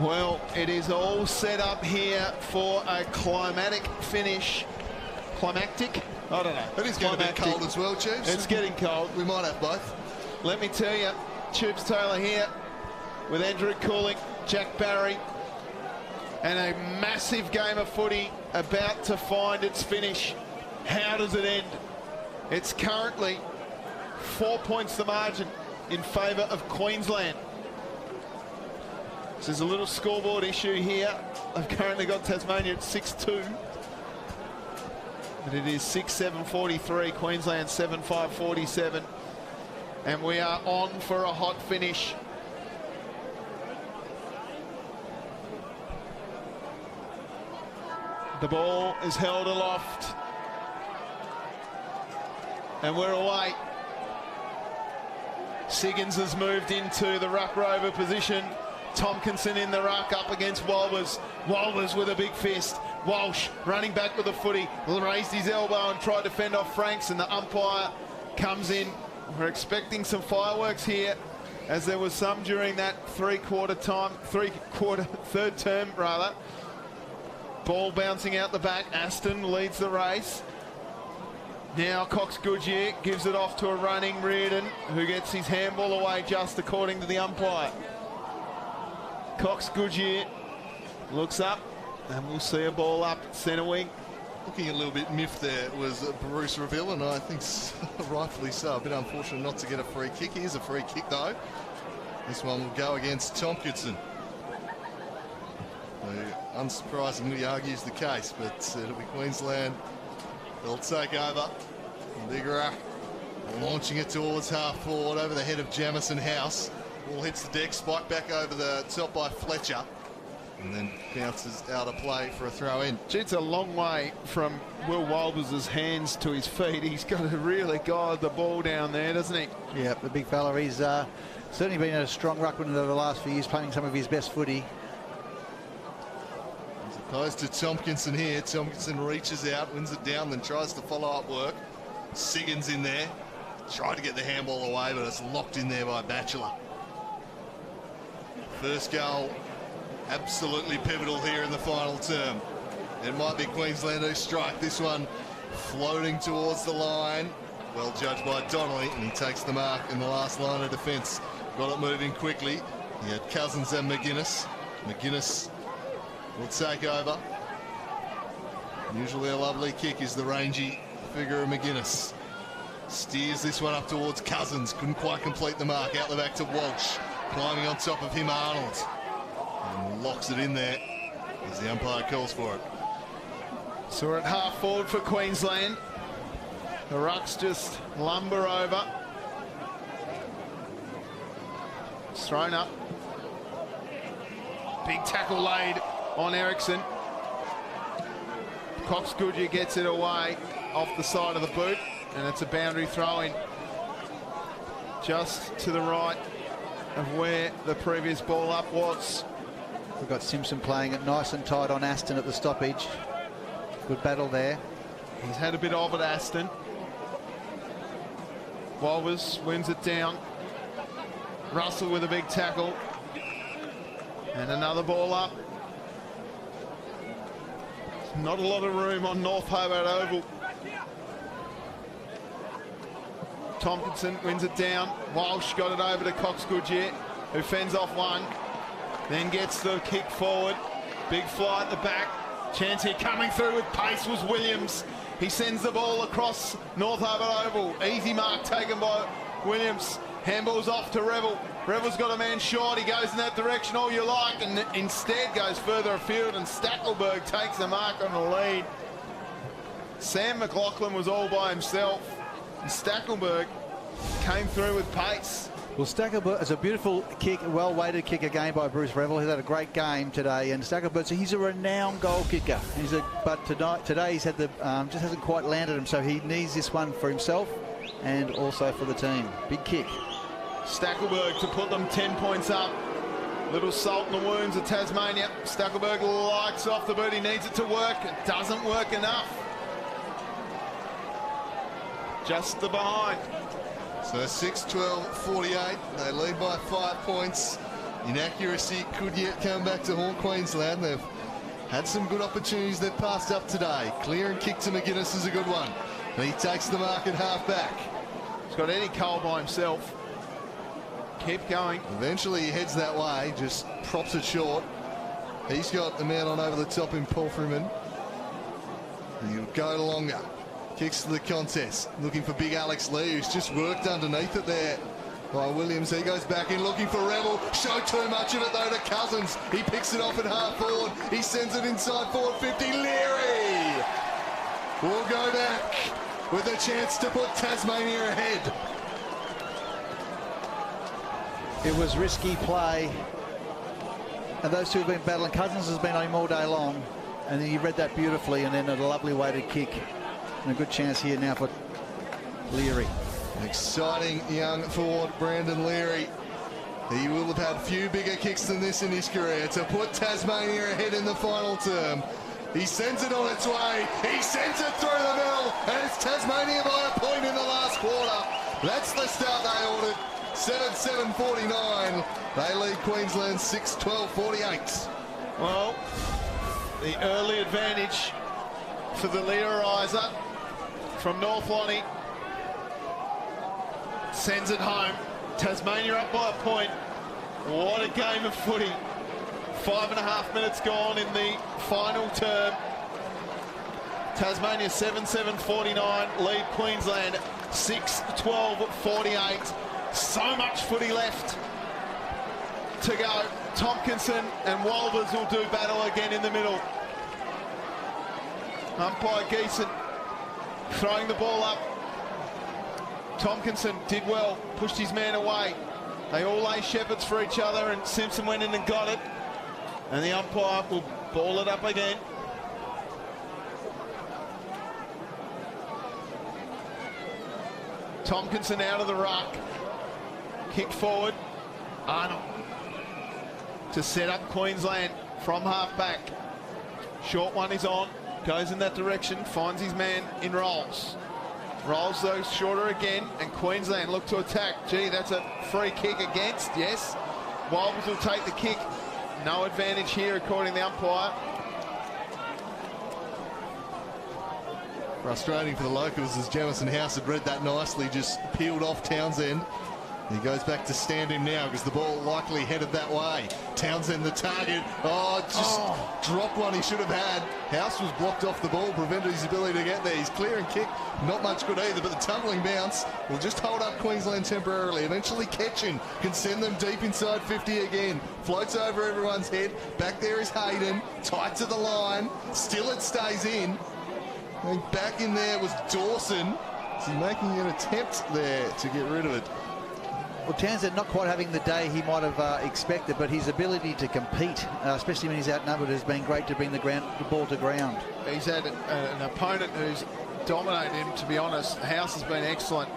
[SPEAKER 3] Well, it is all set up here for a climatic finish. Climactic? I don't know.
[SPEAKER 4] It is getting a bit cold as well, Tubes.
[SPEAKER 3] It's getting cold.
[SPEAKER 4] We might have both.
[SPEAKER 3] Let me tell you, Tubes Taylor here with Andrew Cooling, Jack Barry, and a massive game of footy about to find its finish. How does it end? It's currently 4 points the margin in favour of Queensland. So there's a little scoreboard issue here. I've currently got Tasmania at 6-2. But it is 6-7-43, Queensland 7-5-47. And we are on for a hot finish. The ball is held aloft. And we're away. Siggins has moved into the ruck rover position. Tompkinson in the ruck up against Walbers. Walbers with a big fist. Walsh running back with the footy. Raised his elbow and tried to fend off Franks, and the umpire comes in. We're expecting some fireworks here, as there was some during that third term rather. Ball bouncing out the back. Aston leads the race. Now Cox Goodyear gives it off to a running Reardon, who gets his handball away just according to the umpire. Cox Goodyear looks up, and we'll see a ball up centre wing.
[SPEAKER 4] Looking a little bit miffed there was Bruce Reville, and I think rightfully so. A bit unfortunate not to get a free kick. Here's a free kick though. This one will go against Tompkinson, who unsurprisingly argues the case, but it'll be Queensland. They'll take over. Digra launching it towards half forward over the head of Jamison House. Ball hits the deck, spike back over the top by Fletcher, and then bounces out of play for a throw in.
[SPEAKER 3] Gee, it's a long way from Will Walbers' hands to his feet. He's got to really guide the ball down there, doesn't he?
[SPEAKER 5] Yeah, the big fella. He's certainly been a strong ruckman over the last few years, playing some of his best footy.
[SPEAKER 4] As opposed to Tompkinson here. Tompkinson reaches out, wins it down, then tries to follow up work. Siggins in there. Tried to get the handball away, but it's locked in there by Batchelor. First goal, absolutely pivotal here in the final term. It might be Queensland who strike this one, floating towards the line. Well judged by Donnelly, and he takes the mark in the last line of defence. Got it moving quickly. He had Cousins and McGuinness. McGuinness will take over. Usually a lovely kick is the rangy figure of McGuinness. Steers this one up towards Cousins. Couldn't quite complete the mark. Out the back to Walsh. Climbing on top of him, Arnold. And locks it in there as the umpire calls for it.
[SPEAKER 3] So we're at half forward for Queensland. The rucks just lumber over. It's thrown up. Big tackle laid on Ericsson. Cox Goodyear gets it away off the side of the boot, and it's a boundary throw-in just to the right of where the previous ball up was.
[SPEAKER 5] We've got Simpson playing it nice and tight on Aston at the stoppage. Good battle there.
[SPEAKER 3] He's had a bit of it, Aston. Walbers wins it down. Russell with a big tackle. And another ball up. Not a lot of room on North Hobart Oval. Tompkinson wins it down. Walsh got it over to Cox Goodyear, who fends off one. Then gets the kick forward. Big fly at the back. Chance here coming through with pace was Williams. He sends the ball across North Hobart Oval. Easy mark taken by Williams. Handball's off to Revel. Revel's got a man short. He goes in that direction all you like, and instead goes further afield, and Stackelberg takes the mark on the lead. Sam McLaughlin was all by himself, and Stackelberg came through with pace.
[SPEAKER 5] Well, Stackelberg, it's a beautiful kick, a well-weighted kick again by Bruce Revel. He's had a great game today, and Stackelberg, so he's a renowned goal kicker. But today he's had the just hasn't quite landed him, so he needs this one for himself and also for the team. Big kick.
[SPEAKER 3] Stackelberg to put them 10 points up. Little salt in the wounds of Tasmania. Stackelberg likes off the boot. He needs it to work. It doesn't work enough. Just the behind.
[SPEAKER 4] So 6-12-48. They lead by 5 points. Inaccuracy could yet come back to haunt Queensland. They've had some good opportunities they've passed up today. Clear and kick to McGuinness is a good one. And he takes the mark at half back.
[SPEAKER 3] He's got Eddie Cole by himself. Keep going.
[SPEAKER 4] Eventually he heads that way, just props it short. He's got the man on over the top in Paul Freeman. He'll go longer. Kicks to the contest. Looking for big Alex Lee, who's just worked underneath it there by Williams. He goes back in looking for Rebel. Showed too much of it though to Cousins. He picks it off at half forward. He sends it inside forward 50. Leary will go back with a chance to put Tasmania ahead.
[SPEAKER 5] It was risky play. And those two have been battling. Cousins has been on him all day long. And then he read that beautifully, and then a lovely weighted kick. And a good chance here now for Leary.
[SPEAKER 4] Exciting young forward, Brandon Leary. He will have had a few bigger kicks than this in his career to put Tasmania ahead in the final term. He sends it on its way. He sends it through the middle. And it's Tasmania by a point in the last quarter. That's the start they ordered. 7-7-49. They lead Queensland 6-12-48.
[SPEAKER 3] Well, the early advantage for the leaderiser from North Lonnie. Sends it home. Tasmania up by a point. What a game of footy. 5.5 minutes gone in the final term. Tasmania 7-7-49. Lead Queensland 6-12-48. So much footy left to go. Tompkinson and Wolvers will do battle again in the middle. Umpire Geeson throwing the ball up. Tompkinson did well, pushed his man away. They all lay shepherds for each other, and Simpson went in and got it. And the umpire will ball it up again. Tompkinson out of the ruck. Kick forward. Arnold to set up Queensland from half back. Short one is on. Goes in that direction. Finds his man in Rolls. Rolls those shorter again. And Queensland look to attack. Gee, that's a free kick against. Yes. Wolves will take the kick. No advantage here according to the umpire.
[SPEAKER 4] Frustrating for the locals as Jamison House had read that nicely, just peeled off Townsend. He goes back to stand him now because the ball likely headed that way. Townsend the target. Dropped one he should have had. House was blocked off the ball, prevented his ability to get there. He's clear and kick, not much good either, but the tumbling bounce will just hold up Queensland temporarily. Eventually Ketchin can send them deep inside 50 again. Floats over everyone's head. Back there is Hayden, tight to the line. Still it stays in. And back in there was Dawson. Is he making an attempt there to get rid of it?
[SPEAKER 5] Well, Townsend not quite having the day he might have expected, but his ability to compete, especially when he's outnumbered, has been great to bring the ball to ground.
[SPEAKER 3] He's had an opponent who's dominated him, to be honest. House has been excellent.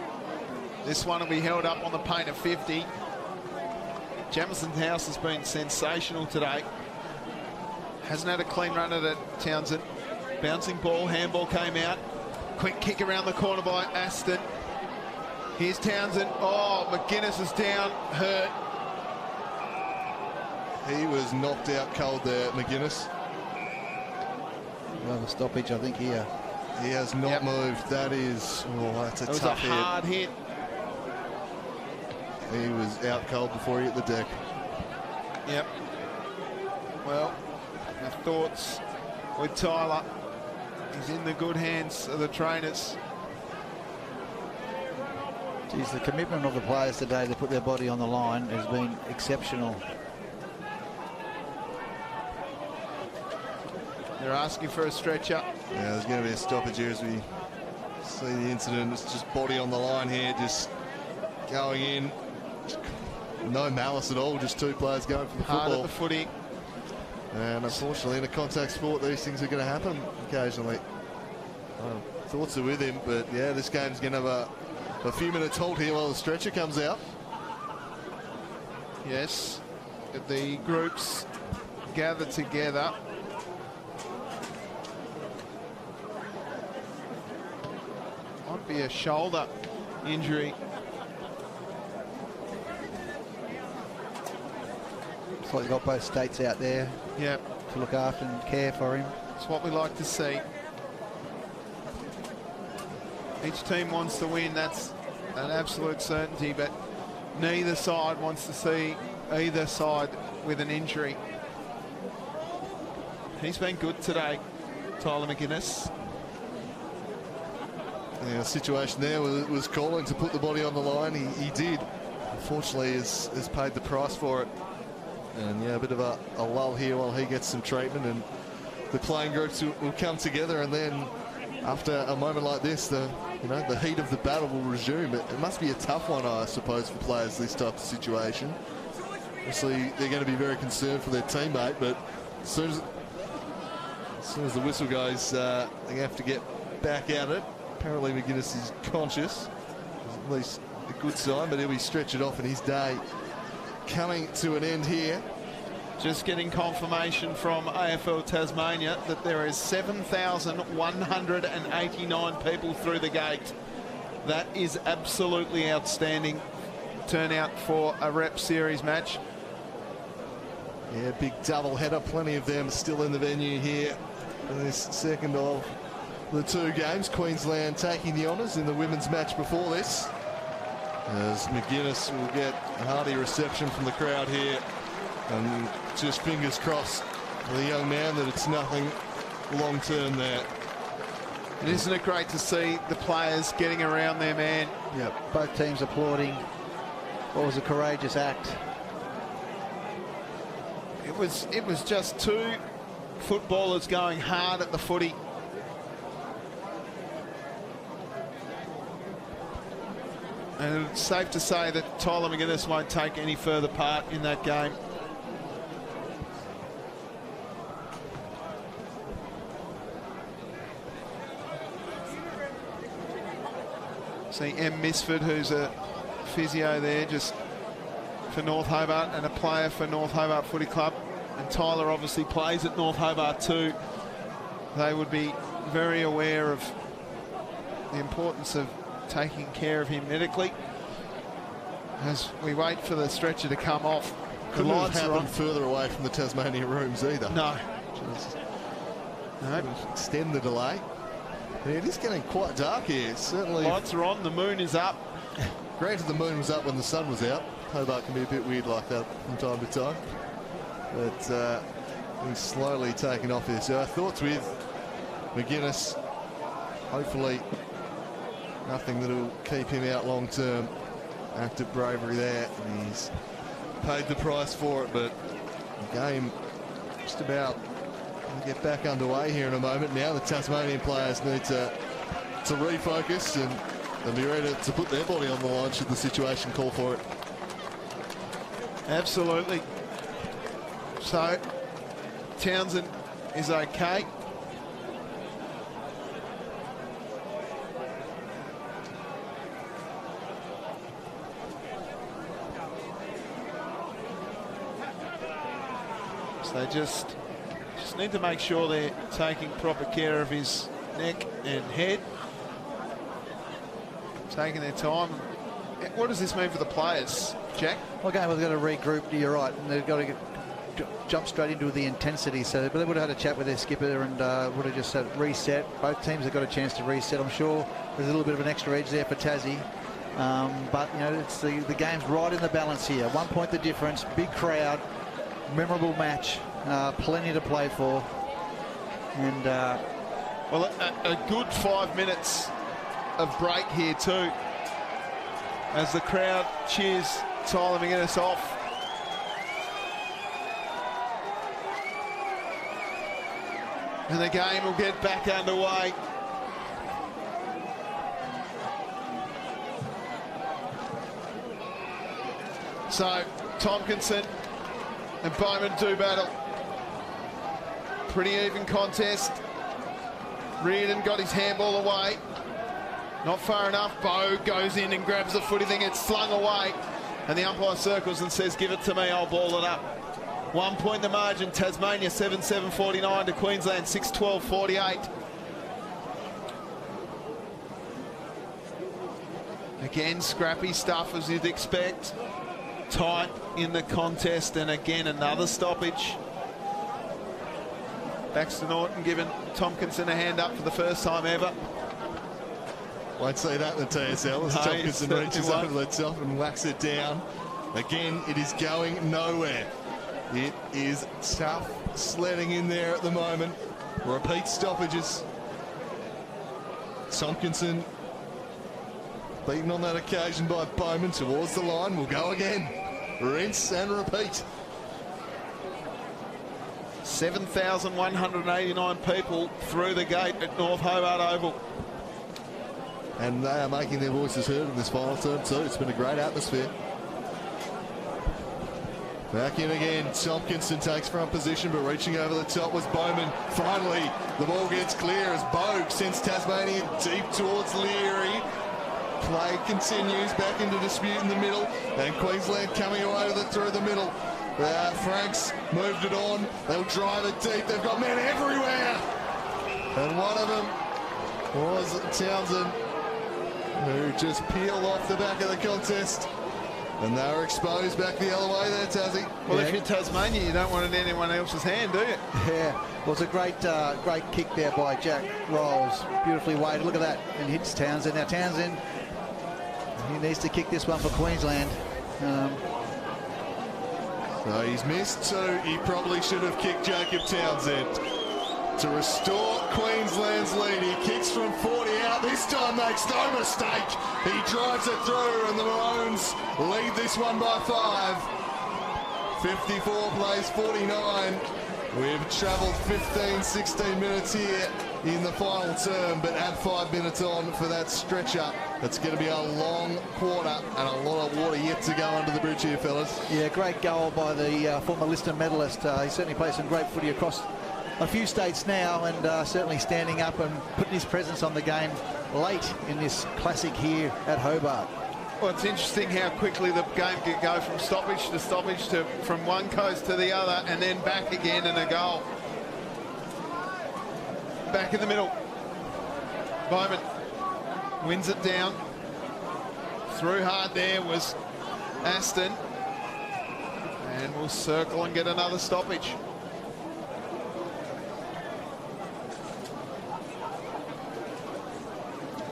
[SPEAKER 3] This one will be held up on the paint of 50. Jamison House has been sensational today. Hasn't had a clean run at it, Townsend. Bouncing ball, handball came out. Quick kick around the corner by Aston. Here's Townsend. Oh, McGuinness is down, hurt.
[SPEAKER 4] He was knocked out cold there, McGuinness.
[SPEAKER 5] Another stoppage, I think, here.
[SPEAKER 4] He has not moved. That is, that's a tough hit.
[SPEAKER 3] That was a hard hit.
[SPEAKER 4] He was out cold before he hit the deck.
[SPEAKER 3] Yep. Well, our thoughts with Tyler. He's in the good hands of the trainers.
[SPEAKER 5] Geez, the commitment of the players today to put their body on the line has been exceptional.
[SPEAKER 3] They're asking for a stretcher.
[SPEAKER 4] Yeah, there's going to be a stoppage here as we see the incident. It's just body on the line here, just going in. No malice at all, just two players going for the football.
[SPEAKER 3] Hard at the footy.
[SPEAKER 4] And unfortunately, in a contact sport, these things are going to happen occasionally. Thoughts are with him, but yeah, this game's going to have a few minutes halt here while the stretcher comes out.
[SPEAKER 3] Yes, the groups gather together. Might be a shoulder injury.
[SPEAKER 5] Well, you've got both states out there to look after and care for him.
[SPEAKER 3] It's what we like to see. Each team wants to win, that's an absolute certainty, but neither side wants to see either side with an injury. He's been good today, Tyler McGuinness.
[SPEAKER 4] Yeah, the situation there was calling to put the body on the line. He did. Unfortunately, has paid the price for it. And yeah, a bit of a lull here while he gets some treatment, and the playing groups will come together, and then after a moment like this, the heat of the battle will resume. It must be a tough one, I suppose, for players this type of situation. Obviously, they're going to be very concerned for their teammate, but as soon as the whistle goes, they're going to have to get back at it. Apparently, McGuinness is conscious. At least a good sign, but he'll be stretched off, and his day coming to an end here.
[SPEAKER 3] Just getting confirmation from AFL Tasmania that there is 7,189 people through the gate. That is absolutely outstanding turnout for a rep series match.
[SPEAKER 4] Yeah, big double header. Plenty of them still in the venue here for this second of the two games. Queensland taking the honours in the women's match before this, as McGuinness will get a hearty reception from the crowd here, and just fingers crossed for the young man that it's nothing long term there.
[SPEAKER 3] And isn't it great to see the players getting around their man?
[SPEAKER 5] Yeah, both teams applauding. What was a courageous act.
[SPEAKER 3] It was just two footballers going hard at the footy. And it's safe to say that Tyler McGuinness won't take any further part in that game. See M. Misford, who's a physio there just for North Hobart and a player for North Hobart Footy Club. And Tyler obviously plays at North Hobart too. They would be very aware of the importance of taking care of him medically as we wait for the stretcher to come off.
[SPEAKER 4] Couldn't have happened further away from the Tasmania rooms either.
[SPEAKER 3] No.
[SPEAKER 4] Just extend the delay. Yeah, it is getting quite dark here. Certainly.
[SPEAKER 3] Lights are on, the moon is up.
[SPEAKER 4] Granted, the moon was up when the sun was out. Hobart can be a bit weird like that from time to time. But he's slowly taking off here. So our thoughts with McGuinness. Hopefully nothing that'll keep him out long term. Act of bravery there. And he's paid the price for it, but the game just about to get back underway here in a moment. Now the Tasmanian players need to refocus and be ready to put their body on the line should the situation call for it.
[SPEAKER 3] Absolutely. So Townsend is okay. So they just need to make sure they're taking proper care of his neck and head. Taking their time. What does this mean for the players, Jack?
[SPEAKER 5] Well, again, they've got to regroup. You're right, and they've got to jump straight into the intensity. So, but they would have had a chat with their skipper and would have just said reset. Both teams have got a chance to reset. I'm sure there's a little bit of an extra edge there for Tassie. But you know, it's the game's right in the balance here. 1 point the difference. Big crowd, memorable match, plenty to play for, and
[SPEAKER 3] well, a good 5 minutes of break here too, as the crowd cheers Tyler McGuinness off. And the game will get back underway. So Tompkinson and Bowman do battle. Pretty even contest. Reardon got his handball away. Not far enough. Bow goes in and grabs the footy, then gets flung away. And the umpire circles and says, give it to me, I'll ball it up. 1 point the margin. Tasmania 7-7-49 to Queensland 6-12-48. Again, scrappy stuff as you'd expect. tight in the contest, and again another stoppage. Baxter Norton giving Tompkinson a hand up for the first time ever.
[SPEAKER 4] Won't see that in the TSL as Tompkinson reaches over the top and whacks it down. Again, it is going nowhere. It is tough sledding in there at the moment. Repeat stoppages. Tompkinson beaten on that occasion by Bowman towards the line. Will go again. Rinse and repeat.
[SPEAKER 3] 7,189 people through the gate at North Hobart Oval.
[SPEAKER 4] And they are making their voices heard in this final term too. It's been a great atmosphere. Back in again, Tompkinson takes front position, but reaching over the top was Bowman. Finally, the ball gets clear as Bogue sends Tasmania deep towards Leary. Play continues back into dispute in the middle, and Queensland coming away with it through the middle. Franks moved it on. They'll drive it deep. They've got men everywhere. And one of them was Townsend, who just peeled off the back of the contest. And they were exposed back the other way there, Tassie.
[SPEAKER 3] Well, if you're Tasmania, you don't want it in anyone else's hand, do you?
[SPEAKER 5] Yeah, well, it's a great kick there by Jack Rolls. Beautifully weighted. Look at that. And hits Townsend. Now, Townsend, he needs to kick this one for Queensland.
[SPEAKER 4] So he's missed two. He probably should have kicked Jacob Townsend. To restore Queensland's lead, he kicks from 40 out. This time makes no mistake. He drives it through, and the Maroons lead this one by 5. 54 plays 49. We've travelled 15-16 minutes here in the final term, but add 5 minutes on for that stretcher. It's going to be a long quarter and a lot of water yet to go under the bridge here, fellas.
[SPEAKER 5] Yeah, great goal by the former Lister medalist. He certainly plays some great footy across a few states now, and certainly standing up and putting his presence on the game late in this classic here at Hobart.
[SPEAKER 3] Well, it's interesting how quickly the game can go from stoppage to from one coast to the other, and then back again and a goal. Back in the middle. Bowman wins it down. Through hard there was Aston, and will circle and get another stoppage.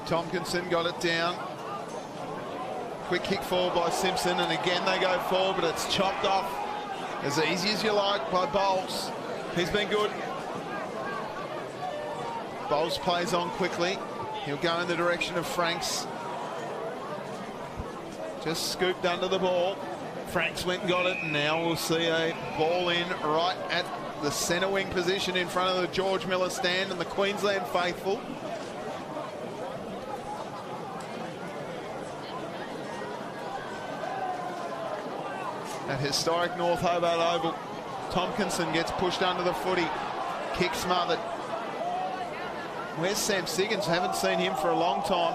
[SPEAKER 3] Tompkinson got it down. Quick kick forward by Simpson, and again they go forward, but it's chopped off as easy as you like by Bowles. He's been good. Bowles plays on quickly. He'll go in the direction of Franks. Just scooped under the ball. Franks went and got it, and now we'll see a ball in right at the centre wing position in front of the George Miller stand and the Queensland faithful. At historic North Hobart Oval, Tompkinson gets pushed under the footy. Kick smothered. Where's Sam Siggins? Haven't seen him for a long time.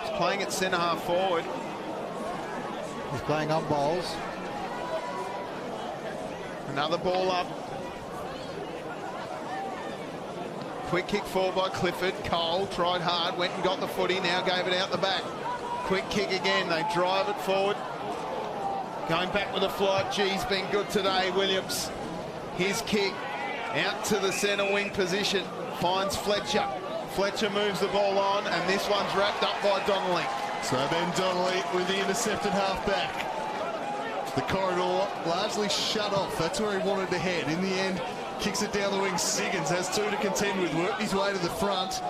[SPEAKER 3] He's playing at centre half forward.
[SPEAKER 5] He's playing on balls.
[SPEAKER 3] Another ball up. Quick kick forward by Clifford. Cole tried hard, went and got the footy, now gave it out the back. Quick kick again, they drive it forward. Going back with a flight. G's been good today, Williams. His kick out to the centre wing position. Finds Fletcher. Fletcher moves the ball on, and this one's wrapped up by Donnelly.
[SPEAKER 4] So Ben Donnelly with the intercepted half-back. The corridor largely shut off. That's where he wanted to head. In the end, kicks it down the wing. Siggins has two to contend with. Worked his way to the front.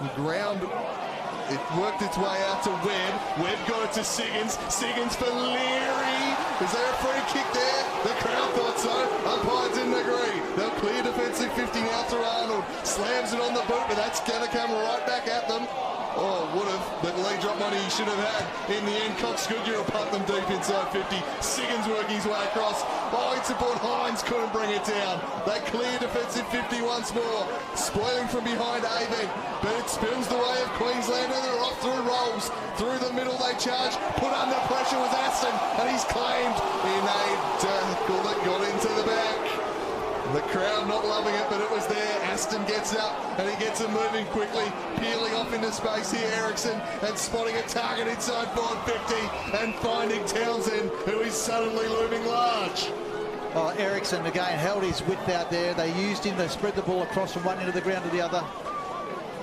[SPEAKER 4] The ground, it worked its way out to Webb. Webb got it to Siggins. Siggins for Leary. Is there a free kick there? The crowd thought so. Umpire didn't agree. They'll clear defensive 50 now to Arnold. Slams it on the boot, but that's going to come right back at them. Oh, would have, but leg drop money he should have had. In the end, Cox Goodyear will punt them deep inside 50. Siggins working his way across. Oh, it's upon Hines, couldn't bring it down. They clear defensive 50 once more. Spoiling from behind Avon, but it spins the way of Queensland, and they're off through Rolls. Through the middle they charge. Put under pressure was Aston, and he's claimed in a tackle that got into the back. The crowd not loving it, but it was there. Aston gets up and he gets them moving quickly, peeling off into space here, Ericsson, and spotting a target inside forward 50 and finding Townsend, who is suddenly looming large.
[SPEAKER 5] Oh, Ericsson again held his width out there. They used him, they spread the ball across from one end of the ground to the other.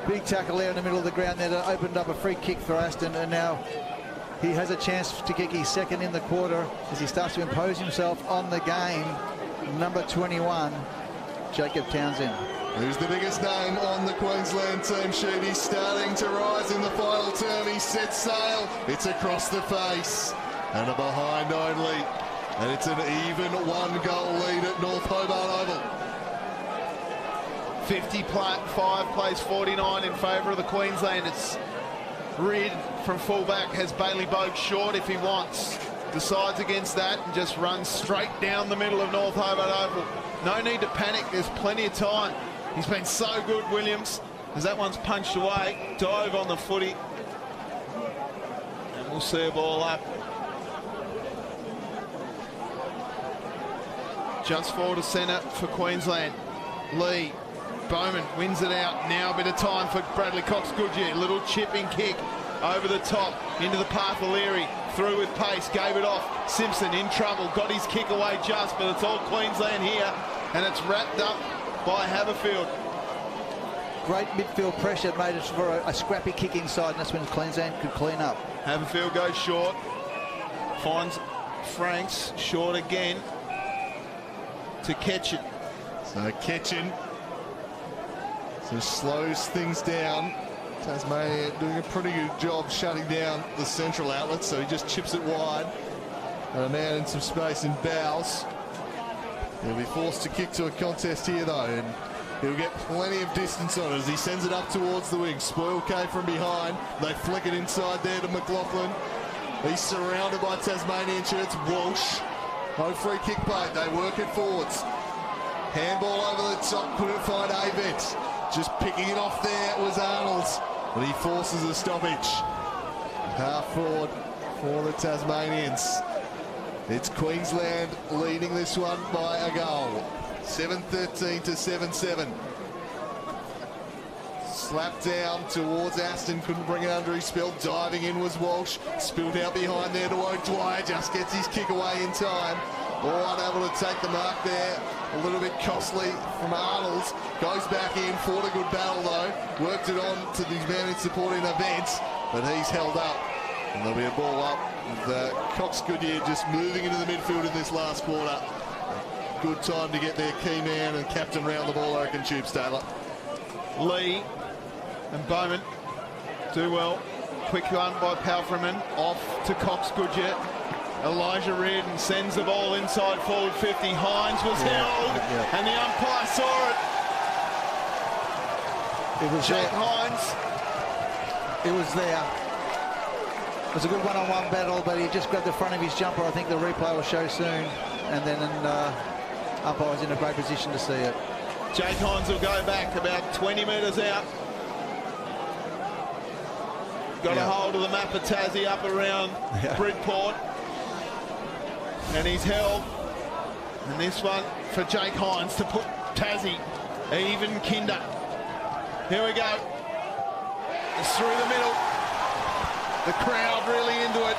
[SPEAKER 5] Big tackle there in the middle of the ground there that opened up a free kick for Aston, and now he has a chance to kick his second in the quarter as he starts to impose himself on the game. Number 21, Jacob Townsend.
[SPEAKER 4] Who's the biggest name on the Queensland team sheet? He's starting to rise in the final term. He sets sail. It's across the face and a behind only. And it's an even 1-goal lead at North Hobart Oval.
[SPEAKER 3] 55 plays 49 in favour of the Queenslanders. Reid from fullback has Bailey Bogue short if he wants. Decides against that and just runs straight down the middle of North Hobart Oval. No need to panic, there's plenty of time. He's been so good, Williams, as that one's punched away. Dive on the footy. And we'll see a ball up. Just forward to centre for Queensland. Lee. Bowman wins it out. Now a bit of time for Bradley Cox-Goodyear. Little chipping kick over the top into the path of Leary. Through with pace, gave it off. Simpson in trouble, got his kick away just, but it's all Queensland here, and it's wrapped up by Haberfield.
[SPEAKER 5] Great midfield pressure made it for a scrappy kick inside, and that's when Queensland could clean up.
[SPEAKER 3] Haberfield goes short, finds Franks short again to Ketchen.
[SPEAKER 4] So Ketchen just slows things down. Tasmania doing a pretty good job shutting down the central outlets, so he just chips it wide. And a man in some space in Bowles. He'll be forced to kick to a contest here though, and he'll get plenty of distance on it as he sends it up towards the wing. Spoil came from behind. They flick it inside there to McLaughlin. He's surrounded by Tasmanian shirts. Walsh. No free kick play. They work it forwards. Handball over the top. Couldn't find Avent. Just picking it off there was Arnold's, but he forces a stoppage. Half forward for the Tasmanians. It's Queensland leading this one by a goal. 7-13 to 7-7. Slapped down towards Aston, couldn't bring it under his spell. Diving in was Walsh. Spilled out behind there to O'Dwyer. Just gets his kick away in time. All unable to take the mark there. A little bit costly from Arnold. Goes back in, fought a good battle though. Worked it on to these men supporting events, but he's held up. And there'll be a ball up with Cox-Goodyear just moving into the midfield in this last quarter. Good time to get their key man and captain round the ball, I reckon, Tubes Taylor.
[SPEAKER 3] Lee and Bowman do well. Quick one by Palfreman. Off to Cox-Goodyear. Elijah Reardon sends the ball inside forward 50. Hines was held, and the umpire saw it.
[SPEAKER 5] It was
[SPEAKER 3] Jake
[SPEAKER 5] there.
[SPEAKER 3] Hines.
[SPEAKER 5] It was there. It was a good one-on-one battle, but he just grabbed the front of his jumper. I think the replay will show soon, and then umpire was in a great position to see it.
[SPEAKER 3] Jake Hines will go back about 20 metres out. Got a hold of the map of Tassie up around Bridport. And he's held. And this one for Jake Hines to put Tassie even kinder. Here we go. It's through the middle. The crowd really into it.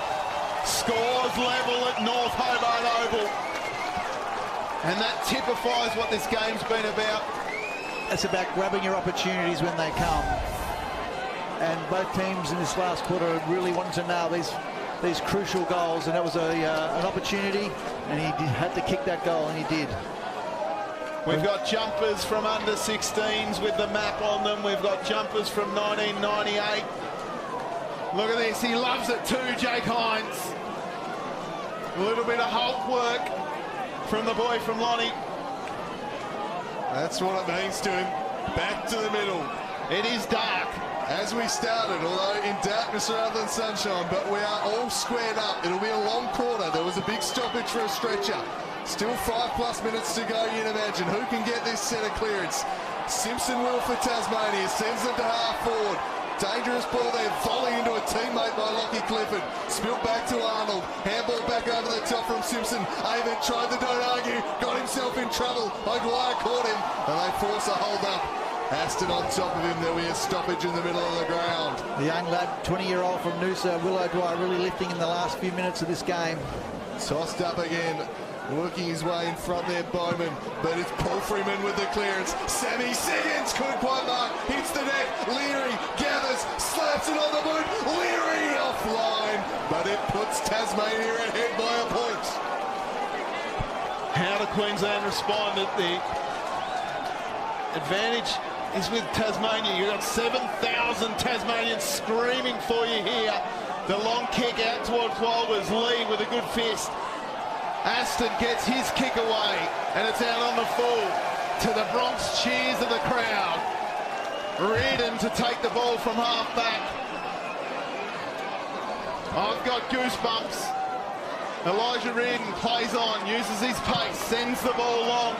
[SPEAKER 3] Scores level at North Hobart Oval. And that typifies what this game's been about.
[SPEAKER 5] It's about grabbing your opportunities when they come. And both teams in this last quarter really wanted to nail these crucial goals, and that was an opportunity, and he had to kick that goal, and he did.
[SPEAKER 3] We've got jumpers from under 16s with the map on them. We've got jumpers from 1998. Look at this, he loves it too, Jake Hines. A little bit of Hulk work from the boy from Lonnie.
[SPEAKER 4] That's what it means to him. Back to the middle.
[SPEAKER 3] It is dark.
[SPEAKER 4] As we started, although in darkness rather than sunshine, but we are all squared up. It'll be a long quarter. There was a big stoppage for a stretcher. Still 5+ minutes to go, you'd imagine. Who can get this centre clearance? Simpson will for Tasmania. Sends them to half forward. Dangerous ball there, volleying into a teammate by Lockie Clifford. Spilled back to Arnold. Handball back over the top from Simpson. Avent tried to don't argue, got himself in trouble. O'Dwyer caught him, and they force a hold up. Aston on top of him. There'll be a stoppage in the middle of the ground.
[SPEAKER 5] The young lad, 20-year-old from Noosa, Will O'Dwyer, really lifting in the last few minutes of this game.
[SPEAKER 4] Tossed up again. Working his way in front there, Bowman. But it's Paul Freeman with the clearance. Sammy Siggins couldn't quite mark. Hits the net. Leary gathers, slaps it on the boot. Leary offline. But it puts Tasmania ahead by a point.
[SPEAKER 3] How do Queensland respond? The advantage is with Tasmania. You've got 7,000 Tasmanians screaming for you here. The long kick out towards Walbers. Lee with a good fist. Aston gets his kick away, and it's out on the full. To the Bronx cheers of the crowd. Reardon to take the ball from half back. I've got goosebumps. Elijah Reardon plays on, uses his pace, sends the ball long,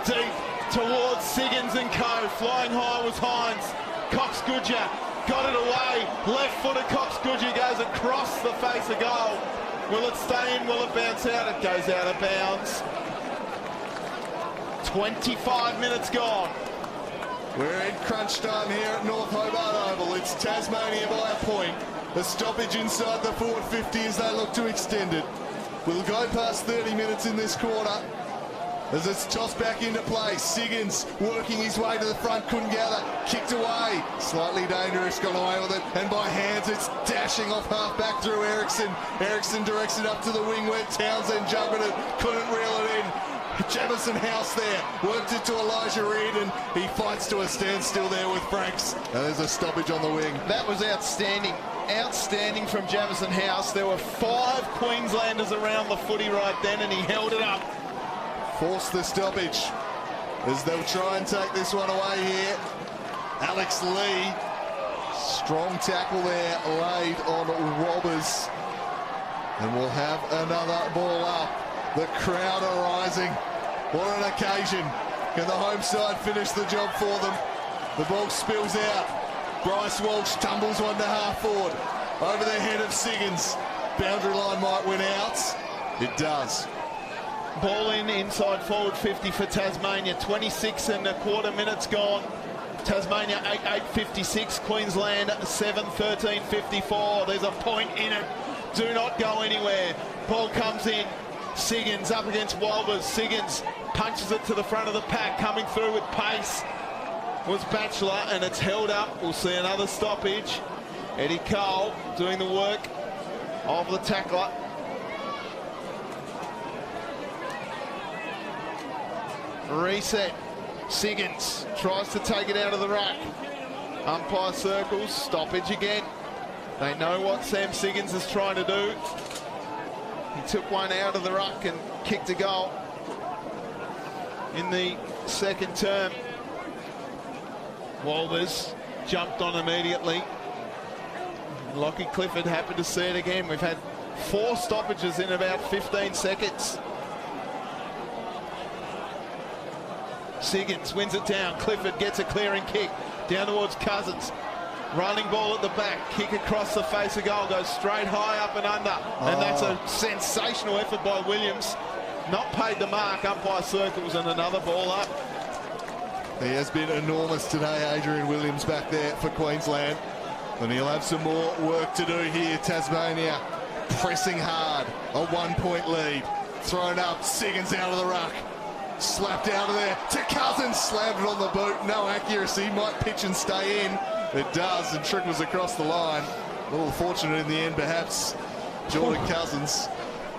[SPEAKER 3] deep towards Siggins and co. Flying high was Hines. Cox Goodger got it away. Left-footed Cox Goodger goes across the face of goal. Will it stay in? Will it bounce out? It goes out of bounds. 25 minutes gone.
[SPEAKER 4] We're in crunch time here at North Hobart Oval. It's Tasmania by a point. A stoppage inside the forward 50 as they look to extend it. We'll go past 30 minutes in this quarter as it's tossed back into play. Siggins working his way to the front, couldn't gather, kicked away. Slightly dangerous, got away with it, and by hands it's dashing off half back through Ericsson. Ericsson directs it up to the wing where Townsend juggled it, couldn't reel it in. Jamison House there, worked it to Elijah Reardon. He fights to a standstill there with Franks. And there's a stoppage on the wing.
[SPEAKER 3] That was outstanding. Outstanding from Jamison House. There were 5 Queenslanders around the footy right then, and he held it up.
[SPEAKER 4] Force the stoppage as they'll try and take this one away here. Alex Lee, strong tackle there laid on Robbers, and we'll have another ball up. The crowd are rising. What an occasion. Can the home side finish the job for them? The ball spills out. Bryce Walsh tumbles one to half forward over the head of Siggins. Boundary line might win out. It does.
[SPEAKER 3] Ball in inside forward 50 for Tasmania. 26 and a quarter minutes gone. Tasmania 8-8-56. Queensland 7-13-54. There's a point in it. Do not go anywhere. Ball comes in. Siggins up against Walbers. Siggins punches it to the front of the pack. Coming through with pace was Batchelor, and it's held up. We'll see another stoppage. Eddie Cole doing the work of the tackler. Reset. Siggins tries to take it out of the ruck. Umpire circles. Stoppage again. They know what Sam Siggins is trying to do. He took one out of the ruck and kicked a goal in the second term. Walbers jumped on immediately. Lockie Clifford happy to see it again. We've had 4 stoppages in about 15 seconds. Siggins wins it down. Clifford gets a clearing kick down towards Cousins. Running ball at the back, kick across the face of goal, goes straight high up and under. And that's a sensational effort by Williams. Not paid the mark, umpire circles, and another ball up.
[SPEAKER 4] He has been enormous today, Adrian Williams, back there for Queensland. And he'll have some more work to do here. Tasmania pressing hard, a 1-point lead. Thrown up, Siggins out of the ruck. Slapped out of there to Cousins, slammed it on the boot. No accuracy, might pitch and stay in. It does, and Trick was across the line. A little fortunate in the end, perhaps, Jordan Cousins.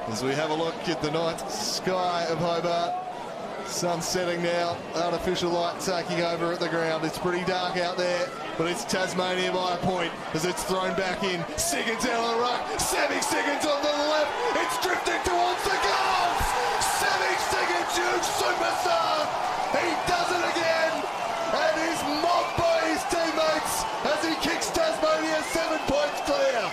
[SPEAKER 4] As we have a look at the night sky of Hobart. Sun setting now, artificial light taking over at the ground. It's pretty dark out there, but it's Tasmania by a point as it's thrown back in. Siggins out of the ruck. Sammy Siggins on the left. It's drifting towards the goals. Sammy Siggins, huge superstar. He does it again, and he's mobbed by his teammates as he kicks Tasmania 7 points clear.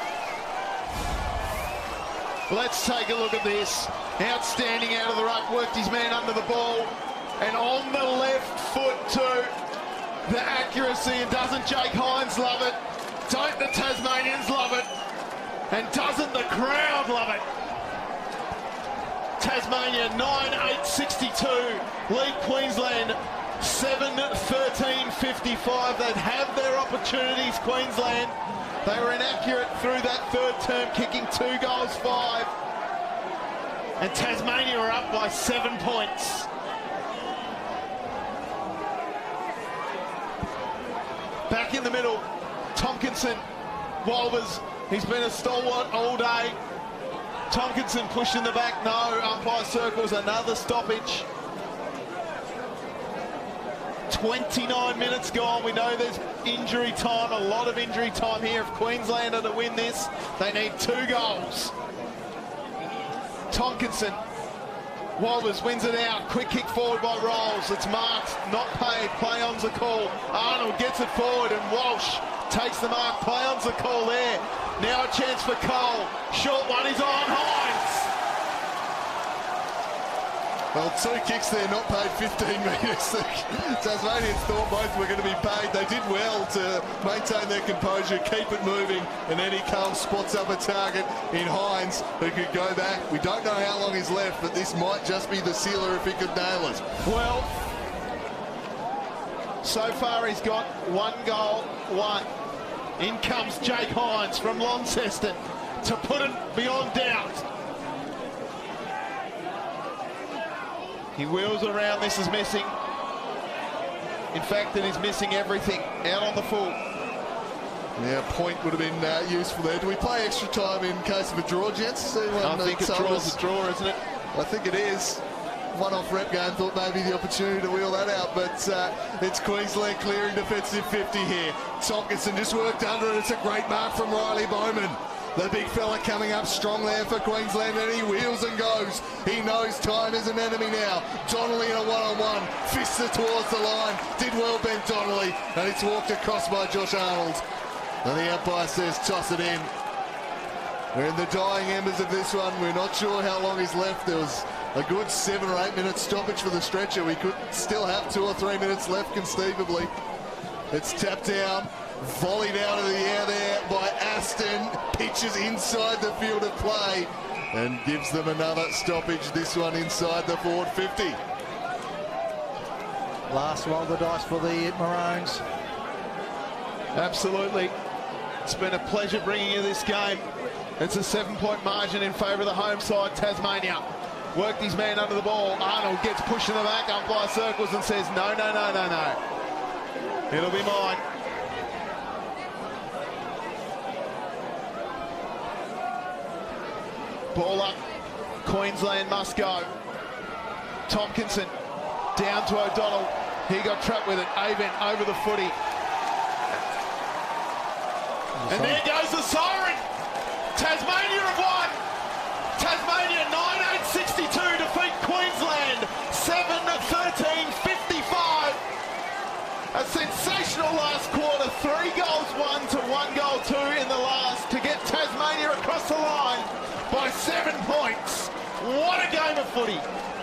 [SPEAKER 3] Let's take a look at this. Outstanding out of the ruck, worked his man under the ball, and on the left foot too. The accuracy, and doesn't Jake Hines love it? Don't the Tasmanians love it? And doesn't the crowd love it? Tasmania 9-8-62 lead Queensland 7:13:55. They'd have their opportunities, Queensland. They were inaccurate through that third term, kicking 2 goals 5. And Tasmania are up by 7 points. Back in the middle, Tompkinson, Walbers, he's been a stalwart all day. Tompkinson pushed in the back, no, umpire circles, another stoppage. 29 minutes gone. We know there's injury time, a lot of injury time here. If Queensland are to win this, they need 2 goals. Tompkinson, Walbers wins it out. Quick kick forward by Rolls. It's marked, not paid. Play on's the call. Arnold gets it forward and Walsh takes the mark. Play on's the call there. Now a chance for Cole. Short one is on. Hines.
[SPEAKER 4] Well, 2 kicks there, not paid 15 metres. Tasmanians thought both were going to be paid. They did well to maintain their composure, keep it moving, and then he comes, spots up a target in Hines, who could go back. We don't know how long he's left, but this might just be the sealer if he could nail it.
[SPEAKER 3] Well, so far he's got 1 goal, 1. In comes Jake Hines from Launceston to put it beyond doubt. He wheels around, this is missing. In fact, it is missing everything. Out on the full.
[SPEAKER 4] Yeah, point would have been useful there. Do we play extra time in case of a draw, gents?
[SPEAKER 3] I think a draw's a draw, isn't it?
[SPEAKER 4] I think it is. One-off rep game, thought maybe the opportunity to wheel that out, but it's Queensland clearing defensive 50 here. Tompkinson just worked under it. It's a great mark from Riley Bowman. The big fella coming up strong there for Queensland, and he wheels and goes. He knows time is an enemy now. Donnelly in a one-on-one, fists it towards the line. Did well, Ben Donnelly, and it's walked across by Josh Arnold. And the umpire says toss it in. We're in the dying embers of this one. We're not sure how long is left. There was a good 7 or 8 minute stoppage for the stretcher. We could still have 2 or 3 minutes left conceivably. It's tapped down. Volleyed out of the air there by Aston. Pitches inside the field of play and gives them another stoppage, this one inside the forward 50.
[SPEAKER 5] Last roll of the dice for the Maroons.
[SPEAKER 3] Absolutely. It's been a pleasure bringing you this game. It's a 7-point margin in favour of the home side, Tasmania. Worked his man under the ball. Arnold gets pushed in the back. Umpire circles and says, no, no, no, no, no. It'll be mine. Ball up. Queensland must go. Tompkinson down to O'Donnell. He got trapped with it. Avent over the footy. And there goes the siren. Tasmania have won. Tasmania 9-8-62 defeat Queensland 7-13-55. A sensational last quarter. 3 goals 1 to 1 goal 2 in the last to get Tasmania across the line by 7 points. What a game of footy.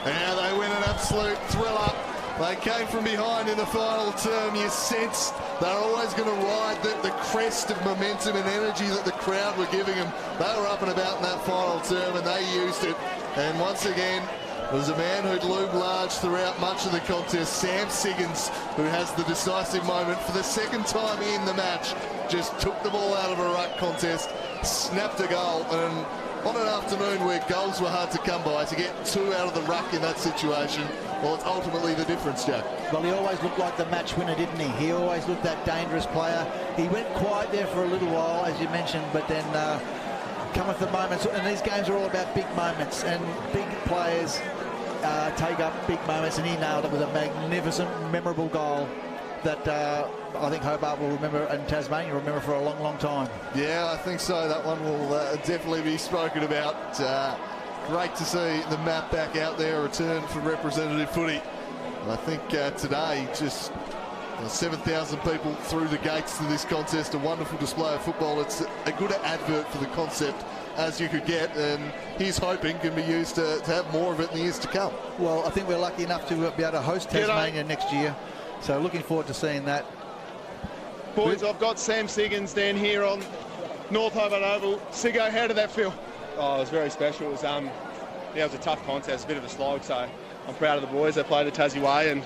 [SPEAKER 4] Now they win an absolute thriller. They came from behind in the final term. You sense they're always going to ride the crest of momentum and energy that the crowd were giving them. They were up and about in that final term and they used it. And once again, there was a man who'd loomed large throughout much of the contest, Sam Siggins, who has the decisive moment for the 2nd time in the match. Just took the ball out of a ruck contest, snapped a goal, and on an afternoon where goals were hard to come by, to get 2 out of the ruck in that situation, well, it's ultimately the difference, Jack.
[SPEAKER 5] Well, he always looked like the match winner, didn't he? He always looked that dangerous player. He went quiet there for a little while, as you mentioned, but then cometh the moments, and these games are all about big moments, and big players take up big moments, and he nailed it with a magnificent, memorable goal that I think Hobart will remember and Tasmania will remember for a long, long time.
[SPEAKER 4] Yeah, I think so. That one will definitely be spoken about. Great to see the map back out there, return for representative footy. And I think today, just 7,000 people through the gates to this contest, a wonderful display of football. It's a good advert for the concept as you could get, and he's hoping can be used to have more of it in the years to come.
[SPEAKER 5] Well, I think we're lucky enough to be able to host Tasmania next year. So looking forward to seeing that.
[SPEAKER 13] Boys, I've got Sam Siggins down here on North Hobart Oval. Siggo, how did that feel?
[SPEAKER 14] Oh, it was very special. It was, yeah, it was a tough contest, a bit of a slog, so I'm proud of the boys. They played the Tassie way, and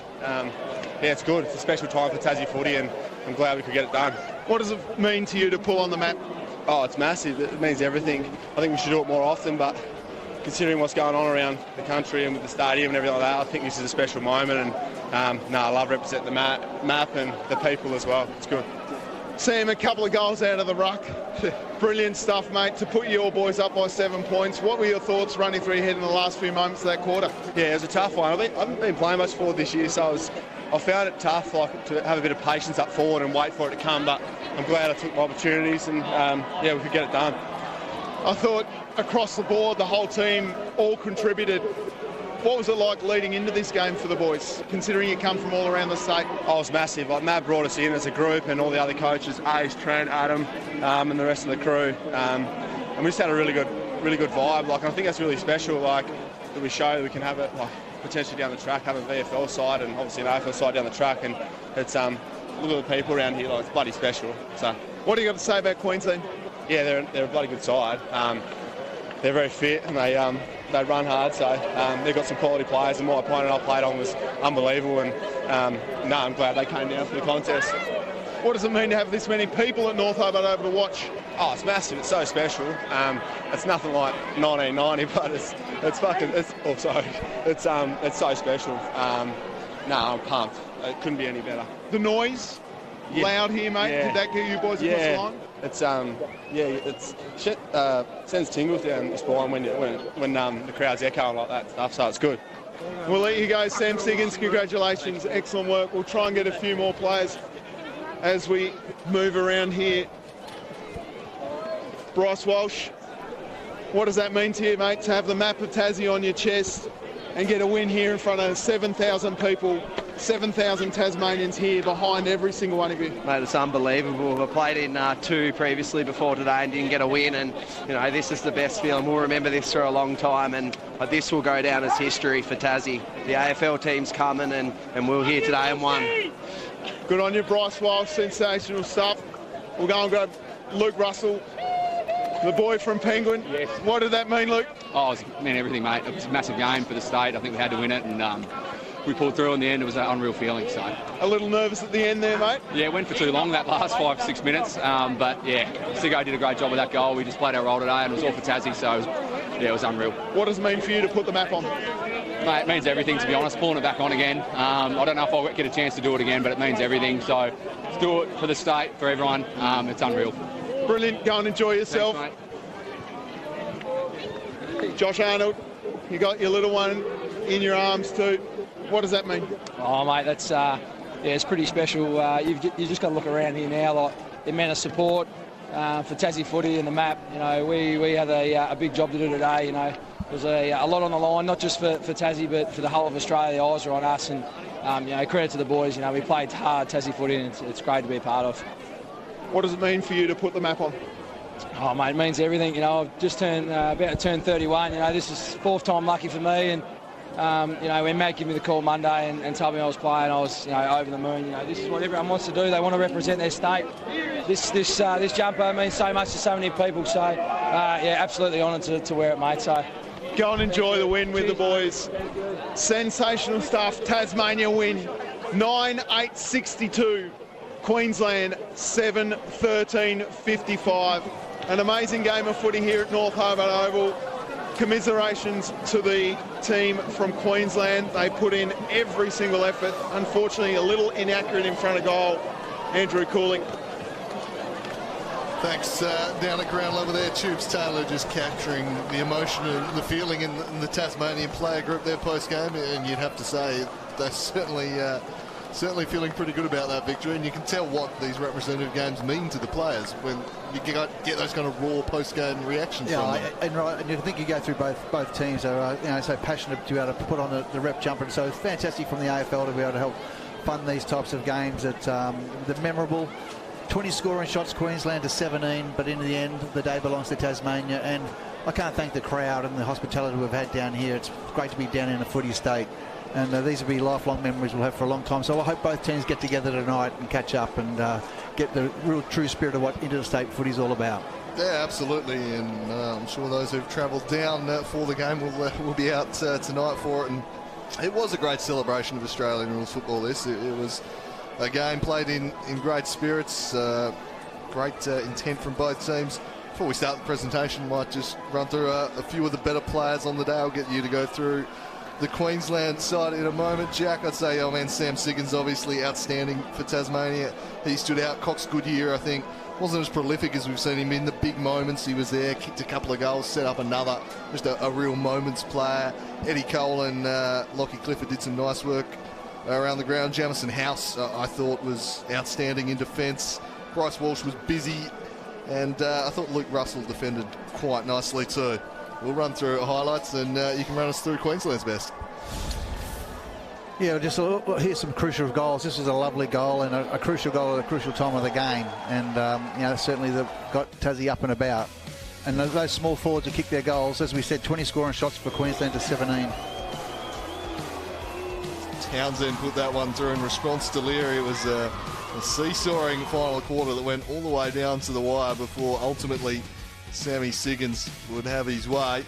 [SPEAKER 14] yeah, it's good. It's a special time for Tassie footy, and I'm glad we could get it done.
[SPEAKER 13] What does it mean to you to pull on the map?
[SPEAKER 14] Oh, it's massive. It means everything. I think we should do it more often, but considering what's going on around the country and with the stadium and everything like that, I think this is a special moment, and I love representing the map and the people as well. It's good.
[SPEAKER 13] Sam, a couple of goals out of the ruck. Brilliant stuff, mate, to put your boys up by 7 points. What were your thoughts running through your head in the last few moments of that quarter?
[SPEAKER 14] Yeah, it was a tough one. I haven't been playing much forward this year, so I found it tough, like, to have a bit of patience up forward and wait for it to come, but I'm glad I took my opportunities and, yeah, we could get it done.
[SPEAKER 13] I thought across the board, the whole team all contributed. What was it like leading into this game for the boys, considering you come from all around the state?
[SPEAKER 14] Oh, it was massive. Like, Matt brought us in as a group, and all the other coaches, Ace, Trent, Adam, and the rest of the crew. And we just had a really good vibe. Like, I think that's really special. Like, that we show that we can have it, like, potentially down the track, have a VFL side, and obviously an AFL side down the track. And it's look at the people around here. Like, it's bloody special. So,
[SPEAKER 13] what do you got to say about Queensland?
[SPEAKER 14] Yeah, they're a bloody good side. They're very fit, and they run hard, so they've got some quality players, and what opponent I played on was unbelievable, and I'm glad they came down for the contest.
[SPEAKER 13] What does it mean to have this many people at North Hobart Oval to watch?
[SPEAKER 14] Oh, it's massive. It's so special. It's nothing like 1990, but it's so special. I'm pumped. It couldn't be any better.
[SPEAKER 13] The noise, loud here, mate.
[SPEAKER 14] Yeah.
[SPEAKER 13] Did that get you boys across the line?
[SPEAKER 14] It's shit. Sends tingles down your spine when the crowd's echoing like that stuff. So it's good.
[SPEAKER 13] We'll let you go, Sam Siggins. Congratulations, excellent work. We'll try and get a few more players as we move around here. Bryce Walsh, what does that mean to you, mate, to have the map of Tassie on your chest and get a win here in front of 7,000 people, 7,000 Tasmanians here behind every single one of you?
[SPEAKER 15] Mate, it's unbelievable. I played in 2 previously before today and didn't get a win, and this is the best feeling. We'll remember this for a long time, and this will go down as history for Tassie. The AFL team's coming, and we're here today and won.
[SPEAKER 13] Good on you, Bryce Walsh. Sensational stuff. We'll go and grab Luke Russell, the boy from Penguin.
[SPEAKER 16] Yes.
[SPEAKER 13] What did that mean, Luke?
[SPEAKER 16] Oh, it meant everything, mate. It was a massive game for the state. I think we had to win it, and we pulled through in the end. It was an unreal feeling. So
[SPEAKER 13] a little nervous at the end there, mate?
[SPEAKER 16] Yeah, it went for too long, that last 5-6 minutes. But yeah, Siggo did a great job with that goal. We just played our role today, and it was all for Tassie, so it was unreal.
[SPEAKER 13] What does it mean for you to put the map on?
[SPEAKER 16] Mate, it means everything, to be honest. Pulling it back on again. I don't know if I'll get a chance to do it again, but it means everything. So let's do it for the state, for everyone. It's unreal.
[SPEAKER 13] Brilliant. Go and enjoy yourself.
[SPEAKER 16] Thanks, mate.
[SPEAKER 13] Josh Arnold, you got your little one in your arms too. What does that mean?
[SPEAKER 17] Oh, mate, that's it's pretty special. You just got to look around here now, like the amount of support for Tassie footy and the map. We had a big job to do today. There's a lot on the line, not just for Tassie, but for the whole of Australia. The eyes are on us, and credit to the boys. We played hard Tassie footy, and it's great to be a part of.
[SPEAKER 13] What does it mean for you to put the map on?
[SPEAKER 17] Oh, mate, it means everything. I've just turned about to turn 31. This is 4th time lucky for me, and when Matt gave me the call Monday and told me I was playing, I was over the moon. This is what everyone wants to do. They want to represent their state. This jumper means so much to so many people. So absolutely honoured to wear it, mate. So
[SPEAKER 13] go and enjoy the win with the boys. Sensational stuff. Tasmania win 9-8-62. Queensland 7-13-55. An amazing game of footy here at North Hobart Oval. Commiserations to the team from Queensland. They put in every single effort. Unfortunately, a little inaccurate in front of goal. Andrew Cooling.
[SPEAKER 4] Thanks. Down at ground level there, Tubes Taylor just capturing the emotion and the feeling in the Tasmanian player group there post-game, and you'd have to say they're certainly feeling pretty good about that victory, and you can tell what these representative games mean to the players when you get those kind of raw post-game reactions from them.
[SPEAKER 5] And I think you go through both teams are so passionate to be able to put on the rep jumper, and so it's fantastic from the AFL to be able to help fund these types of games that the memorable 20 scoring shots, Queensland to 17, but in the end the day belongs to Tasmania, and I can't thank the crowd and the hospitality we've had down here. It's great to be down in a footy state. And these will be lifelong memories we'll have for a long time. So I hope both teams get together tonight and catch up and get the real true spirit of what interstate footy is all about.
[SPEAKER 4] Yeah, absolutely. And I'm sure those who've travelled down for the game will be out tonight for it. And It was a great celebration of Australian rules football, this. It was a game played in great spirits, great intent from both teams. Before we start the presentation, might just run through a few of the better players on the day. I'll get you to go through the Queensland side in a moment. Jack, I'd say, Sam Siggins, obviously outstanding for Tasmania. He stood out. Cox Goodyear, I think, wasn't as prolific as we've seen him in the big moments. He was there, kicked a couple of goals, set up another. Just a real moments player. Eddie Cole and Lockie Clifford did some nice work around the ground. Jamison House, I thought, was outstanding in defence. Bryce Walsh was busy. And I thought Luke Russell defended quite nicely too. We'll run through highlights and you can run us through Queensland's best.
[SPEAKER 5] Yeah, just here's some crucial goals. This was a lovely goal and a crucial goal at a crucial time of the game. And, certainly they've got Tassie up and about. And those small forwards who kicked their goals, as we said, 20 scoring shots for Queensland to 17.
[SPEAKER 4] Townsend put that one through in response to Leary. It was a seesawing final quarter that went all the way down to the wire before ultimately Sammy Siggins would have his way.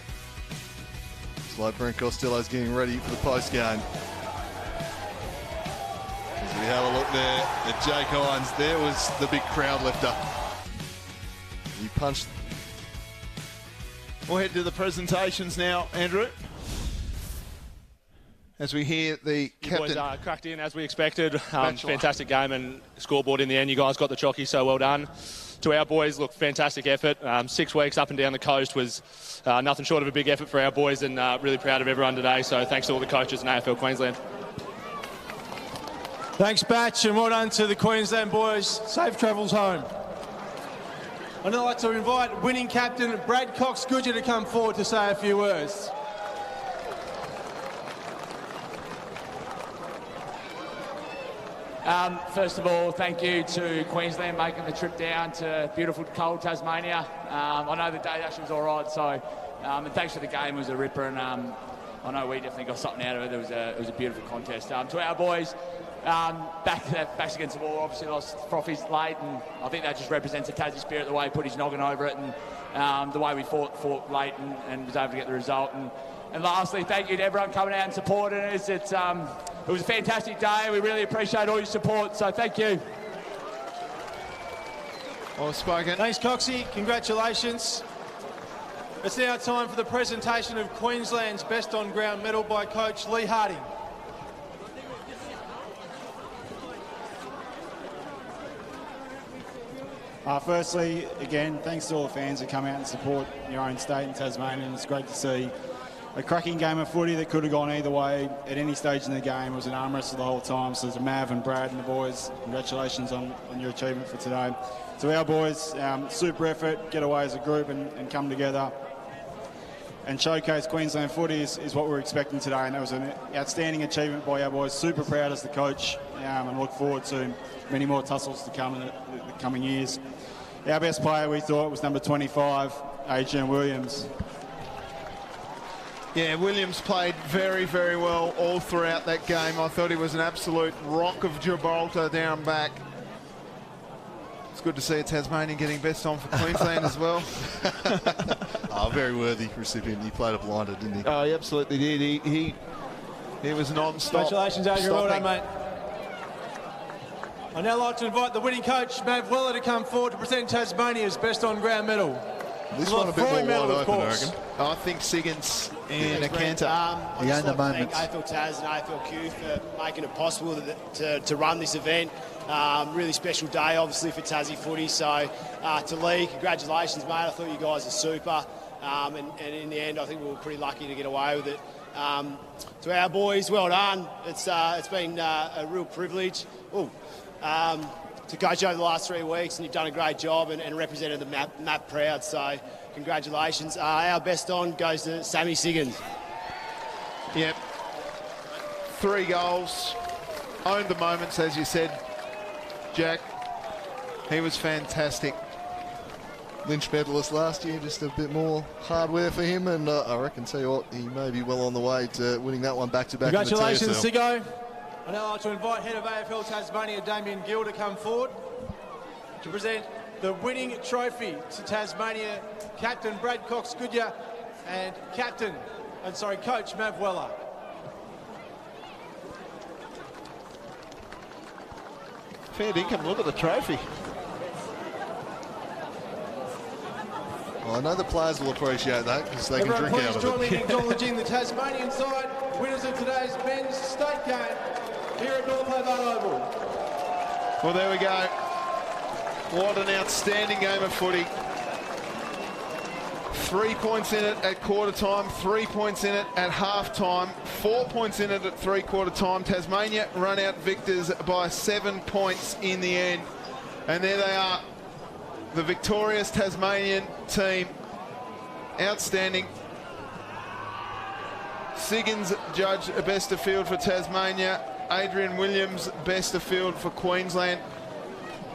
[SPEAKER 4] It's like Brent Costello's getting ready for the post game. As we have a look there at Jake Hines, there was the big crowd lifter. He punched.
[SPEAKER 3] We'll head to the presentations now, Andrew. As we hear the captain.
[SPEAKER 18] You boys cracked in as we expected. Fantastic game and scoreboard in the end. You guys got the chockie, so well done. To our boys, look, fantastic effort. 6 weeks up and down the coast was nothing short of a big effort for our boys, and really proud of everyone today. So thanks to all the coaches in AFL Queensland.
[SPEAKER 6] Thanks, Batch, and well done to the Queensland boys. Safe travels home. I'd now like to invite winning captain Brad Cox-Goodyear to come forward to say a few words.
[SPEAKER 19] First of all, thank you to Queensland making the trip down to beautiful cold Tasmania. I know the day actually was all right, so and thanks for the game. It was a ripper, and I know we definitely got something out of it. It was a beautiful contest. To our boys, backs against the wall, obviously lost Frothy's late, and I think that just represents the Tassie spirit, the way he put his noggin over it, and the way we fought late and was able to get the result. And lastly, thank you to everyone coming out and supporting us. It was a fantastic day. We really appreciate all your support, so thank you.
[SPEAKER 3] Well spoken.
[SPEAKER 6] Thanks, Coxie. Congratulations. It's now time for the presentation of Queensland's Best On Ground medal by Coach Lee Harding.
[SPEAKER 20] Firstly, again, thanks to all the fans who come out and support your own state in Tasmania. It's great to see a cracking game of footy that could have gone either way at any stage in the game. It was an arm wrestle the whole time. So to Mav and Brad and the boys, congratulations on your achievement for today. To our boys, super effort, get away as a group and come together and showcase Queensland footy is what we're expecting today. And that was an outstanding achievement by our boys. Super proud as the coach and look forward to many more tussles to come in the coming years. Our best player, we thought, was number 25, Adrian Williams.
[SPEAKER 3] Yeah, Williams played very, very well all throughout that game. I thought he was an absolute rock of Gibraltar down back. It's good to see a Tasmanian getting best on for Queensland as well.
[SPEAKER 4] Very worthy recipient. He played a blinder, didn't he?
[SPEAKER 3] Oh, he absolutely did. He was non-stop.
[SPEAKER 6] Congratulations, Adrian. Well done, mate. I'd now like to invite the winning coach, Mav Weller, to come forward to present Tasmania's Best On Ground medal.
[SPEAKER 4] This one a bit more wide open, I reckon.
[SPEAKER 3] I think Siggins and a canter.
[SPEAKER 5] He owned the moment.
[SPEAKER 21] Thank AFL Taz and AFLQ for making it possible to run this event. Really special day, obviously, for Tassie footy. So to Lee, congratulations, mate. I thought you guys are super. And in the end, I think we were pretty lucky to get away with it. To our boys, well done. It's been a real privilege. To coach over the last 3 weeks, and you've done a great job and represented the map proud, so congratulations. Our best on goes to Sammy Siggins.
[SPEAKER 3] Yep. 3 goals. Owned the moments, as you said, Jack. He was fantastic.
[SPEAKER 4] Lynch medalist last year, just a bit more hardware for him, and I reckon, tell you what, he may be well on the way to winning that one back-to-back.
[SPEAKER 6] Congratulations, Siggo. I'd now like to invite Head of AFL Tasmania, Damien Gill, to come forward to present the winning trophy to Tasmania, Captain Brad Cox-Goodyear and Coach Mav Weller.
[SPEAKER 3] Fair dinkum, look at the trophy.
[SPEAKER 4] Well, I know the players will appreciate that because they can
[SPEAKER 6] Everyone
[SPEAKER 4] drink out
[SPEAKER 6] please
[SPEAKER 4] of
[SPEAKER 6] join me in
[SPEAKER 4] it.
[SPEAKER 6] acknowledging the Tasmanian side, winners of today's men's state game here at North Hobart Oval.
[SPEAKER 3] Well, there we go. What an outstanding game of footy. 3 points in it at quarter time, 3 points in it at half time, 4 points in it at three-quarter time. Tasmania run out victors by 7 points in the end. And there they are, the victorious Tasmanian team. Outstanding. Siggins judged best of field for Tasmania. Adrian Williams best of field for Queensland.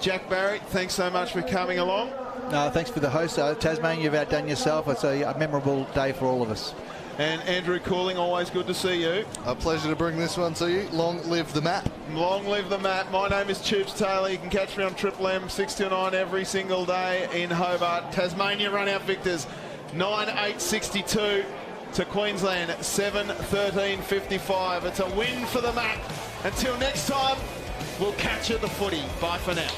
[SPEAKER 3] Jack Barry, thanks so much for coming along.
[SPEAKER 5] No, thanks for the host. Tasmania, you've outdone yourself. It's a memorable day for all of us.
[SPEAKER 3] And Andrew Cooling, always good to see you.
[SPEAKER 4] A pleasure to bring this one to you. Long live the map.
[SPEAKER 3] Long live the map. My name is Tubes Taylor. You can catch me on Triple M 6 to 9 every single day in Hobart. Tasmania run out victors 9-8-62 to Queensland 7-13-55. It's a win for the map. Until next time, we'll catch you at the footy. Bye for now.